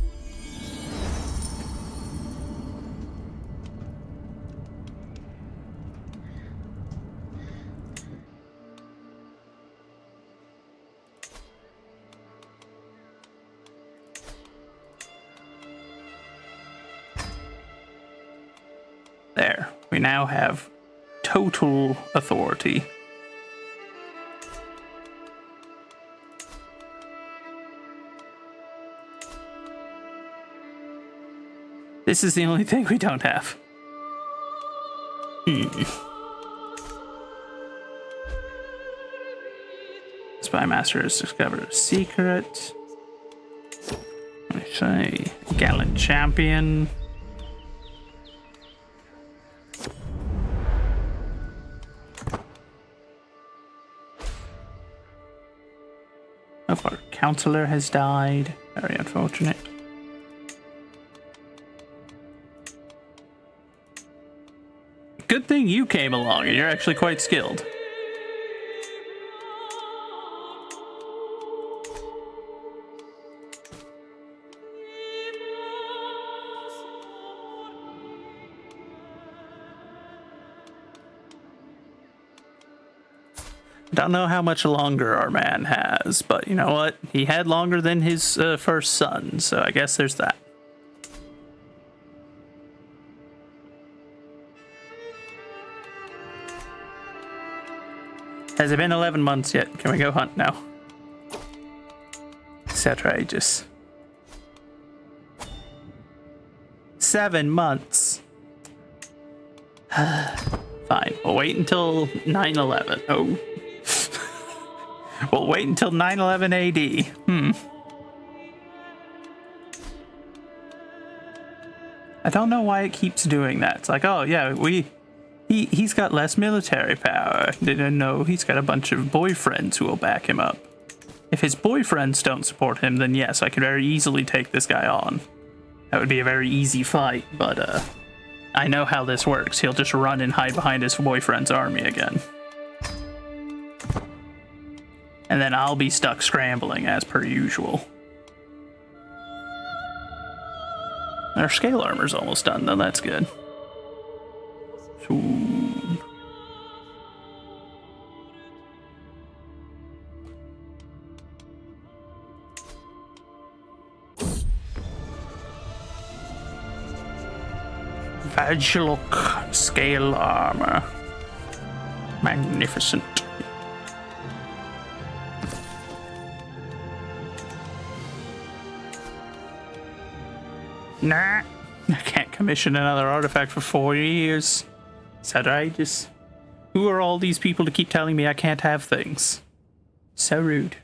There. We now have total authority. This is the only thing we don't have. Spymaster has discovered a secret. Let me say, gallant champion. So far, counselor has died. Very unfortunate. Good thing you came along, and you're actually quite skilled. Don't know how much longer our man has, but you know what? He had longer than his first son, so I guess there's that. Has it been 11 months yet? Can we go hunt now? It's outrageous. 7 months. Fine. We'll wait until 9/11. Oh. We'll wait until 9/11 AD. I don't know why it keeps doing that. It's like, oh yeah, he's got less military power. Didn't know he's got a bunch of boyfriends who will back him up. If his boyfriends don't support him, then yes, I could very easily take this guy on. That would be a very easy fight, but I know how this works. He'll just run and hide behind his boyfriend's army again. And then I'll be stuck scrambling as per usual. Our scale armor's almost done though, that's good. Ooh. Vagilok scale armor. Magnificent. Nah, I can't commission another artifact for 4 years. It's outrageous. Who are all these people to keep telling me I can't have things? So rude.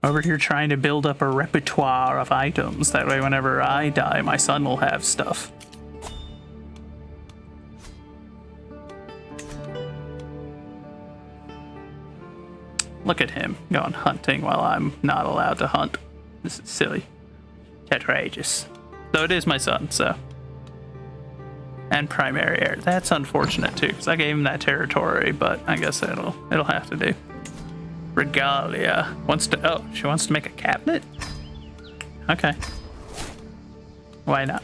Over here trying to build up a repertoire of items. That way whenever I die, my son will have stuff. Look at him going hunting while I'm not allowed to hunt. This is silly. Outrageous. Though it is my son, so. And primary heir. That's unfortunate too, because I gave him that territory, but I guess it'll have to do. Regalia wants to she wants to make a cabinet? Okay. Why not?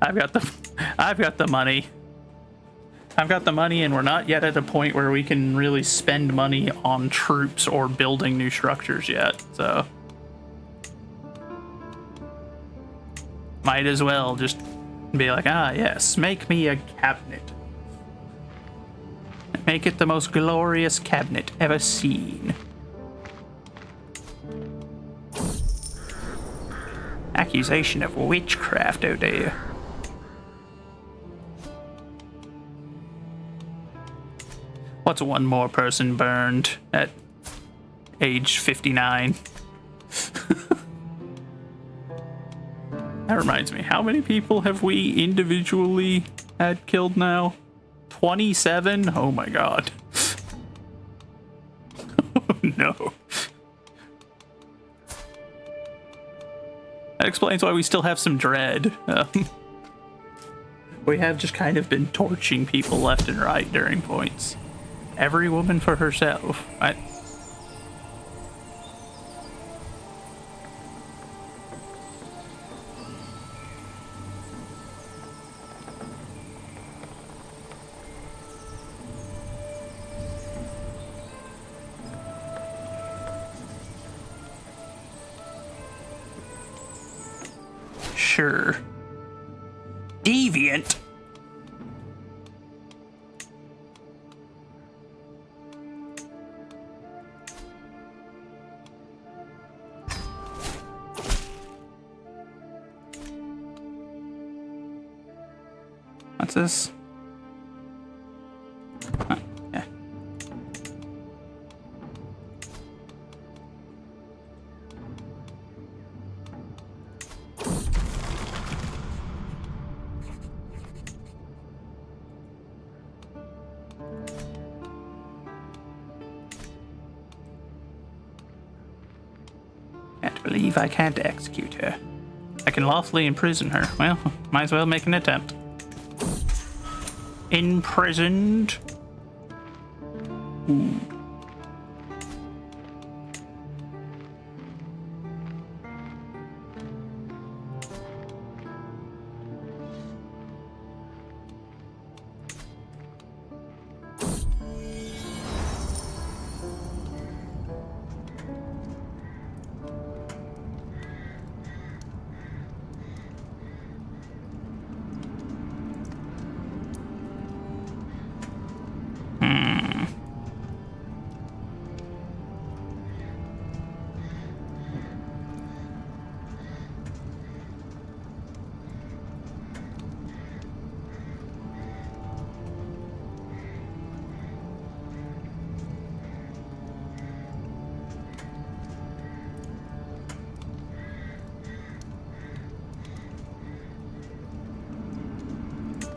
I've got the money. I've got the money, and we're not yet at a point where we can really spend money on troops or building new structures yet, so might as well just And be like, ah, yes, make me a cabinet. Make it the most glorious cabinet ever seen. Accusation of witchcraft, oh dear. What's one more person burned at age 59? That reminds me, how many people have we individually had killed now? 27? Oh my god. Oh no. That explains why we still have some dread. We have just kind of been torching people left and right during points. Every woman for herself. Sure. Deviant. What's this? Huh, yeah. Can't believe I can't execute her. I can lawfully imprison her. Well, might as well make an attempt. Imprisoned. Ooh.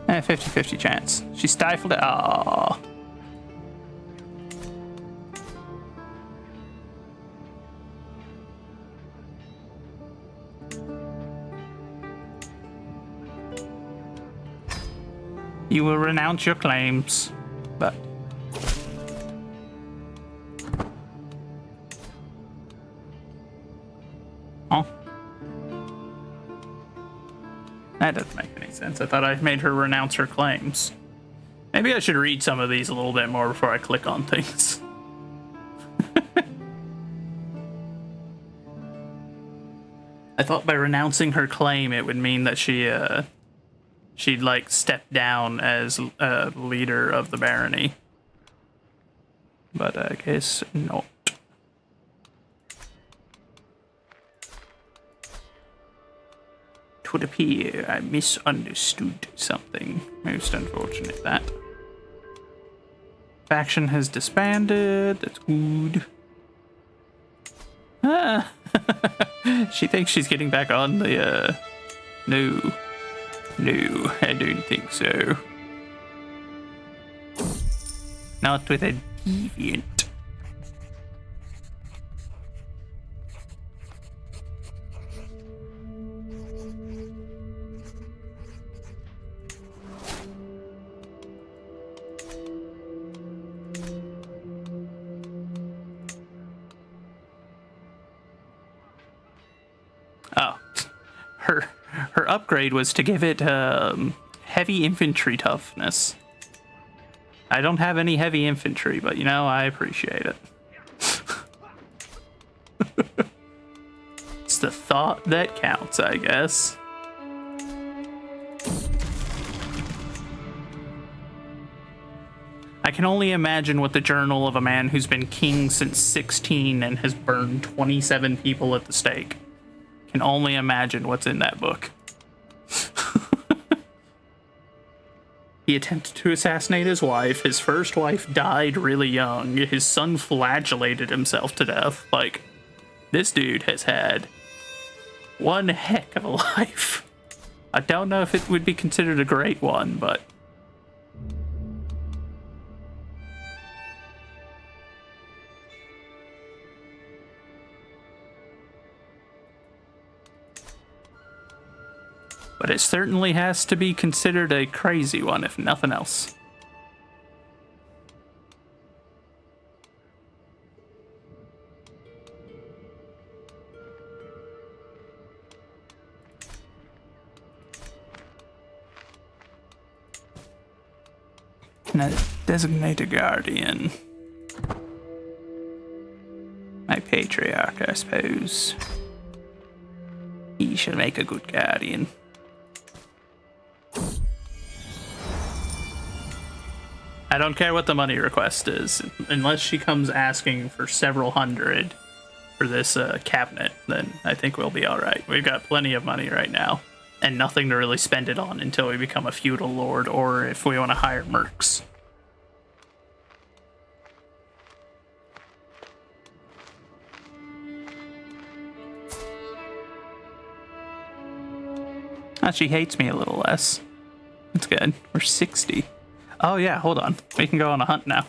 Eh, 50-50 chance. She stifled it. Aww. You will renounce your claims, but... Oh. That doesn't make any sense. I thought I made her renounce her claims. Maybe I should read some of these a little bit more before I click on things. I thought by renouncing her claim it would mean that she'd like step down as leader of the barony. But I guess not. It would appear I misunderstood something. Most unfortunate that. Faction has disbanded. That's good. Ah. She thinks she's getting back on the, No. No, I don't think so. Not with a deviant. Oh, her upgrade was to give it heavy infantry toughness. I don't have any heavy infantry, but you know, I appreciate it. It's the thought that counts, I guess. I can only imagine what the journal of a man who's been king since 16 and has burned 27 people at the stake. Can only imagine what's in that book. He attempted to assassinate his wife. His first wife died really young. His son flagellated himself to death. Like, this dude has had one heck of a life. I don't know if it would be considered a great one, but... But it certainly has to be considered a crazy one, if nothing else. Now, designate a guardian. My patriarch, I suppose. He shall make a good guardian. I don't care what the money request is. Unless she comes asking for several hundred for this cabinet, then I think we'll be alright. We've got plenty of money right now, and nothing to really spend it on until we become a feudal lord, or if we want to hire mercs. Ah, she hates me a little less. That's good. We're 60. Oh yeah, hold on. We can go on a hunt now.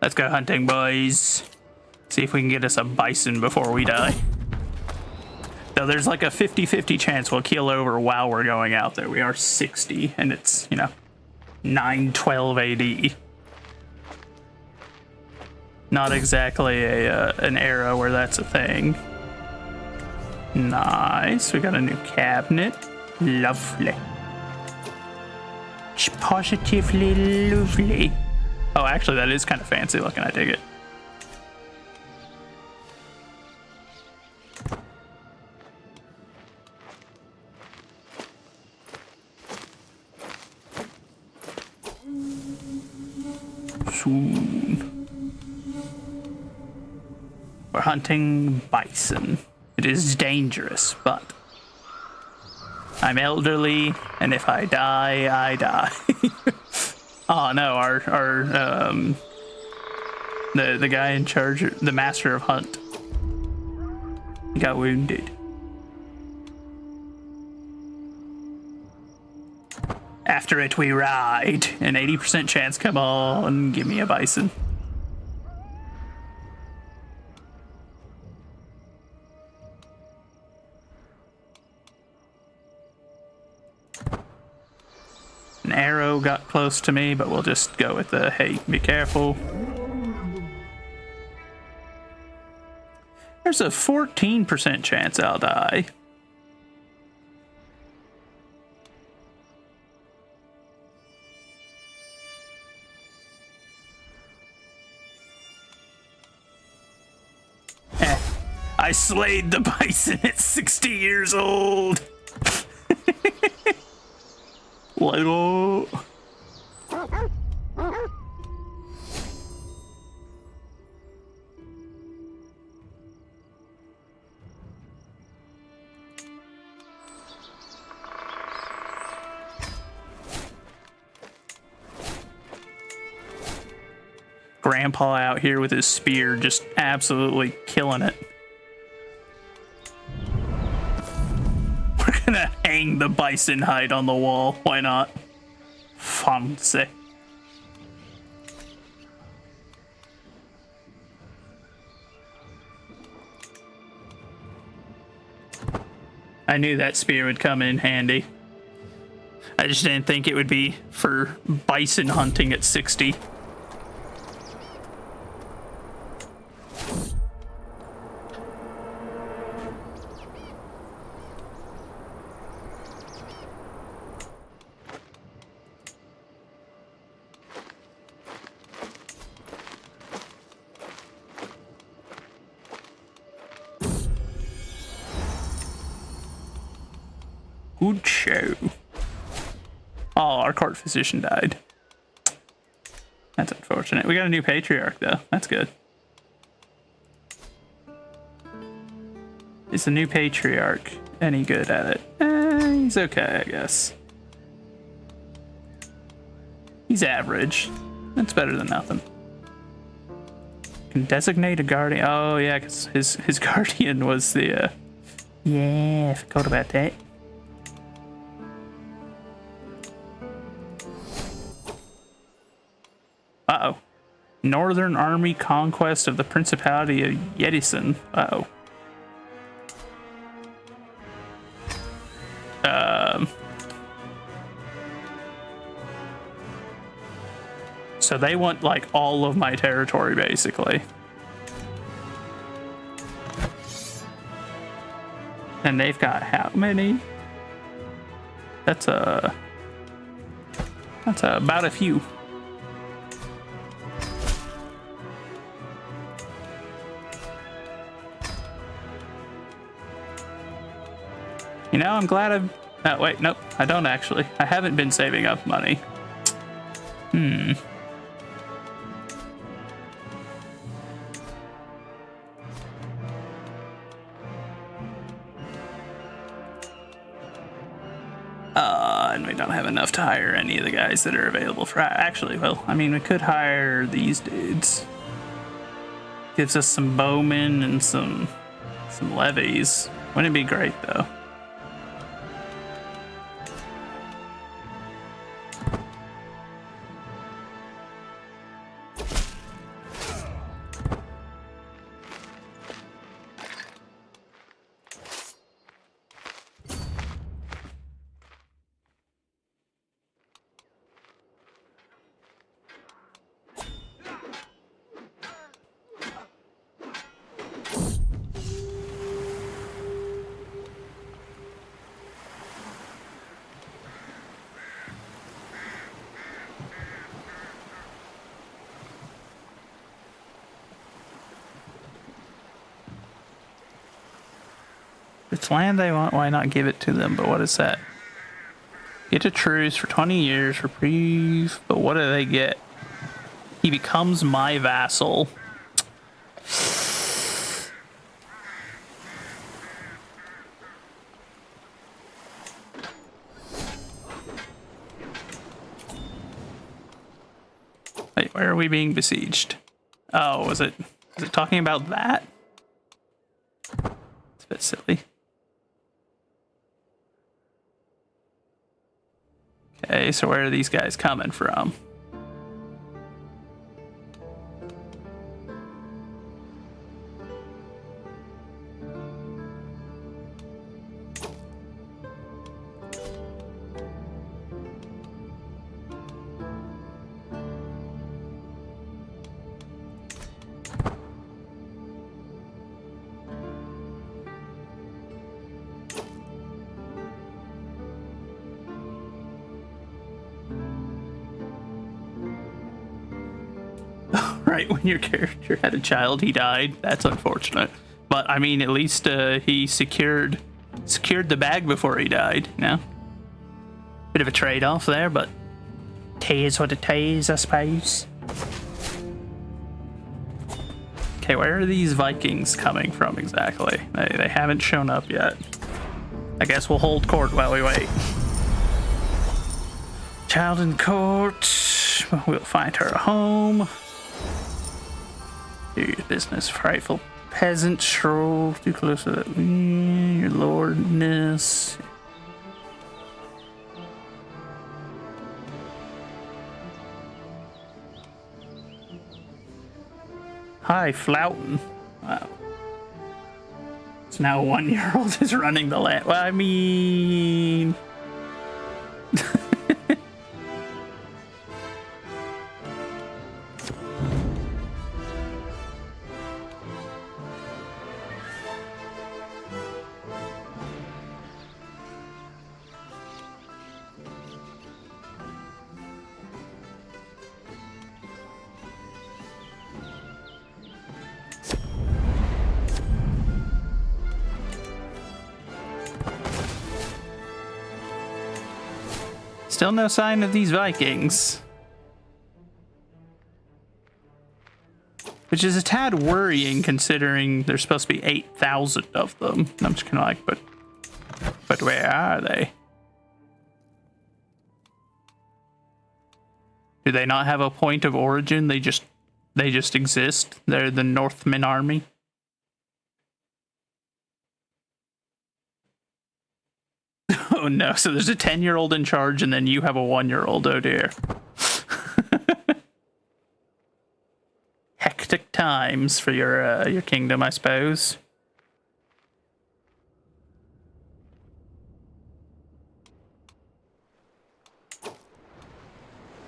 Let's go hunting, boys. See if we can get us a bison before we die. Though there's like a 50-50 chance we'll keel over while we're going out there. We are 60, and it's, you know, 912 AD. Not exactly an era where that's a thing. Nice. We got a new cabinet. Lovely. It's positively lovely. Oh, actually, that is kind of fancy looking. I dig it. Soon. We're hunting bison. It is dangerous, but I'm elderly, and if I die, I die. Oh no, the guy in charge, the master of hunt, he got wounded. After it, we ride. An 80% chance. Come on, give me a bison. An arrow got close to me, but we'll just go with the, hey, be careful. There's a 14% chance I'll die. I slayed the bison at 60 years old. Little. Grandpa out here with his spear, just absolutely killing it. We're gonna hang the bison hide on the wall. Why not? Fancy. I knew that spear would come in handy. I just didn't think it would be for bison hunting at 60. good show. Oh, our court physician died. That's unfortunate. We got a new patriarch, though. That's good. Is the new patriarch any good at it? He's okay, I guess. He's average. That's better than nothing. Can designate a guardian. Oh, yeah, because his guardian was the... Yeah, I forgot about that. Uh-oh. Northern Army conquest of the Principality of Yedison. Uh-oh. So they want, like, all of my territory, basically. And they've got how many? That's about a few. You know, I'm glad I've... Oh, wait, nope, I don't actually. I haven't been saving up money. And we don't have enough to hire any of the guys that are available for... Actually, well, I mean, we could hire these dudes. Gives us some bowmen and some levies. Wouldn't it be great, though? It's land they want, why not give it to them? But what is that? Get a truce for 20 years, reprieve, but what do they get? He becomes my vassal. Wait, where are we being besieged? Oh, was it talking about that? It's a bit silly. Okay, so where are these guys coming from? Right, when your character had a child, he died. That's unfortunate. But I mean, at least he secured the bag before he died. You know, bit of a trade-off there, but tears what it is, I suppose. Okay, where are these Vikings coming from exactly? They haven't shown up yet. I guess we'll hold court while we wait. Child in court. We'll find her a home. Do your business, frightful peasant. Stroll too close to that. Your lordness. Hi, Floughton. Wow. So now a 1-year-old is running the land. Well, I mean... Still no sign of these Vikings. Which is a tad worrying considering there's supposed to be 8,000 of them. I'm just kind of like, but where are they? Do they not have a point of origin? They just exist. They're the Northman army. Oh no, so there's a 10-year-old in charge and then you have a 1-year-old. Oh dear. Hectic times for your kingdom, I suppose.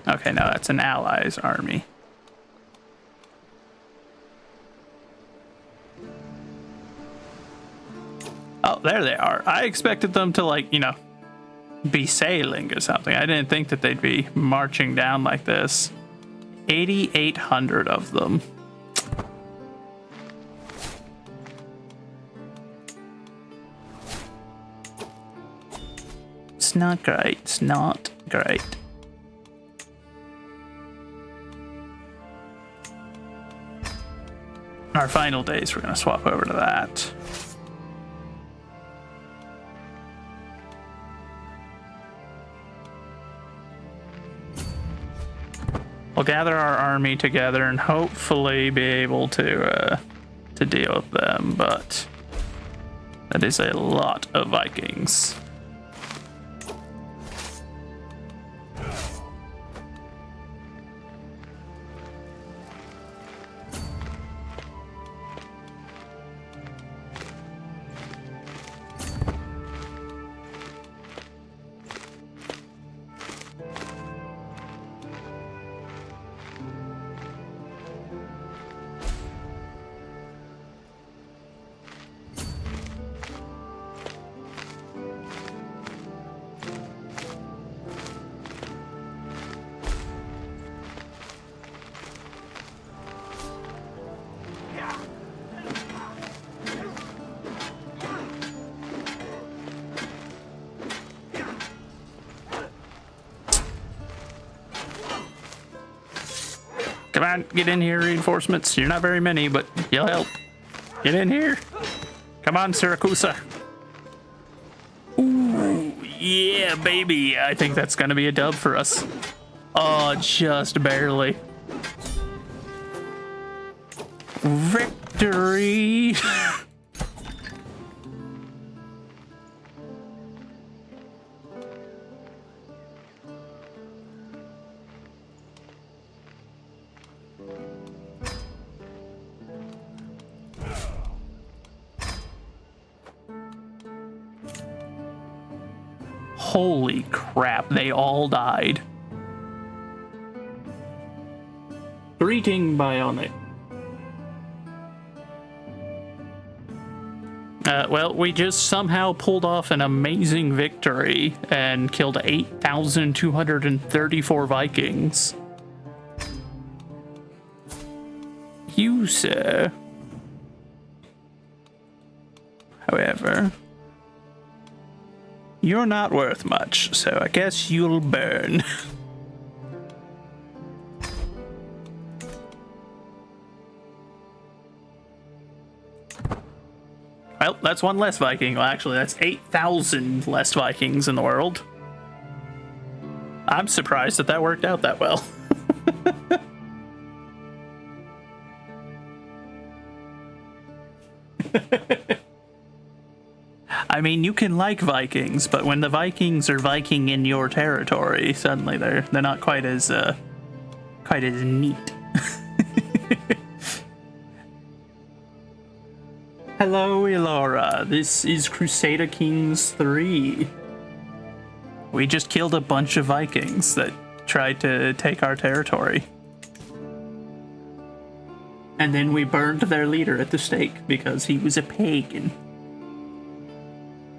Okay, no, that's an ally's army. Oh, there they are. I expected them to, like, you know, be sailing or something. I didn't think that they'd be marching down like this. 8,800 of them. It's not great. It's not great. Our final days, we're going to swap over to that. We'll gather our army together and hopefully be able to deal with them, but that is a lot of Vikings. Come on, get in here, reinforcements. You're not very many, but you'll help. Get in here. Come on, Siracusa. Ooh, yeah, baby. I think that's gonna be a dub for us. Oh, just barely. Victory. Holy crap, they all died. Greeting, Bionic. Well, we just somehow pulled off an amazing victory and killed 8,234 Vikings. You, sir. However, you're not worth much, so I guess you'll burn. Well, that's one less Viking. Well, actually, that's 8,000 less Vikings in the world. I'm surprised that worked out that well. I mean, you can like Vikings, but when the Vikings are Viking in your territory, suddenly they're not quite as neat. Hello, Elora. This is Crusader Kings 3. We just killed a bunch of Vikings that tried to take our territory. And then we burned their leader at the stake because he was a pagan.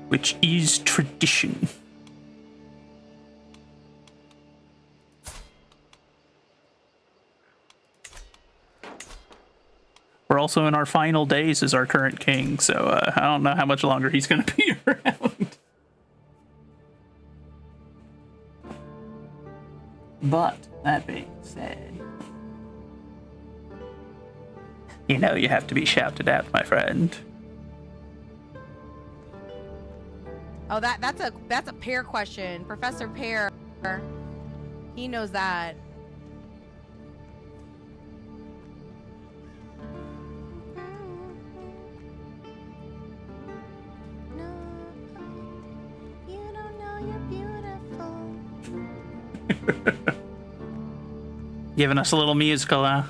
Which is tradition. We're also in our final days as our current king, so I don't know how much longer he's going to be around. But that being said, you know you have to be shouted at, my friend. Oh, that's a Pear question. Professor Pear, he knows that. No, you don't know you're beautiful. Giving us a little musical, huh?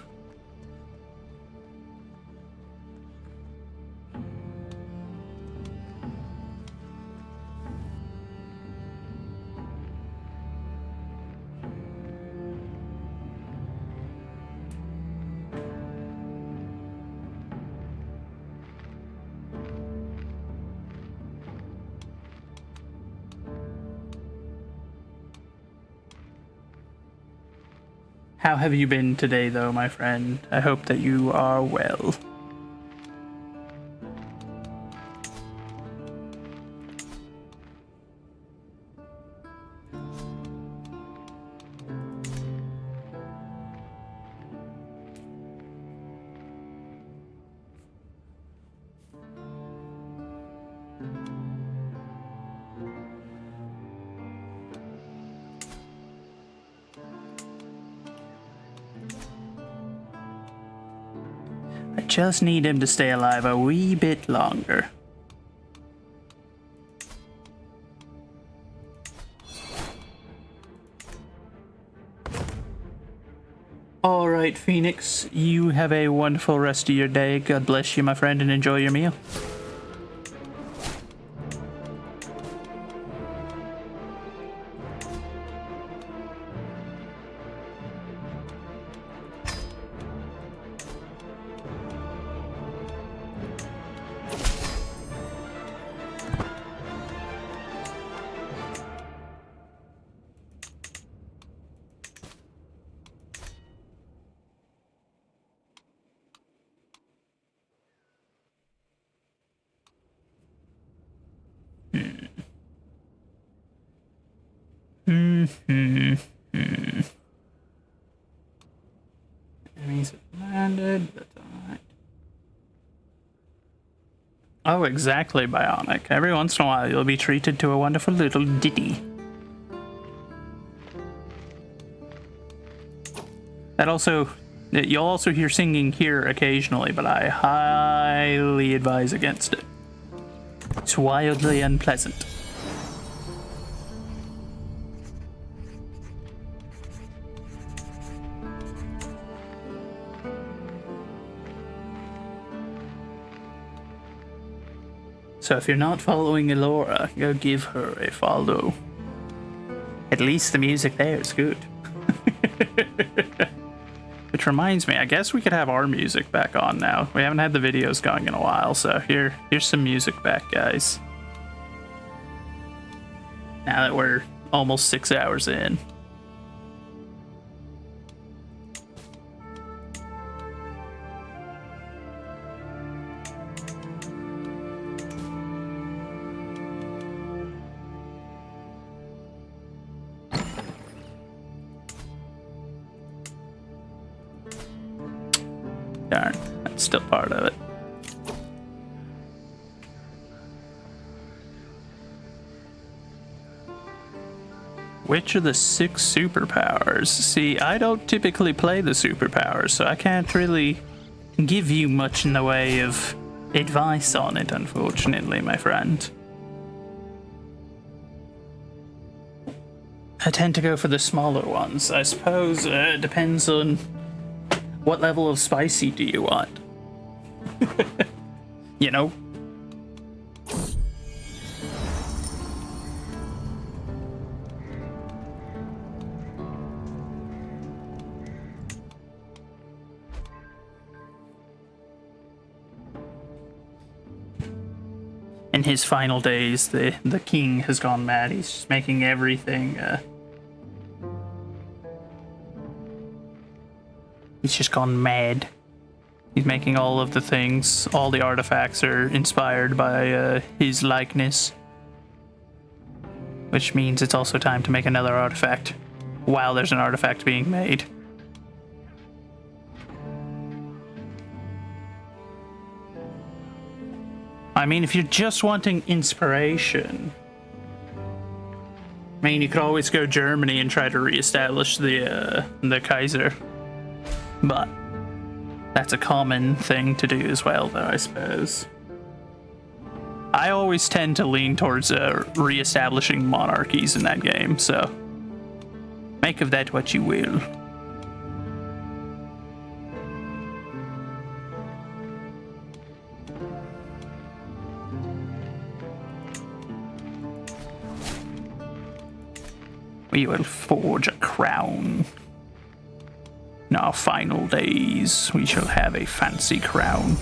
How have you been today, though, my friend? I hope that you are well. I just need him to stay alive a wee bit longer. Alright, Phoenix, you have a wonderful rest of your day. God bless you, my friend, and enjoy your meal. Enemies have landed, that's alright. Oh, exactly, Bionic. Every once in a while, you'll be treated to a wonderful little ditty. That also, you'll also hear singing here occasionally, but I highly advise against it. It's wildly unpleasant. So if you're not following Elora, go give her a follow. At least the music there is good. Which reminds me, I guess we could have our music back on now. We haven't had the videos going in a while, so here's some music back, guys. Now that we're almost 6 hours in. Darn, that's still part of it. Which are the 6 superpowers? See, I don't typically play the superpowers, so I can't really give you much in the way of advice on it, unfortunately, my friend. I tend to go for the smaller ones. I suppose it depends on what level of spicy do you want? You know? In his final days, the king has gone mad. He's just making everything he's just gone mad. He's making all of the things, all the artifacts are inspired by his likeness. Which means it's also time to make another artifact. while there's an artifact being made. I mean, if you're just wanting inspiration, I mean, you could always go Germany and try to reestablish the Kaiser. But that's a common thing to do as well, though, I suppose. I always tend to lean towards reestablishing monarchies in that game, so make of that what you will. We will forge a crown. In our final days, we shall have a fancy crown.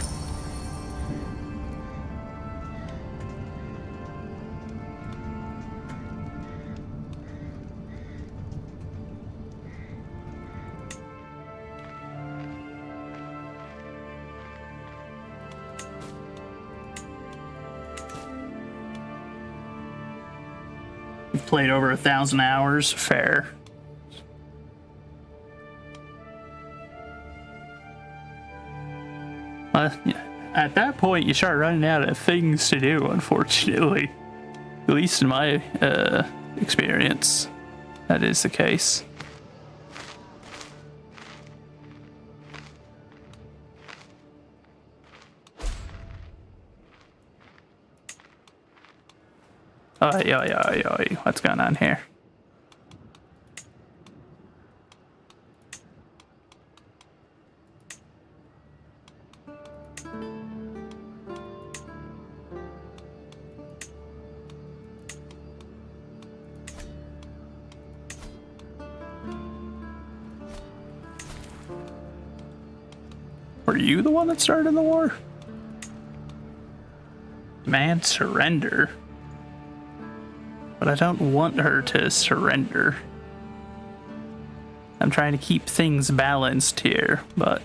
We've played over 1,000 hours. Fair. At that point, you start running out of things to do, unfortunately. At least in my experience, that is the case. Oi, what's going on here? Were you the one that started the war? Man, surrender. But I don't want her to surrender. I'm trying to keep things balanced here, but...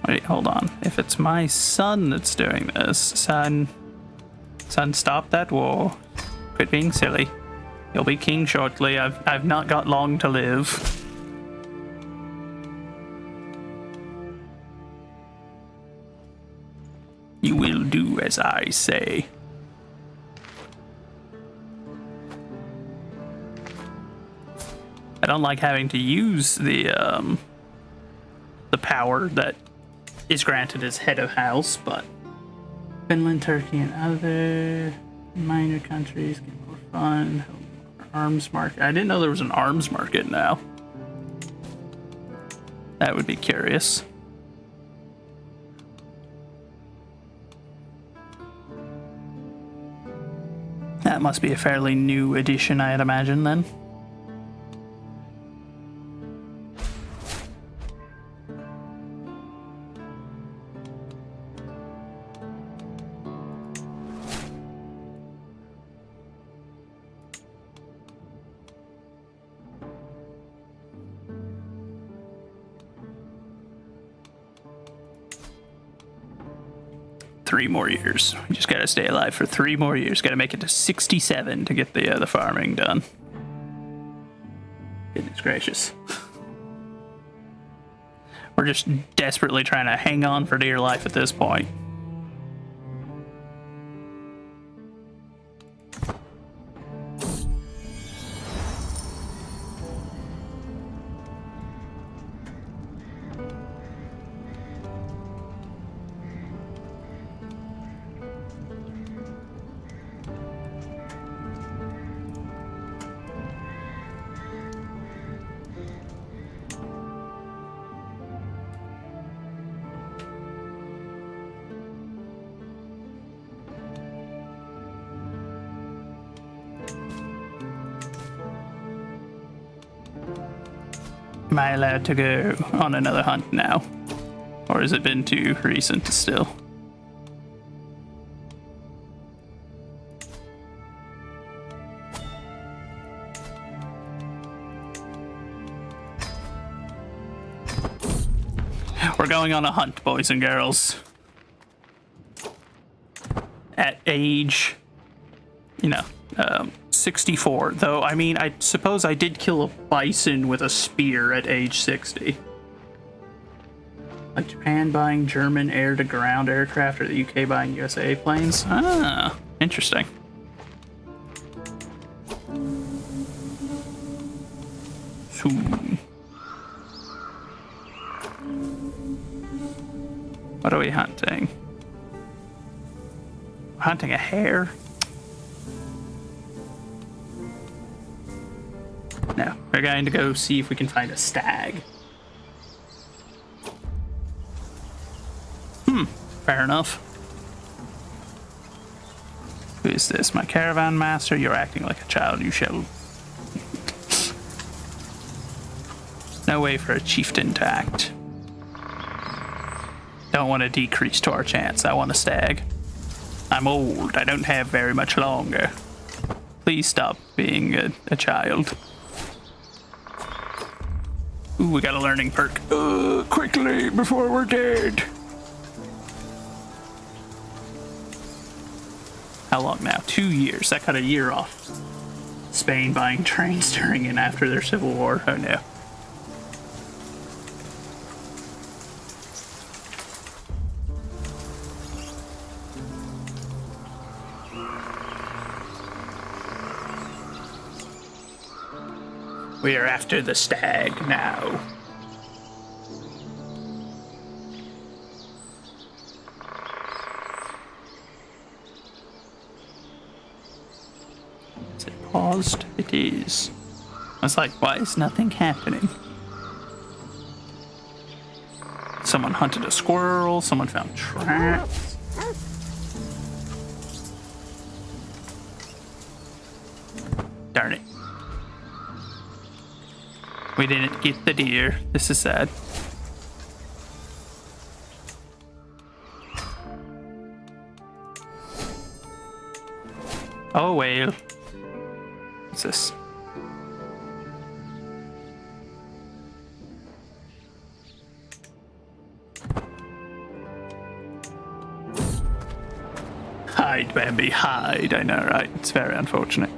Wait, hold on. If it's my son that's doing this, son, stop that war. Quit being silly. You'll be king shortly. I've not got long to live. You will do as I say. I don't like having to use the power that is granted as head of house, but Finland, Turkey, and other minor countries get more fun. Arms market. I didn't know there was an arms market now. That would be curious. That must be a fairly new addition, I'd imagine, then. Three more years. We just gotta stay alive for 3 more years. Gotta make it to 67 to get the farming done. Goodness gracious. We're just desperately trying to hang on for dear life at this point. Am I allowed to go on another hunt now? Or has it been too recent still? We're going on a hunt, boys and girls. At age, 64. Though, I mean, I suppose I did kill a bison with a spear at age 60. Like Japan buying German air-to-ground aircraft, or the UK buying USA planes? Ah, interesting. So, what are we hunting? We're hunting a hare? No, we're going to go see if we can find a stag. Fair enough. Who is this? My caravan master? You're acting like a child, you shall. No way for a chieftain to act. Don't want to decrease to our chance. I want a stag. I'm old. I don't have very much longer. Please stop being a child. Ooh, we got a learning perk. Quickly, before we're dead. How long now? 2 years. That cut a year off. Spain buying trains during and after their civil war. Oh no. We are after the stag now. Is it paused? It is. I was like, why is nothing happening? Someone hunted a squirrel, someone found tracks. Darn it. We didn't get the deer. This is sad. Oh, whale. What's this? Hide, Bambi, hide. I know, right? It's very unfortunate.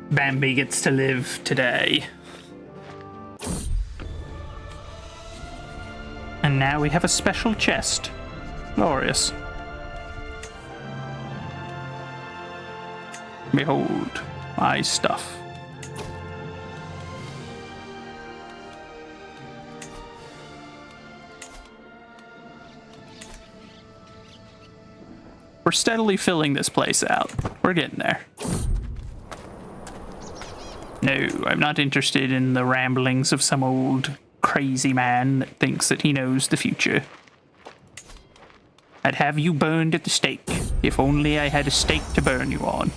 Bambi gets to live today. And now we have a special chest. Glorious. Behold, my stuff. We're steadily filling this place out. We're getting there. No, I'm not interested in the ramblings of some old crazy man that thinks that he knows the future. I'd have you burned at the stake, if only I had a stake to burn you on.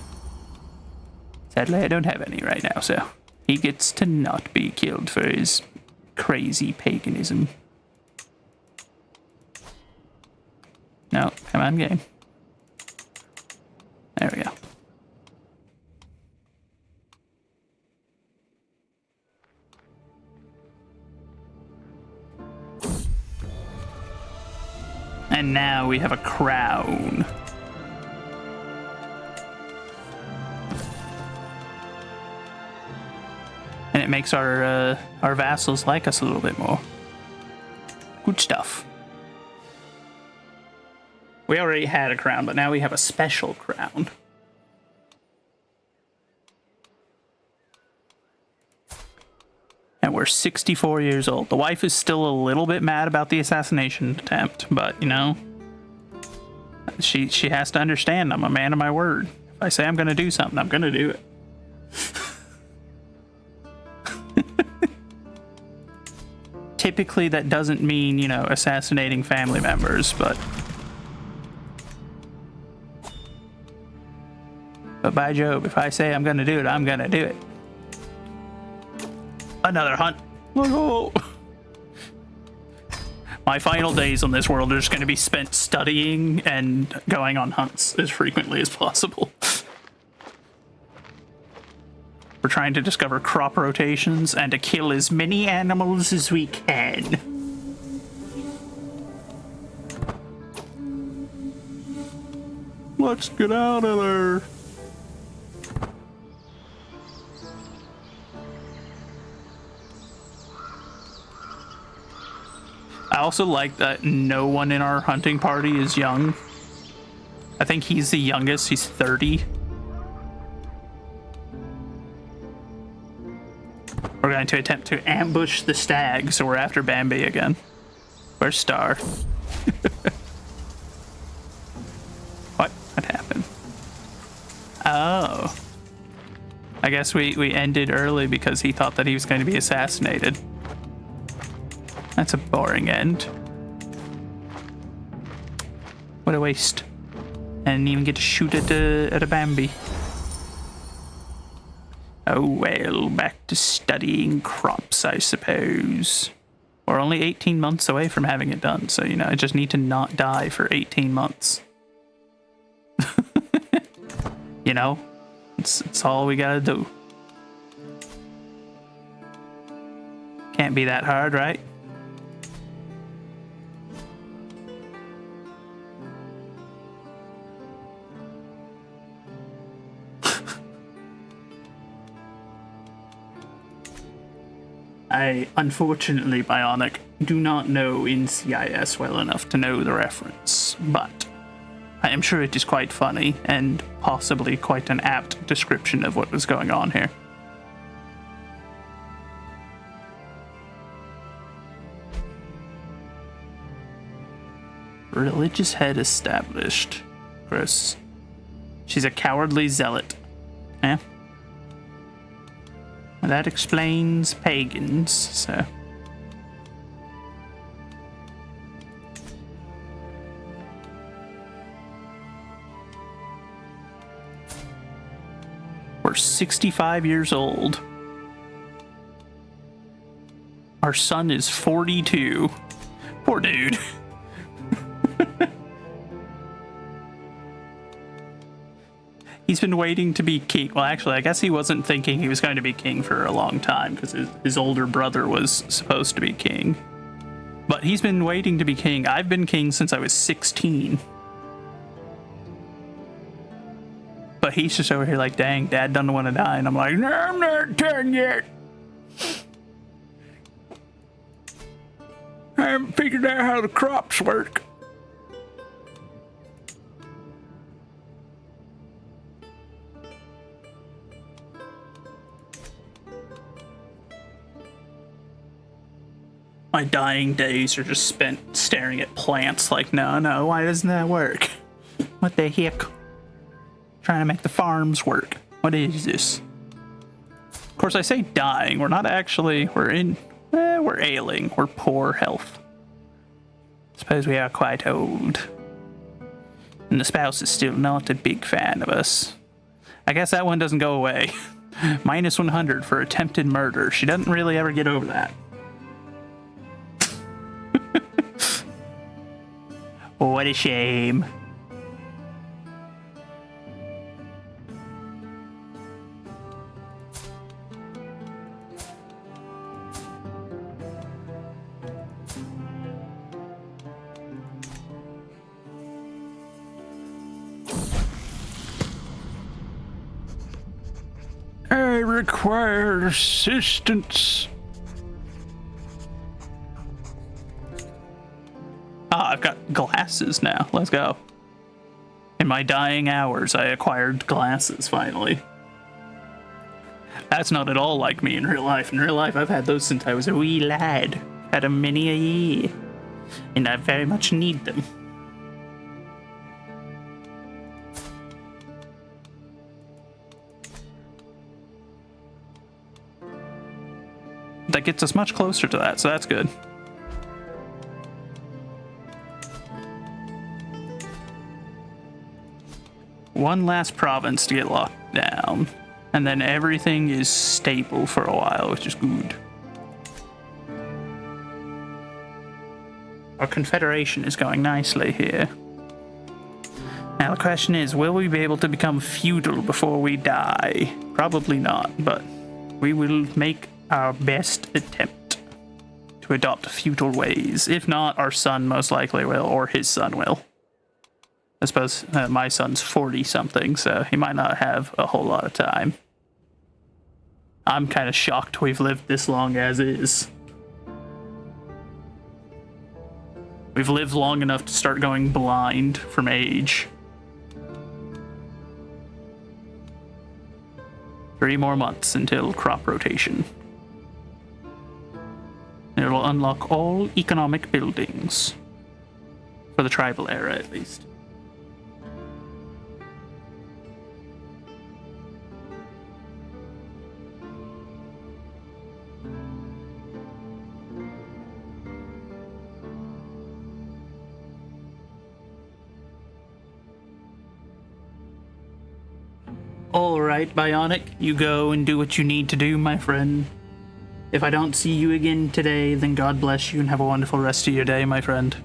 Sadly, I don't have any right now, so he gets to not be killed for his crazy paganism. No, come on, game. There we go. And now we have a crown. And it makes our vassals like us a little bit more. Good stuff. We already had a crown, but now we have a special crown. And we're 64 years old. The wife is still a little bit mad about the assassination attempt, but, you know, she has to understand I'm a man of my word. If I say I'm going to do something, I'm going to do it. Typically, that doesn't mean, you know, assassinating family members, but by Job, if I say I'm going to do it, I'm going to do it. Another hunt. Oh. My final days on this world are just going to be spent studying and going on hunts as frequently as possible. We're trying to discover crop rotations and to kill as many animals as we can. Let's get out of there. I also like that no one in our hunting party is young. I think he's the youngest. He's 30. We're going to attempt to ambush the stag, so we're after Bambi again. Where's Star? What happened? Oh. I guess we ended early because he thought that he was going to be assassinated. That's a boring end. What a waste. I didn't even get to shoot at a Bambi. Oh well, back to studying crops, I suppose. We're only 18 months away from having it done, so, you know, I just need to not die for 18 months. You know? It's all we gotta do. Can't be that hard, right? I, unfortunately, Bionic, do not know NCIS well enough to know the reference, but I am sure it is quite funny and possibly quite an apt description of what was going on here. Religious head established. Gross. She's a cowardly zealot. Eh? Well, that explains pagans, so. We're 65 years old. Our son is 42. Poor dude. He's been waiting to be king. Well, actually, I guess he wasn't thinking he was going to be king for a long time because his older brother was supposed to be king. But he's been waiting to be king. I've been king since I was 16. But he's just over here like, dang, Dad doesn't want to die. And I'm like, no, I'm not done yet. I haven't figured out how the crops work. My dying days are just spent staring at plants like, no, why doesn't that work? What the heck? Trying to make the farms work. What is this? Of course, I say dying. We're not actually, we're ailing. We're poor health. Suppose we are quite old. And the spouse is still not a big fan of us. I guess that one doesn't go away. Minus 100 for attempted murder. She doesn't really ever get over that. What a shame. I require assistance. Ah, I've got glasses now. Let's go. In my dying hours, I acquired glasses, finally. That's not at all like me in real life. In real life, I've had those since I was a wee lad. Had them many a year. And I very much need them. That gets us much closer to that, so that's good. One last province to get locked down, and then everything is stable for a while, which is good. Our confederation is going nicely here. Now the question is, will we be able to become feudal before we die? Probably not, but we will make our best attempt to adopt feudal ways. If not, our son most likely will, or his son will. I suppose my son's 40-something, so he might not have a whole lot of time. I'm kind of shocked we've lived this long as is. We've lived long enough to start going blind from age. 3 more months until crop rotation. It'll unlock all economic buildings. For the tribal era, at least. Alright, Bionic, you go and do what you need to do, my friend. If I don't see you again today, then God bless you and have a wonderful rest of your day, my friend.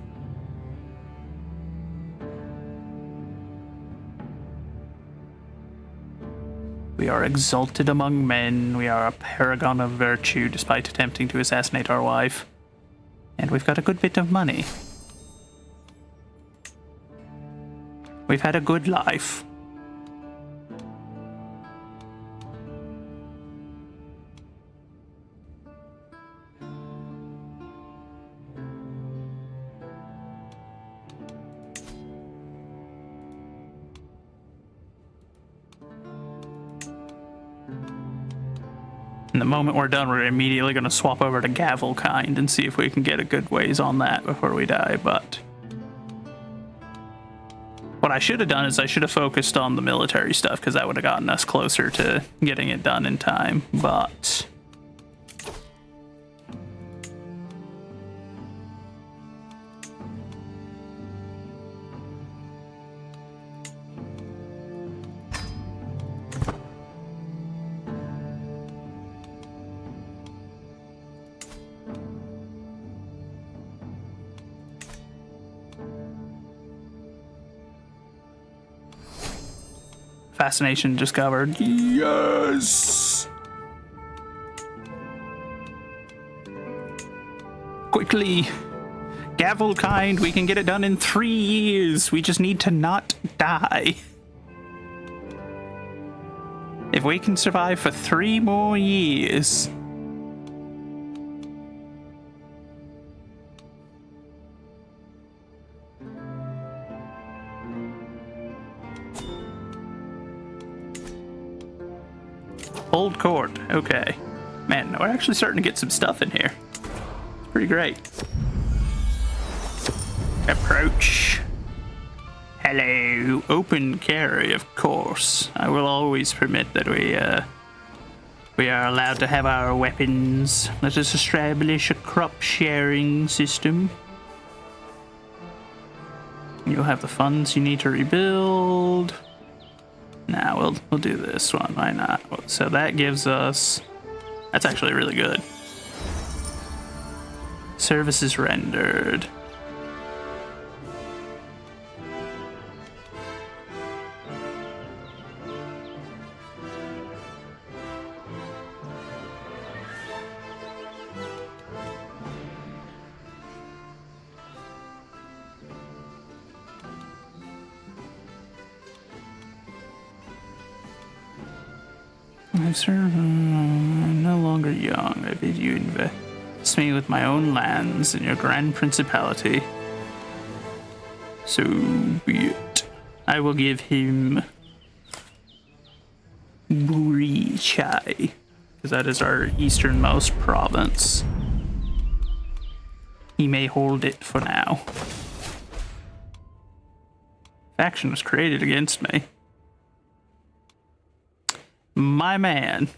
We are exalted among men, we are a paragon of virtue despite attempting to assassinate our wife. And we've got a good bit of money. We've had a good life. And the moment we're done, we're immediately going to swap over to Gavelkind and see if we can get a good ways on that before we die, but... What I should have done is I should have focused on the military stuff, because that would have gotten us closer to getting it done in time, but... Fascination discovered. Yes! Quickly! Gavelkind, we can get it done in 3 years. We just need to not die. If we can survive for 3 more years... Old court, okay. Man, we're actually starting to get some stuff in here. It's pretty great. Approach. Hello. Open carry, of course. I will always permit that we are allowed to have our weapons. Let us establish a crop sharing system. You'll have the funds you need to rebuild. Nah, we'll do this one. Why not? So that gives us... That's actually really good. Services rendered. I'm no longer young. I bid you invest me with my own lands in your grand principality. So be it. I will give him Burichai, because that is our easternmost province. He may hold it for now. Faction was created against me. My man.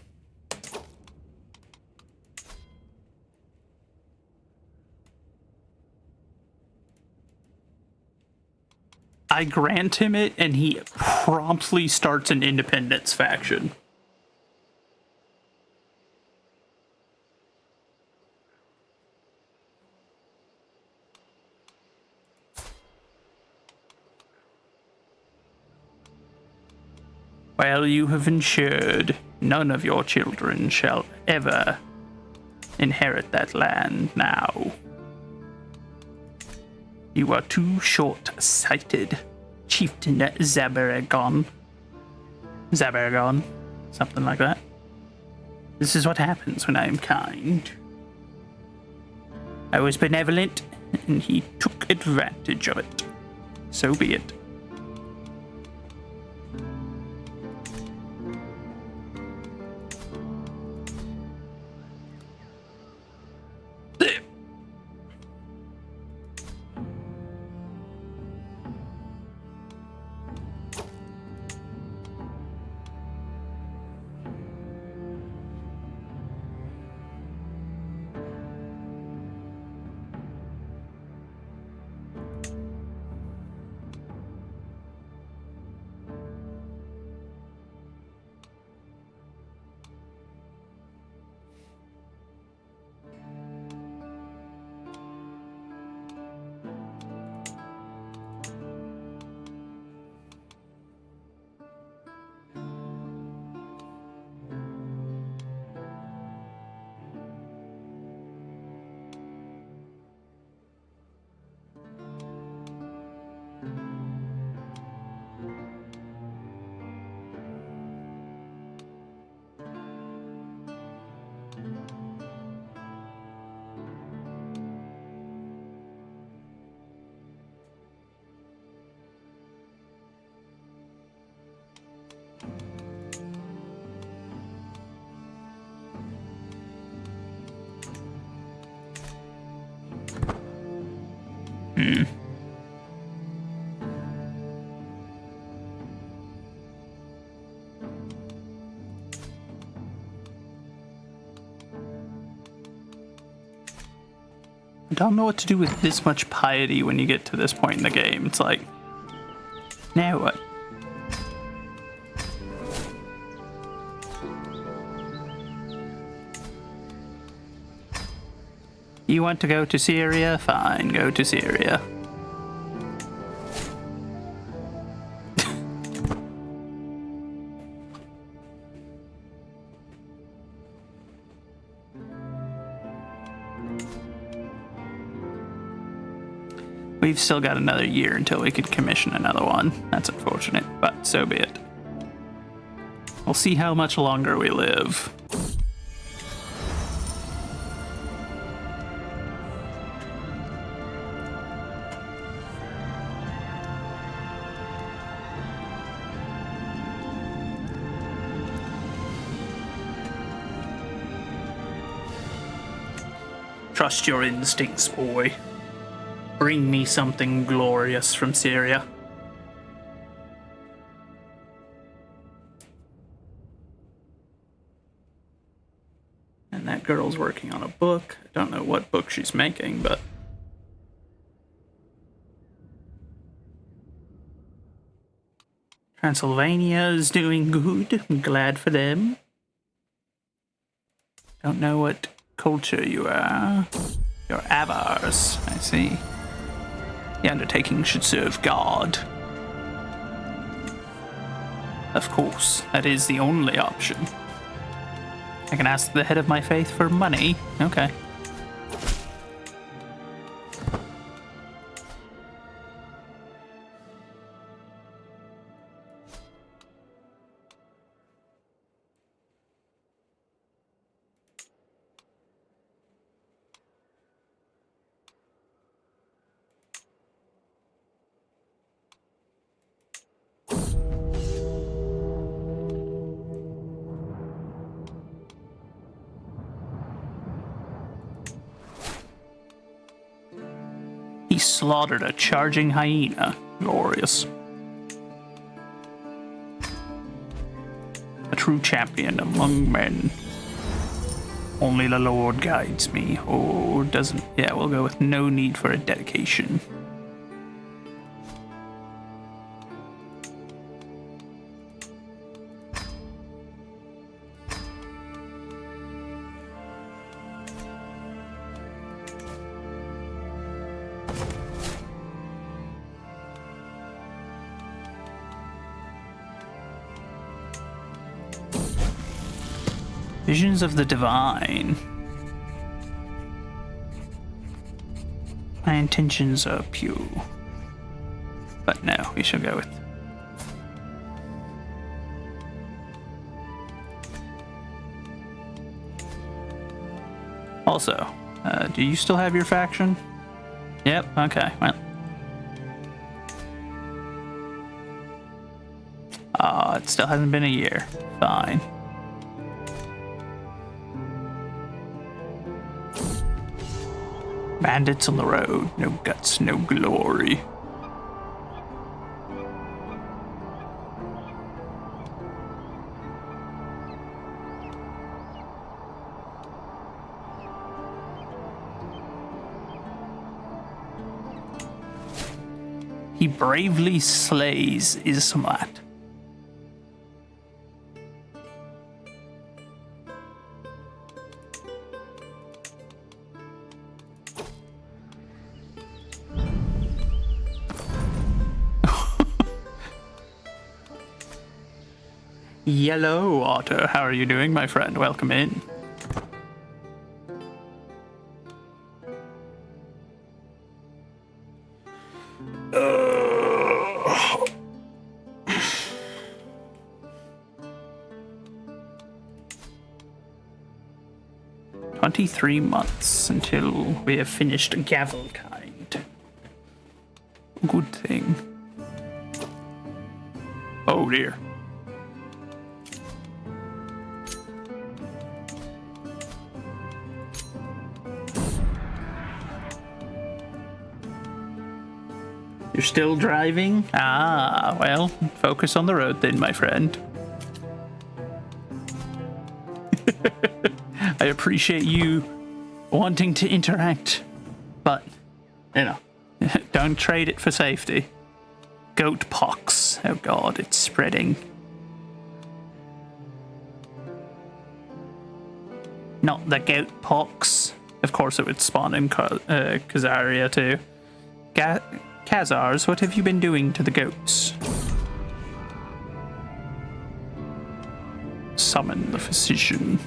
I grant him it, and he promptly starts an independence faction. Well, you have ensured none of your children shall ever inherit that land now. You are too short-sighted, Chieftain Zabaragon. Zabaragon, something like that. This is what happens when I am kind. I was benevolent, and he took advantage of it. So be it. I don't know what to do with this much piety when you get to this point in the game. It's like, now what? You want to go to Syria? Fine, go to Syria. We've still got another year until we could commission another one. That's unfortunate, but so be it. We'll see how much longer we live. Trust your instincts, boy. Bring me something glorious from Syria. And that girl's working on a book. I don't know what book she's making, but... Transylvania is doing good. I'm glad for them. Don't know what culture you are. You're Avars, I see. The undertaking should serve God. Of course, that is the only option. I can ask the head of my faith for money. Okay. He slaughtered a charging hyena. Glorious. A true champion among men. Only the Lord guides me. Or doesn't. Yeah, we'll go with no need for a dedication. Visions of the divine. My intentions are pure. But no, we shall go with. Also, do you still have your faction? Yep, okay, well. It still hasn't been a year. Fine. Bandits on the road, no guts, no glory. He bravely slays Ismat. Hello, Otto. How are you doing, my friend? Welcome in. 23 months until we have finished Gavelkind. Good thing. Oh dear. You're still driving? Ah, well, focus on the road then, my friend. I appreciate you wanting to interact, but, you know, don't trade it for safety. Goat pox. Oh god, it's spreading. Not the goat pox. Of course it would spawn in Kazaria too. Khazars, what have you been doing to the goats? Summon the physician.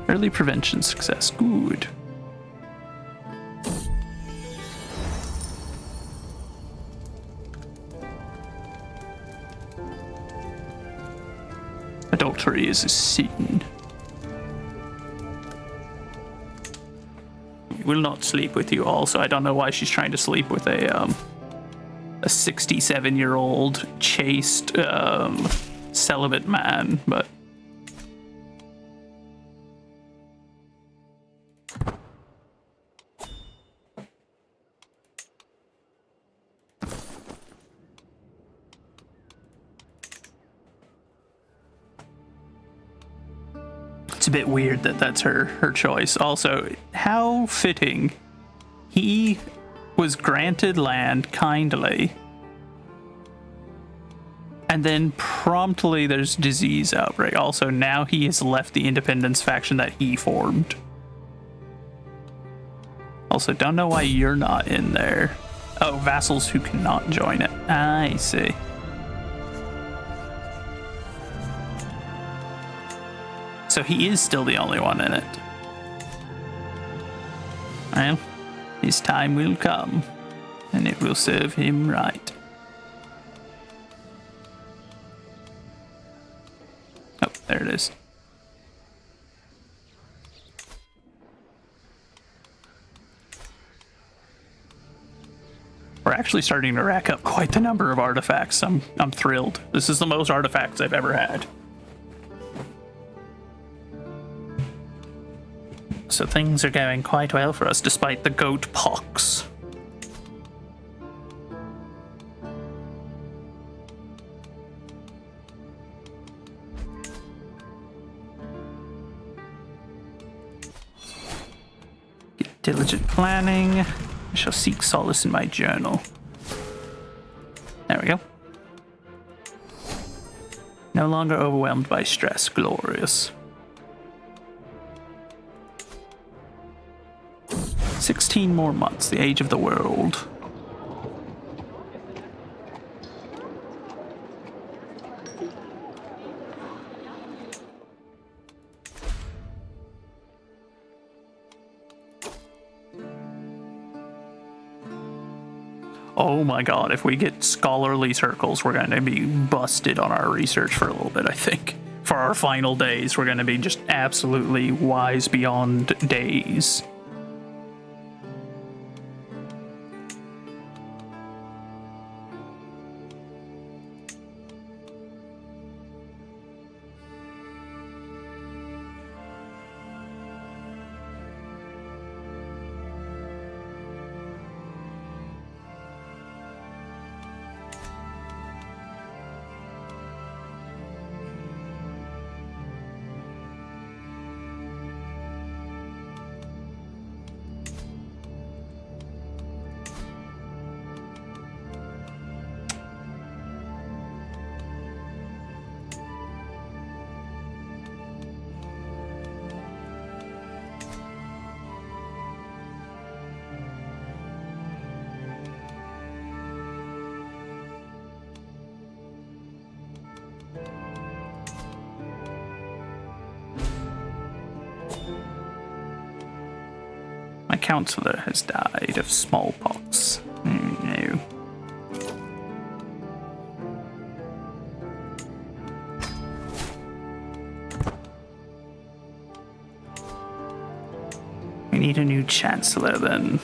Early prevention success. Good. Adultery is a sin. We will not sleep with you all, so I don't know why she's trying to sleep with a 67-year-old chaste celibate man, but it's a bit weird that that's her choice. Also, how fitting. He was granted land kindly, and then promptly there's disease outbreak. Also, now he has left the Independence faction that he formed. Also, don't know why you're not in there. Oh, vassals who cannot join it. I see. So he is still the only one in it. Well, his time will come, and it will serve him right. Oh, there it is. We're actually starting to rack up quite the number of artifacts. I'm thrilled. This is the most artifacts I've ever had. So things are going quite well for us, despite the goat pox. Diligent planning. I shall seek solace in my journal. There we go. No longer overwhelmed by stress. Glorious. 16 more months, the age of the world. Oh my god, if we get scholarly circles, we're going to be busted on our research for a little bit, I think. For our final days, we're going to be just absolutely wise beyond days. My counselor has died of smallpox. No. We need a new chancellor then.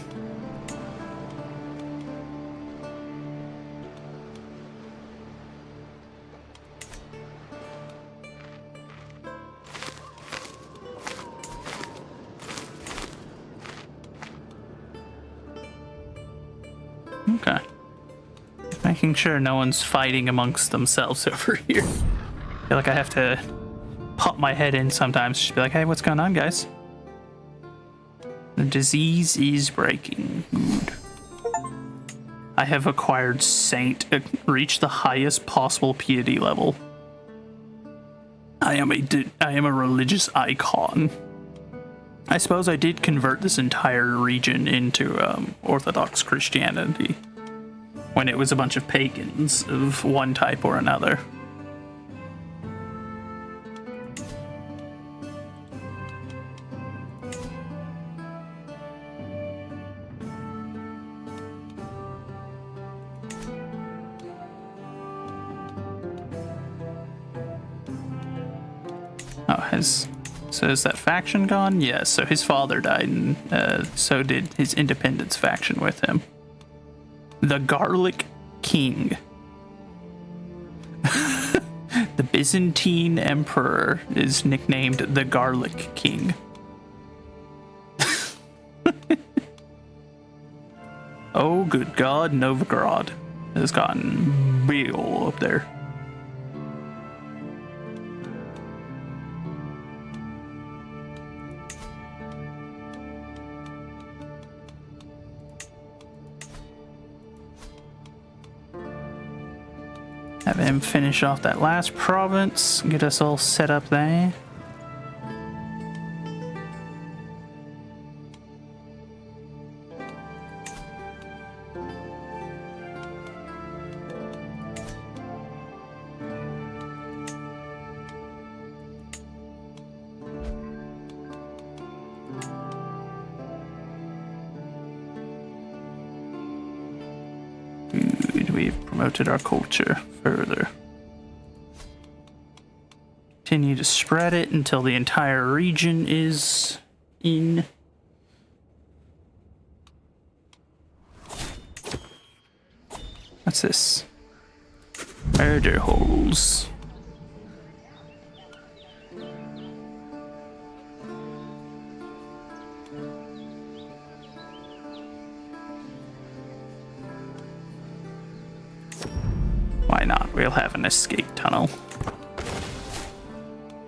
Okay. Making sure no one's fighting amongst themselves over here. I feel like I have to pop my head in sometimes, just be like, hey, what's going on, guys? The disease is breaking. Good. I have acquired Saint, reached the highest possible piety level. I am a religious icon. I suppose I did convert this entire region into Orthodox Christianity when it was a bunch of pagans of one type or another. Oh, so is that faction gone? Yes, so his father died, and so did his independence faction with him. The Garlic King. The Byzantine Emperor is nicknamed the Garlic King. Oh, good God, Novgorod has gotten big ol' up there. Have him finish off that last province, get us all set up there. Good, we've promoted our culture further. Continue to spread it until the entire region is in. What's this? Murder holes. Why not? We'll have an escape tunnel.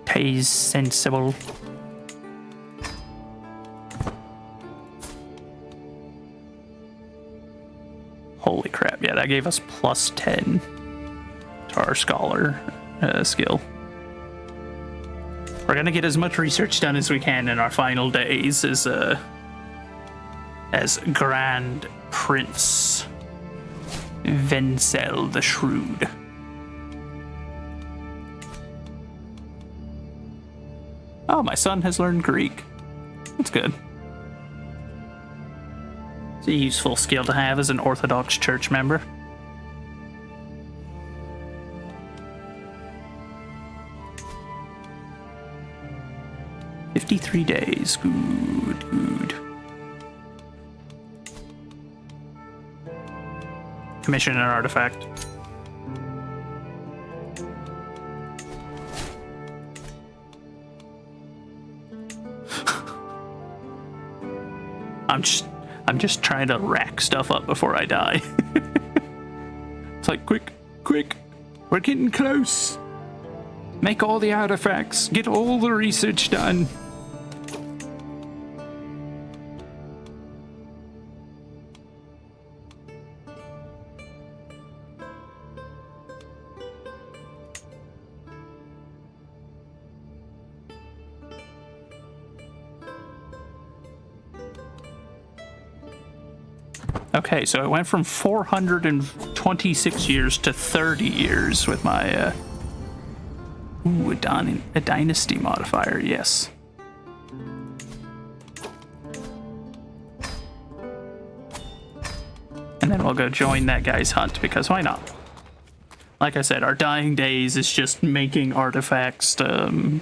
Tastes sensible. Holy crap, yeah, that gave us plus 10 to our scholar skill. We're gonna get as much research done as we can in our final days as as Grand Prince Vencel the Shrewd. Oh, my son has learned Greek. That's good. It's a useful skill to have as an Orthodox Church member. "53 days. Good, good. Commission an artifact. I'm just trying to rack stuff up before I die. It's like, quick, we're getting close. Make all the artifacts, get all the research done. Okay, so it went from 426 years to 30 years with my, ooh, a dynasty modifier, yes. And then we'll go join that guy's hunt, because why not? Like I said, our dying days is just making artifacts,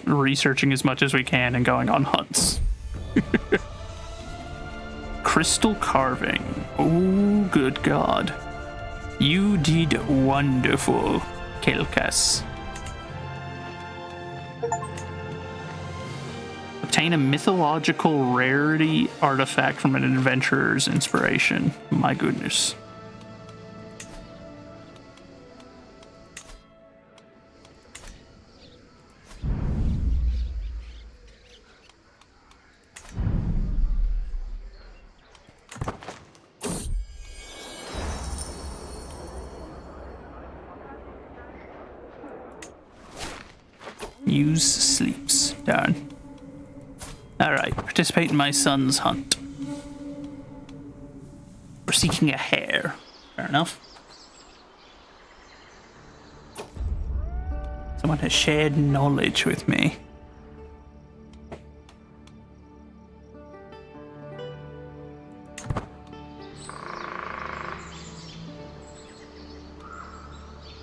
researching as much as we can, and going on hunts. Crystal carving. Oh, good God. You did wonderful, Kelkas. Obtain a mythological rarity artifact from an adventurer's inspiration. My goodness. Use sleeps. Darn. Alright, participate in my son's hunt. We're seeking a hare. Fair enough. Someone has shared knowledge with me.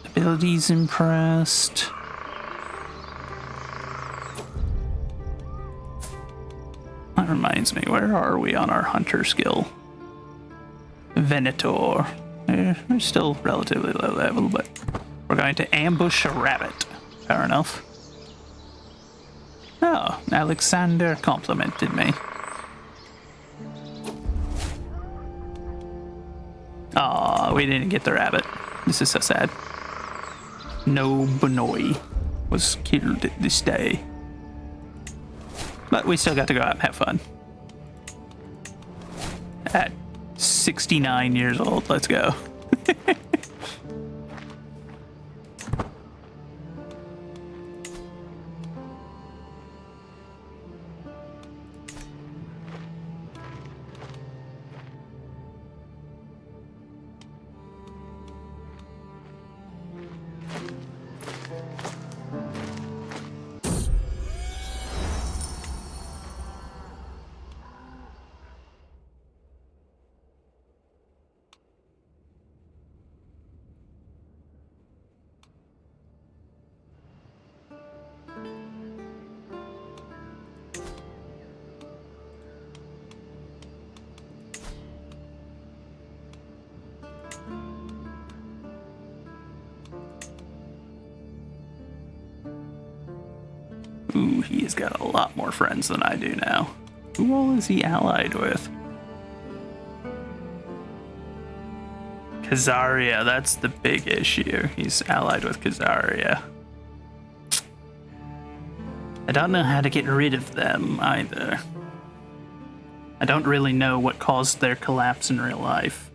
Abilities impressed. That reminds me, where are we on our hunter skill? Venator. We're still relatively low level, but we're going to ambush a rabbit. Fair enough. Oh, Alexander complimented me. Aw, we didn't get the rabbit. This is so sad. No Bonoi was killed this day. But we still got to go out and have fun. At 69 years old, let's go. Ooh, he has got a lot more friends than I do now. Who all is he allied with? Khazaria, that's the big issue. He's allied with Khazaria. I don't know how to get rid of them either. I don't really know what caused their collapse in real life.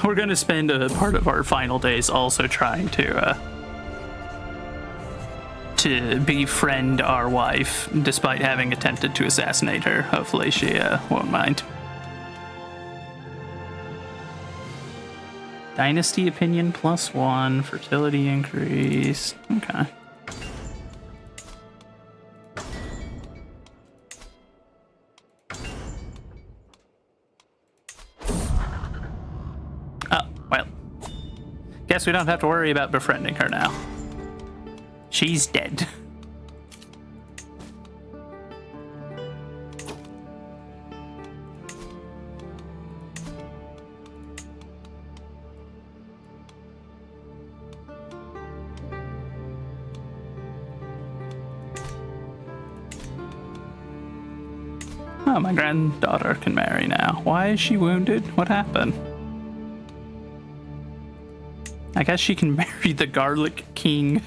we're gonna spend a part of our final days also trying to befriend our wife, despite having attempted to assassinate her. Hopefully she won't mind. Dynasty opinion +1, fertility increase. Okay. Oh, well. Guess we don't have to worry about befriending her now. She's dead. Oh, my granddaughter can marry now. Why is she wounded? What happened? I guess she can marry the Garlic King.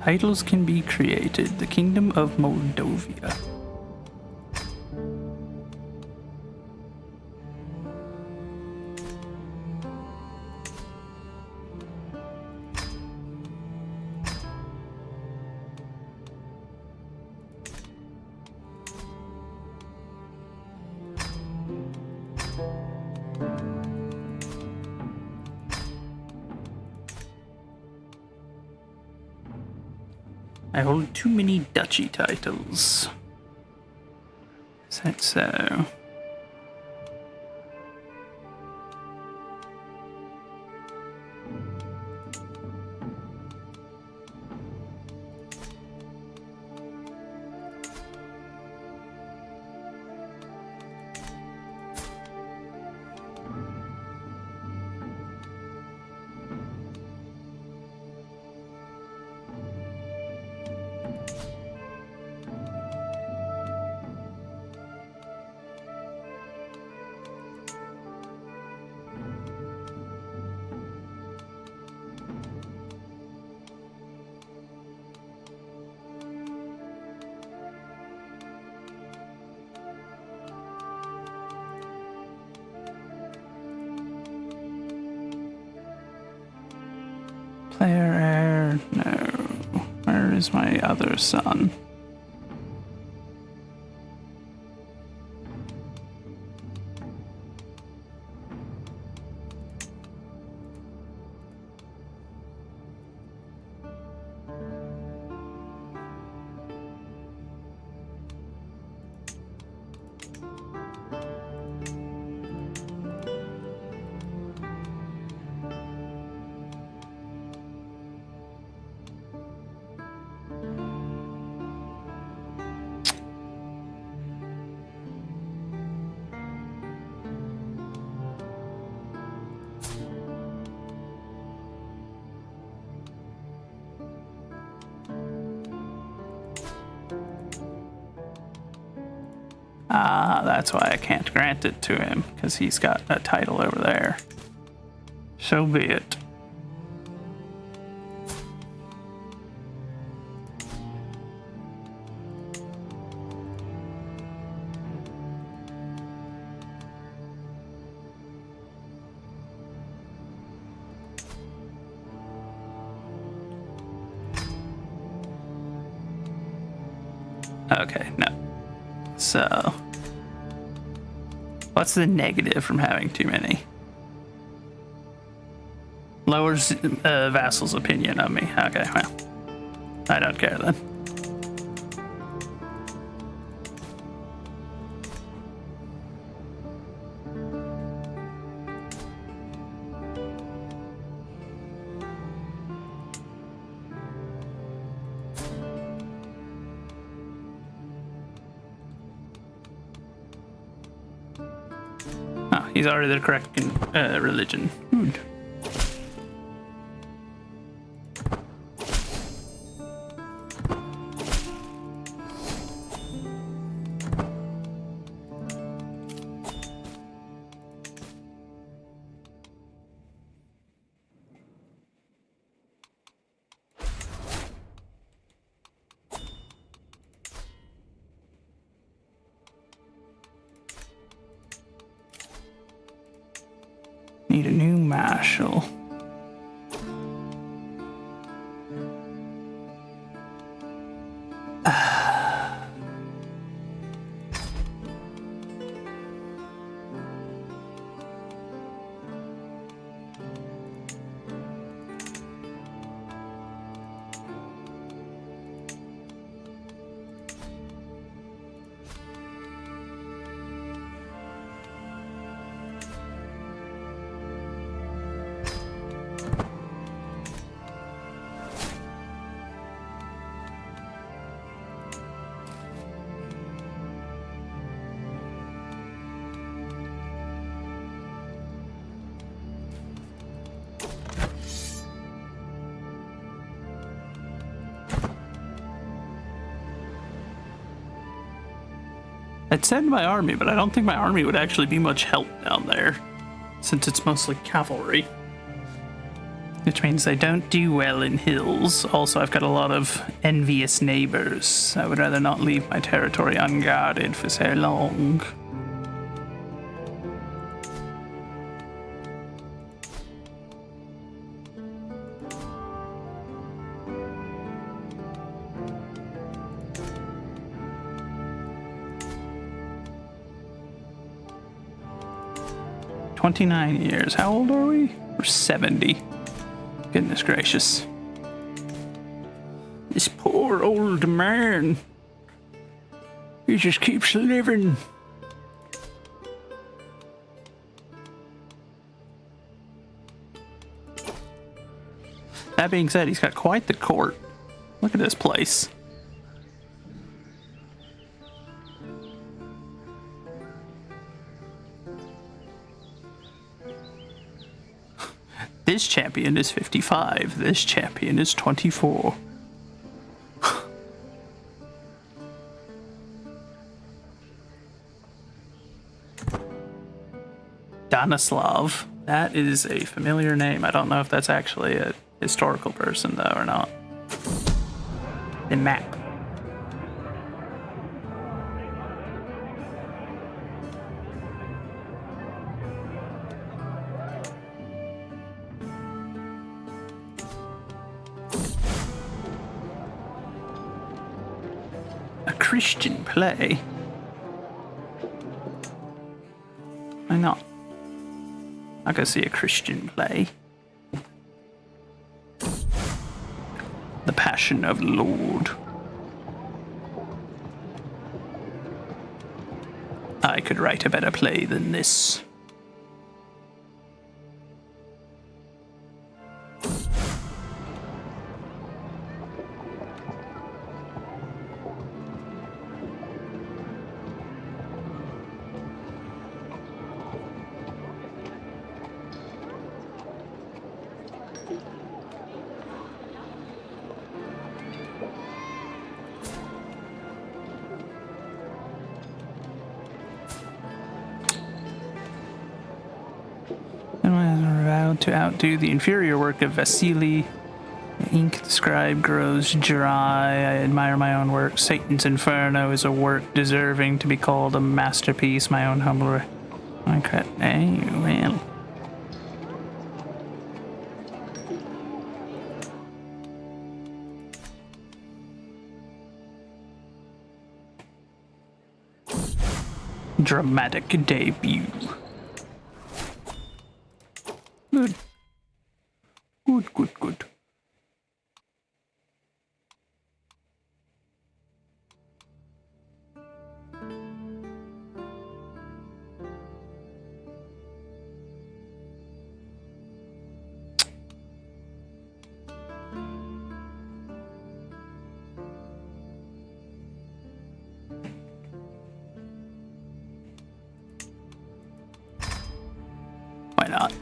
Titles can be created. The Kingdom of Moldovia. I hold too many duchy titles. Is that so? Player heir? No. Where is my other son? Ah, that's why I can't grant it to him, because he's got a title over there. So be it. Okay, no. So, what's the negative from having too many? Lowers vassal's opinion of me. Okay, well, I don't care then. He's already the correct religion. Good. Need a new marshal. I'd send my army, but I don't think my army would actually be much help down there, since it's mostly cavalry. Which means they don't do well in hills. Also, I've got a lot of envious neighbors. I would rather not leave my territory unguarded for so long. "29 years. How old are we? We're 70. Goodness gracious. This poor old man. He just keeps living." That being said, he's got quite the court. Look at this place. This champion is 55. This champion is 24. Danislav. That is a familiar name. I don't know if that's actually a historical person, though, or not. The map. Christian play? Why not? I go see a Christian play. The Passion of the Lord. I could write a better play than this. To outdo the inferior work of Vasily. The ink the scribe grows dry. I admire my own work. Satan's Inferno is a work deserving to be called a masterpiece. My own humble... Okay. Hey, well... Dramatic debut. Good. Good. Why not?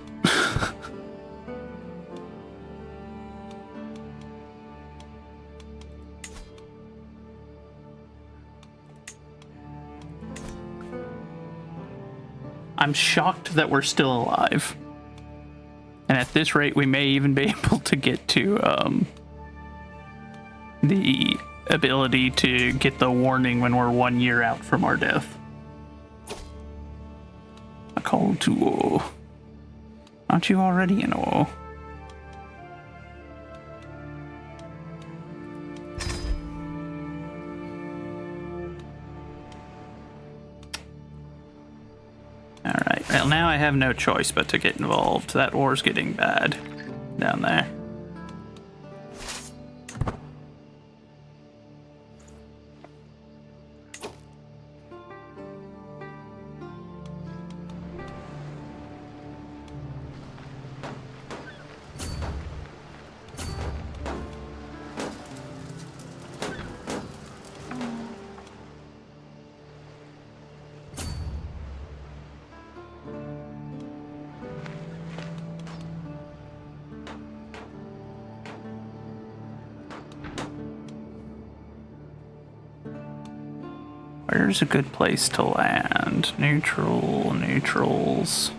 I'm shocked that we're still alive. And at this rate, we may even be able to get to the ability to get the warning when we're 1 year out from our death. A call to Aren't you already in a war? Alright, well now I have no choice but to get involved. That war's getting bad down there. Where's a good place to land? Neutral, neutrals.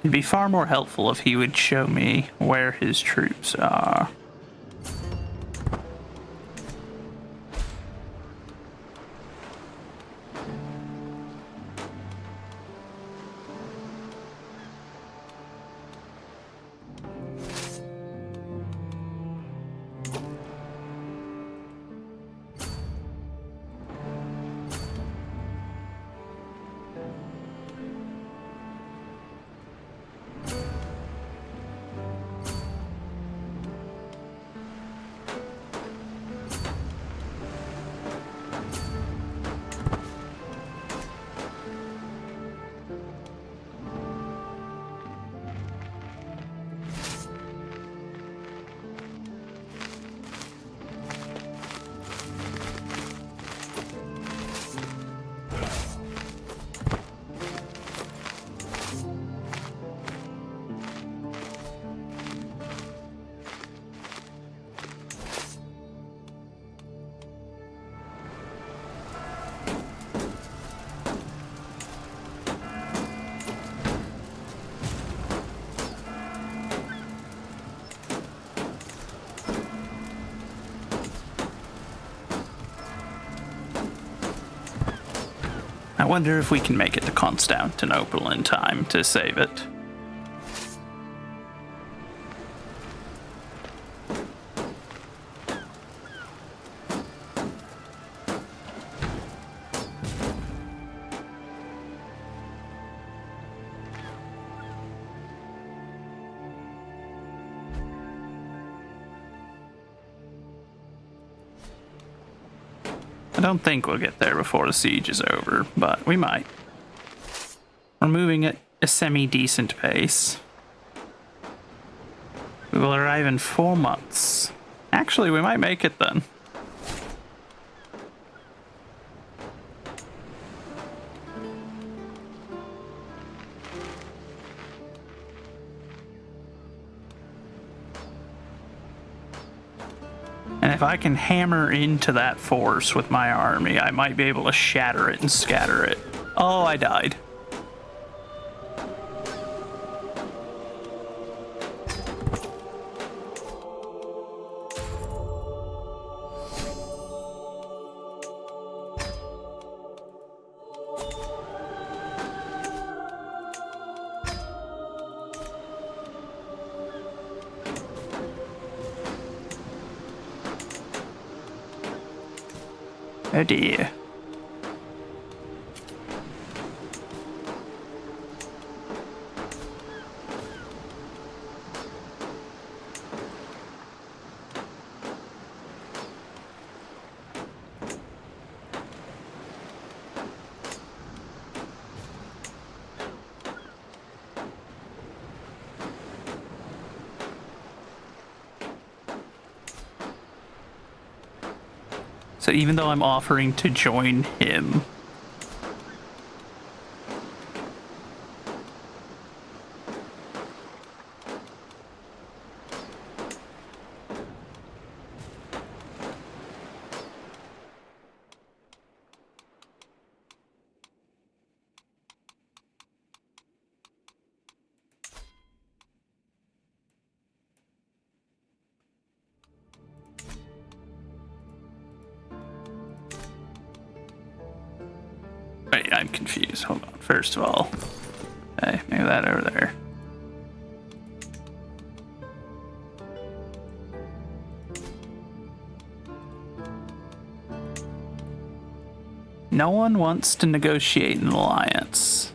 It'd be far more helpful if he would show me where his troops are. I wonder if we can make it to Constantinople in time to save it. I don't think we'll get there before the siege is over, but we might. We're moving at a semi-decent pace. We will arrive in 4 months. Actually, we might make it then. And if I can hammer into that force with my army, I might be able to shatter it and scatter it. Oh, I died. Oh dear. So even though I'm offering to join him, I'm confused. Hold on. First of all, okay, move that over there. No one wants to negotiate an alliance.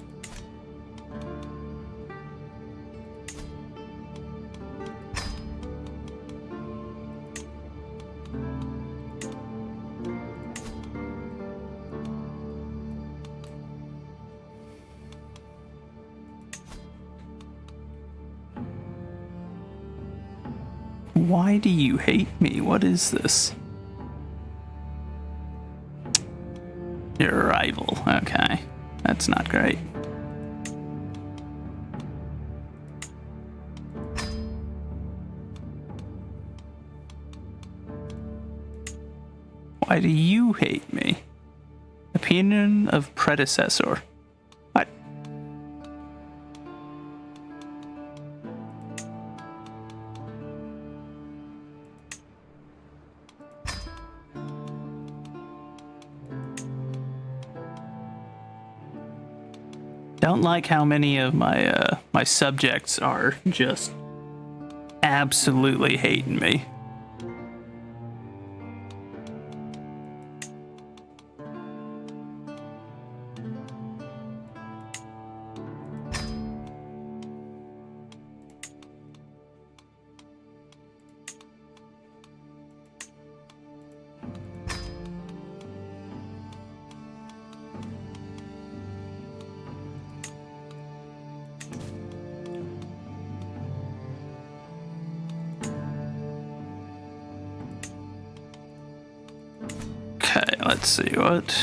Why do you hate me? What is this? Your rival. Okay. That's not great. Why do you hate me? Opinion of predecessor. What? Don't like how many of my my subjects are just absolutely hating me. Okay, let's see what.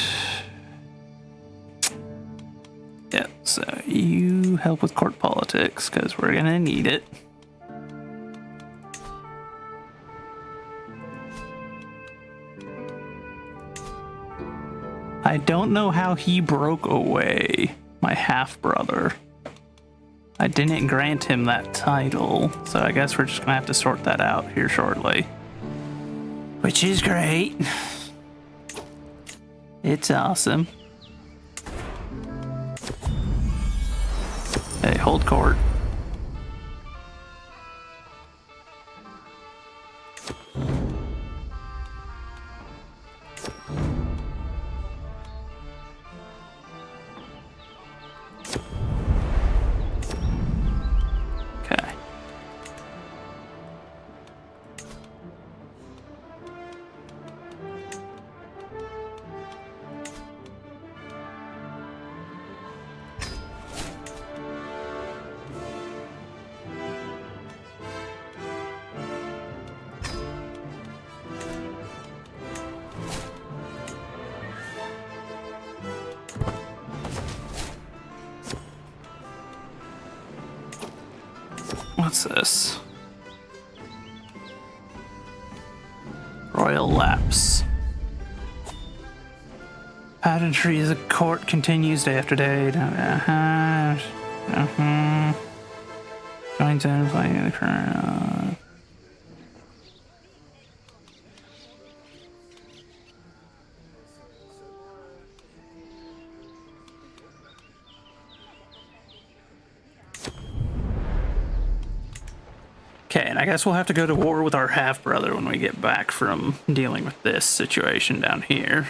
Yeah, so you help with court politics because we're gonna need it. I don't know how he broke away, my half-brother. I didn't grant him that title, so I guess we're just gonna have to sort that out here shortly. Which is great. It's awesome. Hey, hold court. Okay. What's this? Royal lapse. Pageantry as a court continues day after day. Joins in playing the current. Okay, and I guess we'll have to go to war with our half-brother when we get back from dealing with this situation down here.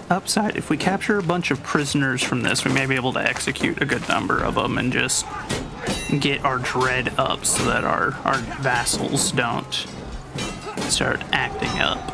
Upside, if we capture a bunch of prisoners from this, we may be able to execute a good number of them and just get our dread up so that our vassals don't start acting up.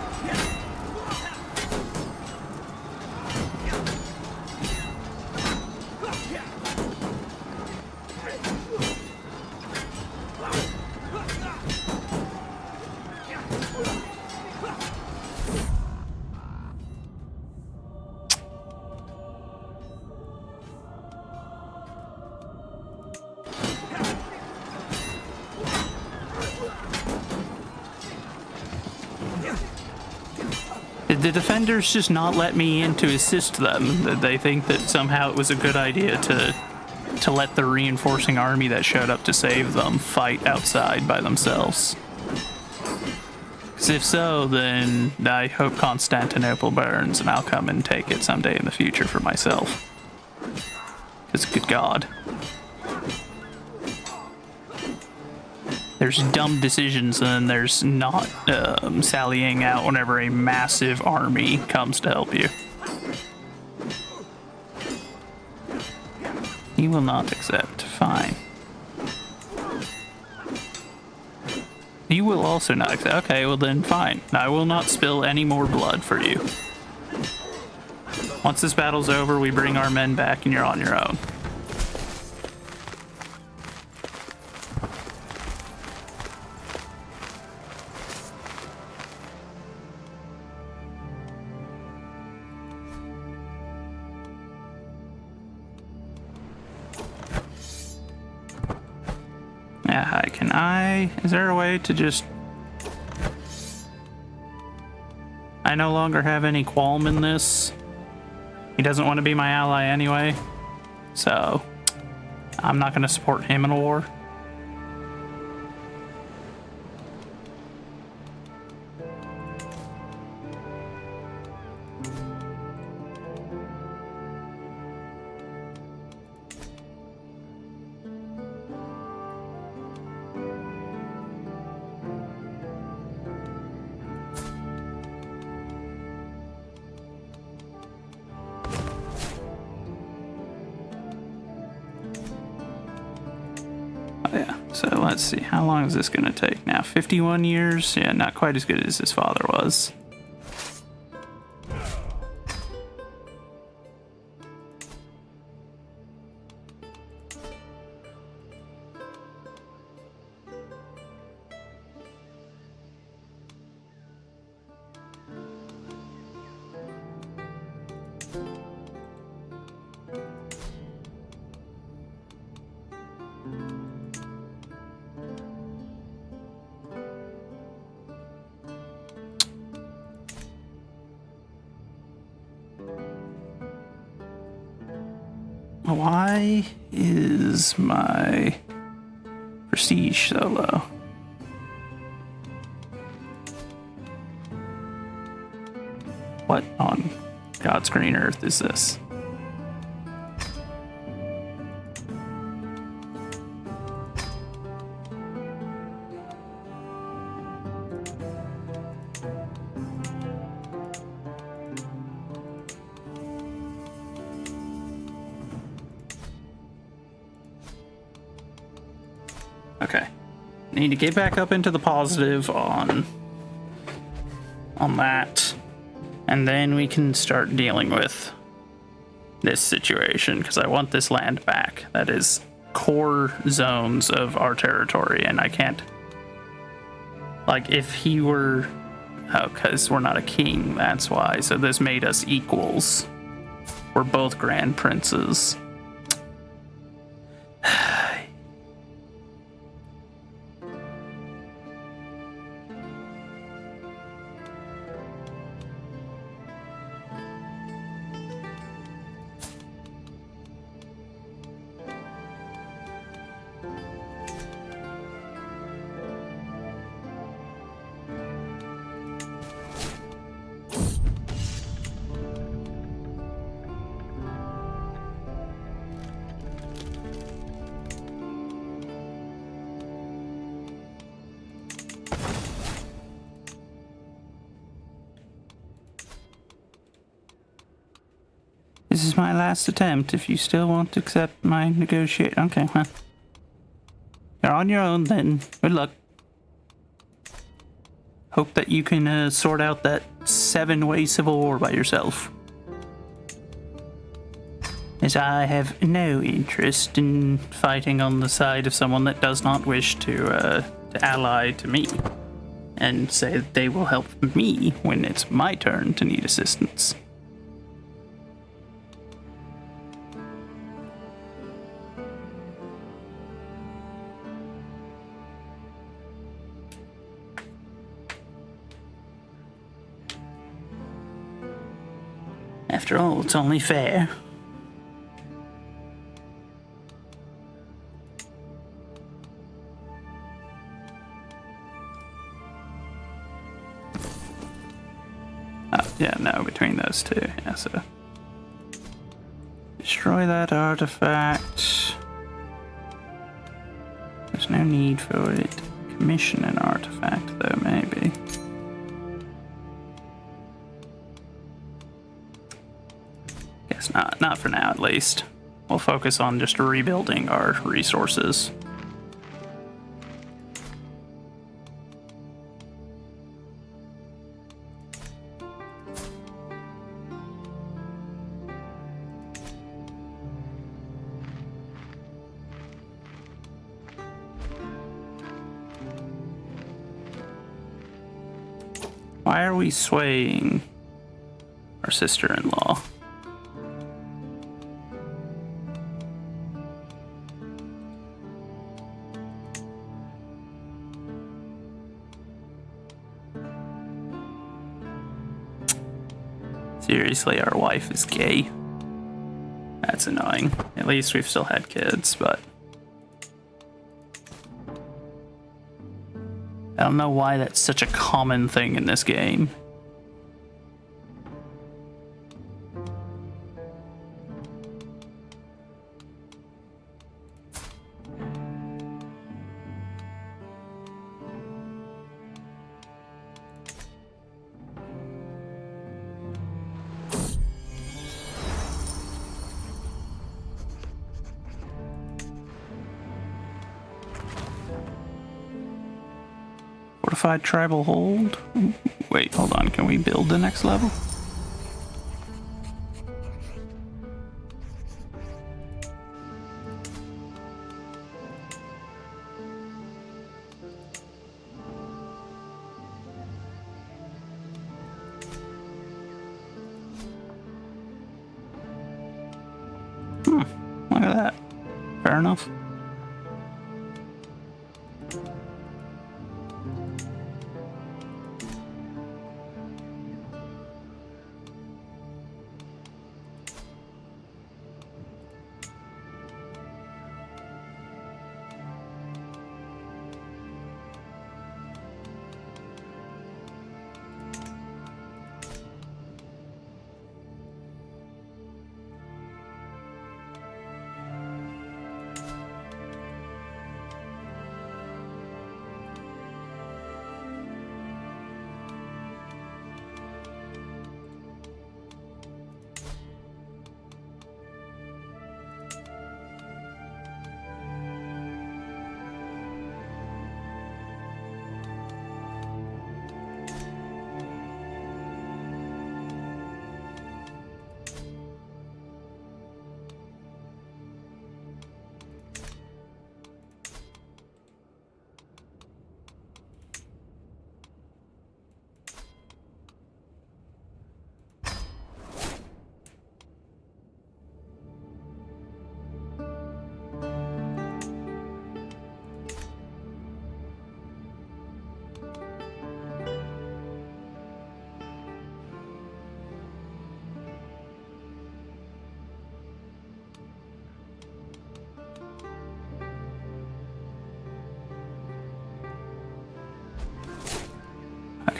The defenders just not let me in to assist them. They think that somehow it was a good idea to let the reinforcing army that showed up to save them fight outside by themselves. Because if so, then I hope Constantinople burns and I'll come and take it someday in the future for myself. Because good God. There's dumb decisions and then there's not sallying out whenever a massive army comes to help you. He will not accept. Fine. You will also not accept. Okay, well then fine. I will not spill any more blood for you. Once this battle's over, we bring our men back and you're on your own. Yeah, hi, can I... Is there a way to just... I no longer have any qualm in this. He doesn't want to be my ally anyway. So, I'm not going to support him in a war. So let's see, how long is this going to take now? 51 years? Yeah, not quite as good as his father was. Why is my prestige so low? What on God's green earth is this? Okay. Need to get back up into the positive on that. And then we can start dealing with this situation, because I want this land back. That is core zones of our territory, and I can't... Like, if he were... Oh, because we're not a king, that's why. So this made us equals. We're both grand princes. This is my last attempt. If you still want to accept my negotiate... Okay, well. You're on your own then. Good luck. Hope that you can sort out that 7-way civil war by yourself. As I have no interest in fighting on the side of someone that does not wish to ally to me. And say that they will help me when it's my turn to need assistance. After all, it's only fair. Oh, yeah, no, between those two. Yeah, so. Destroy that artifact. There's no need for it. Commission an artifact, though, maybe. Guess not. Not for now, at least. We'll focus on just rebuilding our resources. Why are we swaying our sister-in-law? Seriously, our wife is gay? That's annoying. At least we've still had kids, but... I don't know why that's such a common thing in this game. Fortified tribal hold? Wait, hold on. Can we build the next level? Look at that. Fair enough.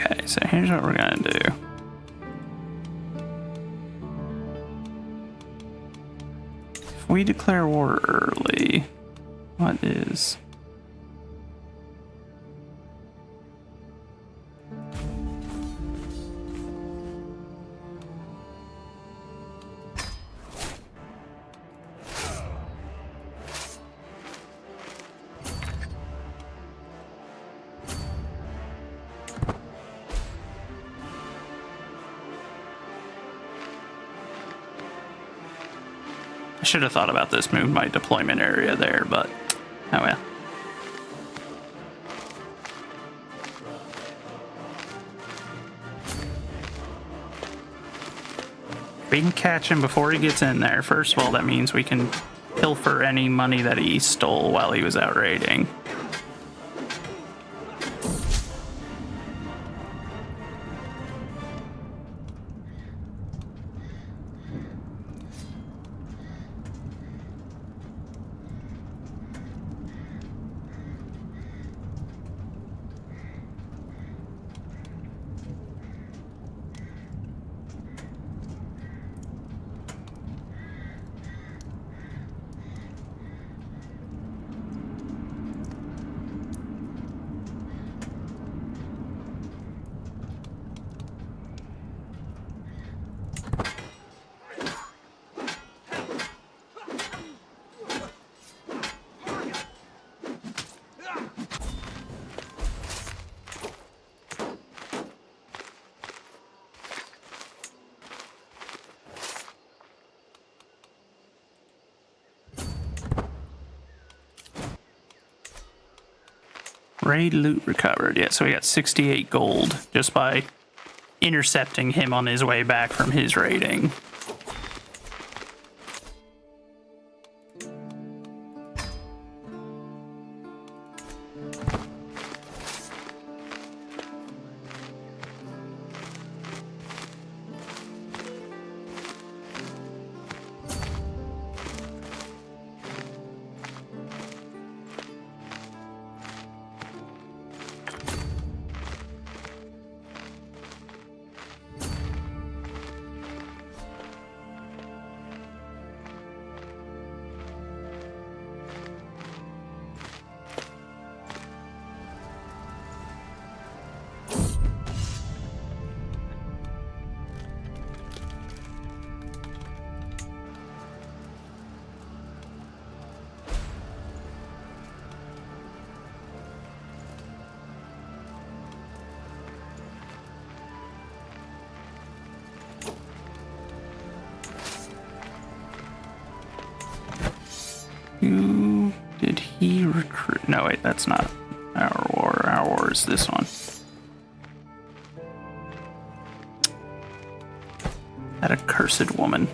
Okay, so here's what we're gonna do. If we declare war early, what is... I should have thought about this, moved my deployment area there, but oh well. We can catch him before he gets in there. First of all, that means we can pilfer any money that he stole while he was out raiding. Raid loot recovered. Yeah, so we got 68 gold just by intercepting him on his way back from his raiding. Who did he recruit? No, wait, that's not our war. Our war is this one. That accursed woman.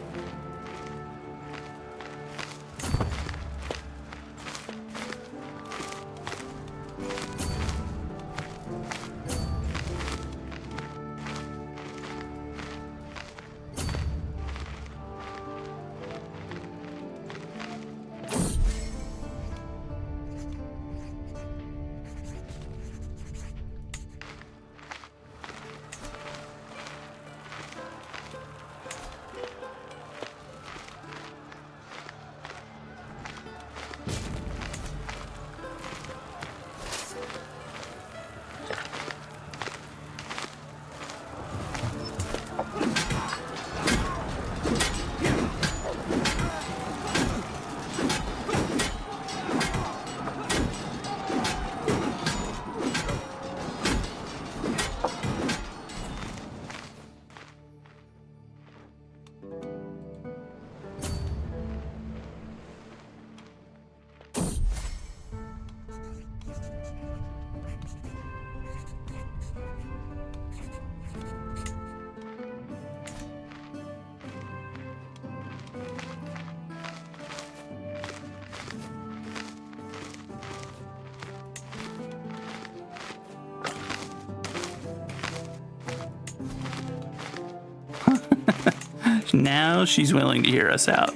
Now she's willing to hear us out.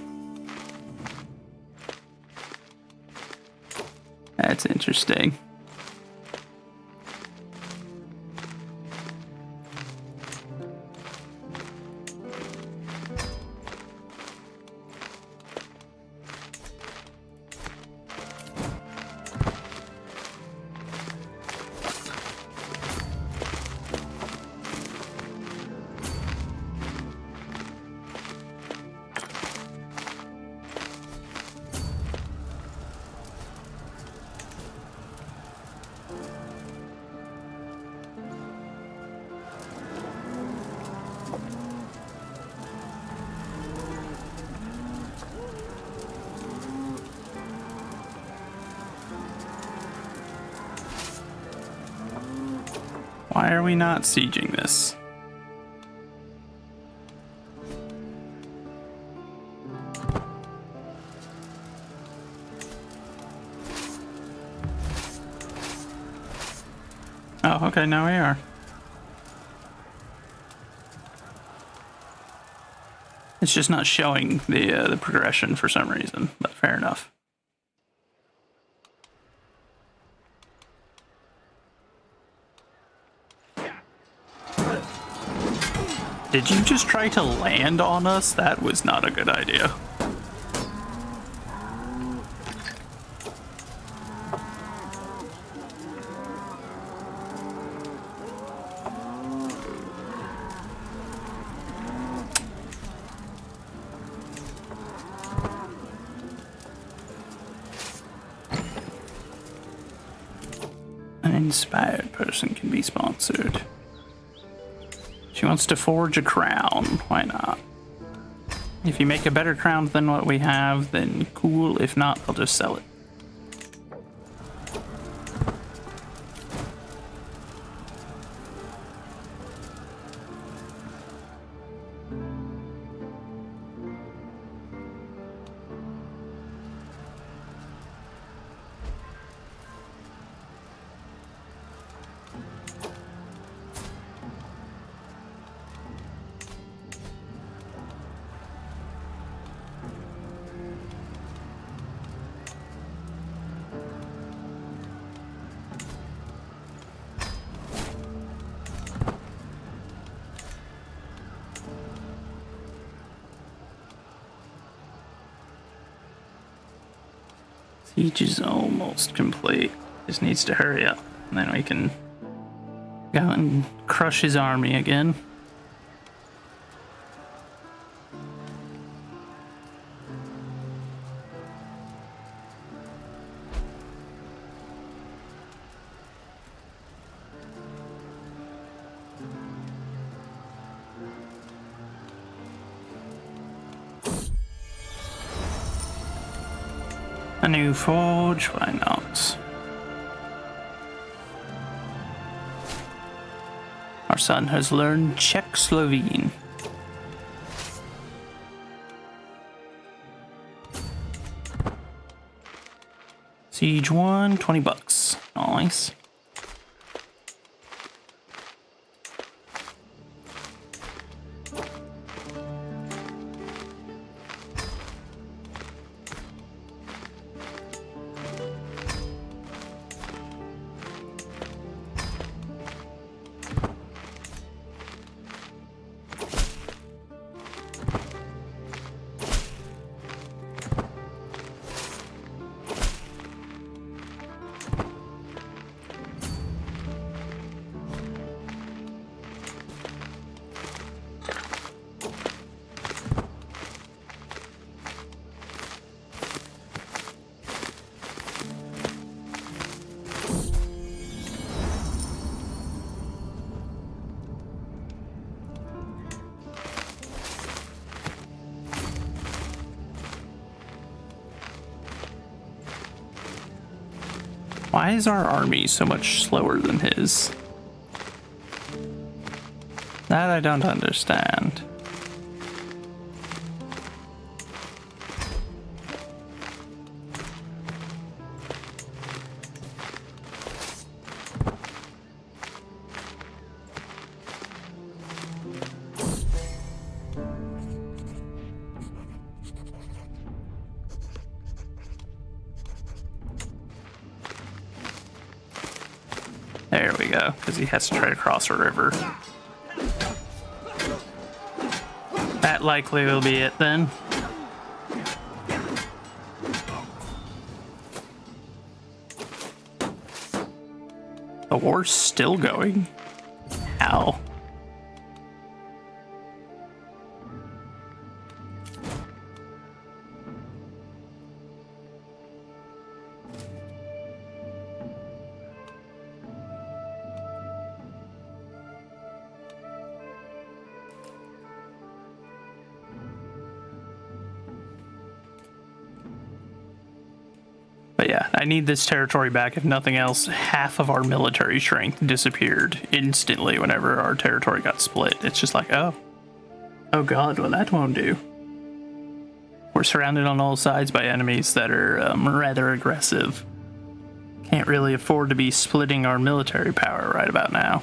That's interesting. Why are we not sieging this? Oh, okay, now we are. It's just not showing the progression for some reason, but fair enough. Did you just try to land on us? That was not a good idea. An inspired person can be sponsored. She wants to forge a crown. Why not? If you make a better crown than what we have, then cool. If not, I'll just sell it. Siege is almost complete. Just needs to hurry up, and then we can go and crush his army again. A new forge, why not? Our son has learned Czech Slovene. Siege 1, 20 bucks. Nice. Why is our army so much slower than his? That I don't understand. There we go, because he has to try to cross a river. That likely will be it then. The war's still going? How? But yeah, I need this territory back. If nothing else, half of our military strength disappeared instantly whenever our territory got split. It's just like, oh god, well that won't do. We're surrounded on all sides by enemies that are rather aggressive. Can't really afford to be splitting our military power right about now.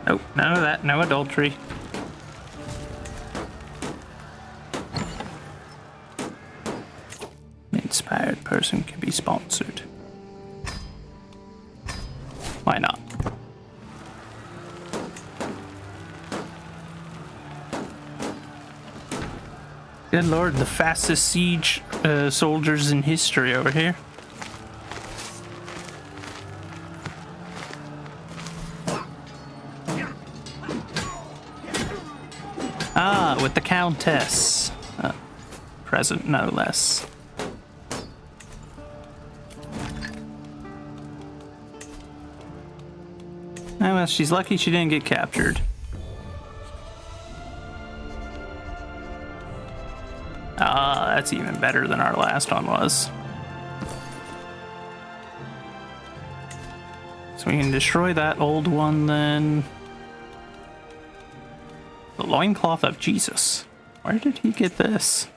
Nope, none of that, no adultery. An inspired person can be sponsored. Why not? Good lord, the fastest siege soldiers in history over here. Ah, with the Countess. Present, no less. Oh, well, she's lucky she didn't get captured. Ah, that's even better than our last one was. So we can destroy that old one then. The loincloth of Jesus. Where did he get this?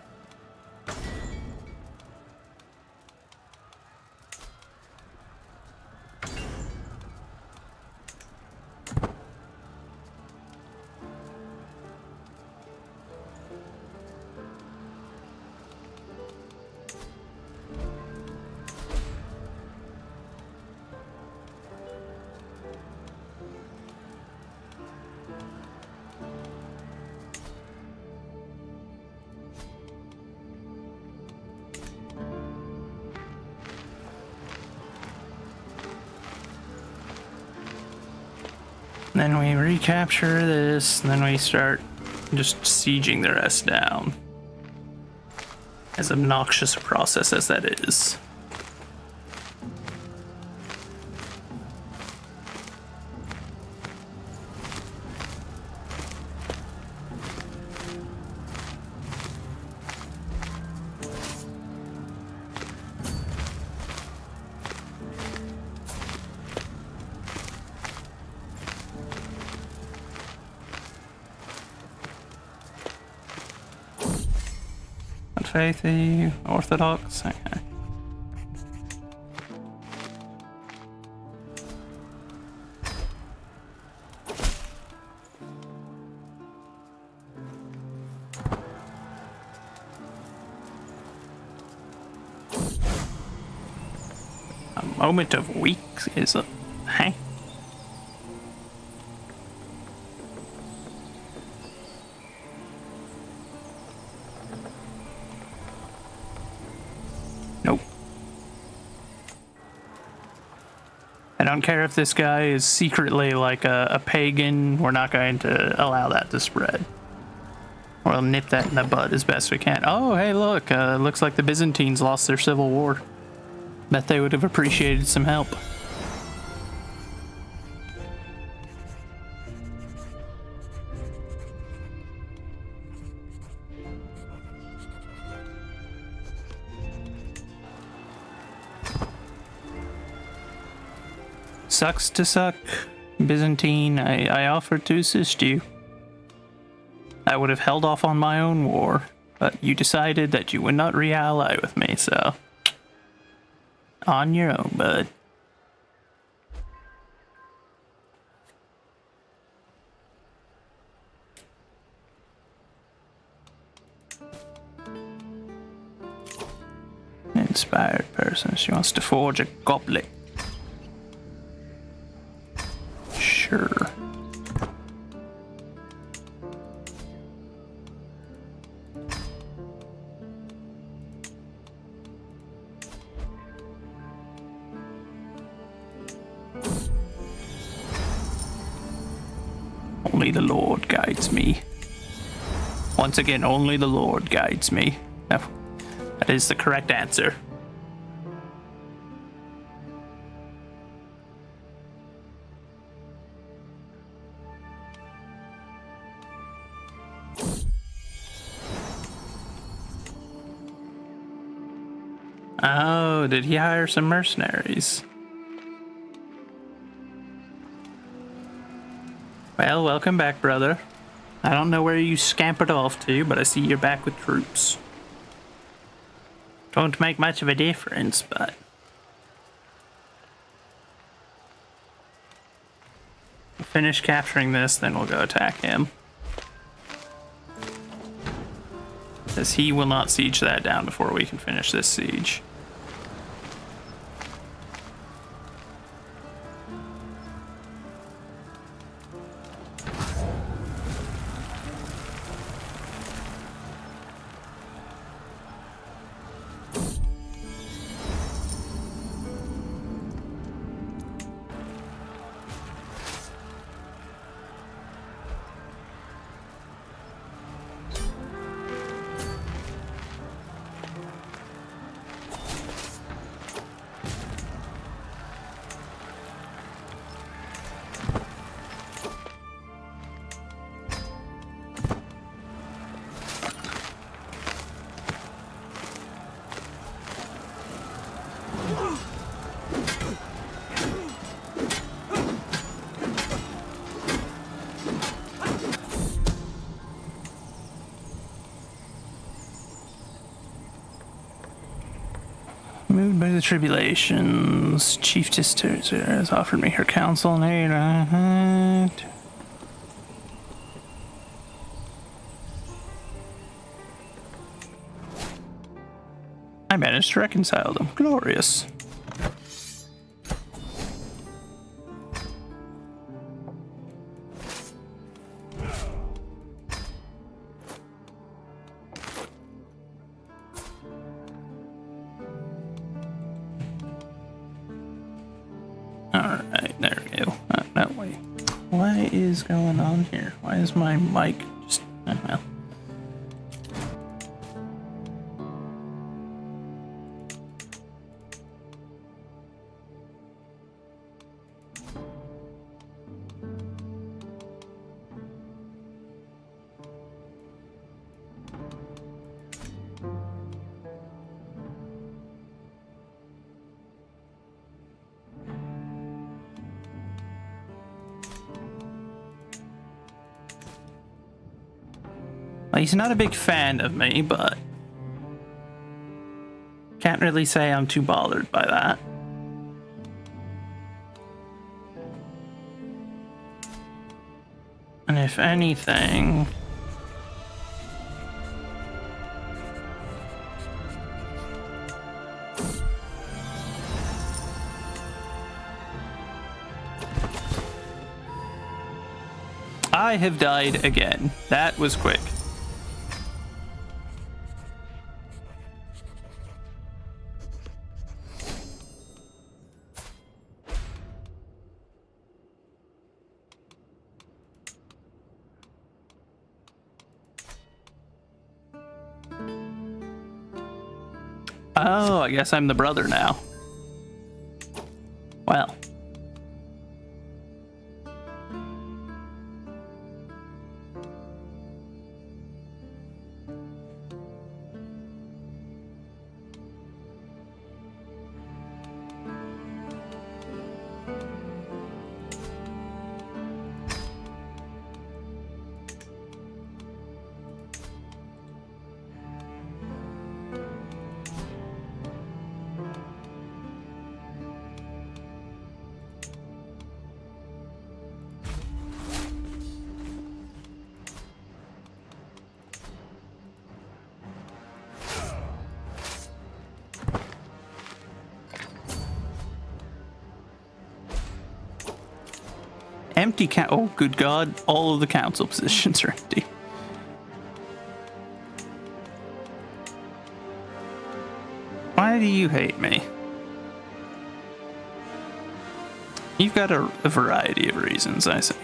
Then we recapture this, and then we start just sieging the rest down. As obnoxious a process as that is. Faithy, Orthodox, okay. A moment of weeks is a hey. I don't care if this guy is secretly like a pagan, we're not going to allow that to spread. We'll nip that in the bud as best we can. Oh, hey, look, looks like the Byzantines lost their civil war. Bet they would have appreciated some help. Sucks to suck, Byzantine. I offered to assist you. I would have held off on my own war, but you decided that you would not re-ally with me, so... On your own, bud. Inspired person. She wants to forge a goblet. Sure. Only the Lord guides me. Once again, only the Lord guides me. No, that is the correct answer. Oh, did he hire some mercenaries? Well, welcome back, brother. I don't know where you scampered off to, but I see you're back with troops. Don't make much of a difference, but... We'll finish capturing this, then we'll go attack him. Because he will not siege that down before we can finish this siege. Avoid the tribulations. Chief Justicer has offered me her counsel and aid. I managed to reconcile them. Glorious. Alright, there we go. That way. What is going on here? Why is my mic just... well. He's not a big fan of me, but can't really say I'm too bothered by that. And if anything... I have died again. That was quick. Oh, I guess I'm the brother now. Well. Empty oh, good God, all of the council positions are empty. Why do you hate me? You've got a variety of reasons, I see.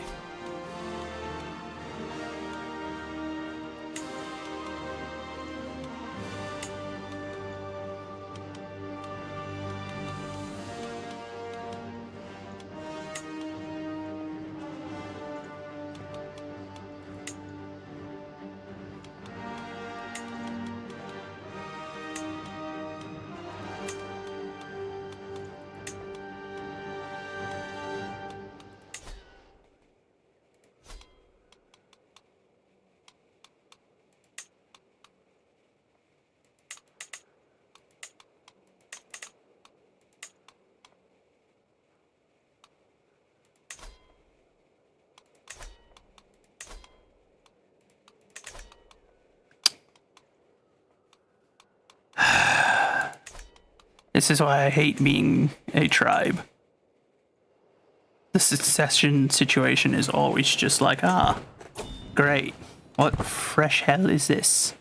This is why I hate being a tribe. The succession situation is always just like, ah, great. What fresh hell is this?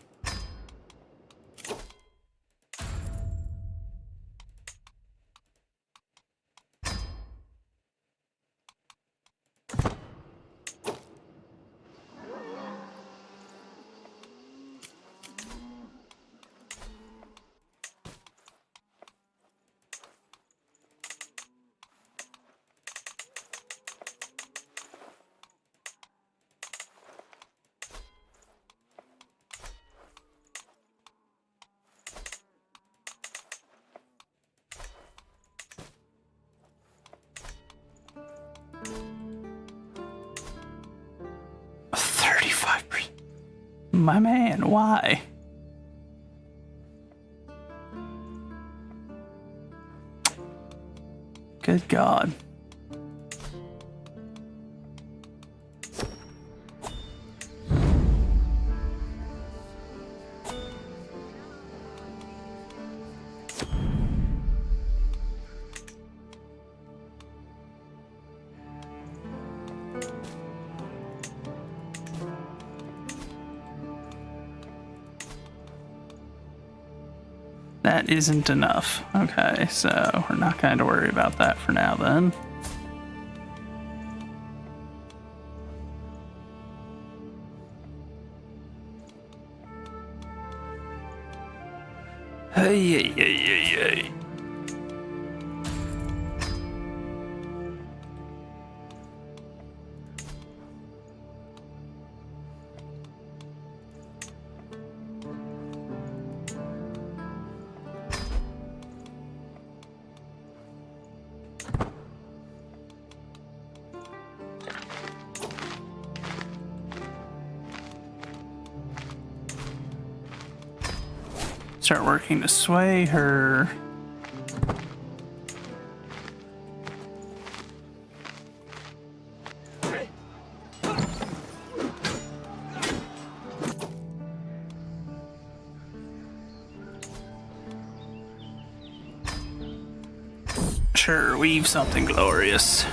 My man, why? Good God. That isn't enough. Okay, so we're not going to worry about that for now then. Hey. Start working to sway her. Sure, weave something glorious.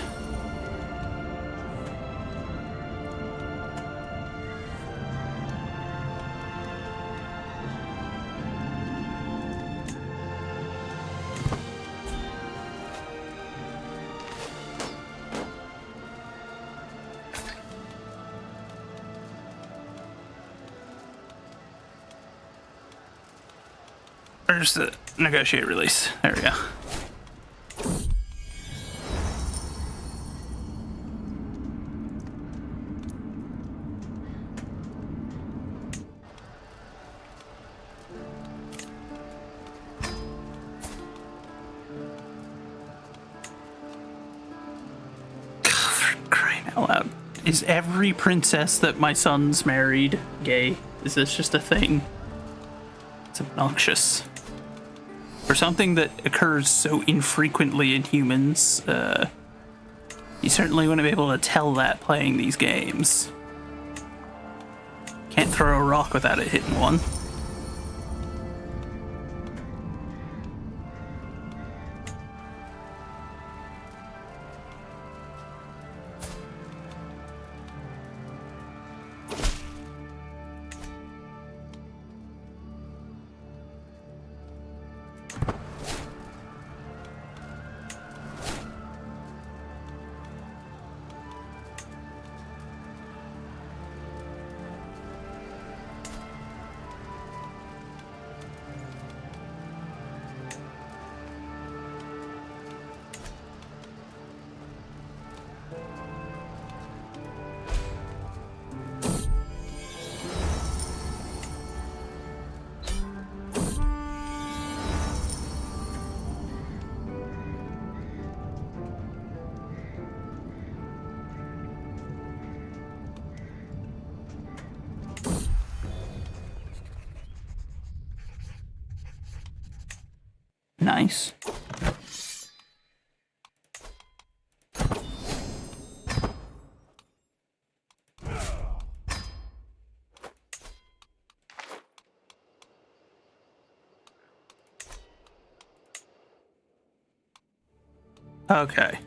Where's the negotiate release? There we go. For crying out loud. Is every princess that my son's married gay? Is this just a thing? It's obnoxious. For something that occurs so infrequently in humans, you certainly wouldn't be able to tell that playing these games. Can't throw a rock without it hitting one. Nice. Okay.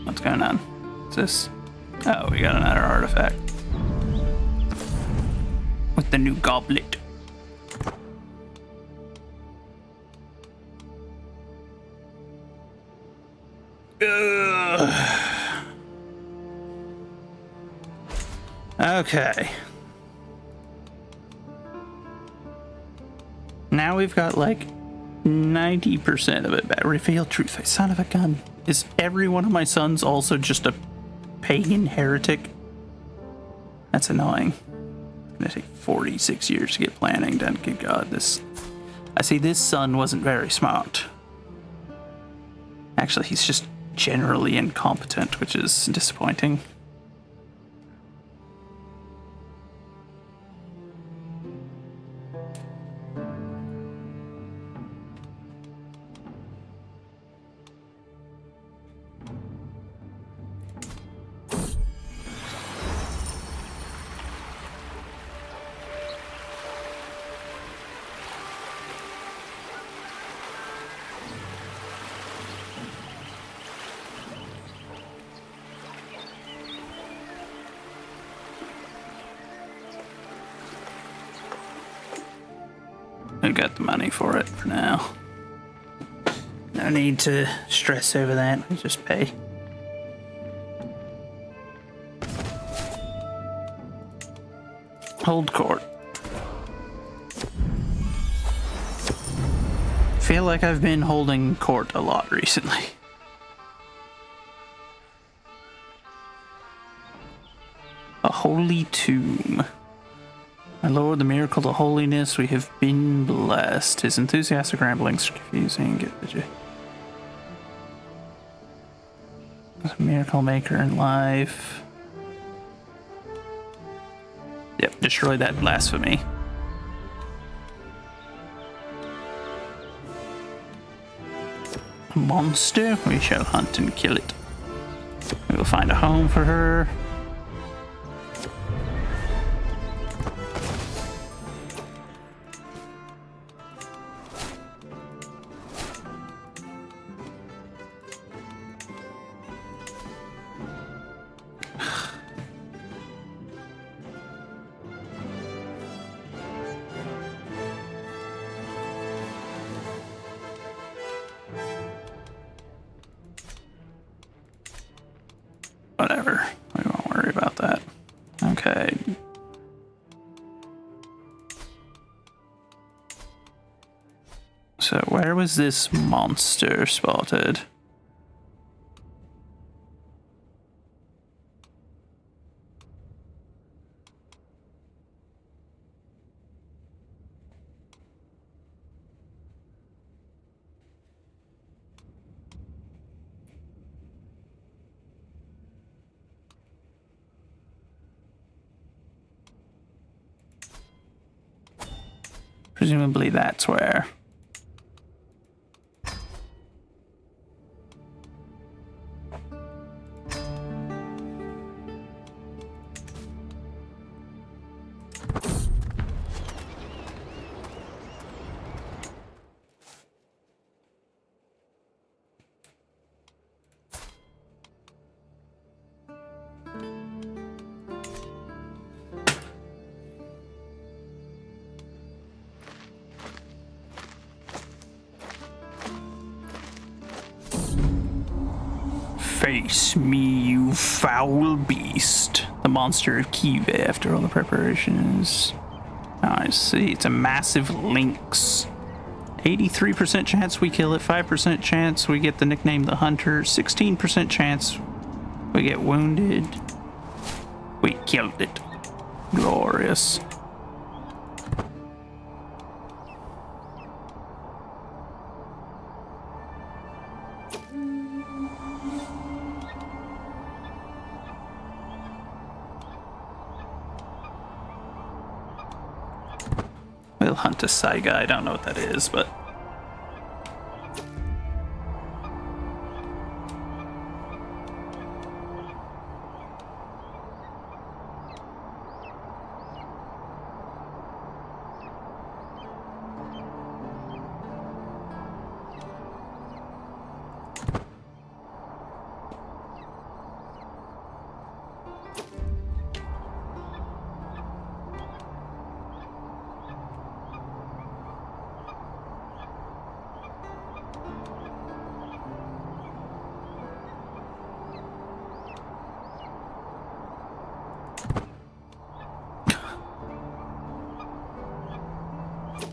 What's going on? What's this? Oh, we got another artifact. With the new goblet. Ugh. Okay. Now we've got like 90% of it back. Reveal truth. Son of a gun. Is every one of my sons also just a pagan heretic? That's annoying. gonna take 46 years to get planning done. Good God, this... I see this son wasn't very smart. Actually, he's just generally incompetent, which is disappointing. I got the money for it for now. No need to stress over that. I just pay. Hold court. Feel like I've been holding court a lot recently. A holy tomb. My lord, the miracle of holiness, we have been blessed. His enthusiastic ramblings are confusing. Get the a miracle maker in life. Yep, destroy that blasphemy. A monster? We shall hunt and kill it. We will find a home for her. Whatever. We won't worry about that. Okay. So where was this monster spotted? Presumably that's where. Face me, you foul beast. The monster of Kiva after all the preparations. Oh, I see. It's a massive lynx. 83% chance we kill it, 5% chance we get the nickname the Hunter, 16% chance we get wounded. We killed it. Glorious. We'll hunt a Saiga. I don't know what that is, but...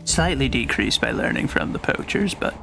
Slightly decreased by learning from the poachers, but...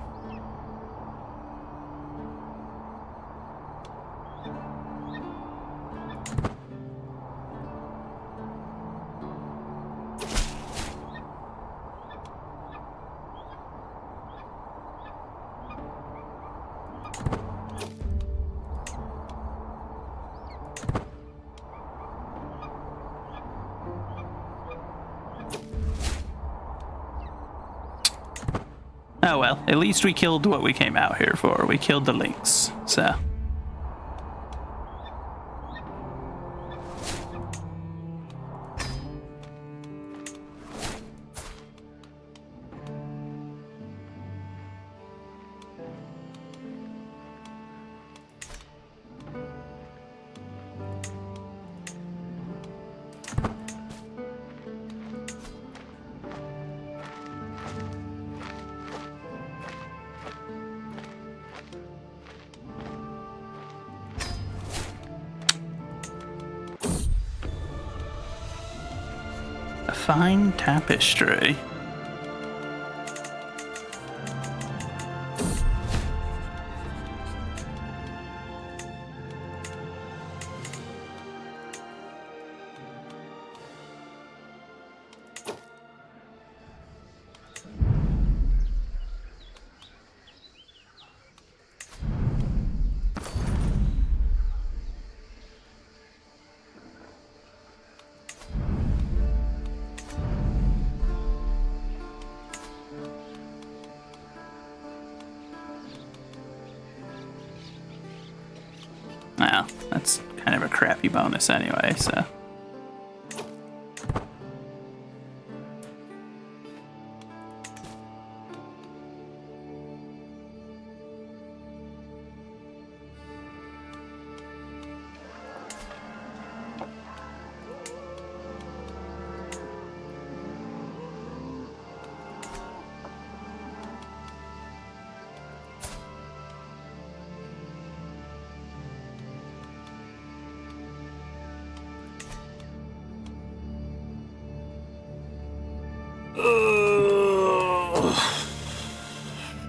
Oh well, at least we killed what we came out here for. We killed the lynx, so. A fine tapestry. Well, that's kind of a crappy bonus anyway, so.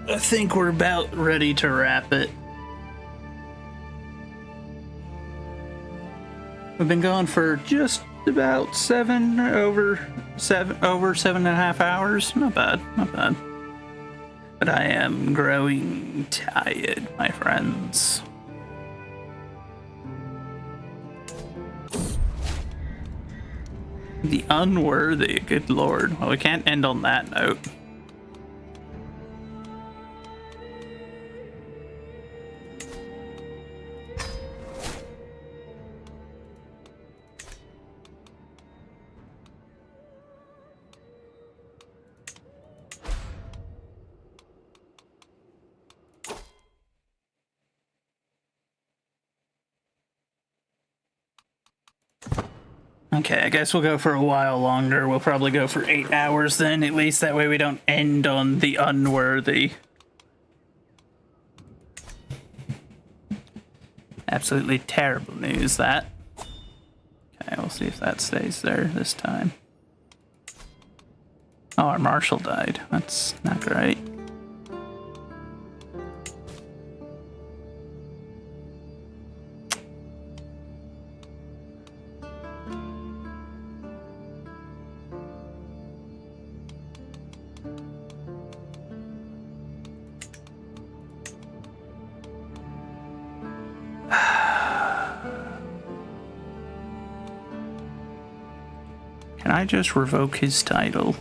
I think we're about ready to wrap it. We've been going for just about over 7.5 hours. Not bad, not bad. But I am growing tired, my friends. The unworthy, good lord. Well, we can't end on that note. Okay, I guess we'll go for a while longer. We'll probably go for 8 hours then, at least that way we don't end on the unworthy. Absolutely terrible news, that. Okay, we'll see if that stays there this time. Oh, our marshal died. That's not great. Can I just revoke his title?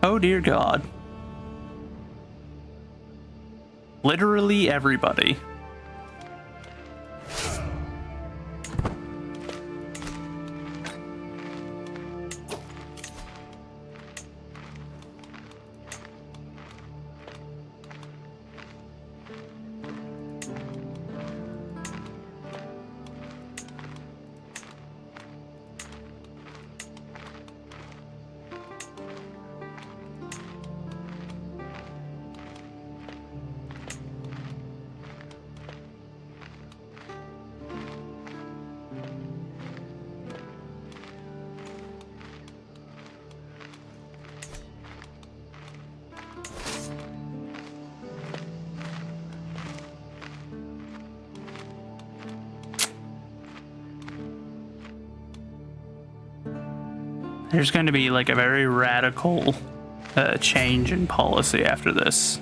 Oh dear God. Literally everybody. There's going to be like a very radical change in policy after this.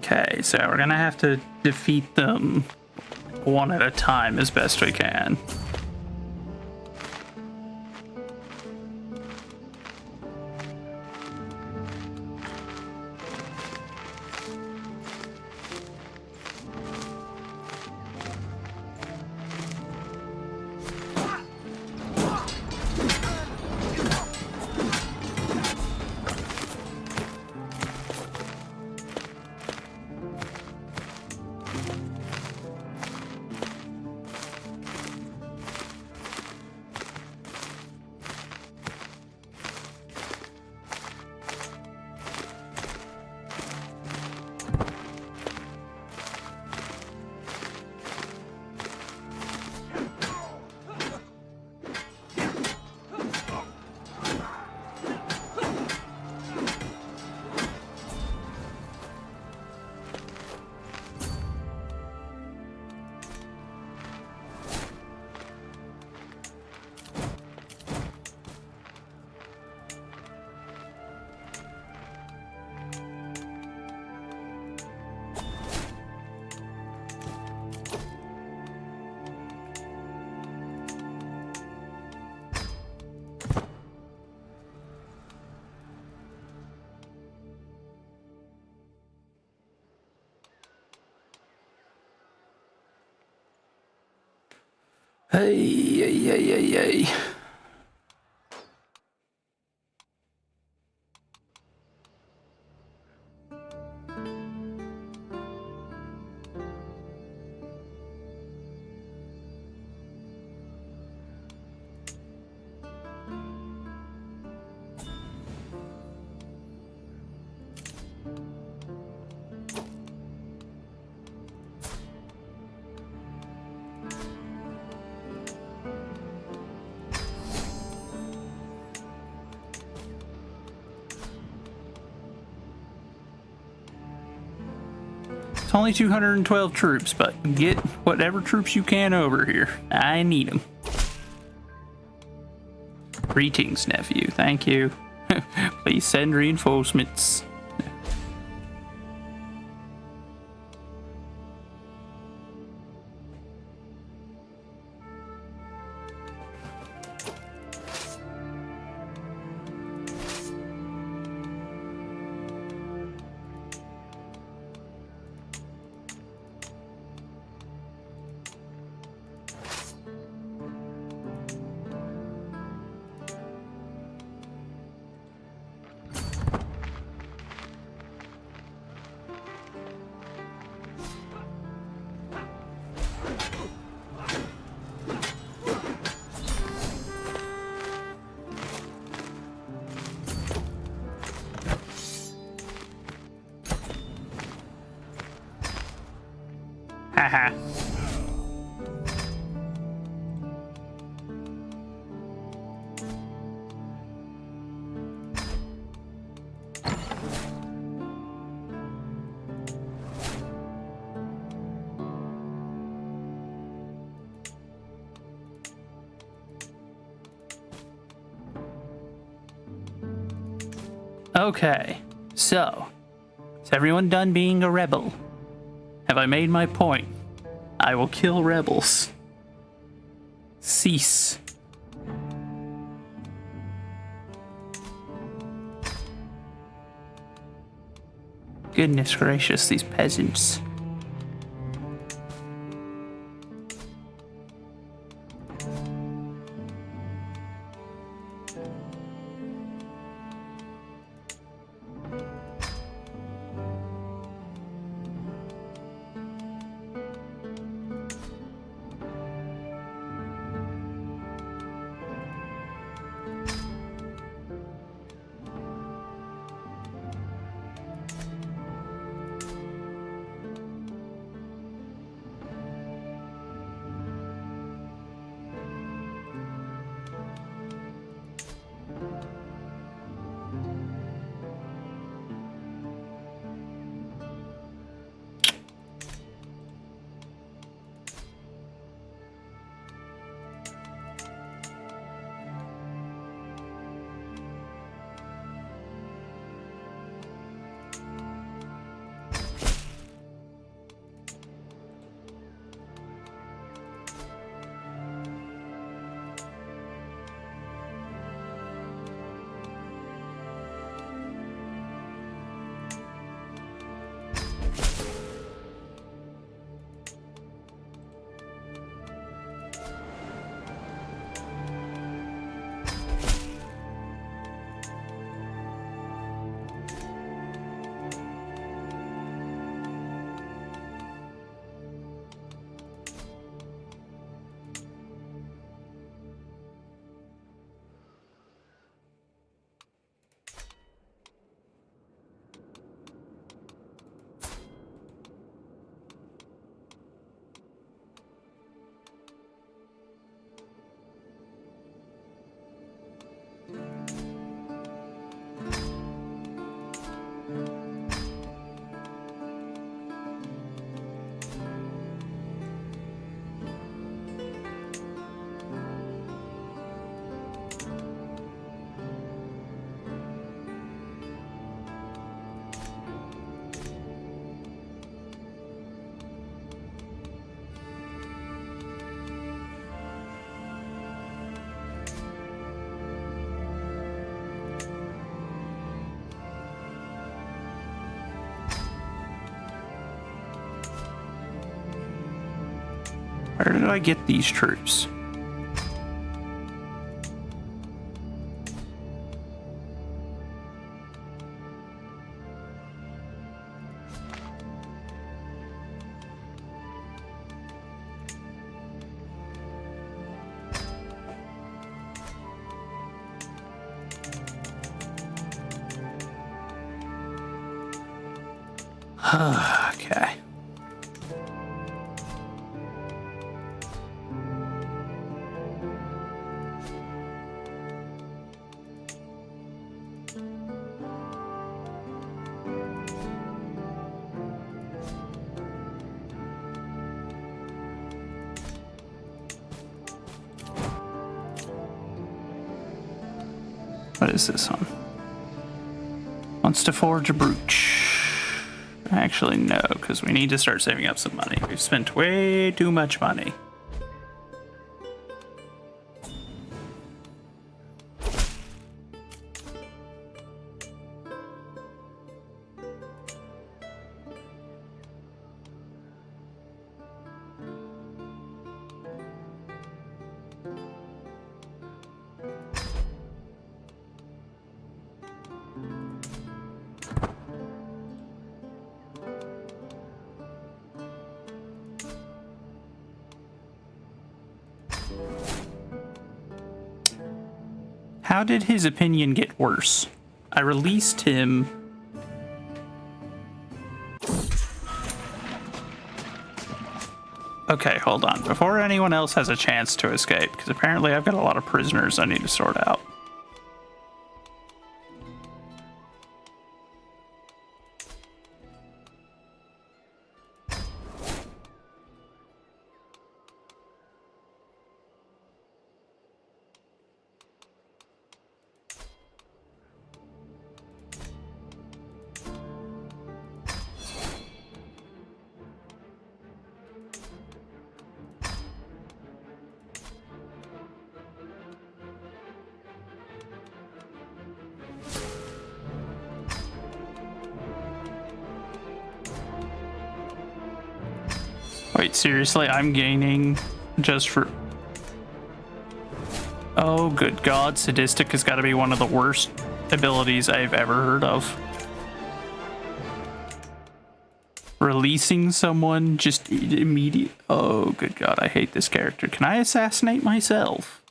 Okay, so we're gonna have to defeat them one at a time as best we can. Hey. It's only 212 troops, but get whatever troops you can over here. I need them. Greetings, nephew. Thank you. Please send reinforcements. Haha. Okay, so, is everyone done being a rebel? Have I made my point? I will kill rebels. Cease. Goodness gracious, these peasants. Where did I get these troops? Okay. What is this one? Wants to forge a brooch. Actually, no, because we need to start saving up some money. We've spent way too much money. How did his opinion get worse? I released him. Okay, hold on. Before anyone else has a chance to escape, because apparently I've got a lot of prisoners I need to sort out. Wait, seriously? I'm gaining just for... Oh, good God. Sadistic has got to be one of the worst abilities I've ever heard of. Releasing someone just immediate... Oh, good God. I hate this character. Can I assassinate myself?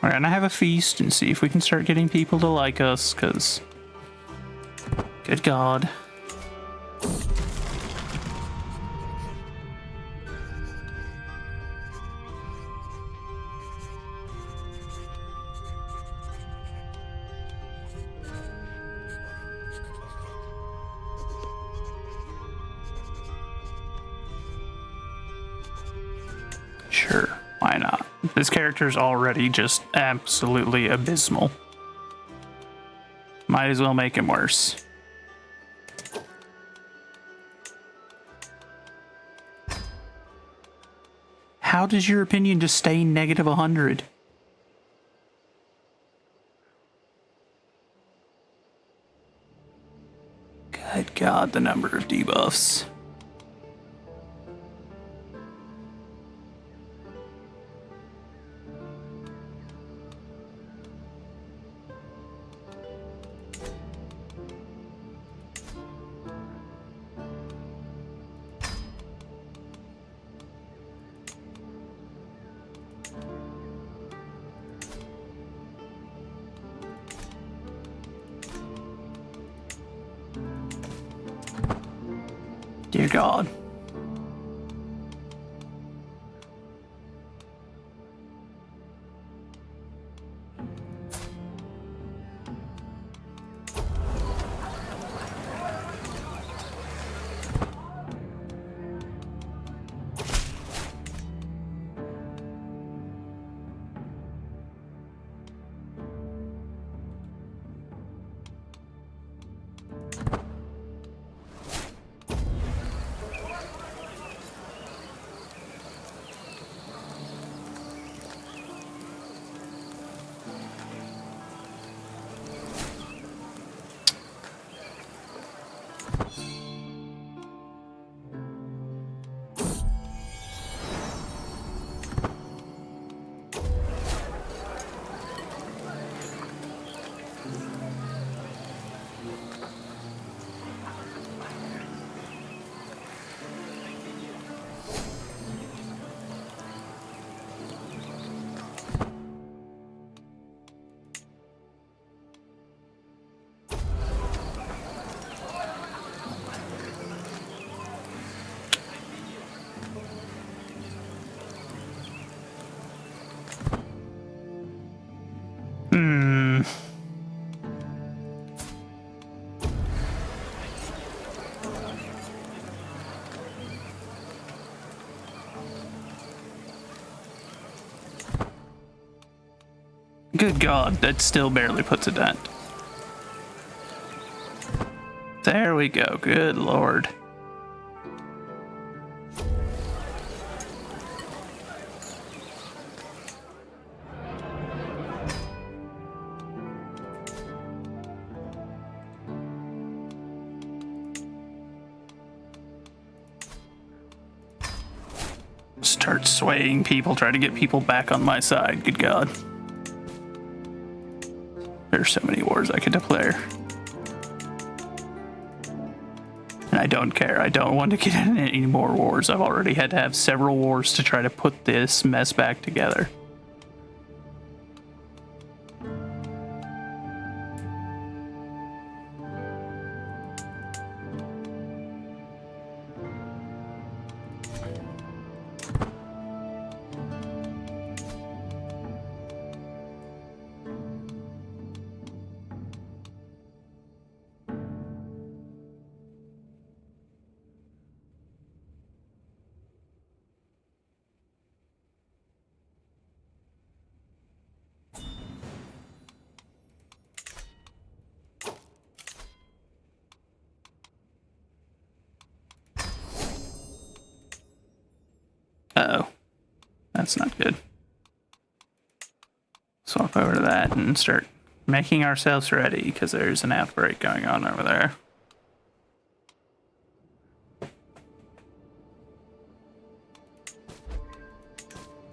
We're gonna have a feast and see if we can start getting people to like us, because... Good God. Sure, why not? This character's already just absolutely abysmal. Might as well make him worse. How does your opinion just stay negative 100? Good God, the number of debuffs. Dear God. Good God, that still barely puts a dent. There we go. Good Lord. Start swaying people, try to get people back on my side. Good God. There's so many wars I could declare. And I don't care. I don't want to get in any more wars. I've already had to have several wars to try to put this mess back together. Uh-oh. That's not good. Swap over to that and start making ourselves ready, because there's an outbreak going on over there.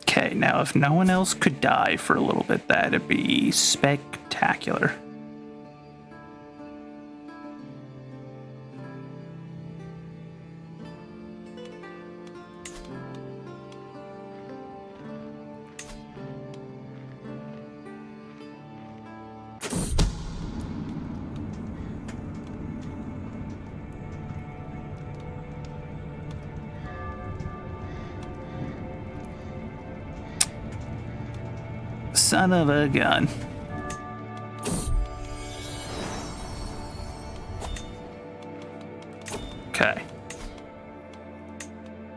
Okay, now if no one else could die for a little bit, that'd be spectacular. Son of a gun. Okay.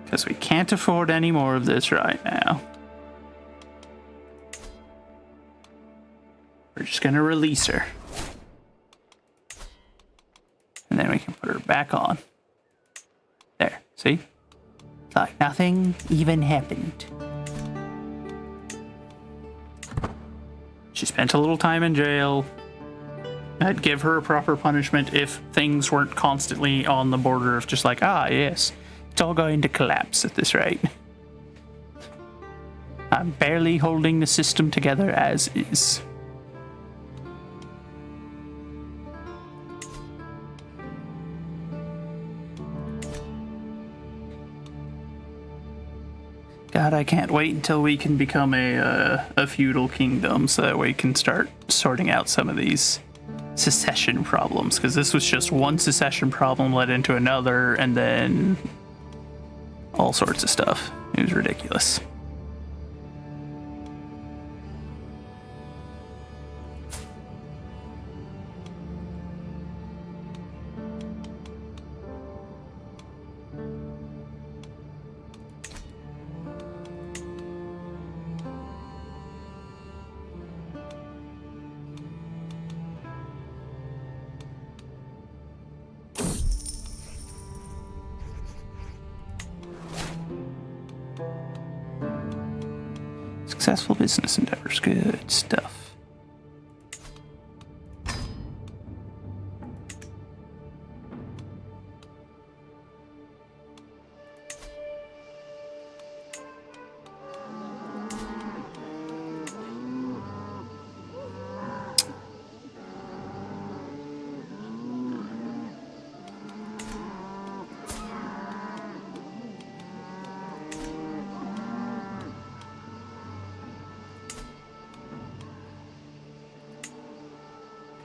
Because we can't afford any more of this right now. We're just gonna release her. And then we can put her back on. There, see? It's like nothing even happened. She spent a little time in jail. I'd give her a proper punishment if things weren't constantly on the border of just like, ah, yes, it's all going to collapse at this rate. I'm barely holding the system together as is. God, I can't wait until we can become a feudal kingdom so that we can start sorting out some of these secession problems, because this was just one secession problem led into another and then all sorts of stuff. It was ridiculous. Successful business endeavors, good stuff.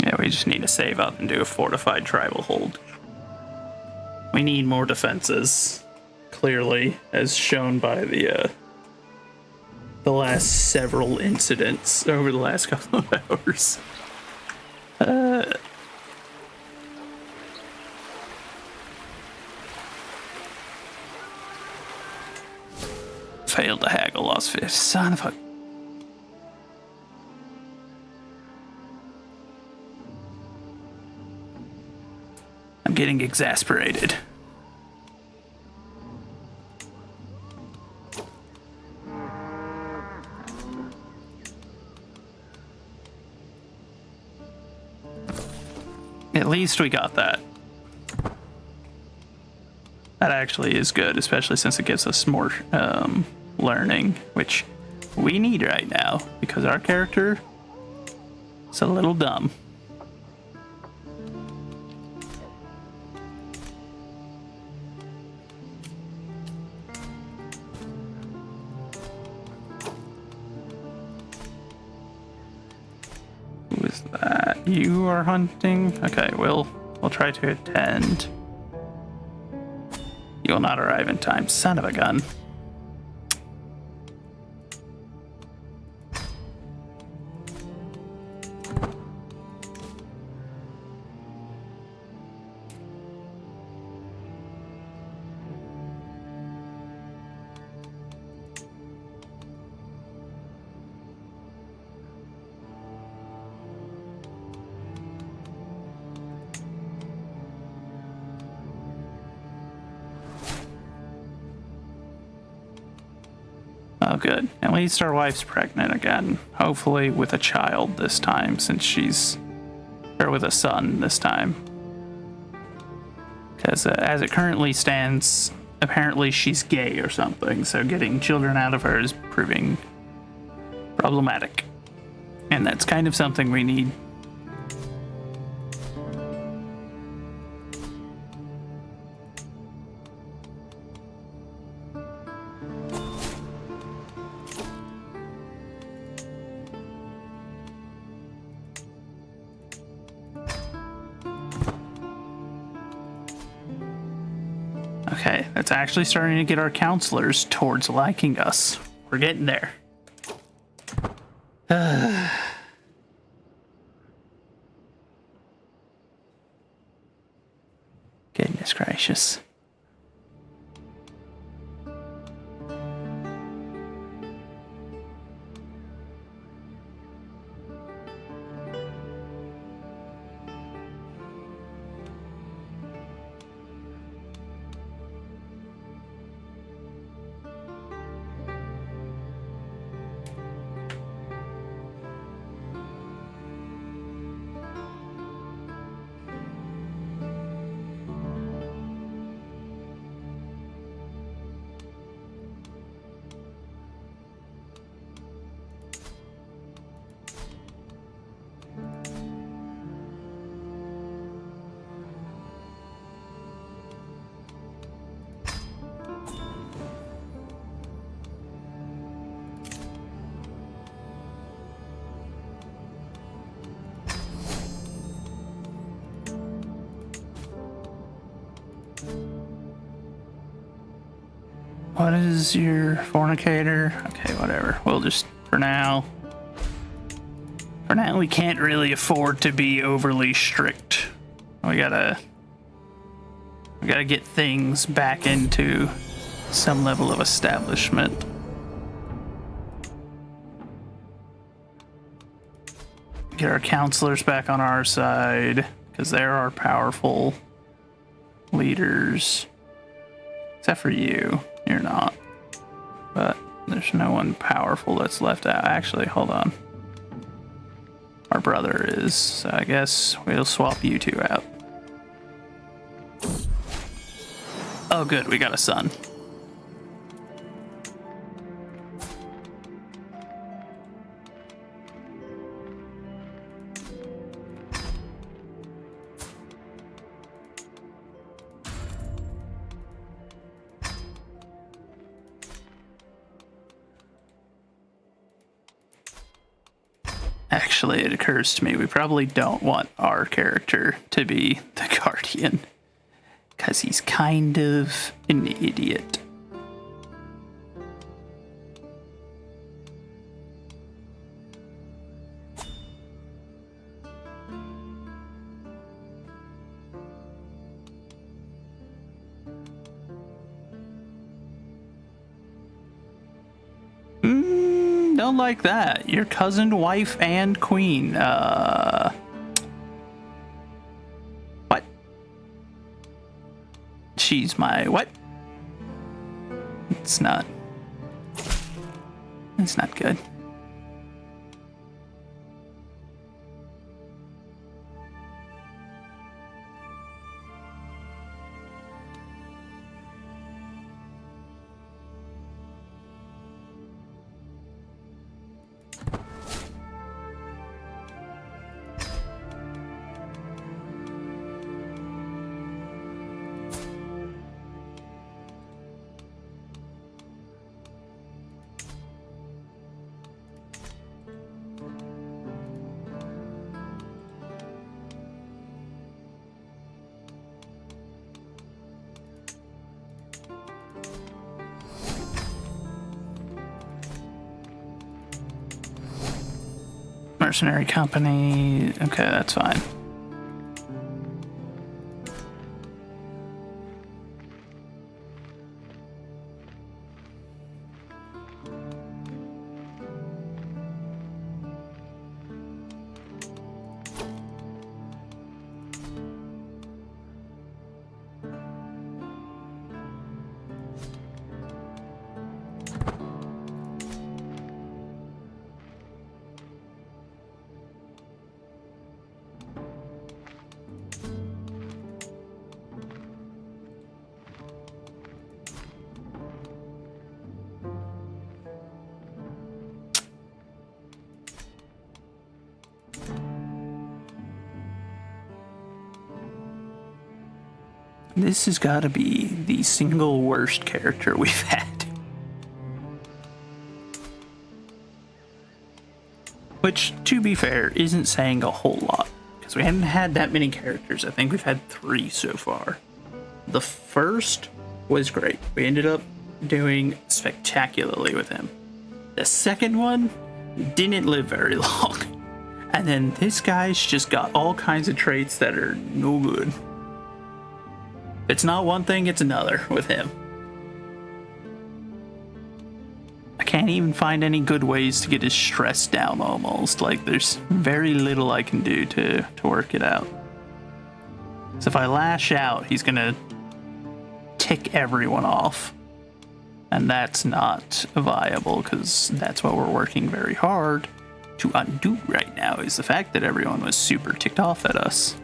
Yeah, we just need to save up and do a fortified tribal hold. We need more defenses. clearly, as shown by the last several incidents over the last couple of hours. Failed to haggle, lost fish. Son of a... I'm getting exasperated. At least we got that. That actually is good, especially since it gives us more learning, which we need right now, because our character is a little dumb. Who is that? You are hunting? Okay, we'll try to attend. You will not arrive in time, son of a gun. Oh, good. At least our wife's pregnant again. Hopefully with a child this time, since she's... or with a son this time. Because as it currently stands, apparently she's gay or something, so getting children out of her is proving problematic. And that's kind of something we need. Okay, that's actually starting to get our counselors towards liking us. We're getting there. Goodness gracious. What is your fornicator? Okay, whatever. We'll just, for now, we can't really afford to be overly strict. We gotta get things back into some level of establishment. Get our counselors back on our side, because they're our powerful leaders. Except for you. You're not. But there's no one powerful that's left out. Actually, hold on. Our brother is, so I guess we'll swap you two out. Oh good, we got a son. Actually, it occurs to me we probably don't want our character to be the guardian, because he's kind of an idiot. don't like that. Your cousin, wife, and queen. What? She's my what? It's not. It's not good. Mercenary company. Okay, that's fine. This has got to be the single worst character we've had. Which, to be fair, isn't saying a whole lot. Because we haven't had that many characters. I think we've had 3 so far. The first was great. We ended up doing spectacularly with him. The second one didn't live very long. And then this guy's just got all kinds of traits that are no good. It's not one thing, it's another with him. I can't even find any good ways to get his stress down almost. Like, there's very little I can do to work it out. So if I lash out, he's gonna tick everyone off. And that's not viable, because that's what we're working very hard to undo right now, is the fact that everyone was super ticked off at us.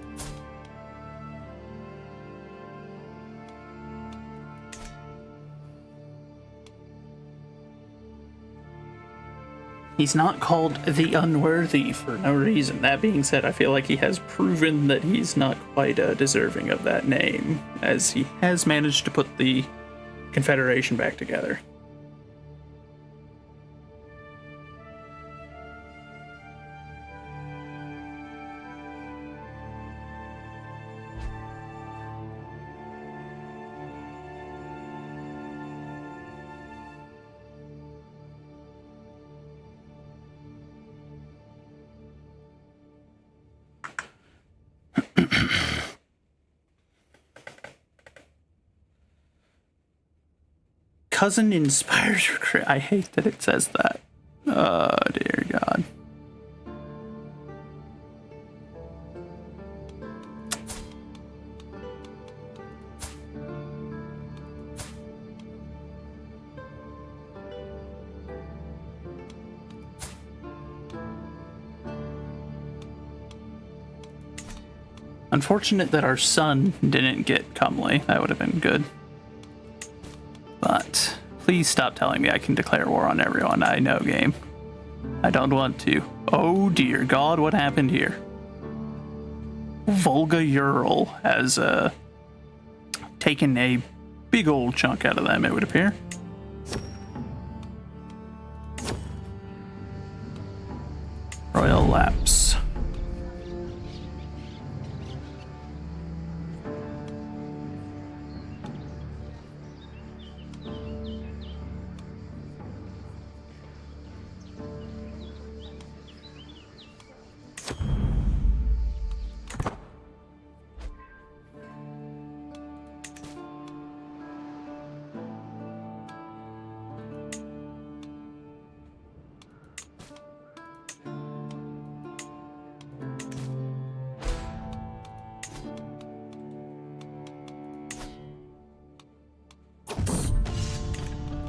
He's not called the Unworthy for no reason. That being said, I feel like he has proven that he's not quite deserving of that name, as he has managed to put the Confederation back together. Cousin inspires recruit. I hate that it says that. Oh, dear God. Unfortunate that our son didn't get comely. That would have been good. But please stop telling me I can declare war on everyone. I know, game. I don't want to. Oh dear God, what happened here? Volga Ural has taken a big old chunk out of them, it would appear. Royal Lapse.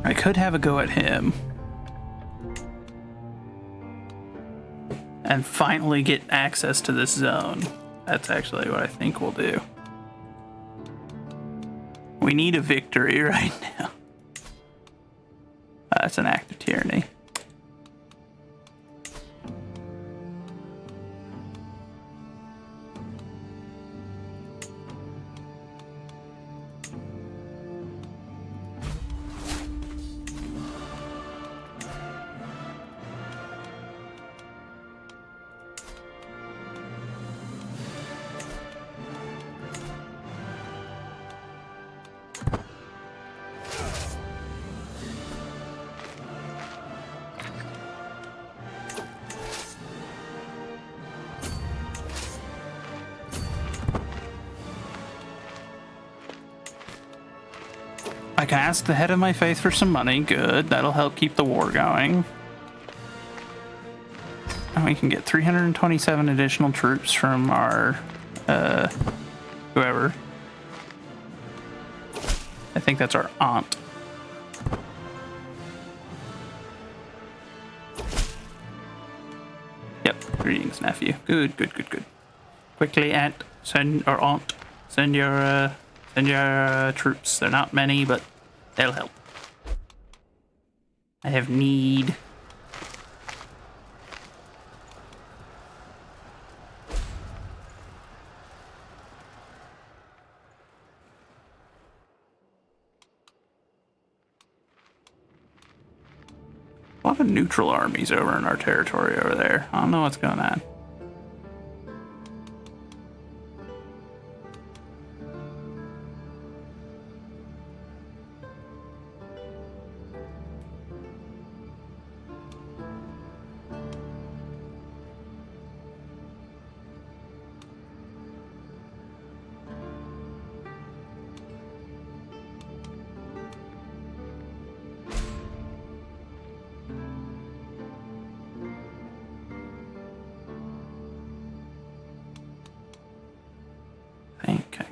I could have a go at him. And finally get access to this zone. That's actually what I think we'll do. We need a victory right now. That's an act of tyranny. I can ask the head of my faith for some money. Good. That'll help keep the war going. And we can get 327 additional troops from our, whoever. I think that's our aunt. Yep. Greetings, nephew. Good, good, good, good. Quickly, aunt. Send your troops. They're not many, but they'll help. I have need. A lot of neutral armies over in our territory over there. I don't know what's going on.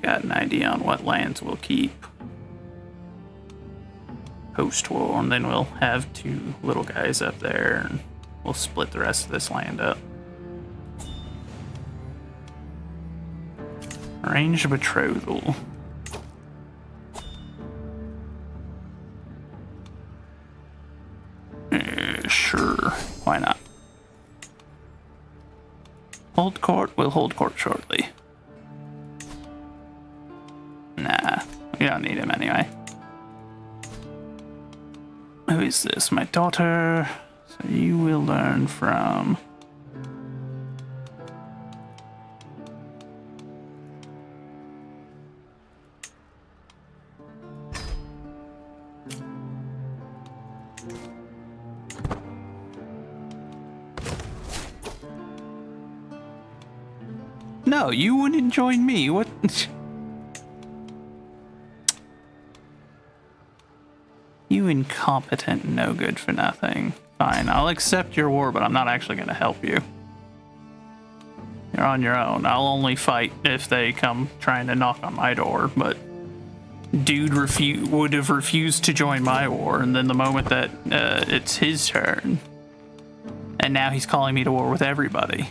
Got an idea on what lands we'll keep post-war, and then we'll have two little guys up there, and we'll split the rest of this land up. Arrange a betrothal. Sure, why not? Hold court, we'll hold court shortly. Nah, we don't need him anyway. Who is this? My daughter. So you will learn from... No, you wouldn't join me. What? You incompetent, no good for nothing. Fine, I'll accept your war, but I'm not actually going to help you. You're on your own. I'll only fight if they come trying to knock on my door, but dude would have refused to join my war, and then the moment that it's his turn, and now he's calling me to war with everybody.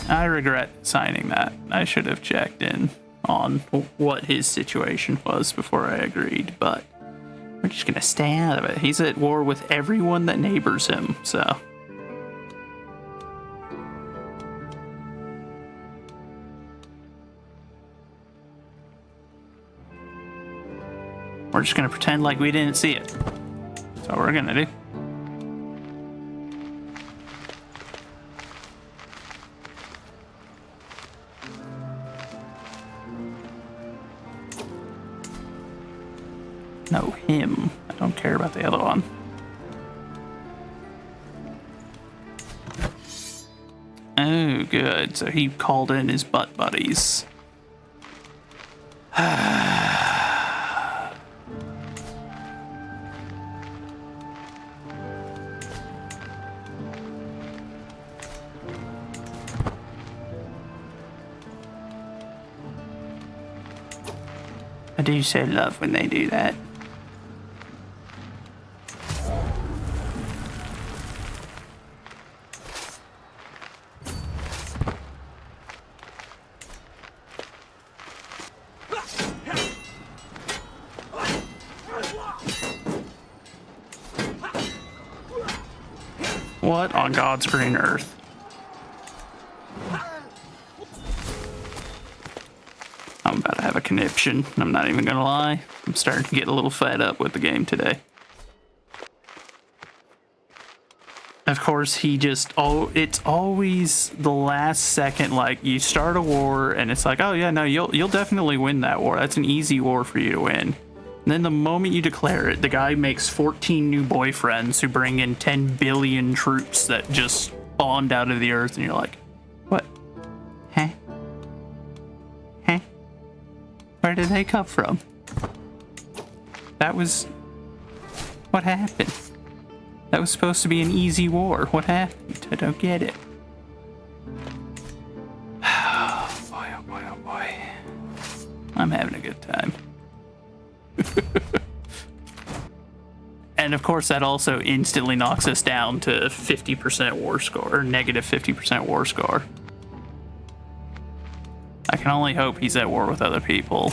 I regret signing that. I should have checked in on what his situation was before I agreed, but we're just gonna stay out of it. He's at war with everyone that neighbors him, so. We're just gonna pretend like we didn't see it. That's what we're gonna do. No, him. I don't care about the other one. Oh, good. So he called in his butt buddies. I do so love when they do that. What on God's green earth? I'm about to have a conniption. I'm not even gonna lie. I'm starting to get a little fed up with the game today. Of course, he just, it's always the last second, like, you start a war, and it's like, oh yeah, no, you'll definitely win that war. That's an easy war for you to win. And then the moment you declare it, the guy makes 14 new boyfriends who bring in 10 billion troops that just spawned out of the earth, and you're like, what? Huh? Huh? Where did they come from? That was... What happened? That was supposed to be an easy war. What happened? I don't get it. Oh boy, oh boy, oh boy. I'm having a good time. And of course that also instantly knocks us down to 50% war score, or negative 50% war score. I can only hope he's at war with other people,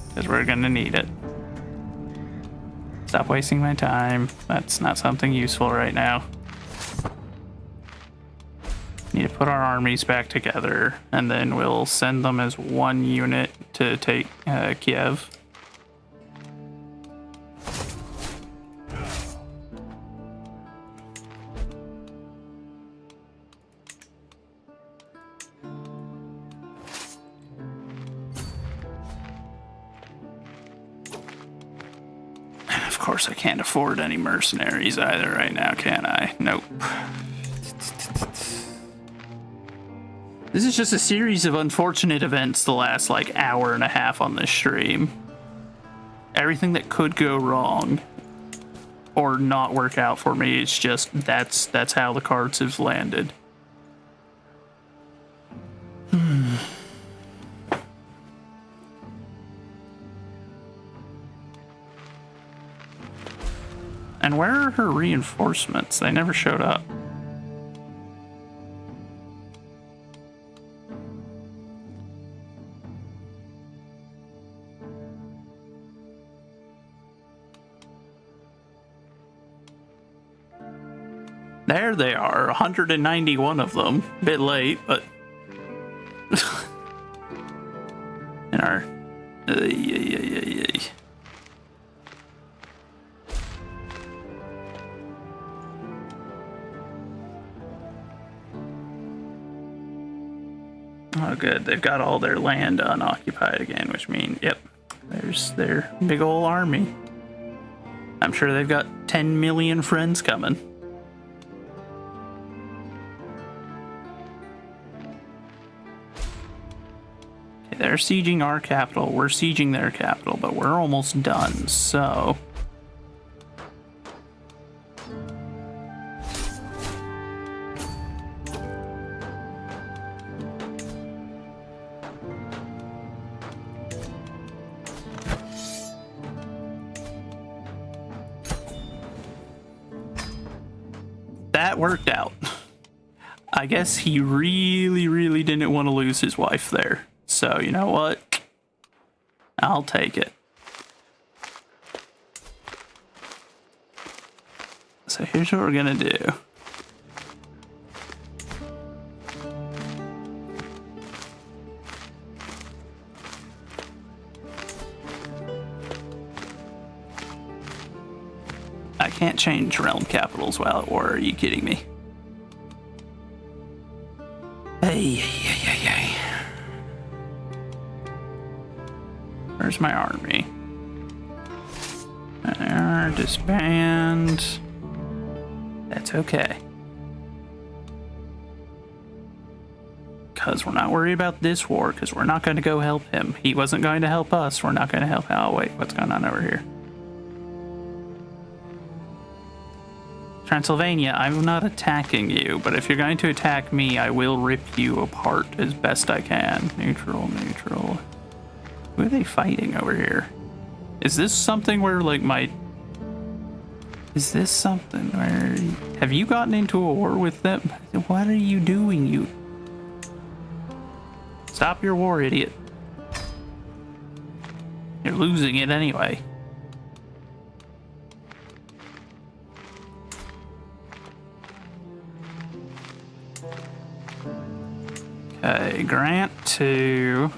because we're gonna need it. Stop wasting my time. That's not something useful right now. Need to put our armies back together, and then we'll send them as one unit to take Kiev. Of course, I can't afford any mercenaries either right now, can I? Nope. This is just a series of unfortunate events the last, like, hour and a half on this stream. Everything that could go wrong or not work out for me, it's just, that's how the cards have landed. And where are her reinforcements? They never showed up. There they are, 191 of them. Bit late, but... In our... Oh good, they've got all their land unoccupied again, which means, yep, there's their big ol' army. I'm sure they've got 10 million friends coming. Okay, they're sieging our capital, we're sieging their capital, but we're almost done, so... That worked out. I guess he really didn't want to lose his wife there. So, you know what? I'll take it. So here's what we're gonna do. I can't change realm capitals while at war, are you kidding me? Hey. Where's my army? There, disband. That's okay. Because we're not worried about this war, because we're not going to go help him. He wasn't going to help us, we're not going to help him. Oh wait, what's going on over here? Transylvania, I'm not attacking you, but if you're going to attack me, I will rip you apart as best I can. Neutral. Who are they fighting over here? Is this something where, like, Is this something where... Have you gotten into a war with them? What are you doing, you... Stop your war, idiot. You're losing it anyway. Okay, grant to...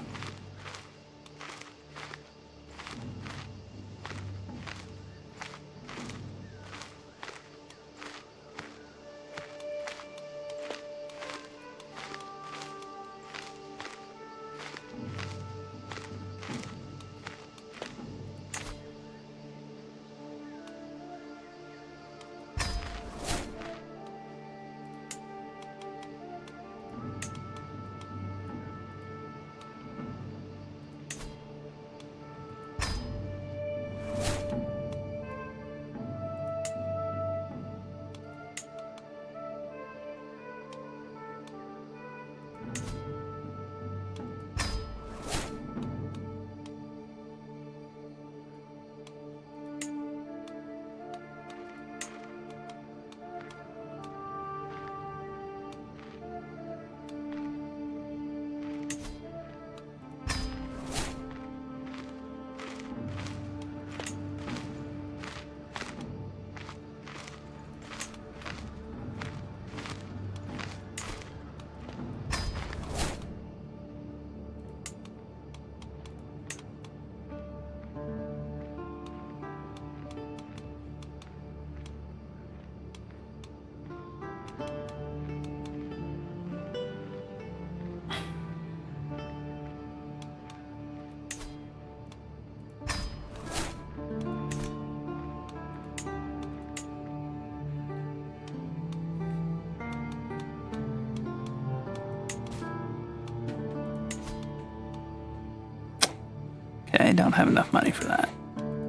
Okay, don't have enough money for that.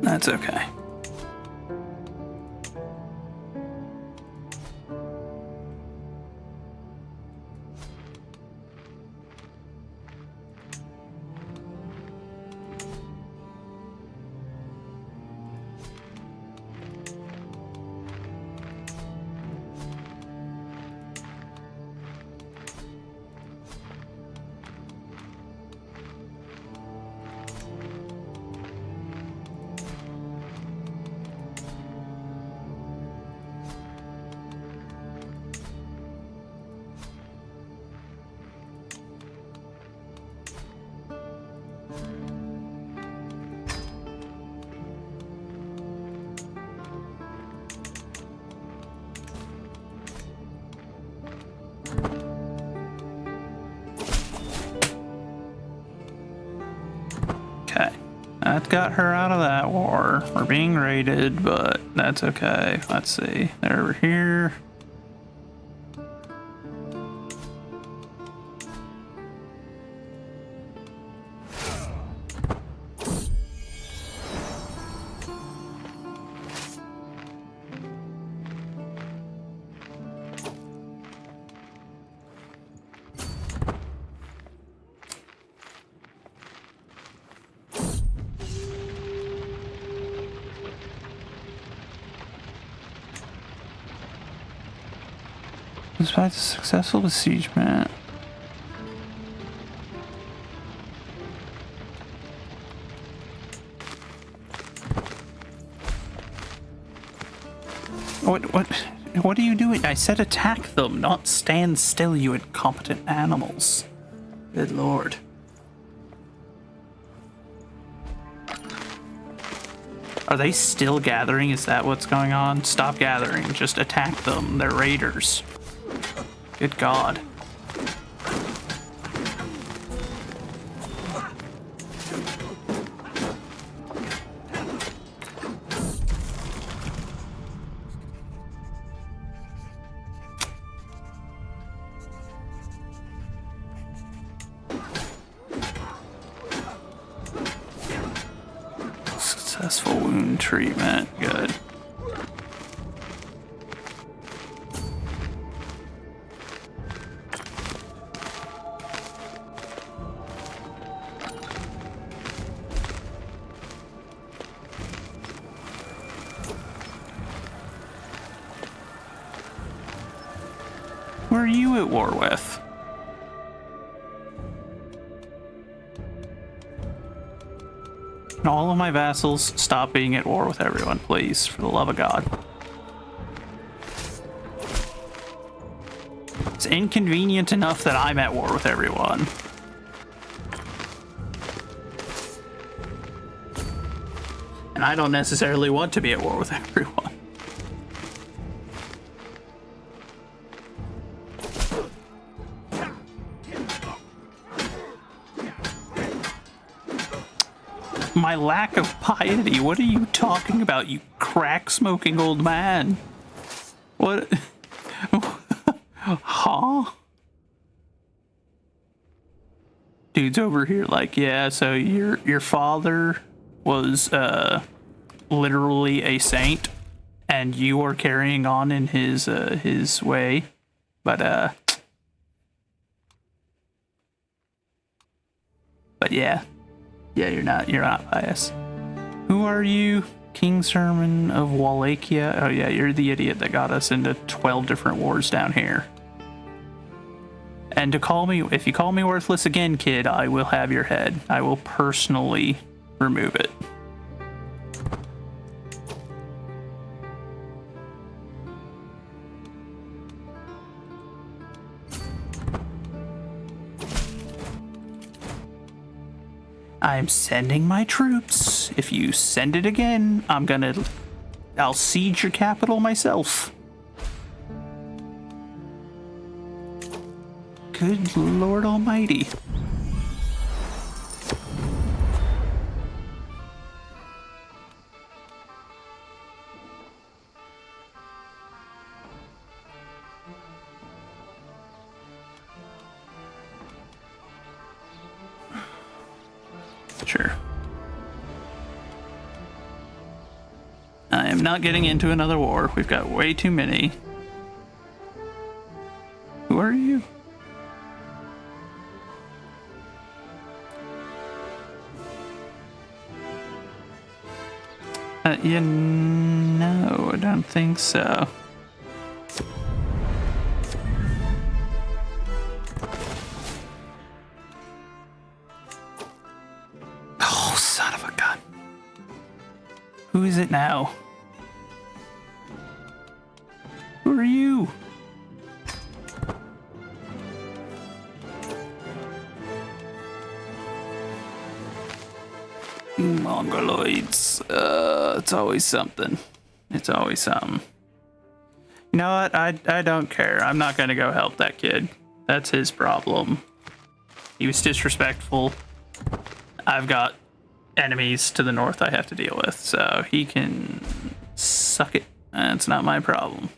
That's okay. Okay, that got her out of that war. We're being raided, but that's okay. Let's see. They're over here. Despite the successful besiegement. What are you doing? I said attack them, not stand still, you incompetent animals. Good lord. Are they still gathering? Is that what's going on? Stop gathering. Just attack them. They're raiders. Good God. Successful wound treatment. Good. Who are you at war with? And all of my vassals, stop being at war with everyone, please, for the love of God. Is inconvenient enough that I'm at war with everyone. And I don't necessarily want to be at war with everyone. My lack of piety? What are you talking about, you crack-smoking old man? What? Huh? Dude's over here like, yeah, so your father was literally a saint and you are carrying on in his way. But yeah. Yeah, you're not pious. Who are you? King Sermon of Wallachia? Oh yeah, you're the idiot that got us into 12 different wars down here. And if you call me worthless again, kid, I will have your head. I will personally remove it. I'm sending my troops. If you send it again, I'll siege your capital myself. Good Lord Almighty. Sure. I am not getting into another war. We've got way too many. Who are you? No, I don't think so. Oh, son of a gun. Who is it now? Who are you? Mongoloids. It's always something. It's always something. You know what? I don't care. I'm not gonna go help that kid. That's his problem. He was disrespectful. I've got enemies to the north I have to deal with, so he can suck it. That's not my problem.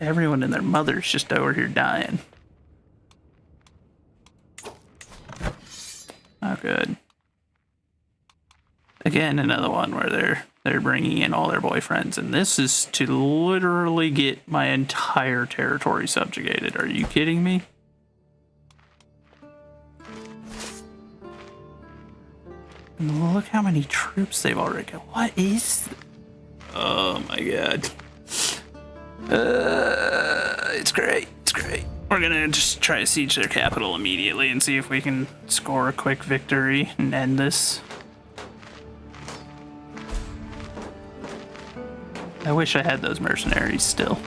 Everyone and their mother's just over here dying. Oh, good. Again, another one where they're bringing in all their boyfriends, and this is to literally get my entire territory subjugated. Are you kidding me? And look how many troops they've already got. What is... Oh my god. It's great. It's great. We're gonna just try to siege their capital immediately and see if we can score a quick victory and end this. I wish I had those mercenaries still.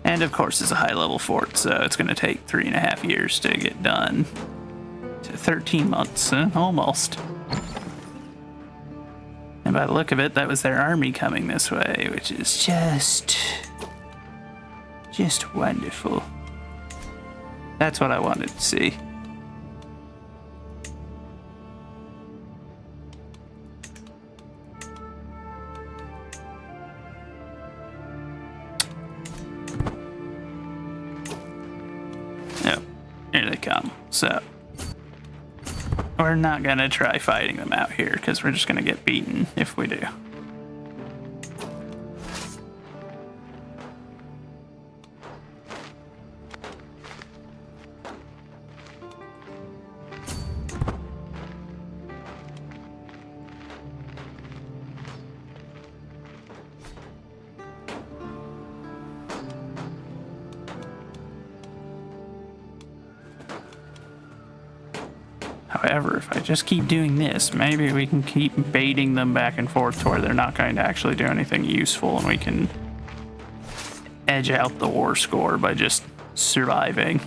And of course it's a high level fort, so it's gonna take 3.5 years to get done. 13 months, almost. And by the look of it, that was their army coming this way, which is just wonderful. That's what I wanted to see. Yep, here they come. So we're not gonna try fighting them out here because we're just gonna get beaten if we do. However, if I just keep doing this, maybe we can keep baiting them back and forth to where they're not going to actually do anything useful, and we can edge out the war score by just surviving.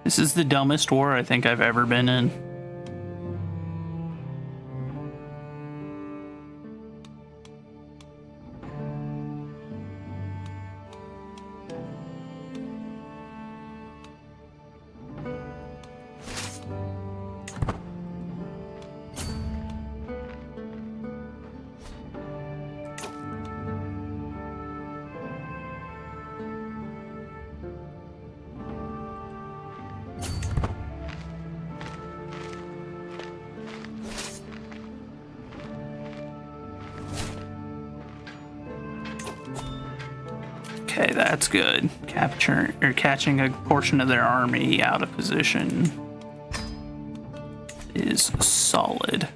This is the dumbest war I think I've ever been in. Okay, that's good. Catching a portion of their army out of position is solid.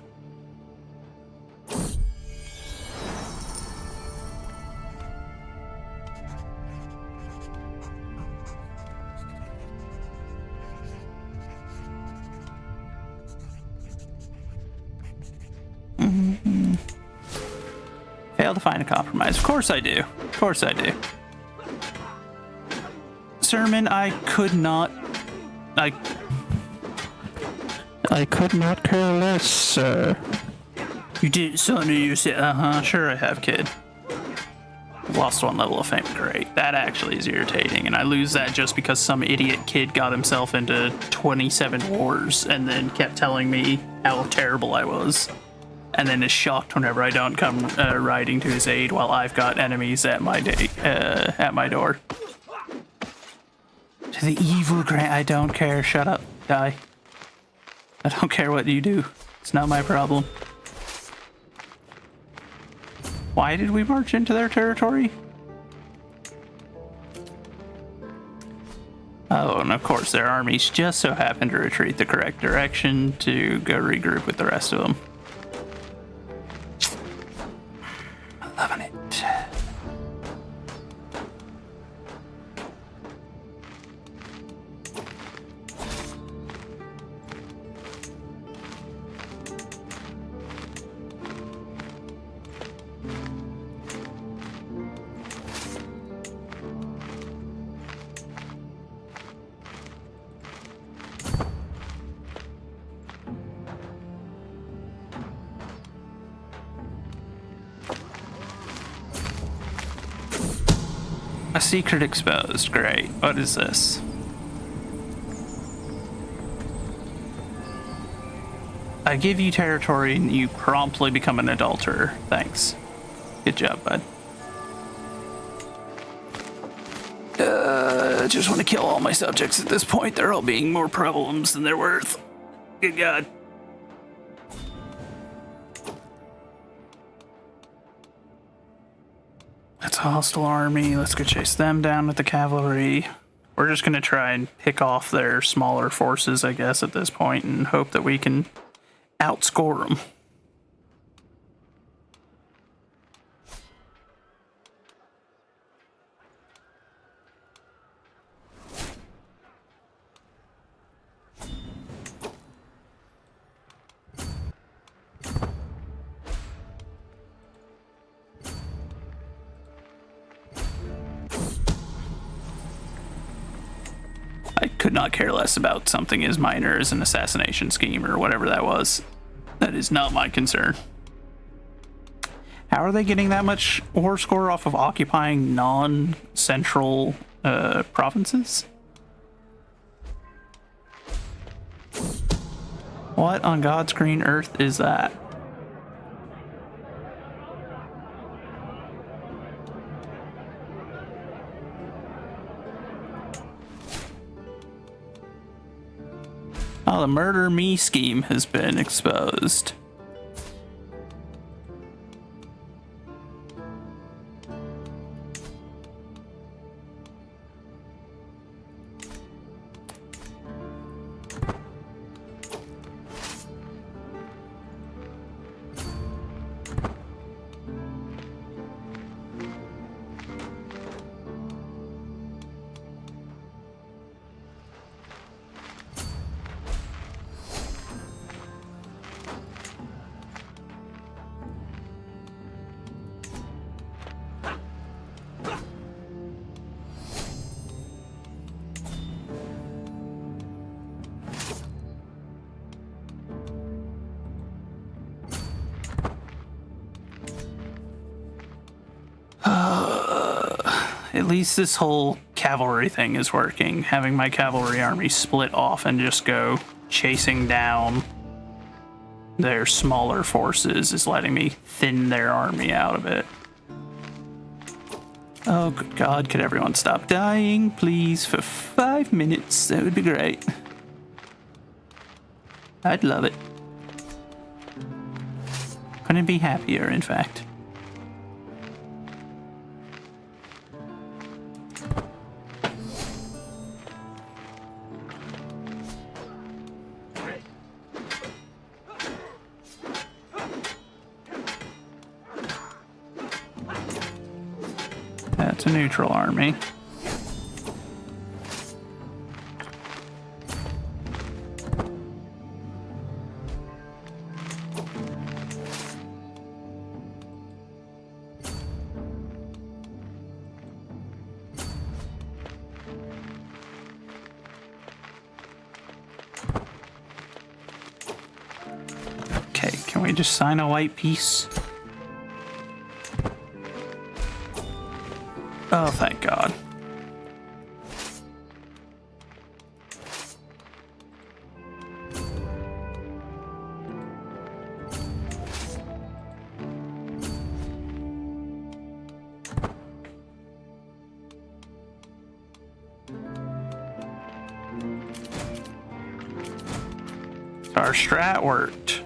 Fail to find a compromise. Of course I do. Of course I do. Sermon, I could not care less, sir. You did, son, you said, sure I have, kid. Lost 1 level of fame, great. That actually is irritating, and I lose that just because some idiot kid got himself into 27 wars and then kept telling me how terrible I was. And then is shocked whenever I don't come riding to his aid while I've got enemies at my door. To the evil grant, I don't care. Shut up, die. I don't care what you do. It's not my problem. Why did we march into their territory? Oh, and of course their armies just so happen to retreat the correct direction to go regroup with the rest of them. Loving it. A secret exposed. Great. What is this? I give you territory and you promptly become an adulterer. Thanks. Good job, bud. I just want to kill all my subjects at this point. They're all being more problems than they're worth. Good God. That's a hostile army. Let's go chase them down with the cavalry. We're just going to try and pick off their smaller forces, I guess, at this point, and hope that we can outscore them. I could not care less about something as minor as an assassination scheme or whatever that was. That is not my concern. How are they getting that much war score off of occupying non-central provinces? What on God's green earth is that? Oh, Well, the murder me scheme has been exposed. At least this whole cavalry thing is working. Having my cavalry army split off and just go chasing down their smaller forces is letting me thin their army out a bit. Oh, good God, could everyone stop dying, please, for 5 minutes? That would be great. I'd love it. Couldn't be happier, in fact. That's a neutral army. Okay, can we just sign a white peace? Oh, thank God. Our strat worked.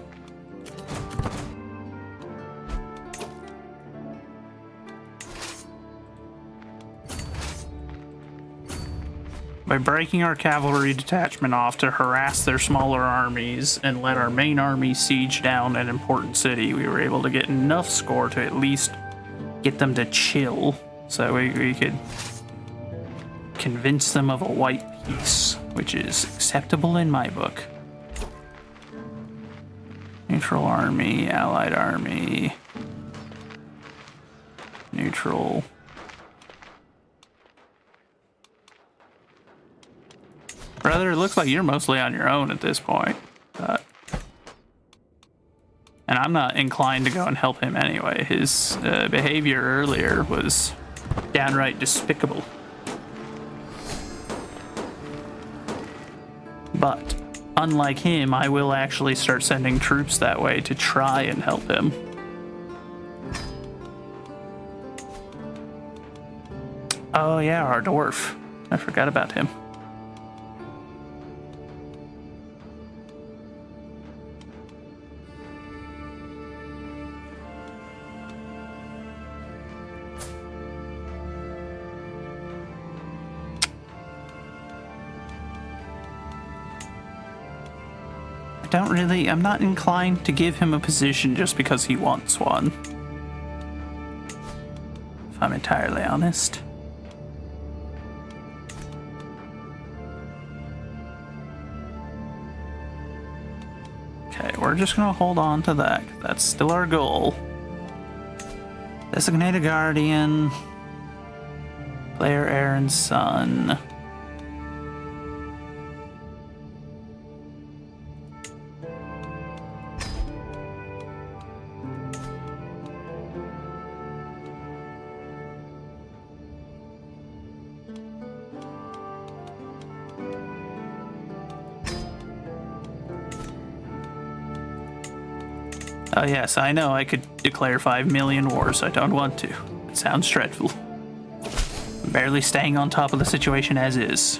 By breaking our cavalry detachment off to harass their smaller armies and let our main army siege down an important city, we were able to get enough score to at least get them to chill so we could convince them of a white peace, which is acceptable in my book. Neutral army, allied army, neutral. Brother, it looks like you're mostly on your own at this point. And I'm not inclined to go and help him anyway. His behavior earlier was downright despicable. But, unlike him, I will actually start sending troops that way to try and help him. Oh yeah, our dwarf. I forgot about him. I'm not inclined to give him a position just because he wants one. If I'm entirely honest. Okay, we're just gonna hold on to that. That's still our goal. Designate a guardian. Player Aaron's son. Oh yes, I know I could declare 5 million wars. I don't want to. It sounds dreadful. I'm barely staying on top of the situation as is.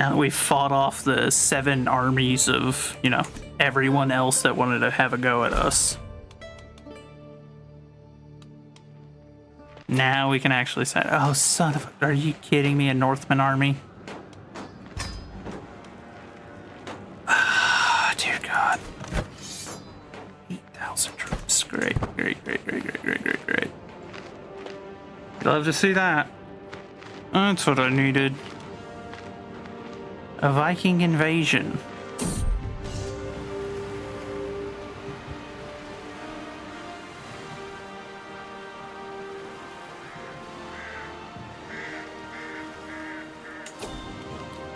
Now that we've fought off the 7 armies of, you know, everyone else that wanted to have a go at us. Now we can actually say, oh, son of a, are you kidding me? A Northman army? Ah, dear God. 8,000 troops. Great, great, great, great, great, great, great, great. Love to see that. That's what I needed. A Viking invasion.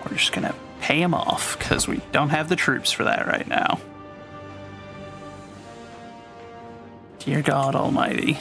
We're just gonna pay them off because we don't have the troops for that right now. Dear God Almighty.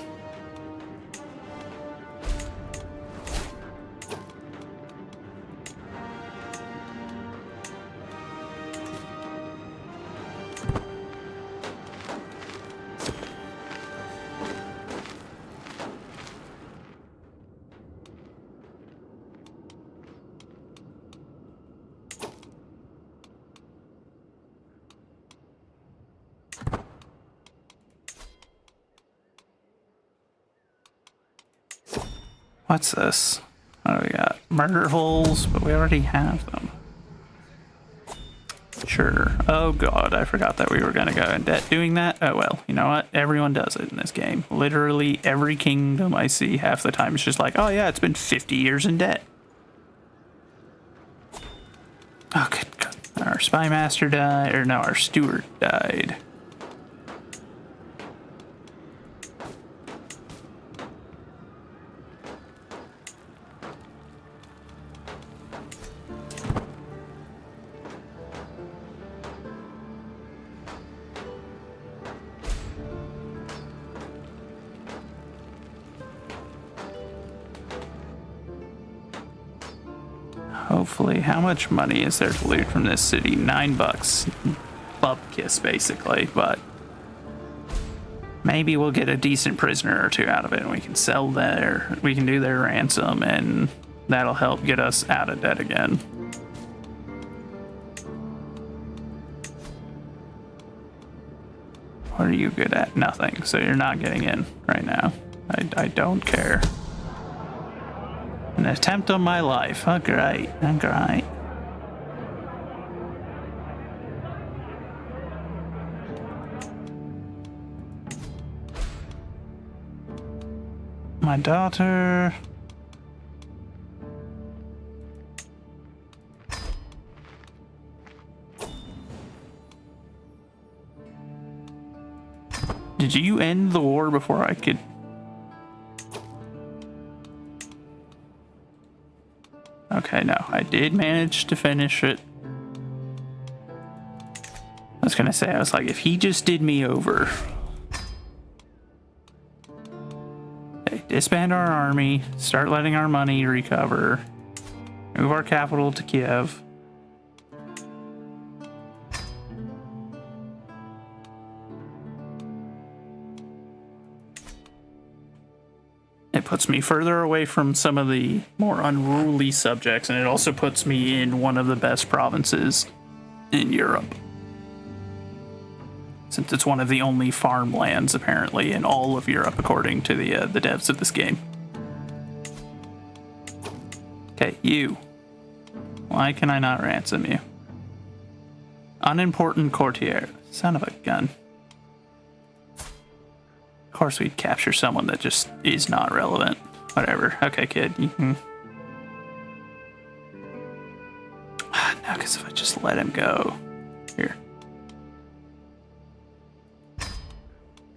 What's this? What do we got? Murder holes, but we already have them. Sure. Oh God, I forgot that we were gonna go in debt doing that. Oh well, you know what? Everyone does it in this game. Literally every kingdom I see half the time is just like, oh yeah, it's been 50 years in debt. Oh good God. Our spy master died, or no, our steward died. Hopefully, how much money is there to loot from this city? $9. Bupkis, basically, but maybe we'll get a decent prisoner or two out of it and we can sell we can do their ransom and that'll help get us out of debt again. What are you good at? Nothing, so you're not getting in right now. I don't care. An attempt on my life. Oh, great. Oh, great. My daughter. Did you end the war before I could? Okay, no, I did manage to finish it. I was gonna say, I was like, if he just did me over. Okay, disband our army, start letting our money recover, move our capital to Kiev. It puts me further away from some of the more unruly subjects, and it also puts me in one of the best provinces in Europe. Since it's one of the only farmlands, apparently, in all of Europe, according to the devs of this game. Okay, you. Why can I not ransom you? Unimportant courtier. Son of a gun. Of course we'd capture someone that just is not relevant. Whatever. Okay, kid. You can... No, because if I just let him go... Here.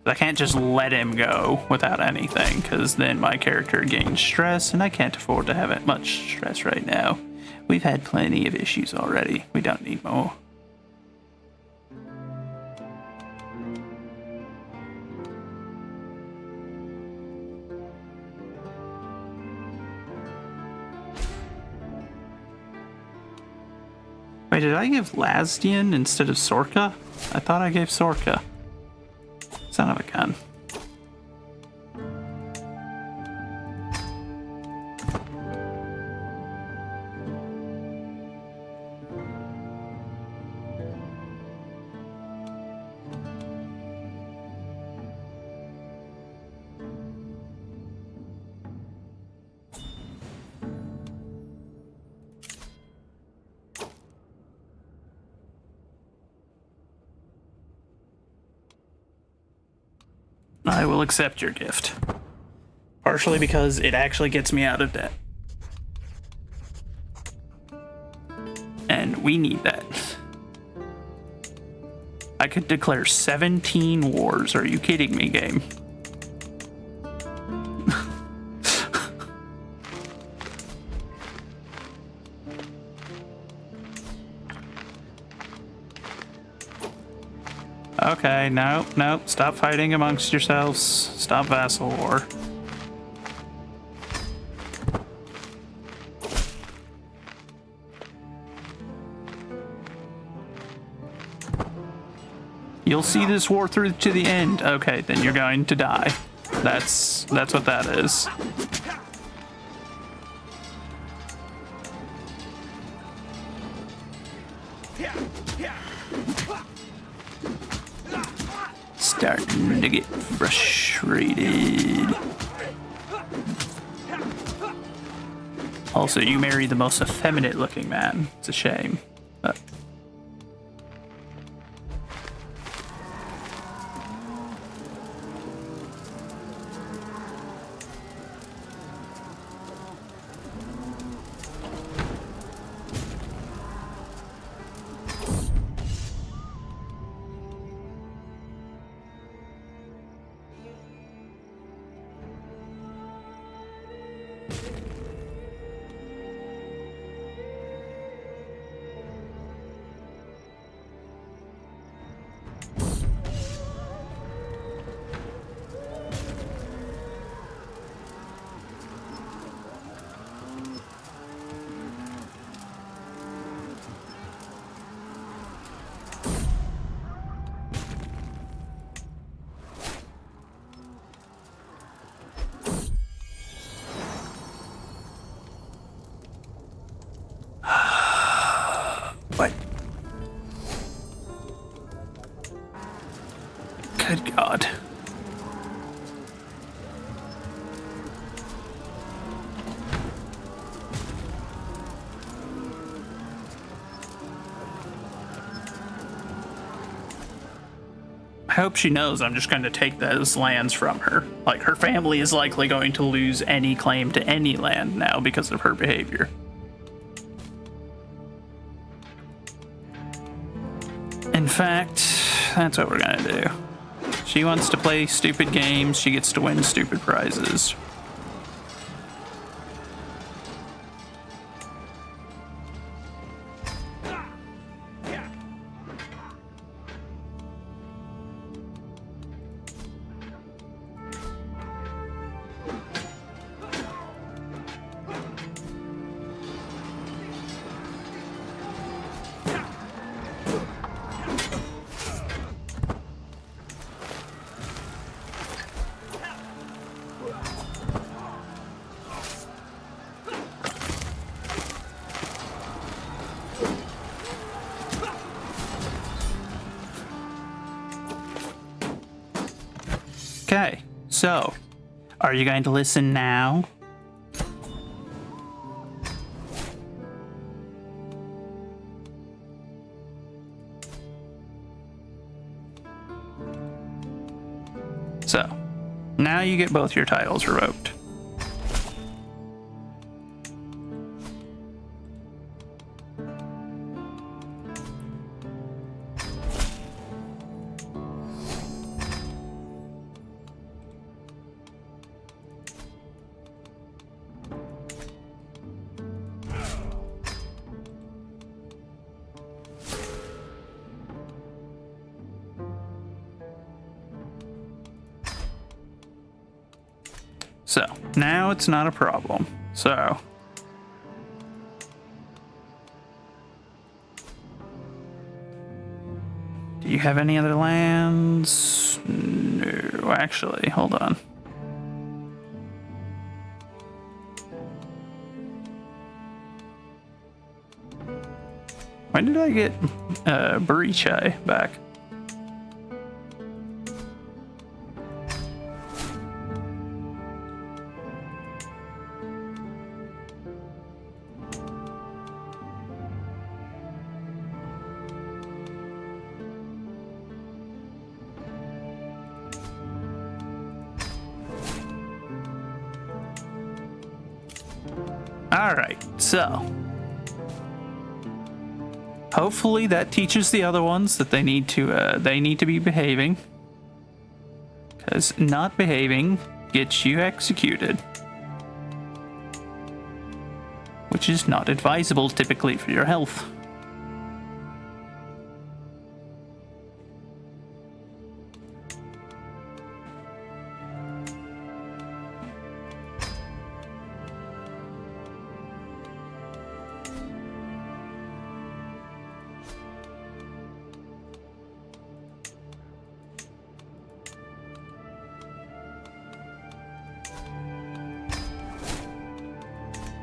I can't just let him go without anything, because then my character gains stress, and I can't afford to have it much stress right now. We've had plenty of issues already. We don't need more. Wait, did I give Lasdian instead of Sorka? I thought I gave Sorka. Son of a gun. I will accept your gift. Partially because it actually gets me out of debt. And we need that. I could declare 17 wars. Are you kidding me, game? Okay, no. Stop fighting amongst yourselves. Stop vassal war. You'll see this war through to the end. Okay, then you're going to die. That's what that is. Starting to get frustrated. Also, you marry the most effeminate looking man. It's a shame. What? Good God. I hope she knows I'm just going to take those lands from her. Like, her family is likely going to lose any claim to any land now because of her behavior. In fact, that's what we're gonna do. She wants to play stupid games, she gets to win stupid prizes. Okay, so, are you going to listen now? So, now you get both your titles revoked. So, now it's not a problem. So, do you have any other lands? No, actually, hold on. When did I get Barichai back? Alright, so. Hopefully that teaches the other ones that they need to be behaving. Because not behaving gets you executed. Which is not advisable typically for your health.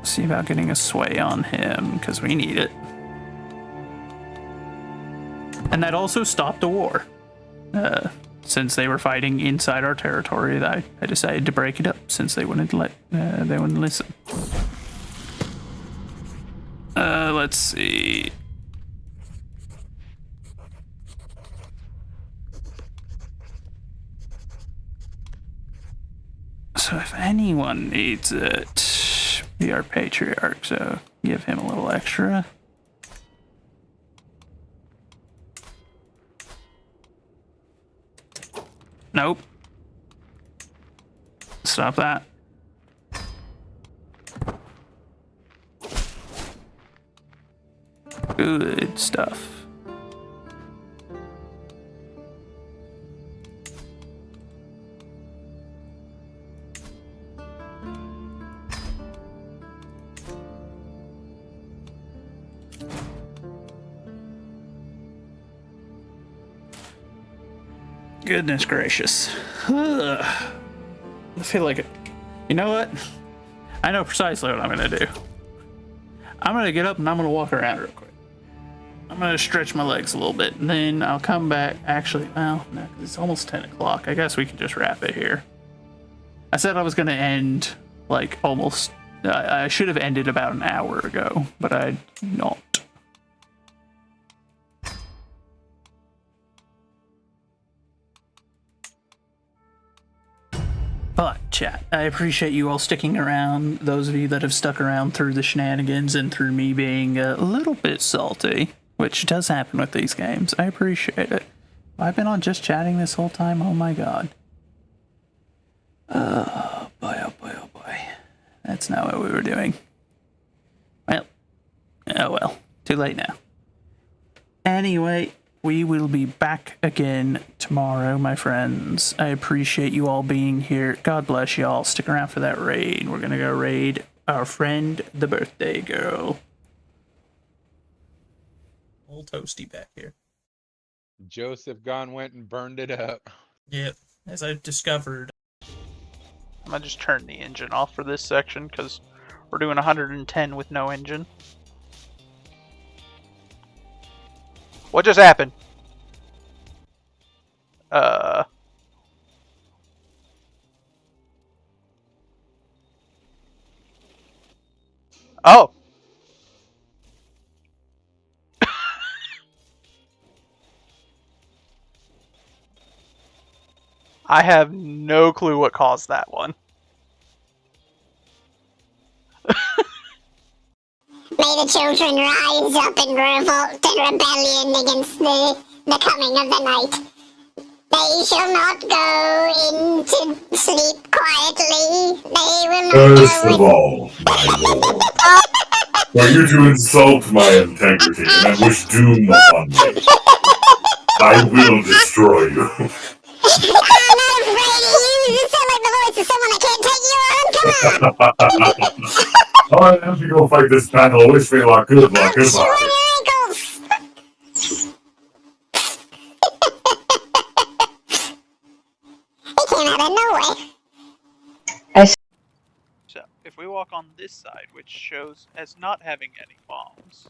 See about getting a sway on him, because we need it. And that also stopped a war. Since they were fighting inside our territory, I decided to break it up since they wouldn't listen. Let's see. So if anyone needs it, be our patriarch, so give him a little extra. Nope. Stop that. Good stuff. Goodness gracious. Ugh. I feel like it. You know what? I know precisely what I'm gonna do. I'm gonna get up and I'm gonna walk around real quick. I'm gonna stretch my legs a little bit, and then I'll come back. Actually, well, no, 'cause it's almost 10 o'clock. I guess we can just wrap it here. I said I was gonna end like almost. I should have ended about an hour ago, but I not. But, chat, I appreciate you all sticking around, those of you that have stuck around through the shenanigans and through me being a little bit salty, which does happen with these games. I appreciate it. I've been on just chatting this whole time, oh my god. Oh boy, oh boy, oh boy. That's not what we were doing. Well, oh well, too late now. Anyway, we will be back again tomorrow, my friends. I appreciate you all being here. God bless y'all. Stick around for that raid. We're gonna go raid our friend, the birthday girl. Old toasty back here. Joseph went and burned it up. Yep, as I've discovered. I'm gonna just turn the engine off for this section because we're doing 110 with no engine. What just happened? Oh! I have no clue what caused that one. May the children rise up in revolt and rebellion against the coming of the night. They shall not go into sleep quietly. They will not First of all, my lord, for you to insult my integrity and wish doom upon me, I will destroy you. I'm not afraid of you. You sound like the voice of someone that can't take you on. Come on. I have to go fight this battle. Wish me luck. Good luck. Chew on Goodbye. your ankles. He came out of nowhere. So, if we walk on this side, which shows as not having any bombs,